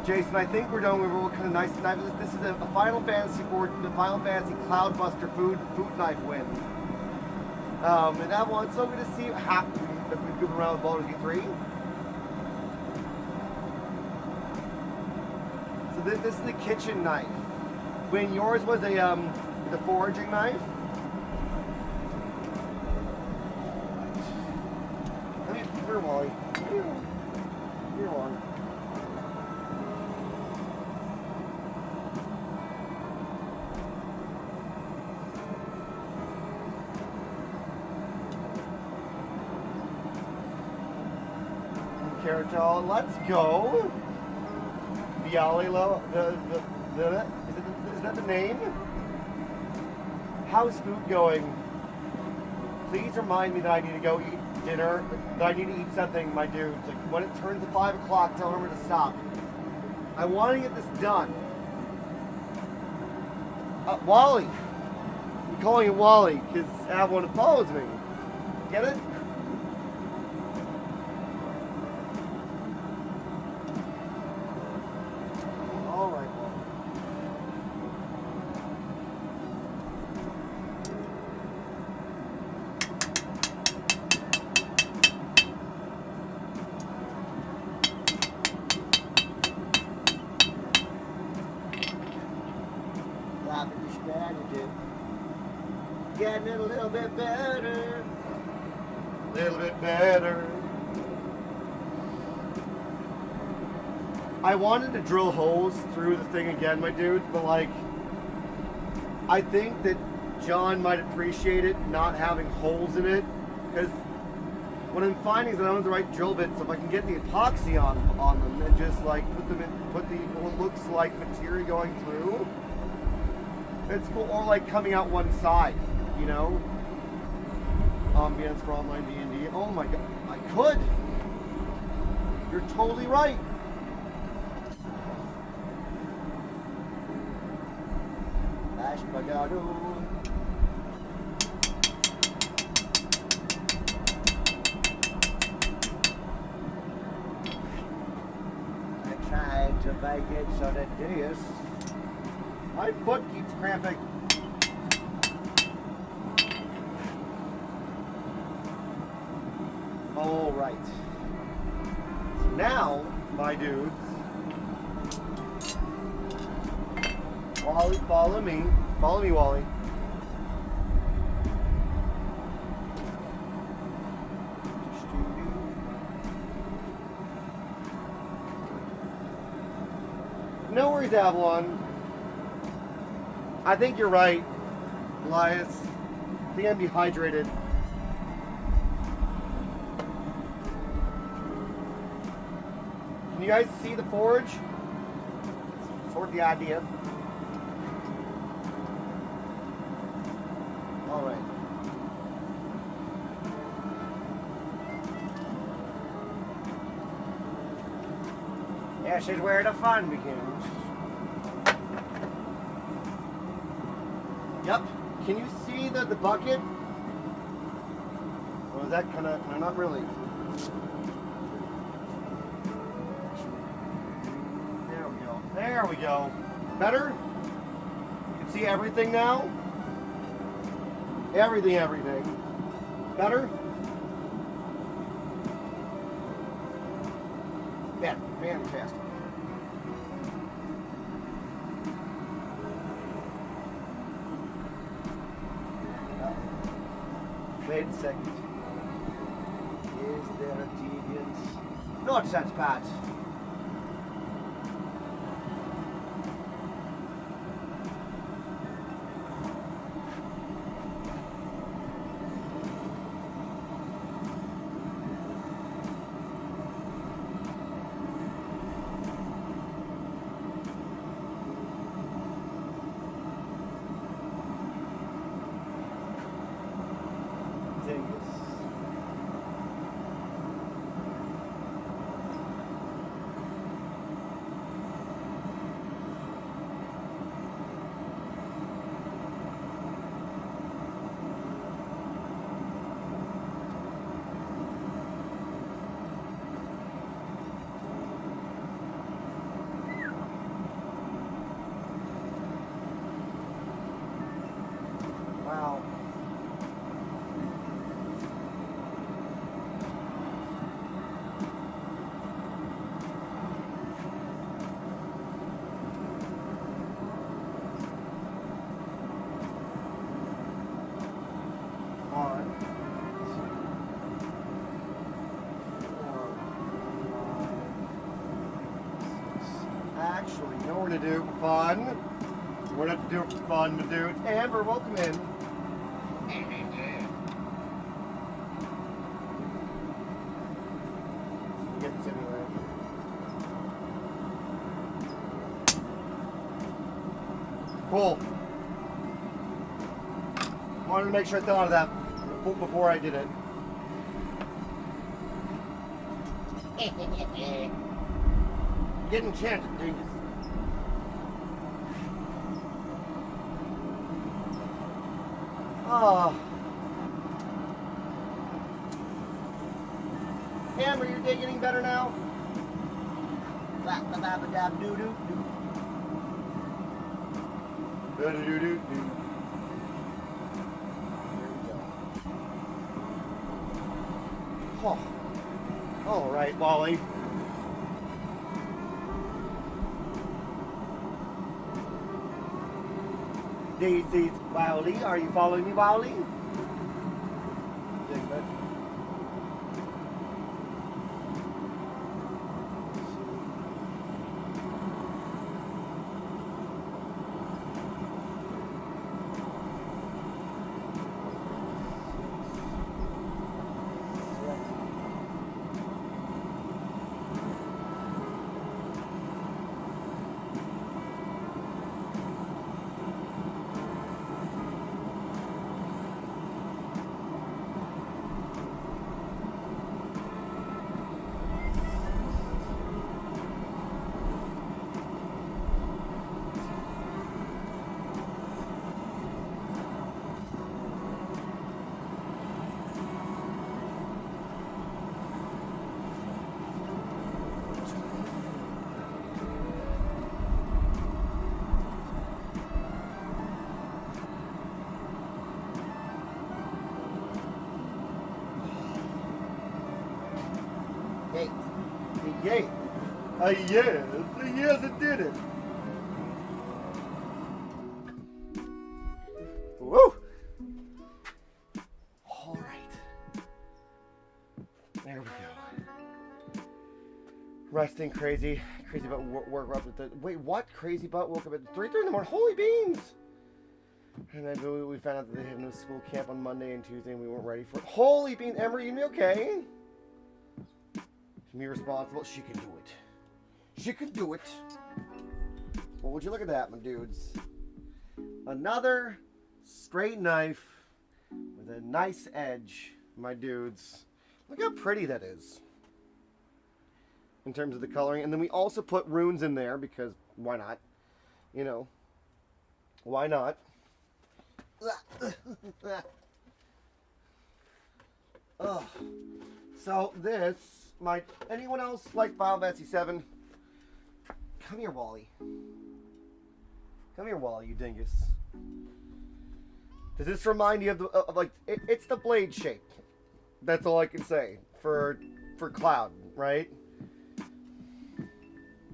Jason, I think we're done. We were kind of nice knife. This is a Final Fantasy board, the Final Fantasy Cloudbuster food knife win. And Avalon, it's so good to see you. We've been around with Baldur's Gate 3. So this is the kitchen knife. When yours was the foraging knife. Here, Wally. Here, Wally. Caratol, let's go. Vialilo, is that the name? How's food going? Please remind me that I need to go eat dinner, that I need to eat something, my dudes. Like, when it turns to 5 o'clock, tell her to stop. I want to get this done. Wally. I'm calling it Wally, because Avalon follows me. Get it? All right, Wally. Getting it a little bit better. A little bit better. I wanted to drill holes through the thing again, my dudes, but like, I think that John might appreciate it not having holes in it, because what I'm finding is that I don't have the right drill bits, so if I can get the epoxy on them and just like put the what looks like material going through, it's cool. Or like coming out one side, you know? Ambience for online D&D. Oh my god, I could! You're totally right! Ashpagado. I tried to make it so that Deus. My foot keeps cramping. All right. So now, my dudes, Wally, follow me. Follow me, Wally. No worries, Avalon. I think you're right, Elias. I think I'm dehydrated. Can you guys see the forge? Sort the idea. All right. This is where the fun begins. Yep. Can you see the bucket? Or is that kind of, no, not really. There we go. There we go. Better? You can see everything now? Everything. Better? Yeah, fantastic. Wait a second. Is there a deviance? Not such bad. Actually, you know what we're gonna do for fun? We're gonna do it for fun, my dudes. Amber, welcome in. Get this anyway. Cool. Wanted to make sure I thought of that before I did it. Getting enchanted, dingus. Ah. Amber, your day getting better now? Doo-doo-doo-doo. Doo-doo-doo-doo. Oh. All right, Wally. Daisy's Wally. Are you following me, Wally? Yay. Yes, it did it. Woo! All right. There we go. Resting crazy about work up at the, wait, what? Crazy about woke up at 3:30 in the morning. Holy beans! And then we found out that they have no school camp on Monday and Tuesday and we weren't ready for it. Holy beans, Ember, you okay? Me responsible. She can do it. She can do it. Well, would you look at that, my dudes? Another straight knife with a nice edge, my dudes. Look how pretty that is. In terms of the coloring. And then we also put runes in there because why not? You know. Why not? Oh. So this anyone else like Final Fantasy 7? Come here, Wally. Come here, Wally, you dingus. Does this remind you of the like? It's the blade shape. That's all I can say for Cloud, right?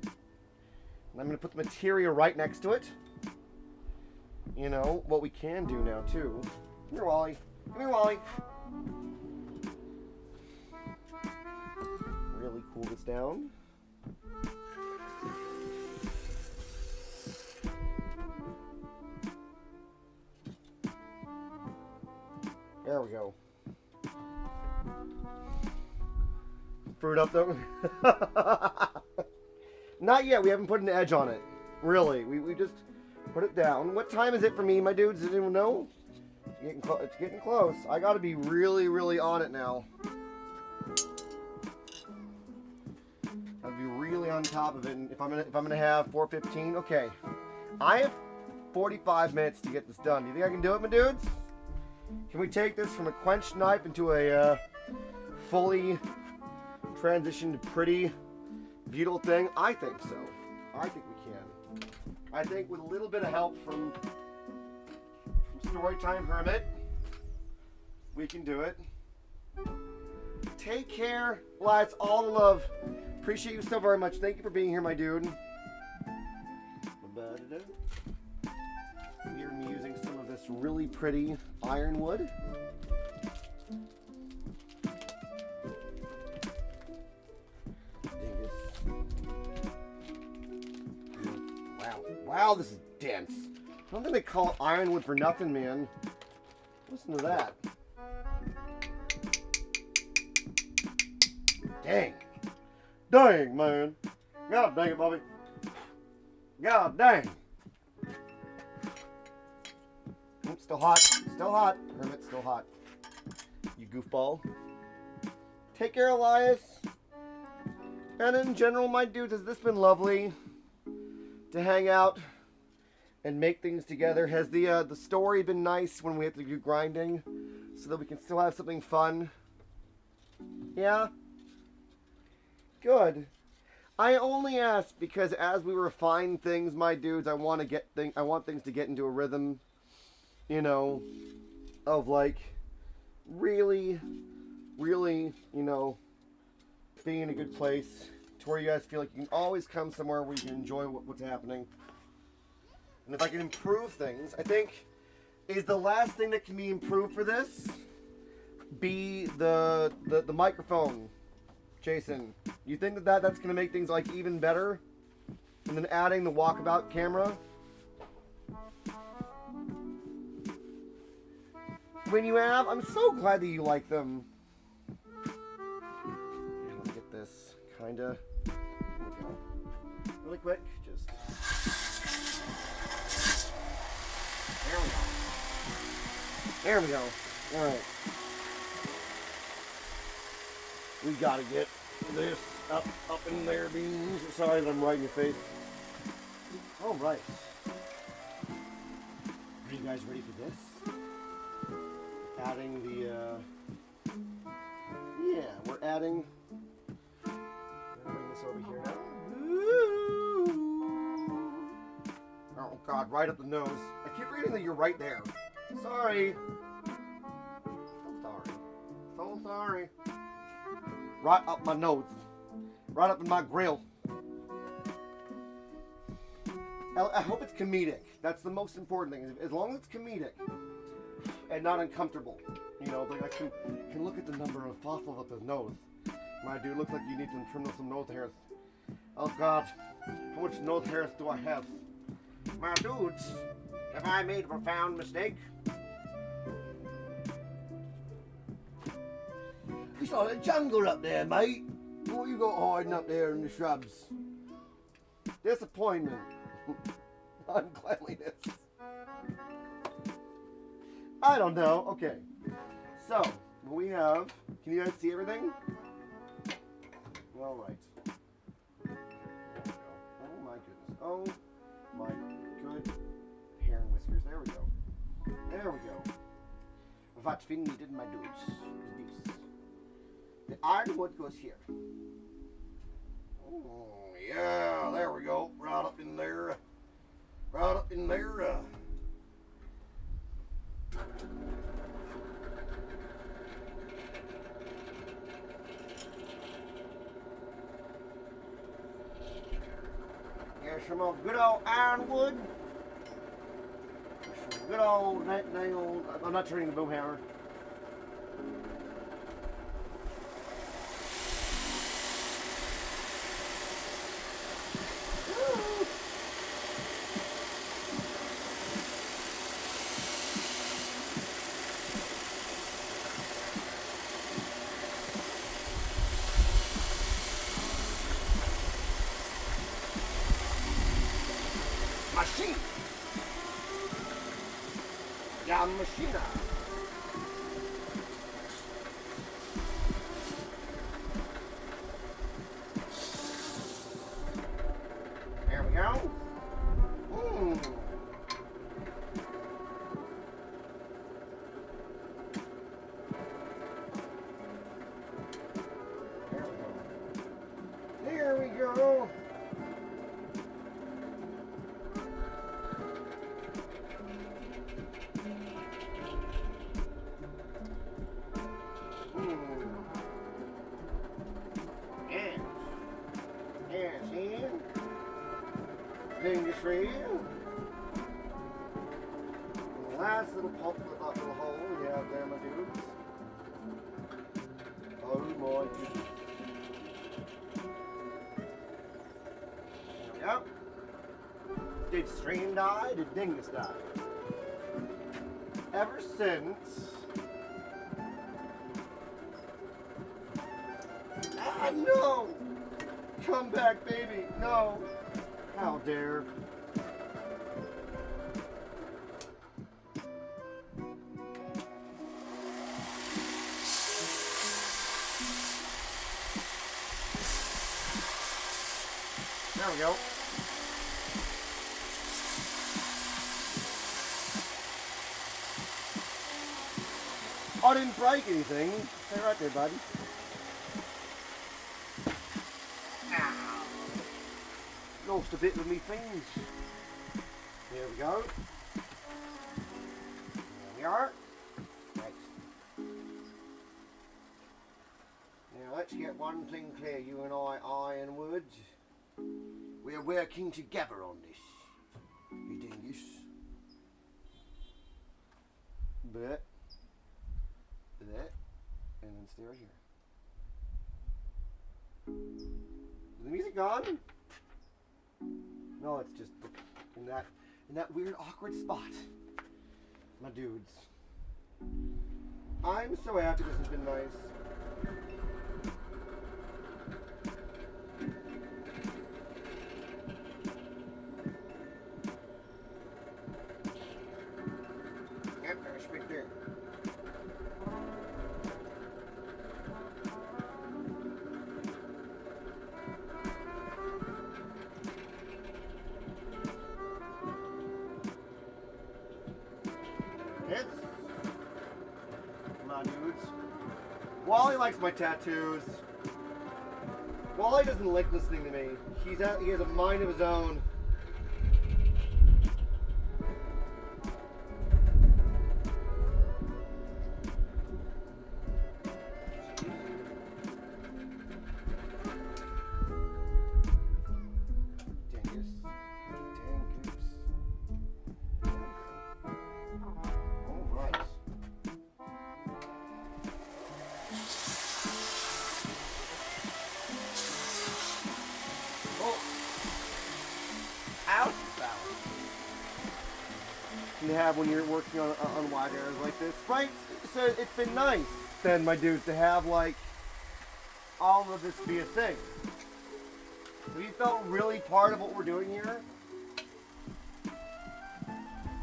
And I'm gonna put the materia right next to it. You know what we can do now too. Come here, Wally. Come here, Wally. Really cool this down. There we go. Fruit up though. Not yet. We haven't put an edge on it. Really. We just put it down. What time is it for me, my dudes? Does anyone know? It's getting close. I gotta be really, really on it now. I'd be really on top of it. And if I'm gonna have 4:15, okay. I have 45 minutes to get this done. Do you think I can do it, my dudes? Can we take this from a quenched knife into a fully transitioned, pretty, beautiful thing? I think so. I think we can. I think with a little bit of help from Storytime Hermit, we can do it. Take care, lads. All the love. Appreciate you so very much. Thank you for being here, my dude. Here I'm using some of this really pretty ironwood. Wow, this is dense. I don't think they call it ironwood for nothing, man. Listen to that. Dang. Dang, man. God dang it, Bobby. God dang. Still hot. Still hot. Hermit, still hot. You goofball. Take care, Elias. And in general, my dudes, has this been lovely to hang out and make things together? Has the story been nice when we have to do grinding so that we can still have something fun? Yeah? Good. I only ask because as we refine things, my dudes, I want things to get into a rhythm, you know, of like really, you know, being in a good place to where you guys feel like you can always come somewhere where you can enjoy what's happening. And if I can improve things, I think is the last thing that can be improved for this be the microphone. Jason, you think that's going to make things like even better? And then adding the walkabout camera? When you have, I'm so glad that you like them. Let me get this kinda. Here we go. Really quick, just. There we go. Alright. We gotta get this up in there, beans. Sorry that I'm right in your face. Alright. Are you guys ready for this? Adding the, yeah, we're adding. I'm gonna bring this over here now. Oh God, right up the nose. I keep reading that you're right there. Sorry. So sorry. So sorry. Right up my nose. Right up in my grill. I hope it's comedic. That's the most important thing. As long as it's comedic and not uncomfortable. You know, like I can look at the number of fossils up his nose. My dude, looks like you need to trim some nose hairs. Oh God, how much nose hairs do I have? My dudes, have I made a profound mistake? It's like a jungle up there, mate. What you got hiding up there in the shrubs? Disappointment. Uncleanliness. I don't know. Okay. So, what we have, can you guys see everything? All right. There we go. Oh my goodness. Oh my good hair and whiskers. There we go. There we go. What we needed, my dudes, is this. The ironwood goes here. Oh, yeah, there we go. Right up in there. Right up in there. Here's some old good old ironwood. Some good old, dang old, I'm not turning the boom hammer. Machine! La machina! There we go. There we go. Finger tree. And the last little pulp, little hole we have there, my dudes. Oh my goodness. There we go. Did Stream die? Did Dingus die? Ever since... Ah, no! Come back, baby! No! How dare. There we go. I didn't break anything. Stay right there, buddy. Ow. Lost a bit of me things. There we go. There we are. Right. Now let's get one thing clear, you and I, Ironwood. We are working together on this. You dingus. But that, and then stay right here. Is the music gone? No, it's just in that weird awkward spot. My dudes. I'm so happy this has been nice. Yep, there's right there. My dudes. Wally likes my tattoos. Wally doesn't like listening to me. He has a mind of his own. You have when you're working on wide areas like this, right? So it's been nice, then, my dudes, to have like all of this be a thing. So you felt really part of what we're doing here.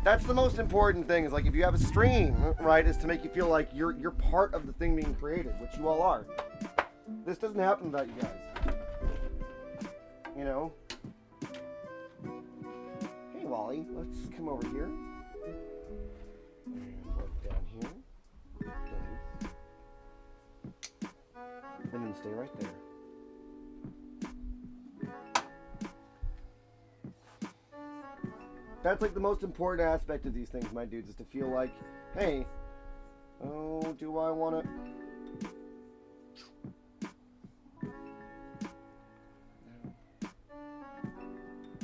That's the most important thing. Is like if you have a stream, right, is to make you feel like you're part of the thing being created, which you all are. This doesn't happen without you guys. You know. Hey, Wally, let's come over here. And look down here. And then stay right there. That's like the most important aspect of these things, my dudes, is to feel like, hey, oh, do I want to...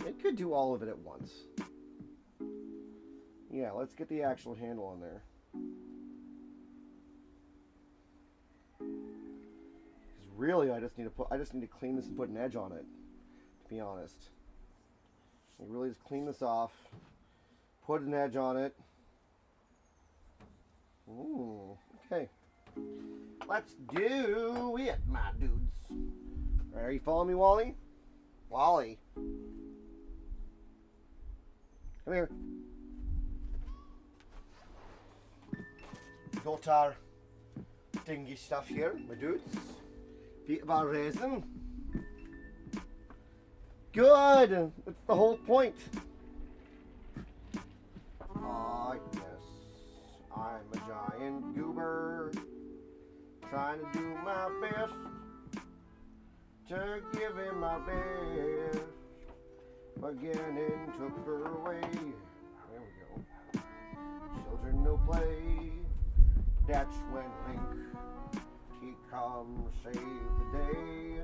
It could do all of it at once. Yeah, let's get the actual handle on there. Because really, I just need to clean this and put an edge on it, to be honest. You really just clean this off, put an edge on it. Ooh, okay. Let's do it, my dudes. All right, are you following me, Wally? Wally. Come here. Got our dingy stuff here, my dudes. Bit of our resin. Good! That's the whole point. Ah, yes. I'm a giant goober. Trying to do my best to give him my best. Again, took her away. There we go. Children no play. That's when Link, he come save the day.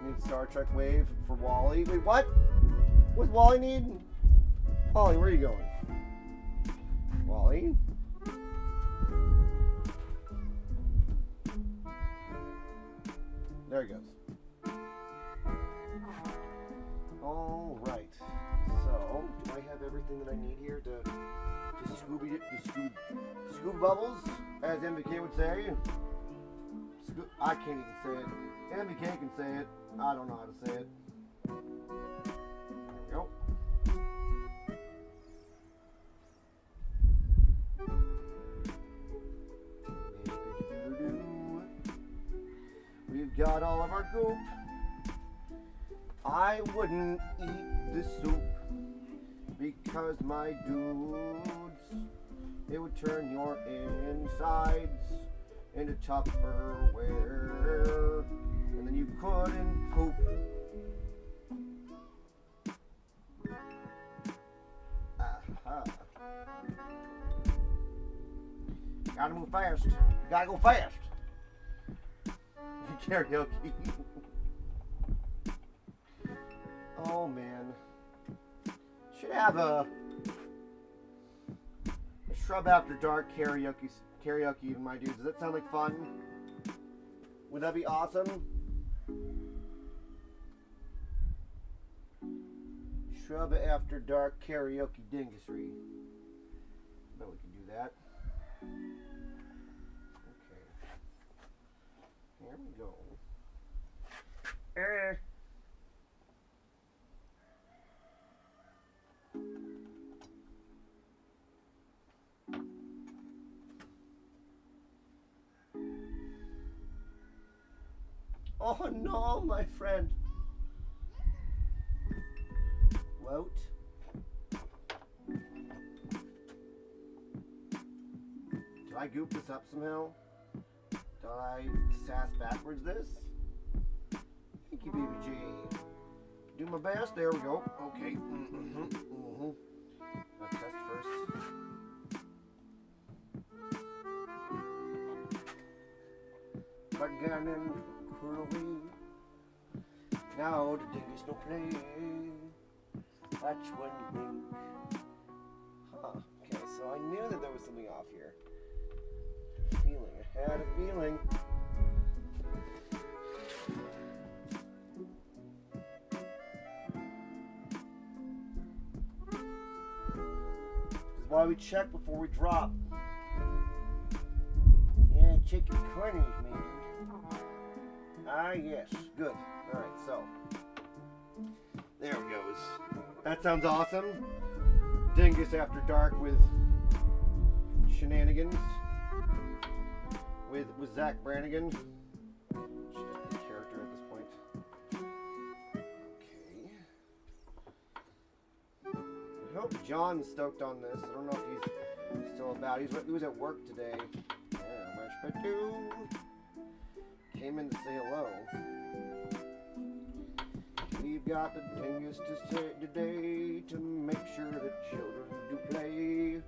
Need Star Trek wave for Wally. Wait, what? What's Wally need? Wally, where are you going? Wally? There he goes. All right. So, do I have everything that I need here to scuba bubbles, as MBK would say? I can't even say it. MBK can say it. I don't know how to say it. There we go. We've got all of our goop. I wouldn't eat the soup because my dudes, it would turn your insides into Tupperware, and then you couldn't poop. Aha. Gotta move fast. Gotta go fast. Karaoke. Oh man. Should have a Shrub After Dark karaoke in my dudes. Does that sound like fun? Would that be awesome? Shrub After Dark karaoke dingusry. I bet we can do that. Okay. Here we go. Oh no, my friend. What? Did I goop this up somehow? Did I sass backwards this? Thank you, BBG. Do my best. There we go. Okay. I'll test first. Again and cruelly. Now the dingus no play. That's when you wink. Huh. Okay, so I knew that there was something off here. I had a feeling. This is why we check before we drop. Yeah, check your corners, man. Ah, yes. Good. Alright, so. There it goes. That sounds awesome. Dingus After Dark with shenanigans. With Zach Brannigan. She's just a character at this point. Okay. I hope John's stoked on this. I don't know if he's still about. He was at work today. Came in to say hello. We've got the dingus to say today to make sure that children do play.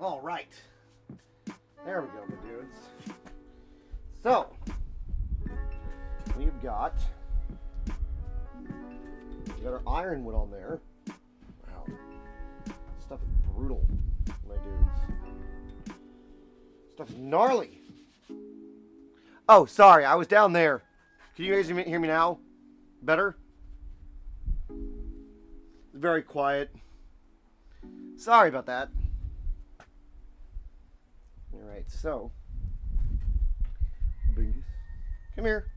All right. There we go, my dudes. So, we've got our ironwood on there. Wow. This stuff is brutal, my dudes. Stuff is gnarly. Oh, sorry, I was down there. Can you guys hear me now? Better? Very quiet. Sorry about that. Alright, so. Bingus. Come here.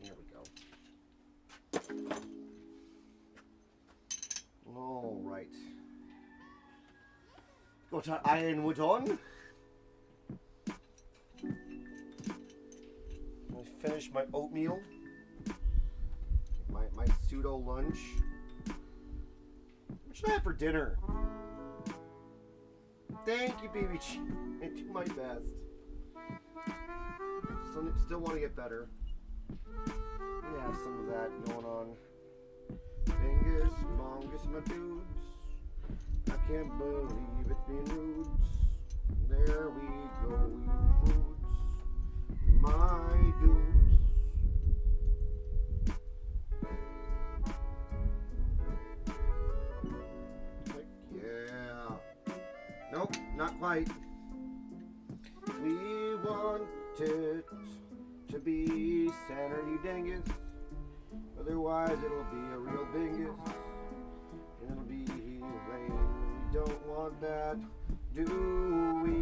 Here we go. Alright. Got our ironwood on. I finished my oatmeal. My pseudo lunch. What should I have for dinner? Thank you, BBG. I do my best. Still want to get better. We have some of that going on. Dingus, mongus, my dudes. I can't believe it's being rude. There we go, you prudes. My right. We want it to be center, you dingus. Otherwise, it'll be a real dingus. And it'll be rain. We don't want that, do we?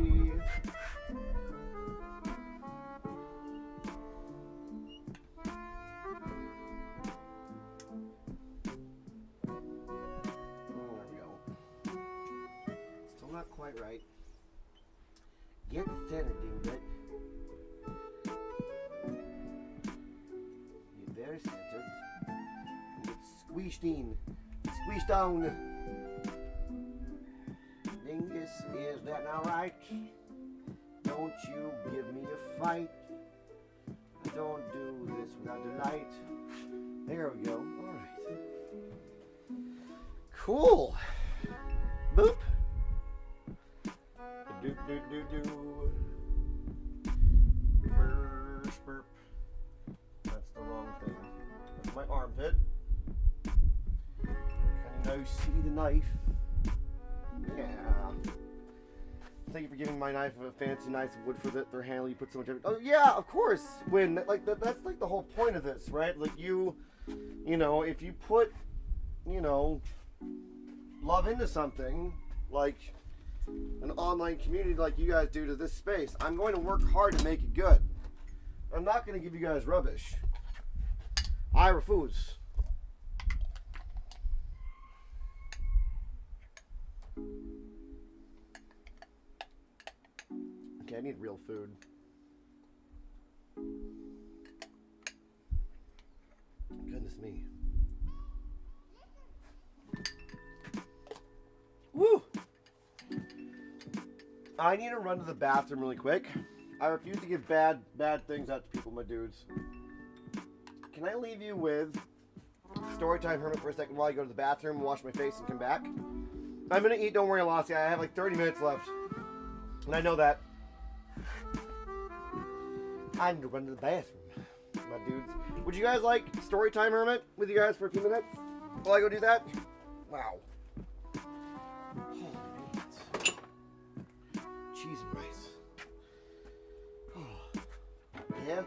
There we go. Still not quite right. Get centered, dingbat. You're very centered. Get squeezed in. Squeezed down. Dingus, is that now right? Don't you give me a fight. I don't do this without delight. There we go. Alright. Cool. Boop. Do do do do. Burp, burp. That's the wrong thing. That's my armpit. Can you now see the knife? Yeah. Thank you for giving my knife a fancy nice wood for their handle. You put so much effort. Oh yeah, of course. When like that's like the whole point of this, right? Like you know, if you put, you know, love into something like an online community like you guys do to this space, I'm going to work hard to make it good. I'm not going to give you guys rubbish. I refuse. Okay, I need real food. Goodness me. Woo! I need to run to the bathroom really quick. I refuse to give bad things out to people, my dudes. Can I leave you with Storytime Hermit for a second while I go to the bathroom and wash my face and come back? I'm gonna eat, don't worry, Lassie. I have like 30 minutes left. And I know that. I need to run to the bathroom, my dudes. Would you guys like Storytime Hermit with you guys for a few minutes while I go do that? Wow. Holy beans. Cheese and rice. Oh. Yeah?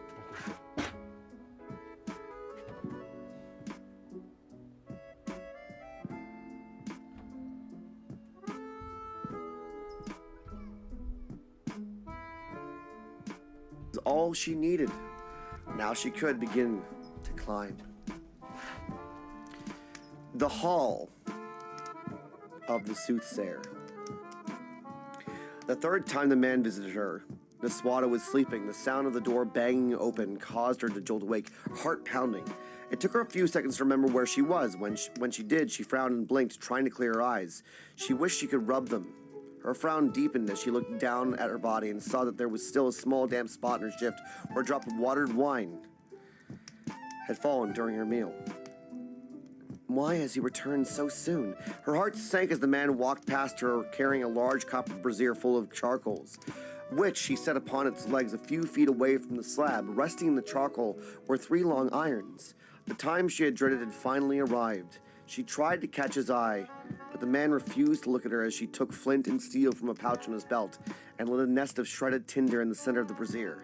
All she needed. Now she could begin to climb. The Hall of the Soothsayer. The third time the man visited her, Niswada was sleeping. The sound of the door banging open caused her to jolt awake, heart pounding. It took her a few seconds to remember where she was. When she did, she frowned and blinked, trying to clear her eyes. She wished she could rub them. Her frown deepened as she looked down at her body and saw that there was still a small damp spot in her shift where a drop of watered wine had fallen during her meal. Why has he returned so soon? Her heart sank as the man walked past her carrying a large copper brazier full of charcoals, which he set upon its legs a few feet away from the slab. Resting in the charcoal were 3 long irons. The time she had dreaded had finally arrived. She tried to catch his eye, but the man refused to look at her as she took flint and steel from a pouch on his belt and lit a nest of shredded tinder in the center of the brazier.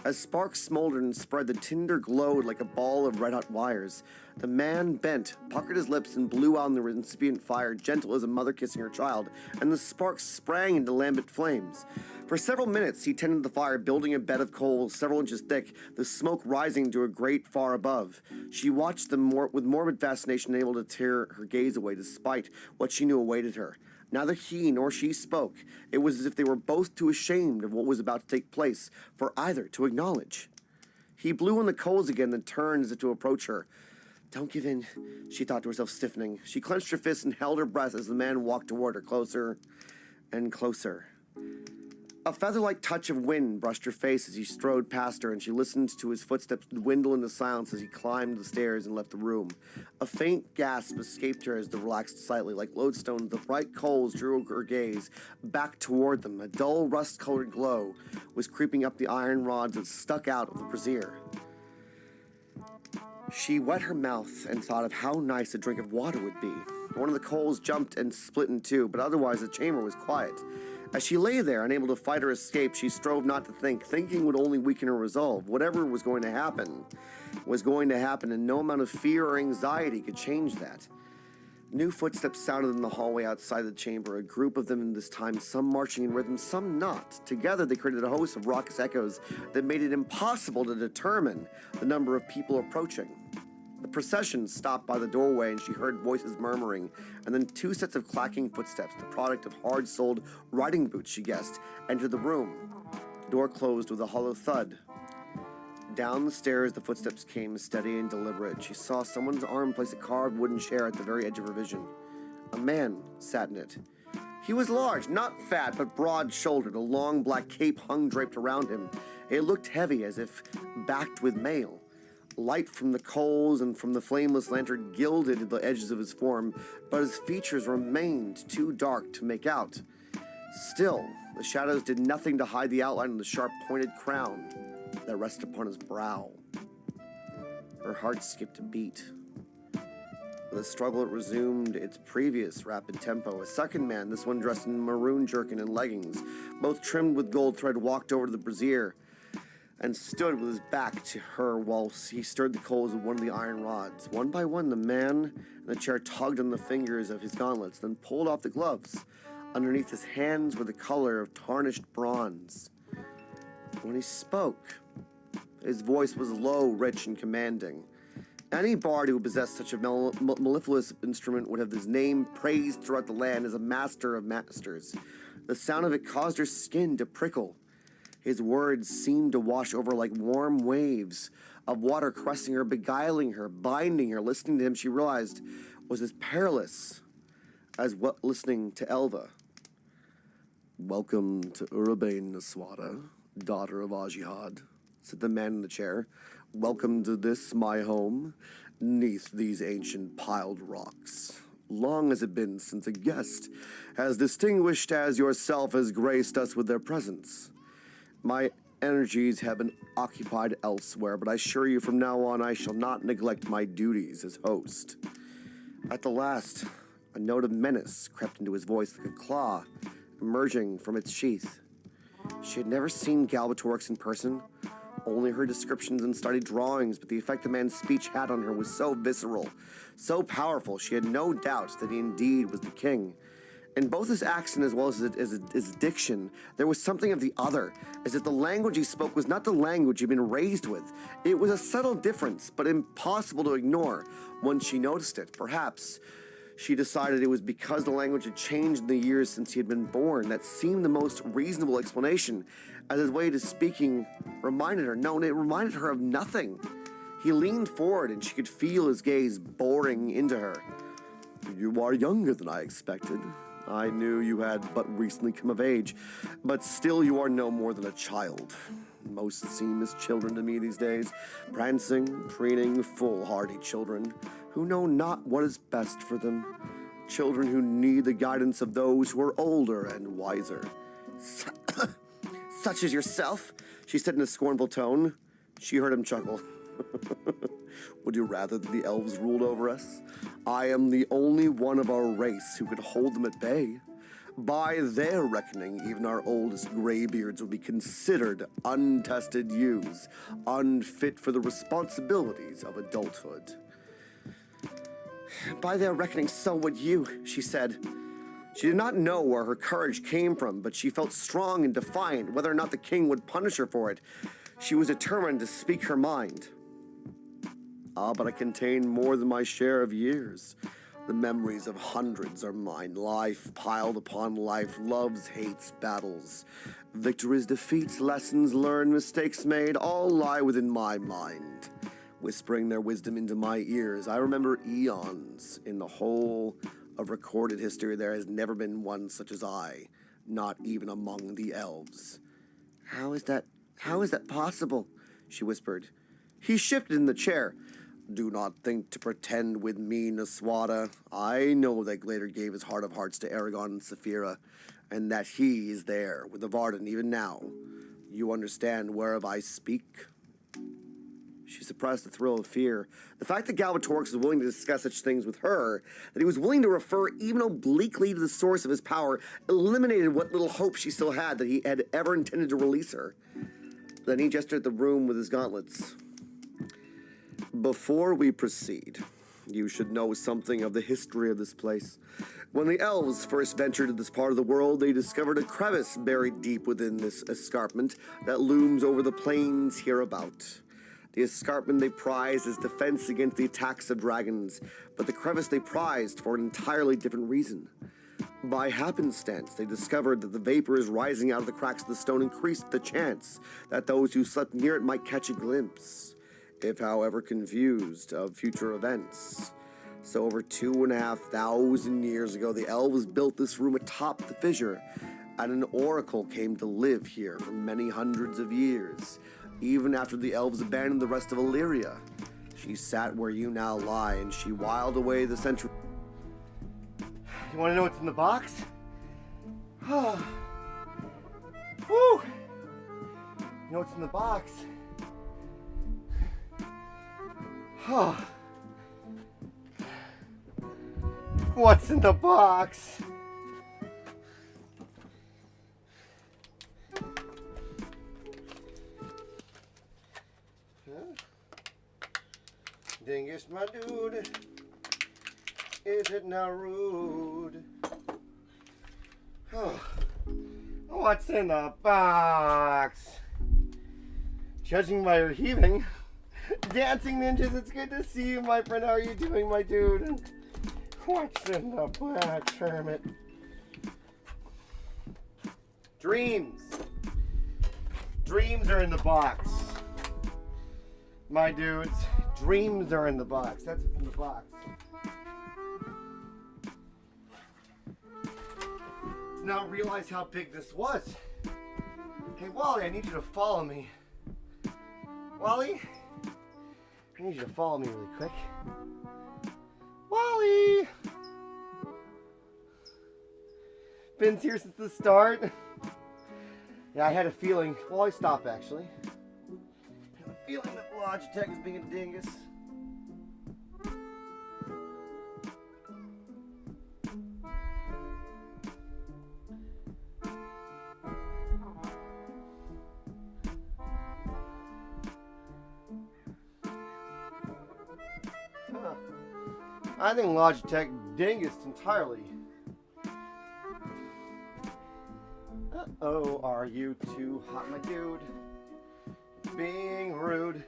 As sparks smoldered and spread, the tinder glowed like a ball of red-hot wires. The man bent, puckered his lips, and blew out in the incipient fire, gentle as a mother kissing her child, and the sparks sprang into lambent flames. For several minutes, he tended the fire, building a bed of coals several inches thick, the smoke rising to a grate far above. She watched them with morbid fascination, unable to tear her gaze away despite what she knew awaited her. Neither he nor she spoke. It was as if they were both too ashamed of what was about to take place for either to acknowledge. He blew on the coals again, then turned as if to approach her. Don't give in, she thought to herself, stiffening. She clenched her fist and held her breath as the man walked toward her, closer and closer. A feather-like touch of wind brushed her face as he strode past her, and she listened to his footsteps dwindle into silence as he climbed the stairs and left the room. A faint gasp escaped her as they relaxed slightly. Like lodestones, the bright coals drew her gaze back toward them. A dull, rust-colored glow was creeping up the iron rods that stuck out of the brazier. She wet her mouth and thought of how nice a drink of water would be. One of the coals jumped and split in two, but otherwise the chamber was quiet. As she lay there, unable to fight or escape, she strove not to think. Thinking would only weaken her resolve. Whatever was going to happen, and no amount of fear or anxiety could change that. New footsteps sounded in the hallway outside the chamber, a group of them in this time, some marching in rhythm, some not. Together they created a host of raucous echoes that made it impossible to determine the number of people approaching. The procession stopped by the doorway and she heard voices murmuring, and then two sets of clacking footsteps, the product of hard-soled riding boots, she guessed, entered the room. The door closed with a hollow thud. Down the stairs, the footsteps came, steady and deliberate. She saw someone's arm place a carved wooden chair at the very edge of her vision. A man sat in it. He was large, not fat, but broad-shouldered. A long black cape hung draped around him. It looked heavy, as if backed with mail. Light from the coals and from the flameless lantern gilded the edges of his form, but his features remained too dark to make out. Still, the shadows did nothing to hide the outline of the sharp-pointed crown that rested upon his brow. Her heart skipped a beat. With a struggle, it resumed its previous rapid tempo. A second man, this one dressed in maroon jerkin and leggings, both trimmed with gold thread, walked over to the brazier and stood with his back to her while he stirred the coals with one of the iron rods. One by one, the man in the chair tugged on the fingers of his gauntlets, then pulled off the gloves. Underneath his hands were the color of tarnished bronze. When he spoke, his voice was low, rich, and commanding. Any bard who possessed such a mellifluous instrument would have his name praised throughout the land as a master of masters. The sound of it caused her skin to prickle. His words seemed to wash over like warm waves of water, caressing her, beguiling her, binding her. Listening to him, she realized, was as perilous as listening to Elva. "Welcome to Urbain Naswada, daughter of Ajihad," said the man in the chair. "Welcome to this, my home, neath these ancient piled rocks. Long has it been since a guest as distinguished as yourself has graced us with their presence. My energies have been occupied elsewhere, but I assure you from now on I shall not neglect my duties as host." At the last, a note of menace crept into his voice like a claw emerging from its sheath. She had never seen Galbatorix in person, only heard descriptions and studied drawings, but the effect the man's speech had on her was so visceral, so powerful, she had no doubt that he indeed was the king. In both his accent as well as his diction, there was something of the other, as if the language he spoke was not the language he'd been raised with. It was a subtle difference, but impossible to ignore once she noticed it. Perhaps she decided it was because the language had changed in the years since he had been born. That seemed the most reasonable explanation, as his way of speaking reminded her. No, it reminded her of nothing. He leaned forward and she could feel his gaze boring into her. "You are younger than I expected. I knew you had but recently come of age, but still you are no more than a child. Most seem as children to me these days, prancing, preening, foolhardy children who know not what is best for them, children who need the guidance of those who are older and wiser." "Such as yourself," she said in a scornful tone. She heard him chuckle. "Would you rather that the elves ruled over us? I am the only one of our race who could hold them at bay. By their reckoning, even our oldest graybeards would be considered untested youths, unfit for the responsibilities of adulthood." "By their reckoning, so would you," she said. She did not know where her courage came from, but she felt strong and defiant, whether or not the king would punish her for it. She was determined to speak her mind. "Ah, but I contain more than my share of years. The memories of hundreds are mine. Life piled upon life, loves, hates, battles, victories, defeats, lessons learned, mistakes made, all lie within my mind, whispering their wisdom into my ears. I remember eons. In the whole of recorded history, there has never been one such as I, not even among the elves." How is that possible?" she whispered. He shifted in the chair. "Do not think to pretend with me, Naswada. I know that Glader gave his heart of hearts to Aragon and Saphira, and that he is there with the Varden even now. You understand whereof I speak?" She suppressed the thrill of fear. The fact that Galbatorix was willing to discuss such things with her, that he was willing to refer even obliquely to the source of his power, eliminated what little hope she still had that he had ever intended to release her. Then he gestured at the room with his gauntlets. Before we proceed, you should know something of the history of this place. When the elves first ventured to this part of the world, they discovered a crevice buried deep within this escarpment that looms over the plains hereabout. The escarpment they prized as defense against the attacks of dragons, but the crevice they prized for an entirely different reason. By happenstance, they discovered that the vapors rising out of the cracks of the stone increased the chance that those who slept near it might catch a glimpse, if however confused, of future events. So over 2,500 years ago, the elves built this room atop the fissure, and an oracle came to live here for many hundreds of years. Even after the elves abandoned the rest of Illyria, she sat where you now lie, and she whiled away the century. You want to know what's in the box? Woo! You know what's in the box? What's in the box? Dingus, my dude, is it now rude? What's in the box? Judging by your heaving, dancing ninjas, it's good to see you, my friend. How are you doing, my dude? What's in the Black Hermit? Dreams. Dreams are in the box. My dudes, dreams are in the box. That's what's in the box. Now realize how big this was. Hey, Wally, I need you to follow me. Wally, I need you to follow me really quick. Wally! Ben's here since the start. Yeah, I had a feeling. Wally, stop, actually. I had a feeling that Logitech was being a dingus. I think Logitech dingused entirely. Uh-oh, are you too hot, my dude? Being rude.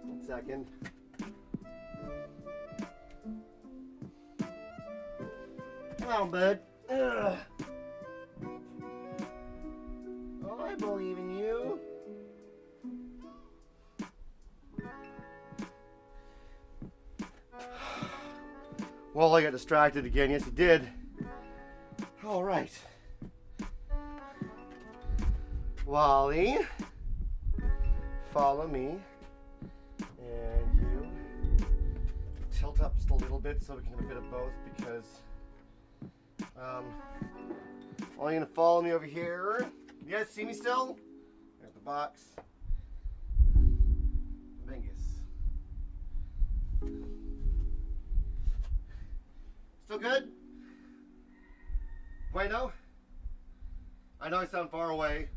One second. Come on, bud. Ugh. Oh, I believe in you. Well, I got distracted again. Yes, he did. All right. Wally, follow me. And you tilt up just a little bit so we can have a bit of both because well, you're gonna follow me over here. Can you guys see me still? There's the box. Bingus. Still good? Bueno? I know I sound far away.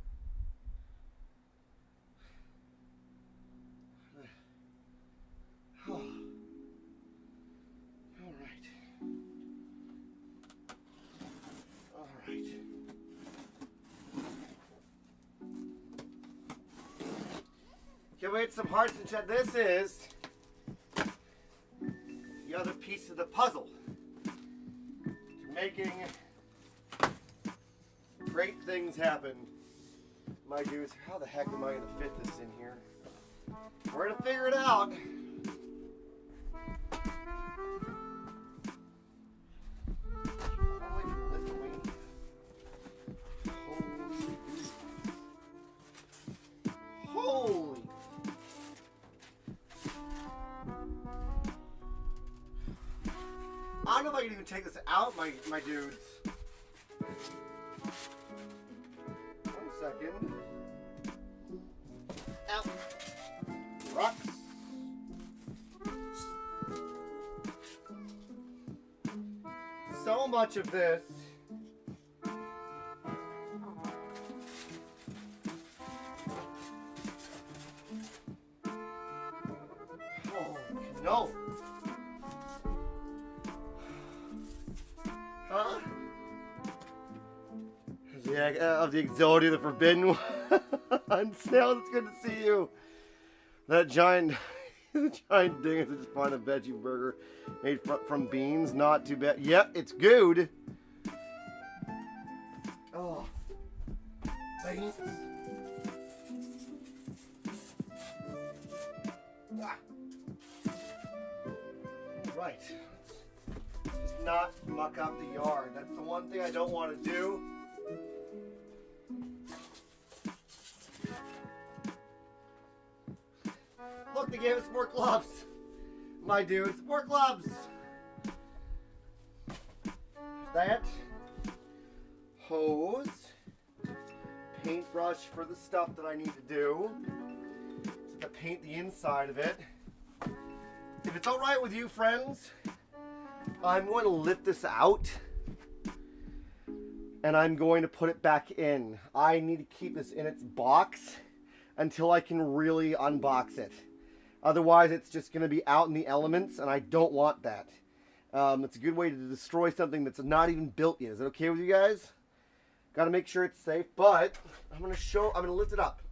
Give away some hearts and chat. This is the other piece of the puzzle to making great things happen. My dudes, how the heck am I going to fit this in here? We're going to figure it out. Holy. I don't know if I can even take this out, my dudes. 1 second. Out. Rocks. So much of this. Oh, no. Huh? Of the Exodia, the Forbidden One. Snails, it's good to see you. That giant, the giant ding is just find a veggie burger made from beans. Not too bad. Yep, it's good. Oh, beans. Ah. Right. Just not muck up the yard. That's the one thing I don't want to do. Look, they gave us more gloves. My dudes, more gloves. That. Hose. Paintbrush for the stuff that I need to do. To paint the inside of it. If it's alright with you, friends, I'm going to lift this out. And I'm going to put it back in. I need to keep this in its box until I can really unbox it. Otherwise, it's just going to be out in the elements, and I don't want that. It's a good way to destroy something that's not even built yet. Is it okay with you guys? Got to make sure it's safe, but I'm going to lift it up.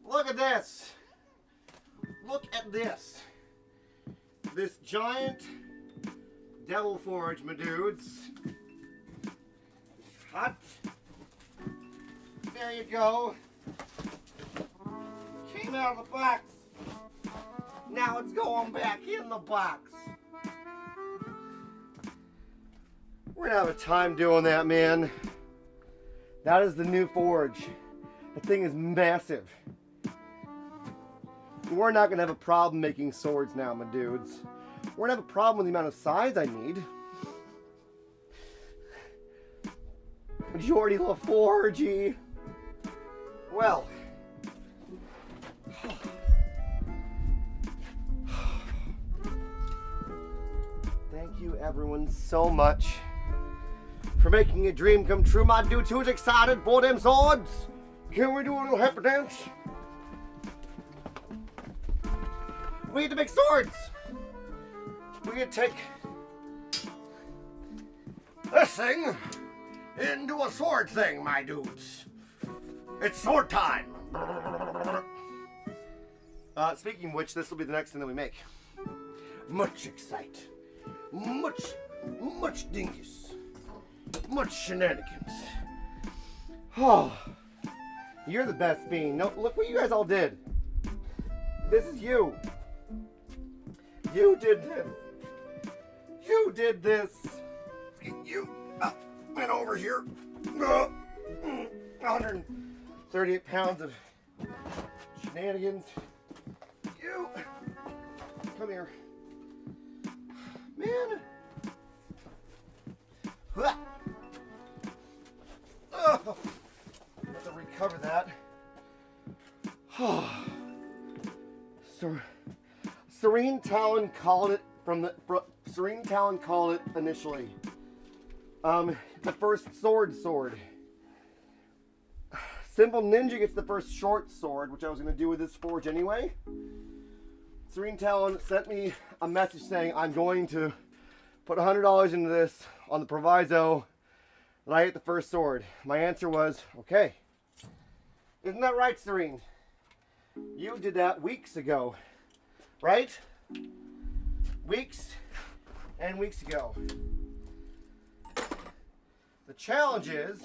Look at this. Look at this. This giant Devil Forge, my dudes. Hot. There you go. Came out of the box. Now it's going back in the box. We're gonna have a time doing that, man. That is the new forge. The thing is massive. We're not gonna have a problem making swords now, my dudes. We're gonna have a problem with the amount of size I need. Jordy LaForge. Well. Thank you everyone so much for making a dream come true. My dude who's excited for them swords. Can we do a little happy dance? We need to make swords. We're gonna take this thing into a sword thing, my dudes. It's sword time. Speaking of which, this will be the next thing that we make. Much excite. Much dingus. Much shenanigans. Oh, you're the best bean. No, look what you guys all did. This is you. You did this. You did this. You went over here. 138 pounds of shenanigans. You come here, man. Oh, have to recover that. Serene Talon called it Serene Talon called it initially. The first sword. Simple Ninja gets the first short sword, which I was going to do with this forge anyway. Serene Talon sent me a message saying I'm going to put $100 into this on the proviso that I get the first sword. My answer was, okay. Isn't that right, Serene? You did that weeks ago, right? Weeks and weeks ago. The challenge is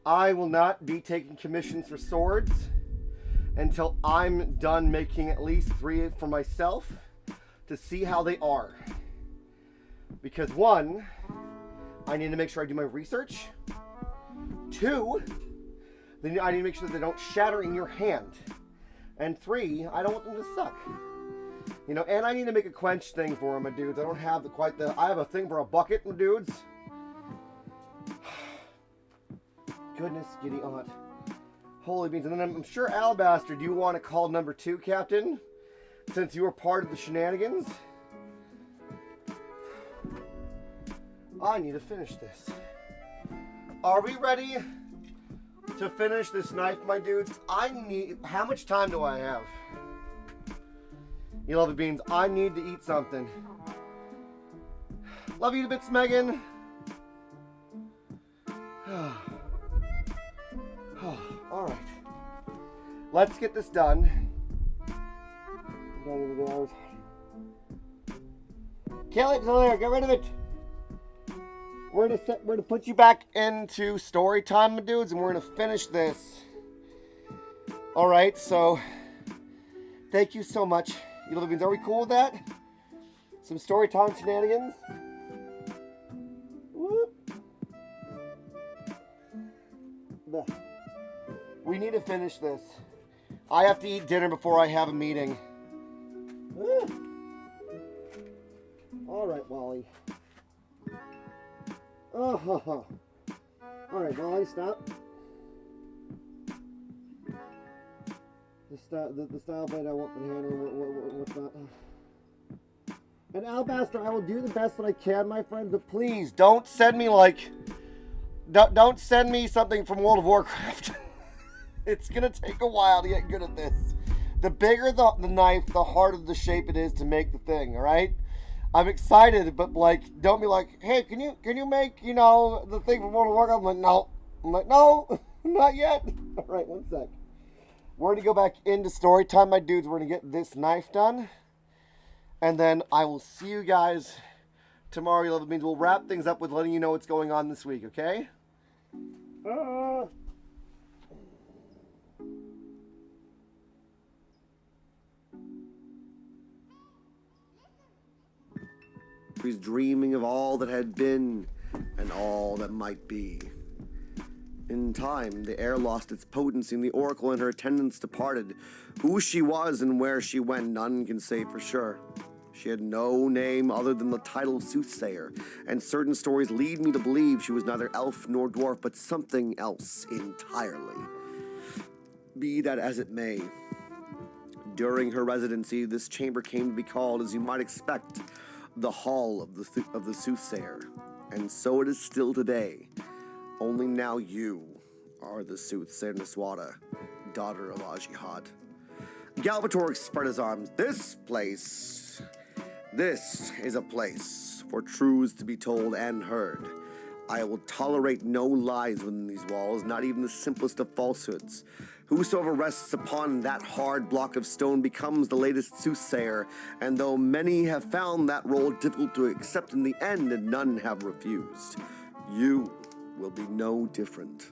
I will not be taking commissions for swords until I'm done making at least 3 for myself to see how they are. Because one, I need to make sure I do my research. 2, I need to make sure that they don't shatter in your hand. And 3, I don't want them to suck. You know, and I need to make a quench thing for them, my dudes. I don't have I have a thing for a bucket, my dudes. Goodness, giddy aunt. Holy beans. And then I'm sure, Alabaster, do you want to call number 2, Captain? Since you were part of the shenanigans? I need to finish this. Are we ready to finish this knife, my dudes? How much time do I have? You love the beans. I need to eat something. Love you to bits, Megan. All right. Let's get this done. Kill it, Zolaire. Get rid of it. We're gonna put you back into story time, my dudes, and we're gonna finish this. All right. So, thank you so much. You little beans, are we cool with that? Some story time shenanigans. Whoop. We need to finish this. I have to eat dinner before I have a meeting. All right, Wally. Oh, all right, Wally, stop. The style blade I want the handle. What's not? And Alabaster, I will do the best that I can, my friend. But please don't send me don't send me something from World of Warcraft. It's gonna take a while to get good at this. The bigger the knife, the harder the shape it is to make the thing. All right. I'm excited, but don't be like, hey, can you make, the thing from World of Warcraft? I'm like, no, not yet. All right, one sec. We're gonna go back into story time, my dudes. We're gonna get this knife done, and then I will see you guys tomorrow. You love the beans. We'll wrap things up with letting you know what's going on this week. Okay? He's dreaming of all that had been and all that might be. In time, the air lost its potency and the oracle and her attendants departed. Who she was and where she went, none can say for sure. She had no name other than the title of soothsayer, and certain stories lead me to believe she was neither elf nor dwarf, but something else entirely. Be that as it may, during her residency, this chamber came to be called, as you might expect, the Hall of the Soothsayer, and so it is still today. Only now you are the Soothsayer Niswada, daughter of Ajihad. Galbatorix spread his arms. This is a place for truths to be told and heard. I will tolerate no lies within these walls, not even the simplest of falsehoods. Whosoever rests upon that hard block of stone becomes the latest soothsayer, and though many have found that role difficult to accept in the end, and none have refused, you will be no different.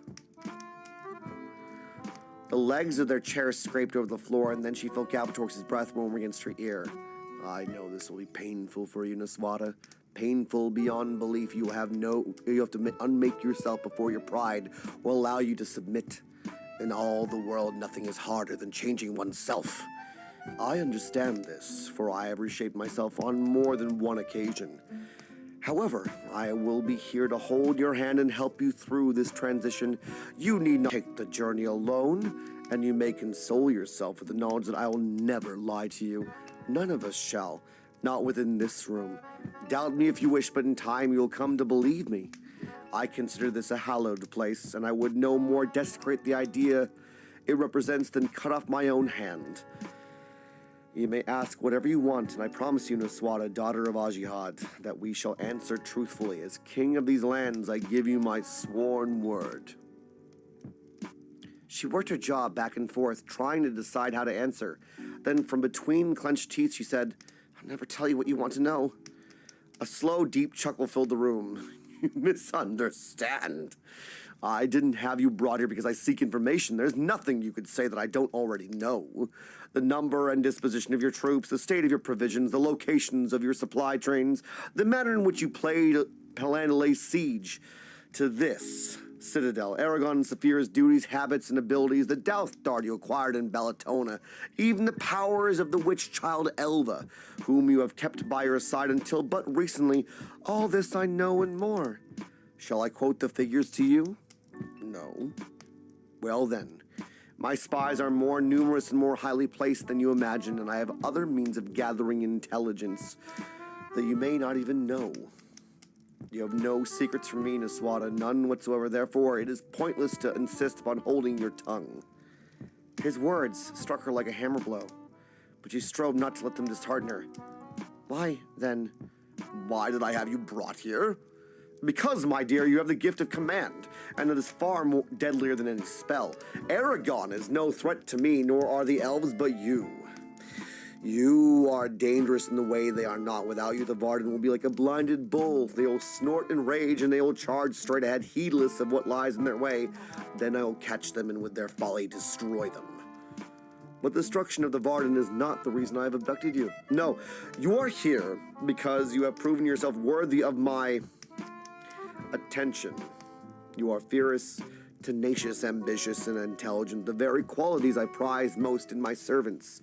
The legs of their chairs scraped over the floor, and then she felt Galbatorix's breath warm against her ear. I know this will be painful for you, Niswada. Painful beyond belief. You have to unmake yourself before your pride will allow you to submit. In all the world, nothing is harder than changing oneself. I understand this, for I have reshaped myself on more than one occasion. However, I will be here to hold your hand and help you through this transition. You need not take the journey alone, and you may console yourself with the knowledge that I will never lie to you. None of us shall, not within this room. Doubt me if you wish, but in time you'll come to believe me. I consider this a hallowed place, and I would no more desecrate the idea it represents than cut off my own hand. You may ask whatever you want, and I promise you, Niswada, daughter of Ajihad, that we shall answer truthfully. As king of these lands, I give you my sworn word. She worked her jaw back and forth, trying to decide how to answer. Then, from between clenched teeth, she said, I'll never tell you what you want to know. A slow, deep chuckle filled the room. You misunderstand. I didn't have you brought here because I seek information. There's nothing you could say that I don't already know. The number and disposition of your troops, the state of your provisions, the locations of your supply trains, the manner in which you plan to lay siege to this citadel. Aragon and Saphira's duties, habits, and abilities, the Douth Dart you acquired in Bellatona, even the powers of the witch child Elva, whom you have kept by your side until but recently, all this I know and more. Shall I quote the figures to you? No. Well then, my spies are more numerous and more highly placed than you imagine, and I have other means of gathering intelligence that you may not even know. You have no secrets from me, Niswada, none whatsoever. Therefore, it is pointless to insist upon holding your tongue. His words struck her like a hammer blow, but she strove not to let them dishearten her. Why, then, why did I have you brought here? Because, my dear, you have the gift of command, and it is far more deadlier than any spell. Aragon is no threat to me, nor are the elves, but you. You are dangerous in the way they are not. Without you, the Varden will be like a blinded bull. They will snort in rage, and they will charge straight ahead, heedless of what lies in their way. Then I will catch them, and with their folly, destroy them. But the destruction of the Varden is not the reason I have abducted you. No, you are here because you have proven yourself worthy of my attention. You are fierce, tenacious, ambitious, and intelligent, the very qualities I prize most in my servants.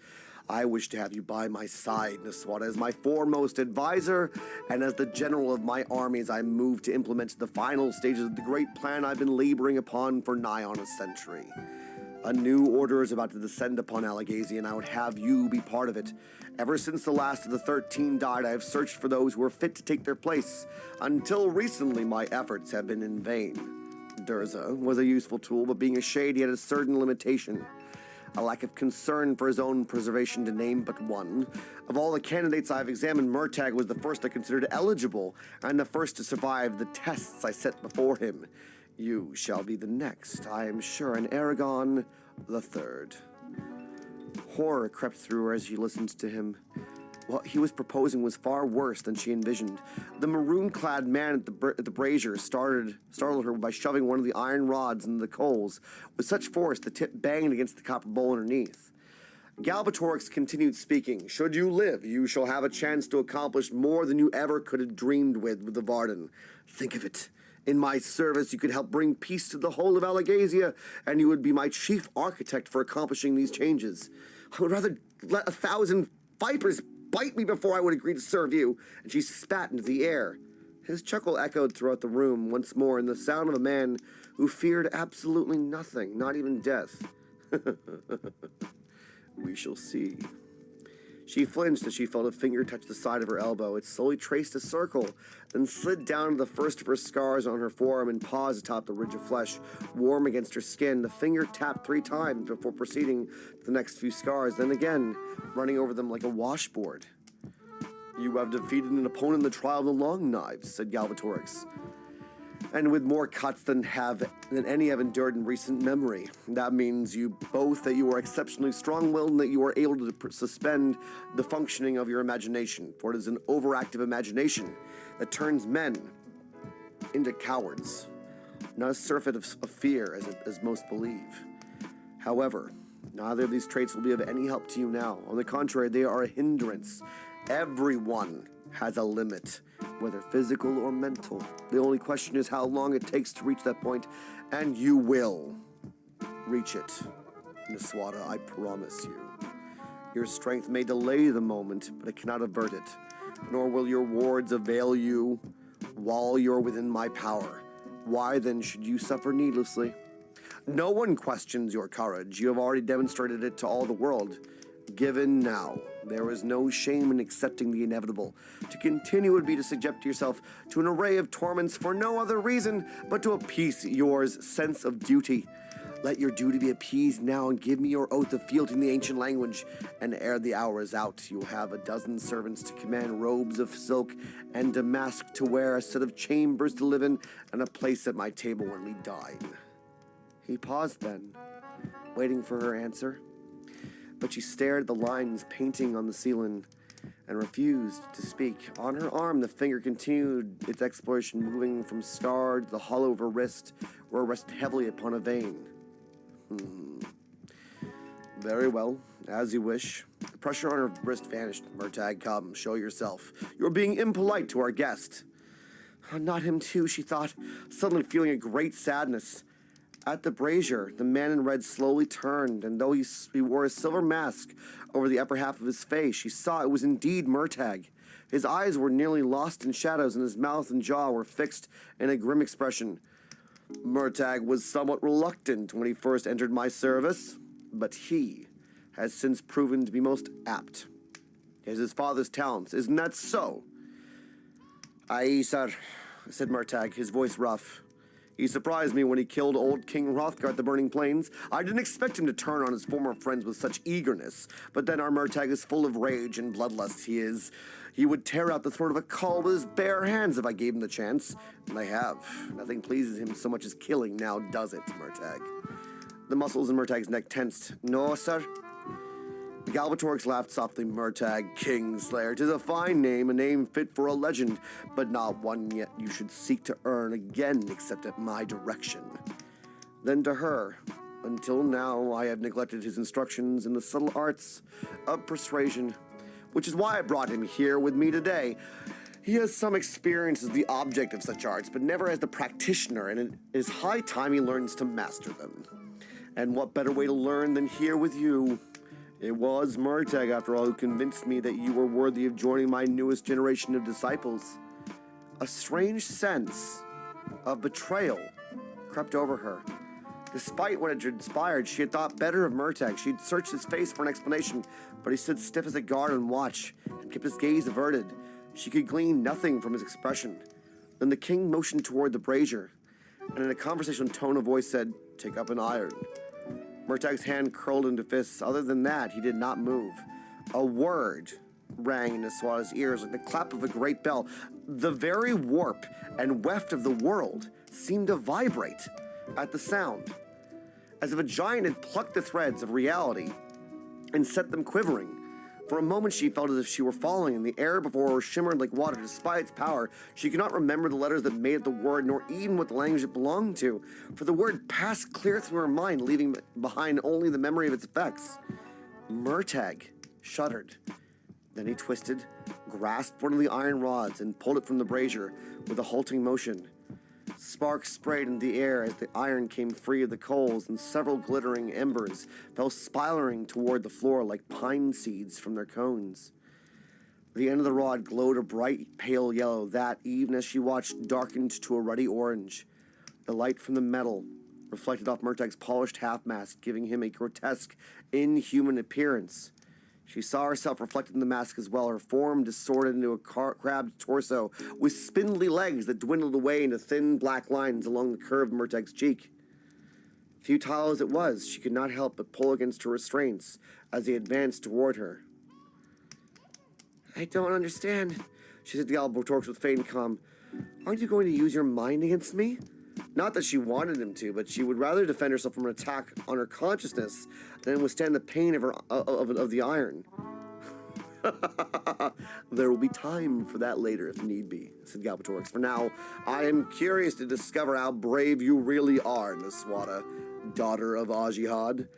I wish to have you by my side, Niswada, as my foremost advisor, and as the general of my army as I move to implement the final stages of the great plan I've been laboring upon for nigh on a century. A new order is about to descend upon Alagazi, and I would have you be part of it. Ever since the last of the 13 died, I have searched for those who are fit to take their place. Until recently, my efforts have been in vain. Durza was a useful tool, but being a shade, he had a certain limitation. A lack of concern for his own preservation, to name but one. Of all the candidates I've examined, Murtagh was the first I considered eligible, and the first to survive the tests I set before him. You shall be the next, I am sure, and Aragon the third. Horror crept through her as she listened to him. What he was proposing was far worse than she envisioned. The maroon-clad man at the brazier startled her by shoving one of the iron rods into the coals with such force the tip banged against the copper bowl underneath. Galbatorix continued speaking. Should you live, you shall have a chance to accomplish more than you ever could have dreamed with the Varden. Think of it. In my service, you could help bring peace to the whole of Alagasia, and you would be my chief architect for accomplishing these changes. I would rather let 1,000 vipers bite me before I would agree to serve you, and she spat into the air. His chuckle echoed throughout the room once more in the sound of a man who feared absolutely nothing, not even death. We shall see. She flinched as she felt a finger touch the side of her elbow. It slowly traced a circle, then slid down to the first of her scars on her forearm and paused atop the ridge of flesh, warm against her skin. The finger tapped 3 times before proceeding to the next few scars, then again, running over them like a washboard. You have defeated an opponent in the trial of the Long Knives, said Galbatorix, and with more cuts than any have endured in recent memory. That means you both that you are exceptionally strong-willed and that you are able to suspend the functioning of your imagination, for it is an overactive imagination that turns men into cowards, not a surfeit of fear as most believe. However, neither of these traits will be of any help to you now. On the contrary, they are a hindrance. Everyone has a limit, whether physical or mental. The only question is how long it takes to reach that point, and you will reach it, Niswada, I promise you. Your strength may delay the moment, but it cannot avert it, nor will your wards avail you while you're within my power. Why then should you suffer needlessly? No one questions your courage. You have already demonstrated it to all the world. Given now, there is no shame in accepting the inevitable. To continue would be to subject yourself to an array of torments for no other reason but to appease your sense of duty. Let your duty be appeased now and give me your oath of fealty in the ancient language. And ere the hour is out, you will have a dozen servants to command, robes of silk and damask to wear, a set of chambers to live in, and a place at my table when we dine. He paused then, waiting for her answer. But she stared at the lines painting on the ceiling and refused to speak. On her arm, the finger continued its exploration, moving from scar to the hollow of her wrist, where it rested heavily upon a vein. Very well, as you wish. The pressure on her wrist vanished. Murtagh, come, show yourself. You're being impolite to our guest. Not him too, she thought, suddenly feeling a great sadness. At the brazier, the man in red slowly turned, and though he wore a silver mask over the upper half of his face, she saw it was indeed Murtagh. His eyes were nearly lost in shadows, and his mouth and jaw were fixed in a grim expression. Murtagh was somewhat reluctant when he first entered my service, but he has since proven to be most apt. He has his father's talents, isn't that so? Aye, sir, said Murtagh, his voice rough. He surprised me when he killed old King Hrothgar at the Burning Plains. I didn't expect him to turn on his former friends with such eagerness, but then our Murtagh is full of rage and bloodlust, he is. He would tear out the throat of a cull with his bare hands if I gave him the chance, and I have. Nothing pleases him so much as killing now, does it, Murtagh? The muscles in Murtagh's neck tensed. No, sir. Galbatorix laughed softly. Murtagh, Kingslayer. 'Tis a fine name, a name fit for a legend, but not one yet you should seek to earn again except at my direction. Then to her, until now I have neglected his instructions in the subtle arts of persuasion, which is why I brought him here with me today. He has some experience as the object of such arts, but never as the practitioner, and it is high time he learns to master them. And what better way to learn than here with you? It was Murtagh, after all, who convinced me that you were worthy of joining my newest generation of disciples. A strange sense of betrayal crept over her. Despite what had transpired, she had thought better of Murtagh. She'd searched his face for an explanation, but he stood stiff as a guard on watch and kept his gaze averted. She could glean nothing from his expression. Then the king motioned toward the brazier, and in a conversational tone of voice said, "Take up an iron." Murtagh's hand curled into fists. Other than that, he did not move. A word rang in Niswada's ears like the clap of a great bell. The very warp and weft of the world seemed to vibrate at the sound, as if a giant had plucked the threads of reality and set them quivering. For a moment she felt as if she were falling, and the air before her shimmered like water. Despite its power, she could not remember the letters that made up the word, nor even what the language it belonged to, for the word passed clear through her mind, leaving behind only the memory of its effects. Murtagh shuddered. Then he twisted, grasped one of the iron rods, and pulled it from the brazier with a halting motion. Sparks sprayed into the air as the iron came free of the coals, and several glittering embers fell spiraling toward the floor like pine seeds from their cones. The end of the rod glowed a bright pale yellow that, even as she watched, darkened to a ruddy orange. The light from the metal reflected off Murtagh's polished half-mask, giving him a grotesque, inhuman appearance. She saw herself reflected in the mask as well, her form distorted into a crabbed torso with spindly legs that dwindled away into thin black lines along the curve of Murtagh's cheek. Futile as it was, she could not help but pull against her restraints as he advanced toward her. "I don't understand," she said to Galbatorix with feigned calm. "Aren't you going to use your mind against me?" Not that she wanted him to, but she would rather defend herself from an attack on her consciousness than withstand the pain of the iron. "There will be time for that later if need be," said Galbatorix. "For now, I am curious to discover how brave you really are, Niswada, daughter of Ajihad.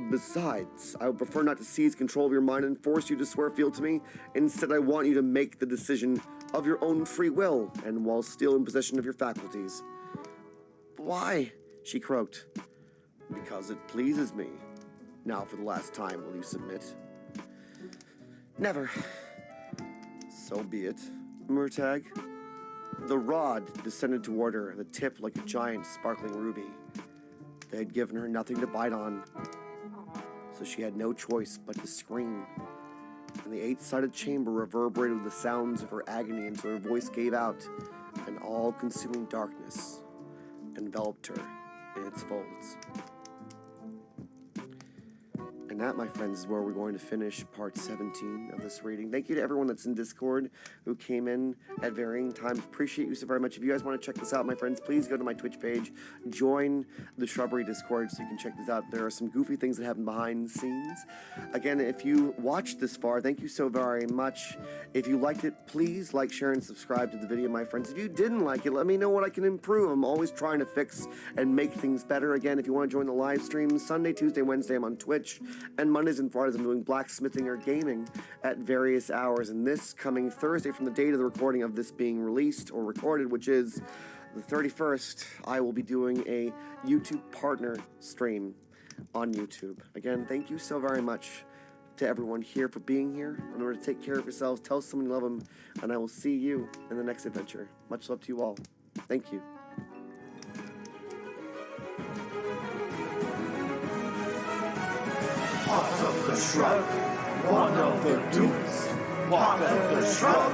Besides, I would prefer not to seize control of your mind and force you to swear fealty to me. Instead, I want you to make the decision of your own free will, and while still in possession of your faculties." "Why?" she croaked. "Because it pleases me. Now for the last time, will you submit?" "Never." "So be it, Murtagh." The rod descended toward her, the tip like a giant sparkling ruby. They had given her nothing to bite on, so she had no choice but to scream. And the eight-sided chamber reverberated with the sounds of her agony until her voice gave out, and all-consuming darkness enveloped her in its folds. And that, my friends, is where we're going to finish part 17 of this reading. Thank you to everyone that's in Discord who came in at varying times. Appreciate you so very much. If you guys want to check this out, my friends, please go to my Twitch page, join the Shrubbery Discord so you can check this out. There are some goofy things that happen behind the scenes. Again, if you watched this far, thank you so very much. If you liked it, please like, share, and subscribe to the video, my friends. If you didn't like it, let me know what I can improve. I'm always trying to fix and make things better. Again, if you want to join the live stream, Sunday, Tuesday, Wednesday, I'm on Twitch And Mondays and Fridays I'm doing blacksmithing or gaming at various hours. And this coming Thursday, from the date of the recording of this being released or recorded, which is the 31st, I will be doing a YouTube partner stream on YouTube. Again, thank you so very much to everyone here for being here. Remember to take care of yourselves, tell someone you love them, and I will see you in the next adventure. Much love to you all. Thank you. Part of the shrub, one of the dudes. Part of the shrub,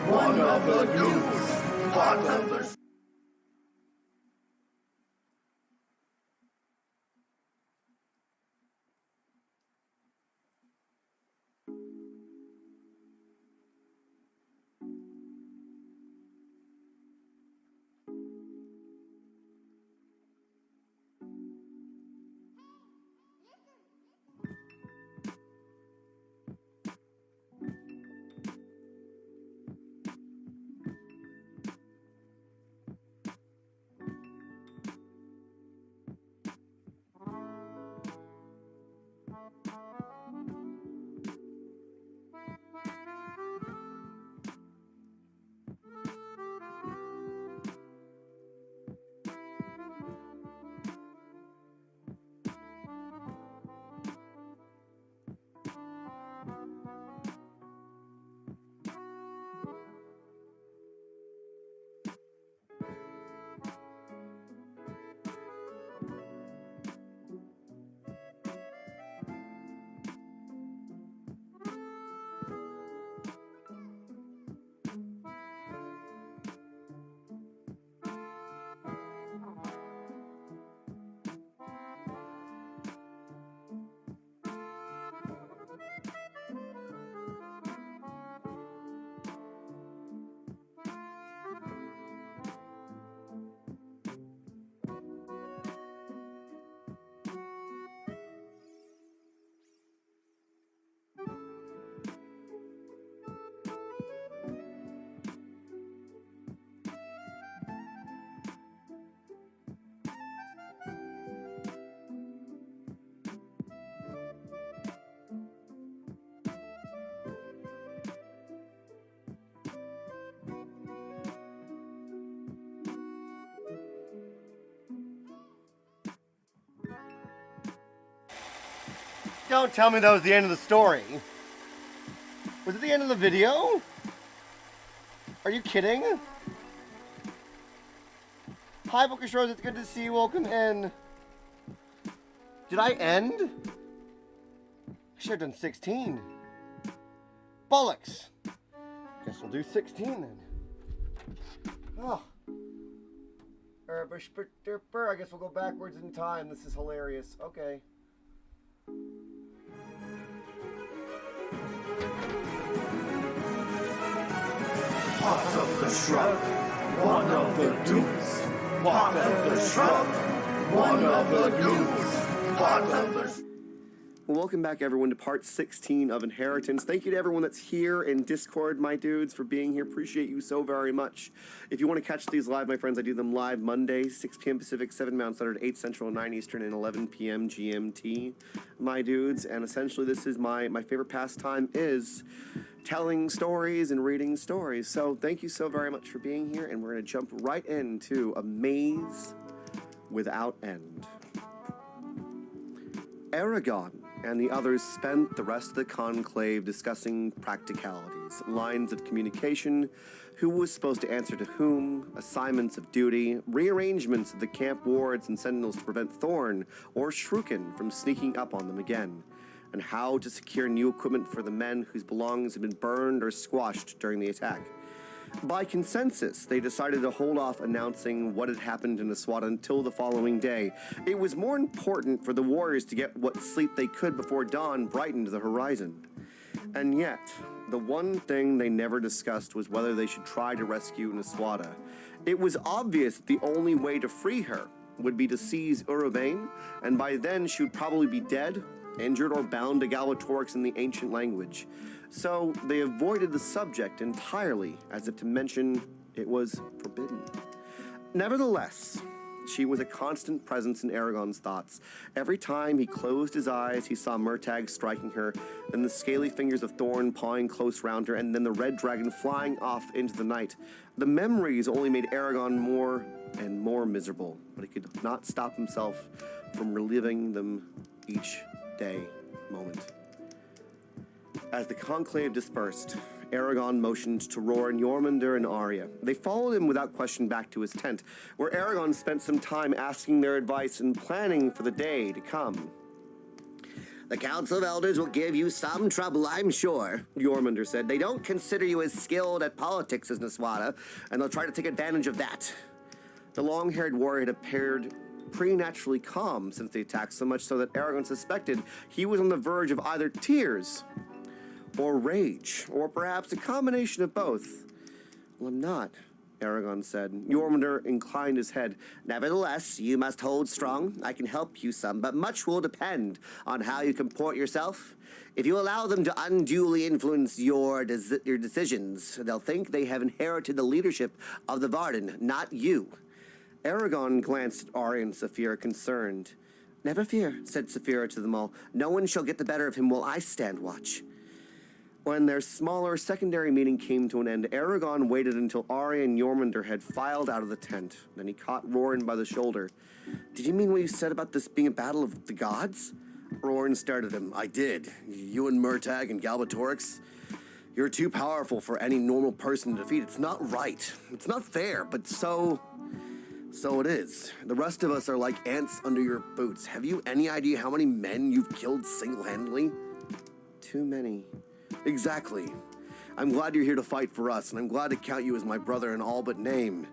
one of the dudes. Part of the Don't tell me that was the end of the story. Was it the end of the video? Are you kidding? Hi, Bookish Rose, it's good to see you. Welcome in. Did I end? I should have done 16. Bollocks. Guess we'll do 16 then. Oh. I guess we'll go backwards in time. This is hilarious. Okay. part of the shrub, one of the dudes. Part of the shrub, one of the dudes. Part of the Welcome back, everyone, to part 16 of Inheritance. Thank you to everyone that's here in Discord, my dudes, for being here. Appreciate you so very much. If you want to catch these live, my friends, I do them live Mondays, 6 p.m. Pacific, 7 Mountain Standard, 8 Central, 9 Eastern, and 11 p.m. GMT, my dudes. And essentially, this is my favorite pastime is telling stories and reading stories. So thank you so very much for being here, and we're going to jump right into A Maze Without End. Aragon and the others spent the rest of the conclave discussing practicalities, lines of communication, who was supposed to answer to whom, assignments of duty, rearrangements of the camp wards and sentinels to prevent Thorn or Shrukin from sneaking up on them again, and how to secure new equipment for the men whose belongings had been burned or squashed during the attack. By consensus, they decided to hold off announcing what had happened in Aswad until the following day. It was more important for the warriors to get what sleep they could before dawn brightened the horizon. And yet, the one thing they never discussed was whether they should try to rescue Naswada. It was obvious that the only way to free her would be to seize Urubane, and by then she would probably be dead, injured, or bound to Galbatorix in the ancient language. So they avoided the subject entirely, as if to mention it was forbidden. Nevertheless, She was a constant presence in Aragon's thoughts. Every time he closed his eyes, he saw Murtagh striking her, then the scaly fingers of Thorn pawing close round her, and then the red dragon flying off into the night. The memories only made Aragon more and more miserable, but he could not stop himself from reliving them each day, moment. As the conclave dispersed, Aragon motioned to Roran, Jormungandr, and Arya. They followed him without question back to his tent, where Aragon spent some time asking their advice and planning for the day to come. The Council of Elders will give you some trouble, I'm sure, Jormungandr said. They don't consider you as skilled at politics as Naswada, and they'll try to take advantage of that. The long-haired warrior had appeared preternaturally calm since the attack, so much so that Aragon suspected he was on the verge of either tears or rage, or perhaps a combination of both. Well, I'm not, Aragon said. Jormungandr inclined his head. Nevertheless, you must hold strong. I can help you some, but much will depend on how you comport yourself. If you allow them to unduly influence your decisions, they'll think they have inherited the leadership of the Varden, not you. Aragon glanced at Arya and Saphira, concerned. Never fear, said Saphira to them all. No one shall get the better of him while I stand watch. When their smaller secondary meeting came to an end, Aragon waited until Arya and Jormungandr had filed out of the tent. Then he caught Roran by the shoulder. Did you mean what you said about this being a battle of the gods? Roran stared at him. I did. You and Murtagh and Galbatorix, you're too powerful for any normal person to defeat. It's not right. It's not fair, but so it is. The rest of us are like ants under your boots. Have you any idea how many men you've killed single-handedly? Too many. Exactly. I'm glad you're here to fight for us, and I'm glad to count you as my brother in all but name.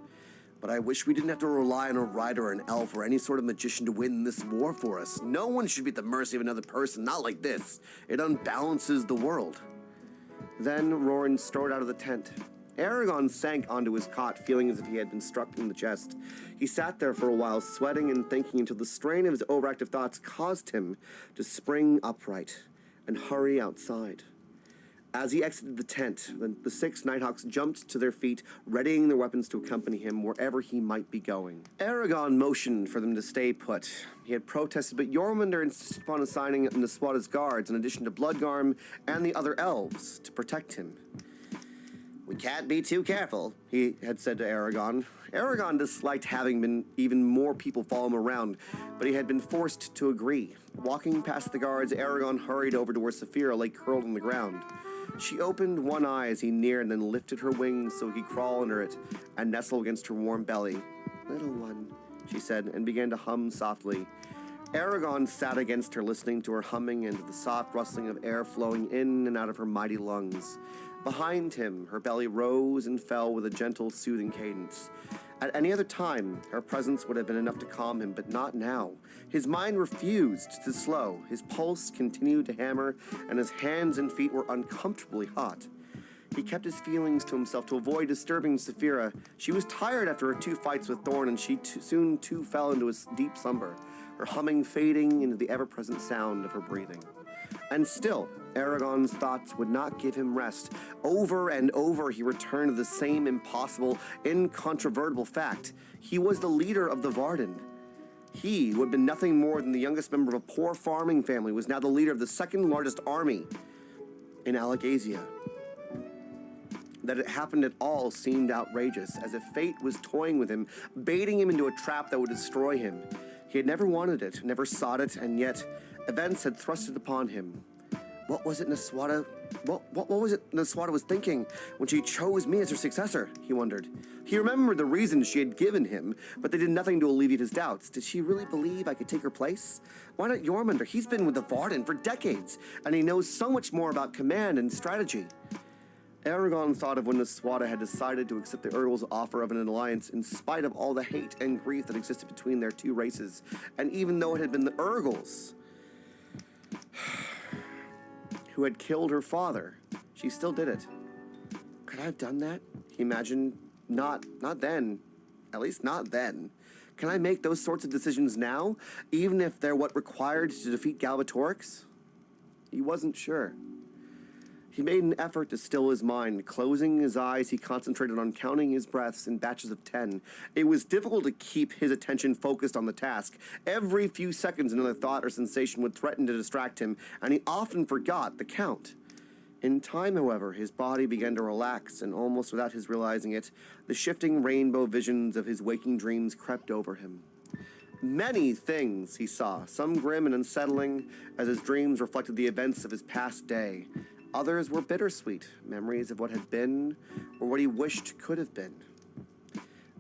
But I wish we didn't have to rely on a rider or an elf or any sort of magician to win this war for us. No one should be at the mercy of another person, not like this. It unbalances the world. Then Roran strode out of the tent. Aragon sank onto his cot, feeling as if he had been struck in the chest. He sat there for a while, sweating and thinking until the strain of his overactive thoughts caused him to spring upright and hurry outside. As he exited the tent, the 6 Nighthawks jumped to their feet, readying their weapons to accompany him wherever he might be going. Aragon motioned for them to stay put. He had protested, but Jormungandr insisted upon assigning Naswada's guards, in addition to Bloodgarm and the other elves, to protect him. We can't be too careful, he had said to Aragon. Aragon disliked having even more people follow him around, but he had been forced to agree. Walking past the guards, Aragon hurried over to where Saphira lay curled on the ground. She opened one eye as he neared and then lifted her wings so he could crawl under it and nestle against her warm belly. Little one, she said, and began to hum softly. Aragon sat against her, listening to her humming and to the soft rustling of air flowing in and out of her mighty lungs. Behind him, her belly rose and fell with a gentle, soothing cadence. At any other time, her presence would have been enough to calm him, but not now. His mind refused to slow. His pulse continued to hammer, and his hands and feet were uncomfortably hot. He kept his feelings to himself to avoid disturbing Saphira. She was tired after her 2 fights with Thorn, and she soon too fell into a deep slumber, her humming fading into the ever-present sound of her breathing. And still, Aragon's thoughts would not give him rest. Over and over, he returned to the same impossible, incontrovertible fact. He was the leader of the Varden. He, who had been nothing more than the youngest member of a poor farming family, was now the leader of the 2nd largest army in Alagasia. That it happened at all seemed outrageous, as if fate was toying with him, baiting him into a trap that would destroy him. He had never wanted it, never sought it, and yet events had thrust it upon him. What was it Naswada was thinking when she chose me as her successor, he wondered. He remembered the reasons she had given him, but they did nothing to alleviate his doubts. Did she really believe I could take her place? Why not Jormungandr? He's been with the Varden for decades, and he knows so much more about command and strategy. Aragon thought of when Naswada had decided to accept the Earl's offer of an alliance in spite of all the hate and grief that existed between their 2 races, and even though it had been the Urgles who had killed her father, she still did it. Could I have done that? He imagined. Not then. At least not then. Can I make those sorts of decisions now, even if they're what required to defeat Galbatorix? He wasn't sure. He made an effort to still his mind. Closing his eyes, he concentrated on counting his breaths in batches of 10. It was difficult to keep his attention focused on the task. Every few seconds, another thought or sensation would threaten to distract him, and he often forgot the count. In time, however, his body began to relax, and almost without his realizing it, the shifting rainbow visions of his waking dreams crept over him. Many things he saw, some grim and unsettling, as his dreams reflected the events of his past day. Others were bittersweet, memories of what had been, or what he wished could have been.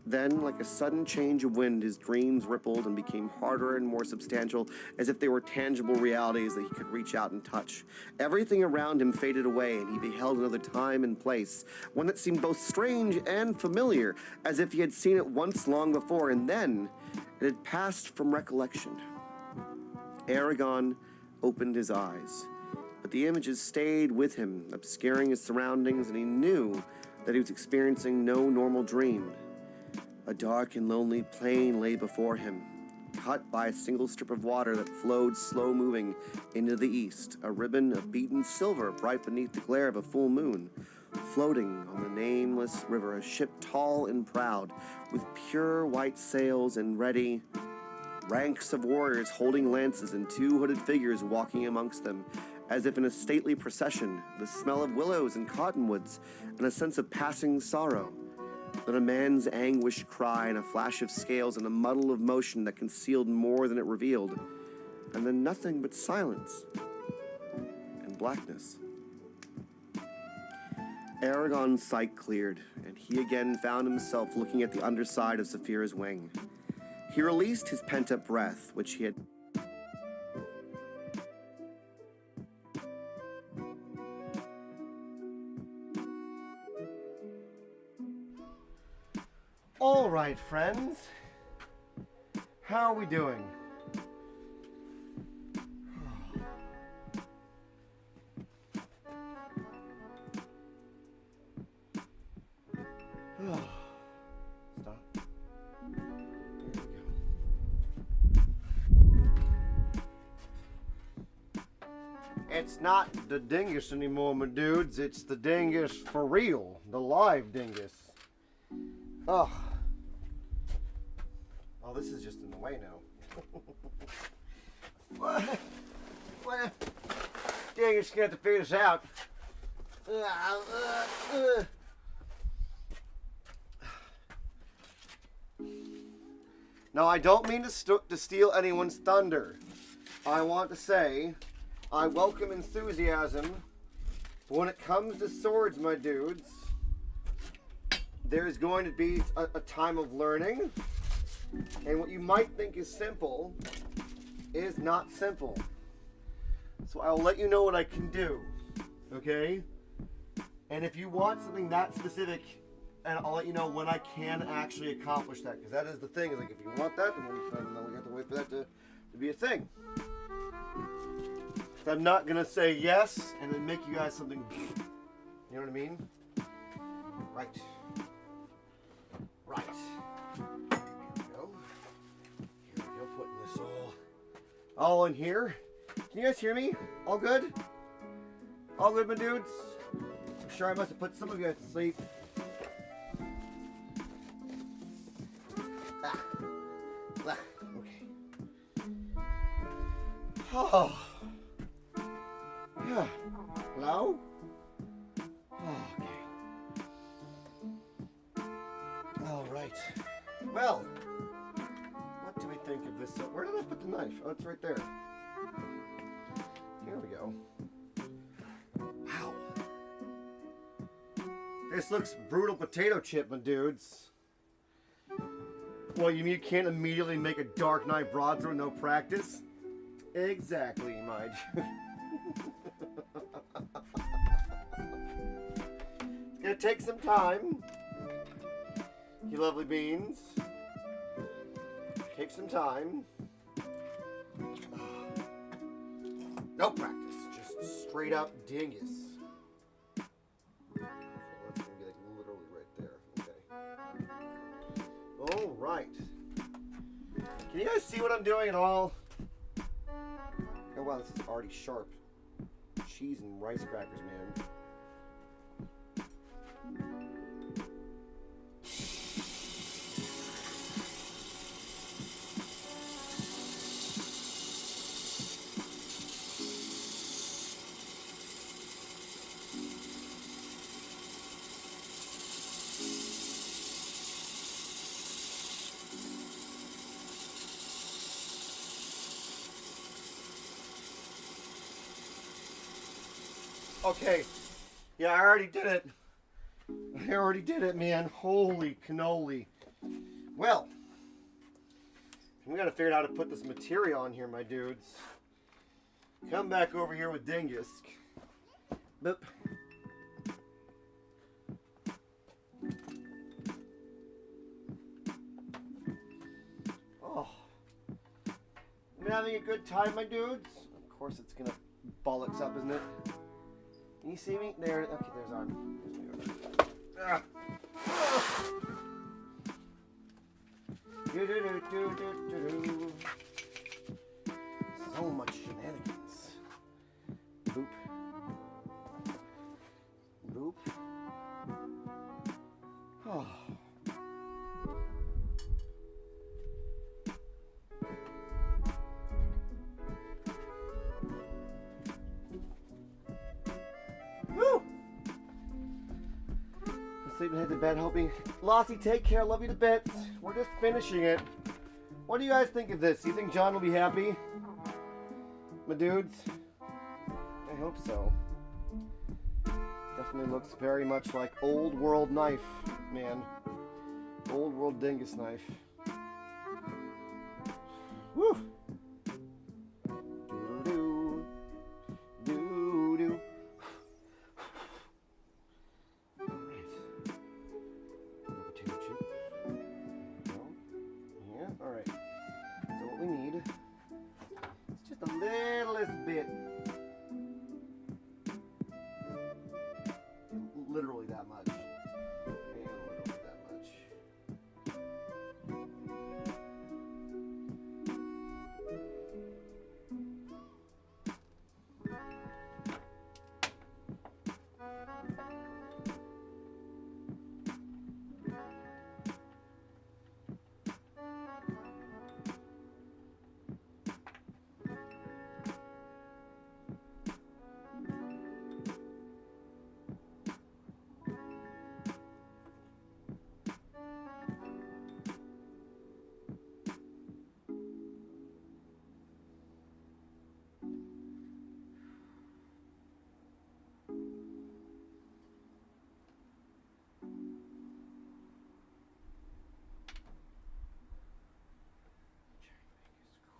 Then, like a sudden change of wind, his dreams rippled and became harder and more substantial, as if they were tangible realities that he could reach out and touch. Everything around him faded away, and he beheld another time and place, one that seemed both strange and familiar, as if he had seen it once long before, and then it had passed from recollection. Aragon opened his eyes, but the images stayed with him, obscuring his surroundings, and he knew that he was experiencing no normal dream. A dark and lonely plain lay before him, cut by a single strip of water that flowed slow-moving into the east, a ribbon of beaten silver bright beneath the glare of a full moon. Floating on the nameless river, a ship tall and proud, with pure white sails and ready ranks of warriors holding lances and two hooded figures walking amongst them, as if in a stately procession, the smell of willows and cottonwoods, and a sense of passing sorrow. Then a man's anguished cry and a flash of scales and a muddle of motion that concealed more than it revealed, and then nothing but silence and blackness. Aragon's sight cleared, and he again found himself looking at the underside of Saphira's wing. He released his pent-up breath, which he had All right, friends. How are we doing? Stop. There we go. It's not the dingus anymore, my dudes. It's the dingus for real. The live dingus. Oh. Oh, this is just in the way now. What? Dang, you're just gonna have to figure this out. Now, I don't mean to steal anyone's thunder. I want to say, I welcome enthusiasm, but when it comes to swords, my dudes, there's going to be a time of learning, and what you might think is simple is not simple. So I'll let you know what I can do, okay? And if you want something that specific, and I'll let you know when I can actually accomplish that, because that is the thing. Is like, if you want that, then we have to wait for that to be a thing. So I'm not gonna say yes and then make you guys something. You know what I mean? Right. Right. Here we go. Here we go. Putting this all in here. Can you guys hear me? All good? All good, my dudes? I'm sure I must have put some of you guys to sleep. Okay. Oh. Yeah. Hello? Oh, okay. All right. Well, what do we think of this? Where did I put the knife? Oh, it's right there. Here we go. Wow. This looks brutal potato chip, my dudes. Well, you mean you can't immediately make a dark knight broadsword with no practice? Exactly, my dude. It's gonna take some time. You lovely beans. Take some time. No practice, just straight up dingus. So that's gonna get it literally right there. Okay. All right. Can you guys see what I'm doing at all? Oh wow, this is already sharp. Cheese and rice crackers, man. Okay. Yeah, I already did it. I already did it, man. Holy cannoli. Well, we gotta figure out how to put this material on here, my dudes. Come back over here with Dingus. Boop. Oh. I'm having a good time, my dudes. Of course it's gonna bollocks up, isn't it? Can you see me? There. Okay, there's arm. Ah. So much shenanigans. Boop. Boop. Oh. Woo! I'm sleeping, head to bed, hoping. Lossie, take care. Love you to bits. We're just finishing it. What do you guys think of this? Do you think John will be happy? My dudes? I hope so. Definitely looks very much like old world knife, man. Old world dingus knife. Woo! Doo-doo-doo. Doo-doo. Alright. Potato chip. Yeah, alright. So what we need is just a littlest bit. Literally that much. And literally that much.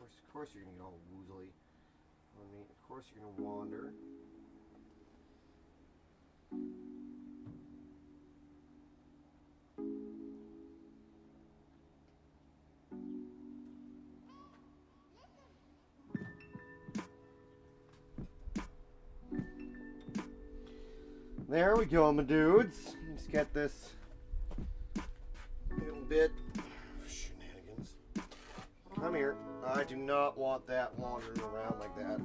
Of course you're gonna get all woozly on me. Of course you're gonna wander. There we go, my dudes. Let's get this little bit of shenanigans. Come here. I do not want that wandering around like that.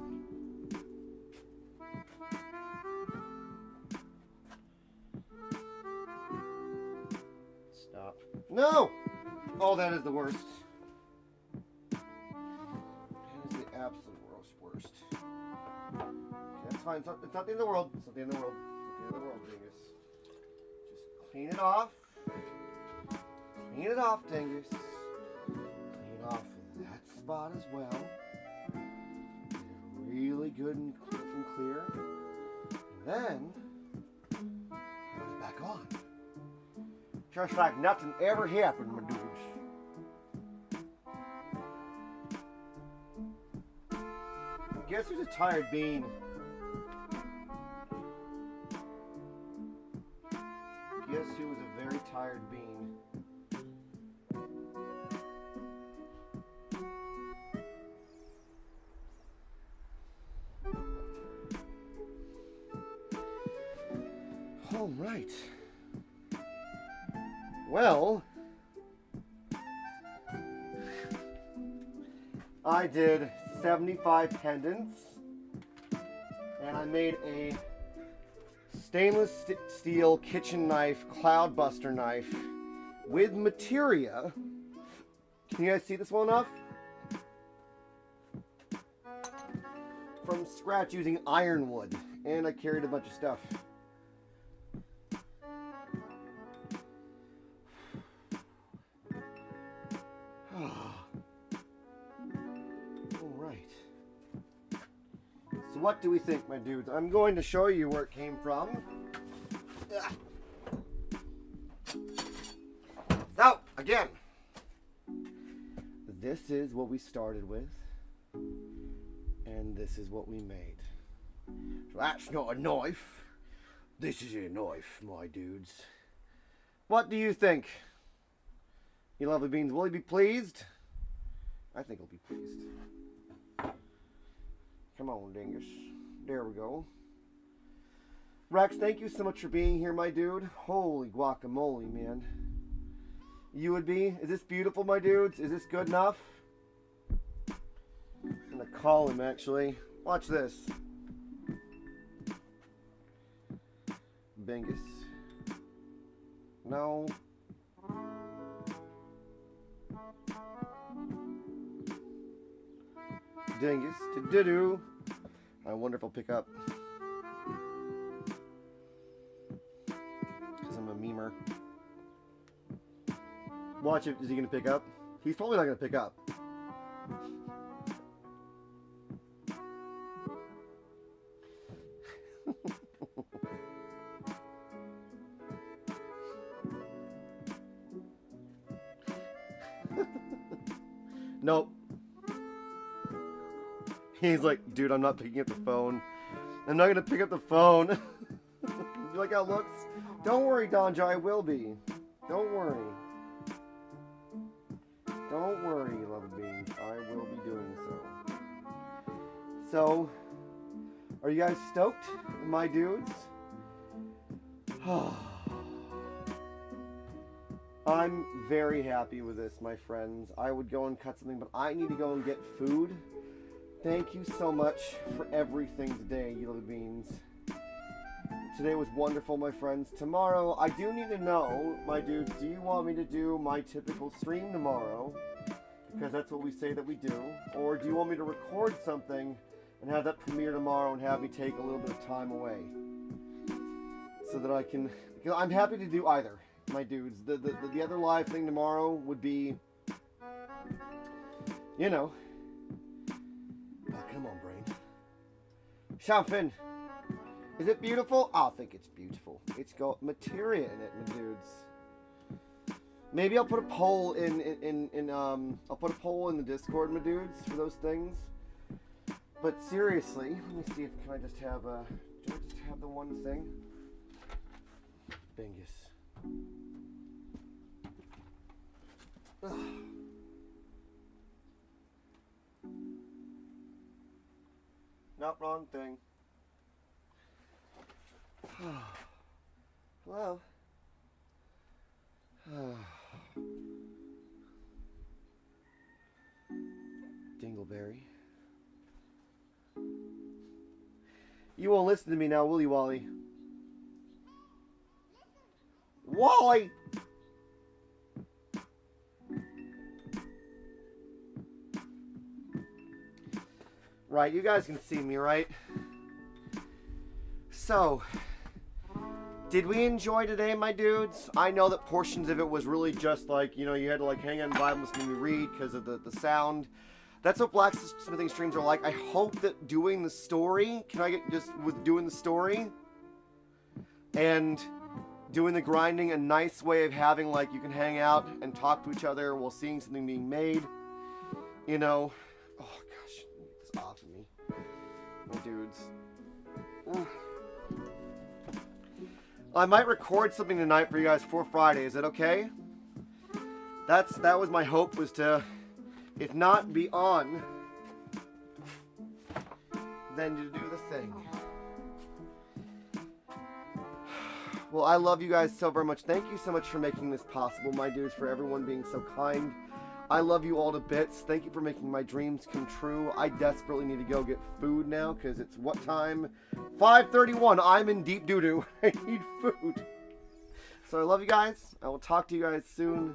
Stop. No! Oh, that is the worst. That is the absolute worst. Okay, that's fine. It's not the end of the world. It's not the end of the world. It's not the end of the world, Dingus. Just clean it off. Clean it off, Dingus. Clean off that spot as well. Get it really good and clear. And then put it back on. Just like nothing ever happened, my dudes. Guess who's a tired bean? Guess who was a very tired bean? All right. Well, I did 75 pendants, and I made a stainless steel kitchen knife, cloudbuster knife with materia. Can you guys see this well enough? From scratch using ironwood, and I carried a bunch of stuff. what do we think, my dudes? I'm going to show you where it came from. So, again, this is what we started with, and this is what we made. So that's not a knife. This is a knife, my dudes. What do you think? You lovely beans, will he be pleased? I think he'll be pleased. Come on, dingus. There we go. Rex, thank you so much for being here, my dude. Holy guacamole, man. You would be? Is this beautiful, my dudes? Is this good enough? I'm gonna call him, actually. Watch this. Bingus. No. Dingus. To-do-do. I wonder if I'll pick up. Because I'm a memer. Watch it. Is he going to pick up? He's probably not going to pick up. Nope. He's like, dude, I'm not picking up the phone. I'm not going to pick up the phone. You like how it looks? Don't worry, Donja, I will be. Don't worry. Don't worry, love beans. I will be doing so. So, are you guys stoked, my dudes? I'm very happy with this, my friends. I would go and cut something, but I need to go and get food. Thank you so much for everything today, you little beans. Today was wonderful, my friends. Tomorrow, I do need to know, my dudes, do you want me to do my typical stream tomorrow? Because that's what we say that we do. Or do you want me to record something and have that premiere tomorrow and have me take a little bit of time away? So that I can... Because I'm happy to do either, my dudes. The other live thing tomorrow would be... You know... Oh, come on, brain. Champagne. Is it beautiful? I think it's beautiful. It's got materia in it, my dudes. Maybe I'll put a poll I'll put a poll in the Discord, my dudes, for those things. But seriously, let me see if can I just have do I just have the one thing? Bingus. Ugh. Not wrong thing. Hello. Dingleberry. You won't listen to me now, will you, Wally? Wally! Right, you guys can see me, right? So, did we enjoy today, my dudes? I know that portions of it was really just like, you know, you had to like hang on Bible and listen to me read because of the sound. That's what blacksmithing streams are like. I hope that doing the story, can I get just with doing the story and doing the grinding, a nice way of having like you can hang out and talk to each other while seeing something being made. You know, oh gosh, get this off of me, my dudes. Ugh. I might record something tonight for you guys for Friday. Is it okay? That was my hope, was to, if not be on, then to do the thing. Well, I love you guys so very much. Thank you so much for making this possible, my dudes, for everyone being so kind. I love you all to bits. Thank you for making my dreams come true. I desperately need to go get food now, because it's what time? 5:31. I'm in deep doo-doo. I need food. So I love you guys. I will talk to you guys soon.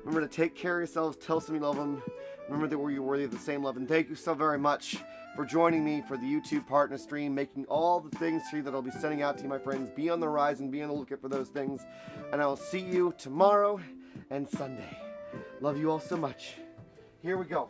Remember to take care of yourselves. Tell some you love them. Remember that you're worthy of the same love. And thank you so very much for joining me for the YouTube partner stream, making all the things for you that I'll be sending out to you, my friends. Be on the horizon. Be on the lookout for those things. And I will see you tomorrow and Sunday. Love you all so much. Here we go.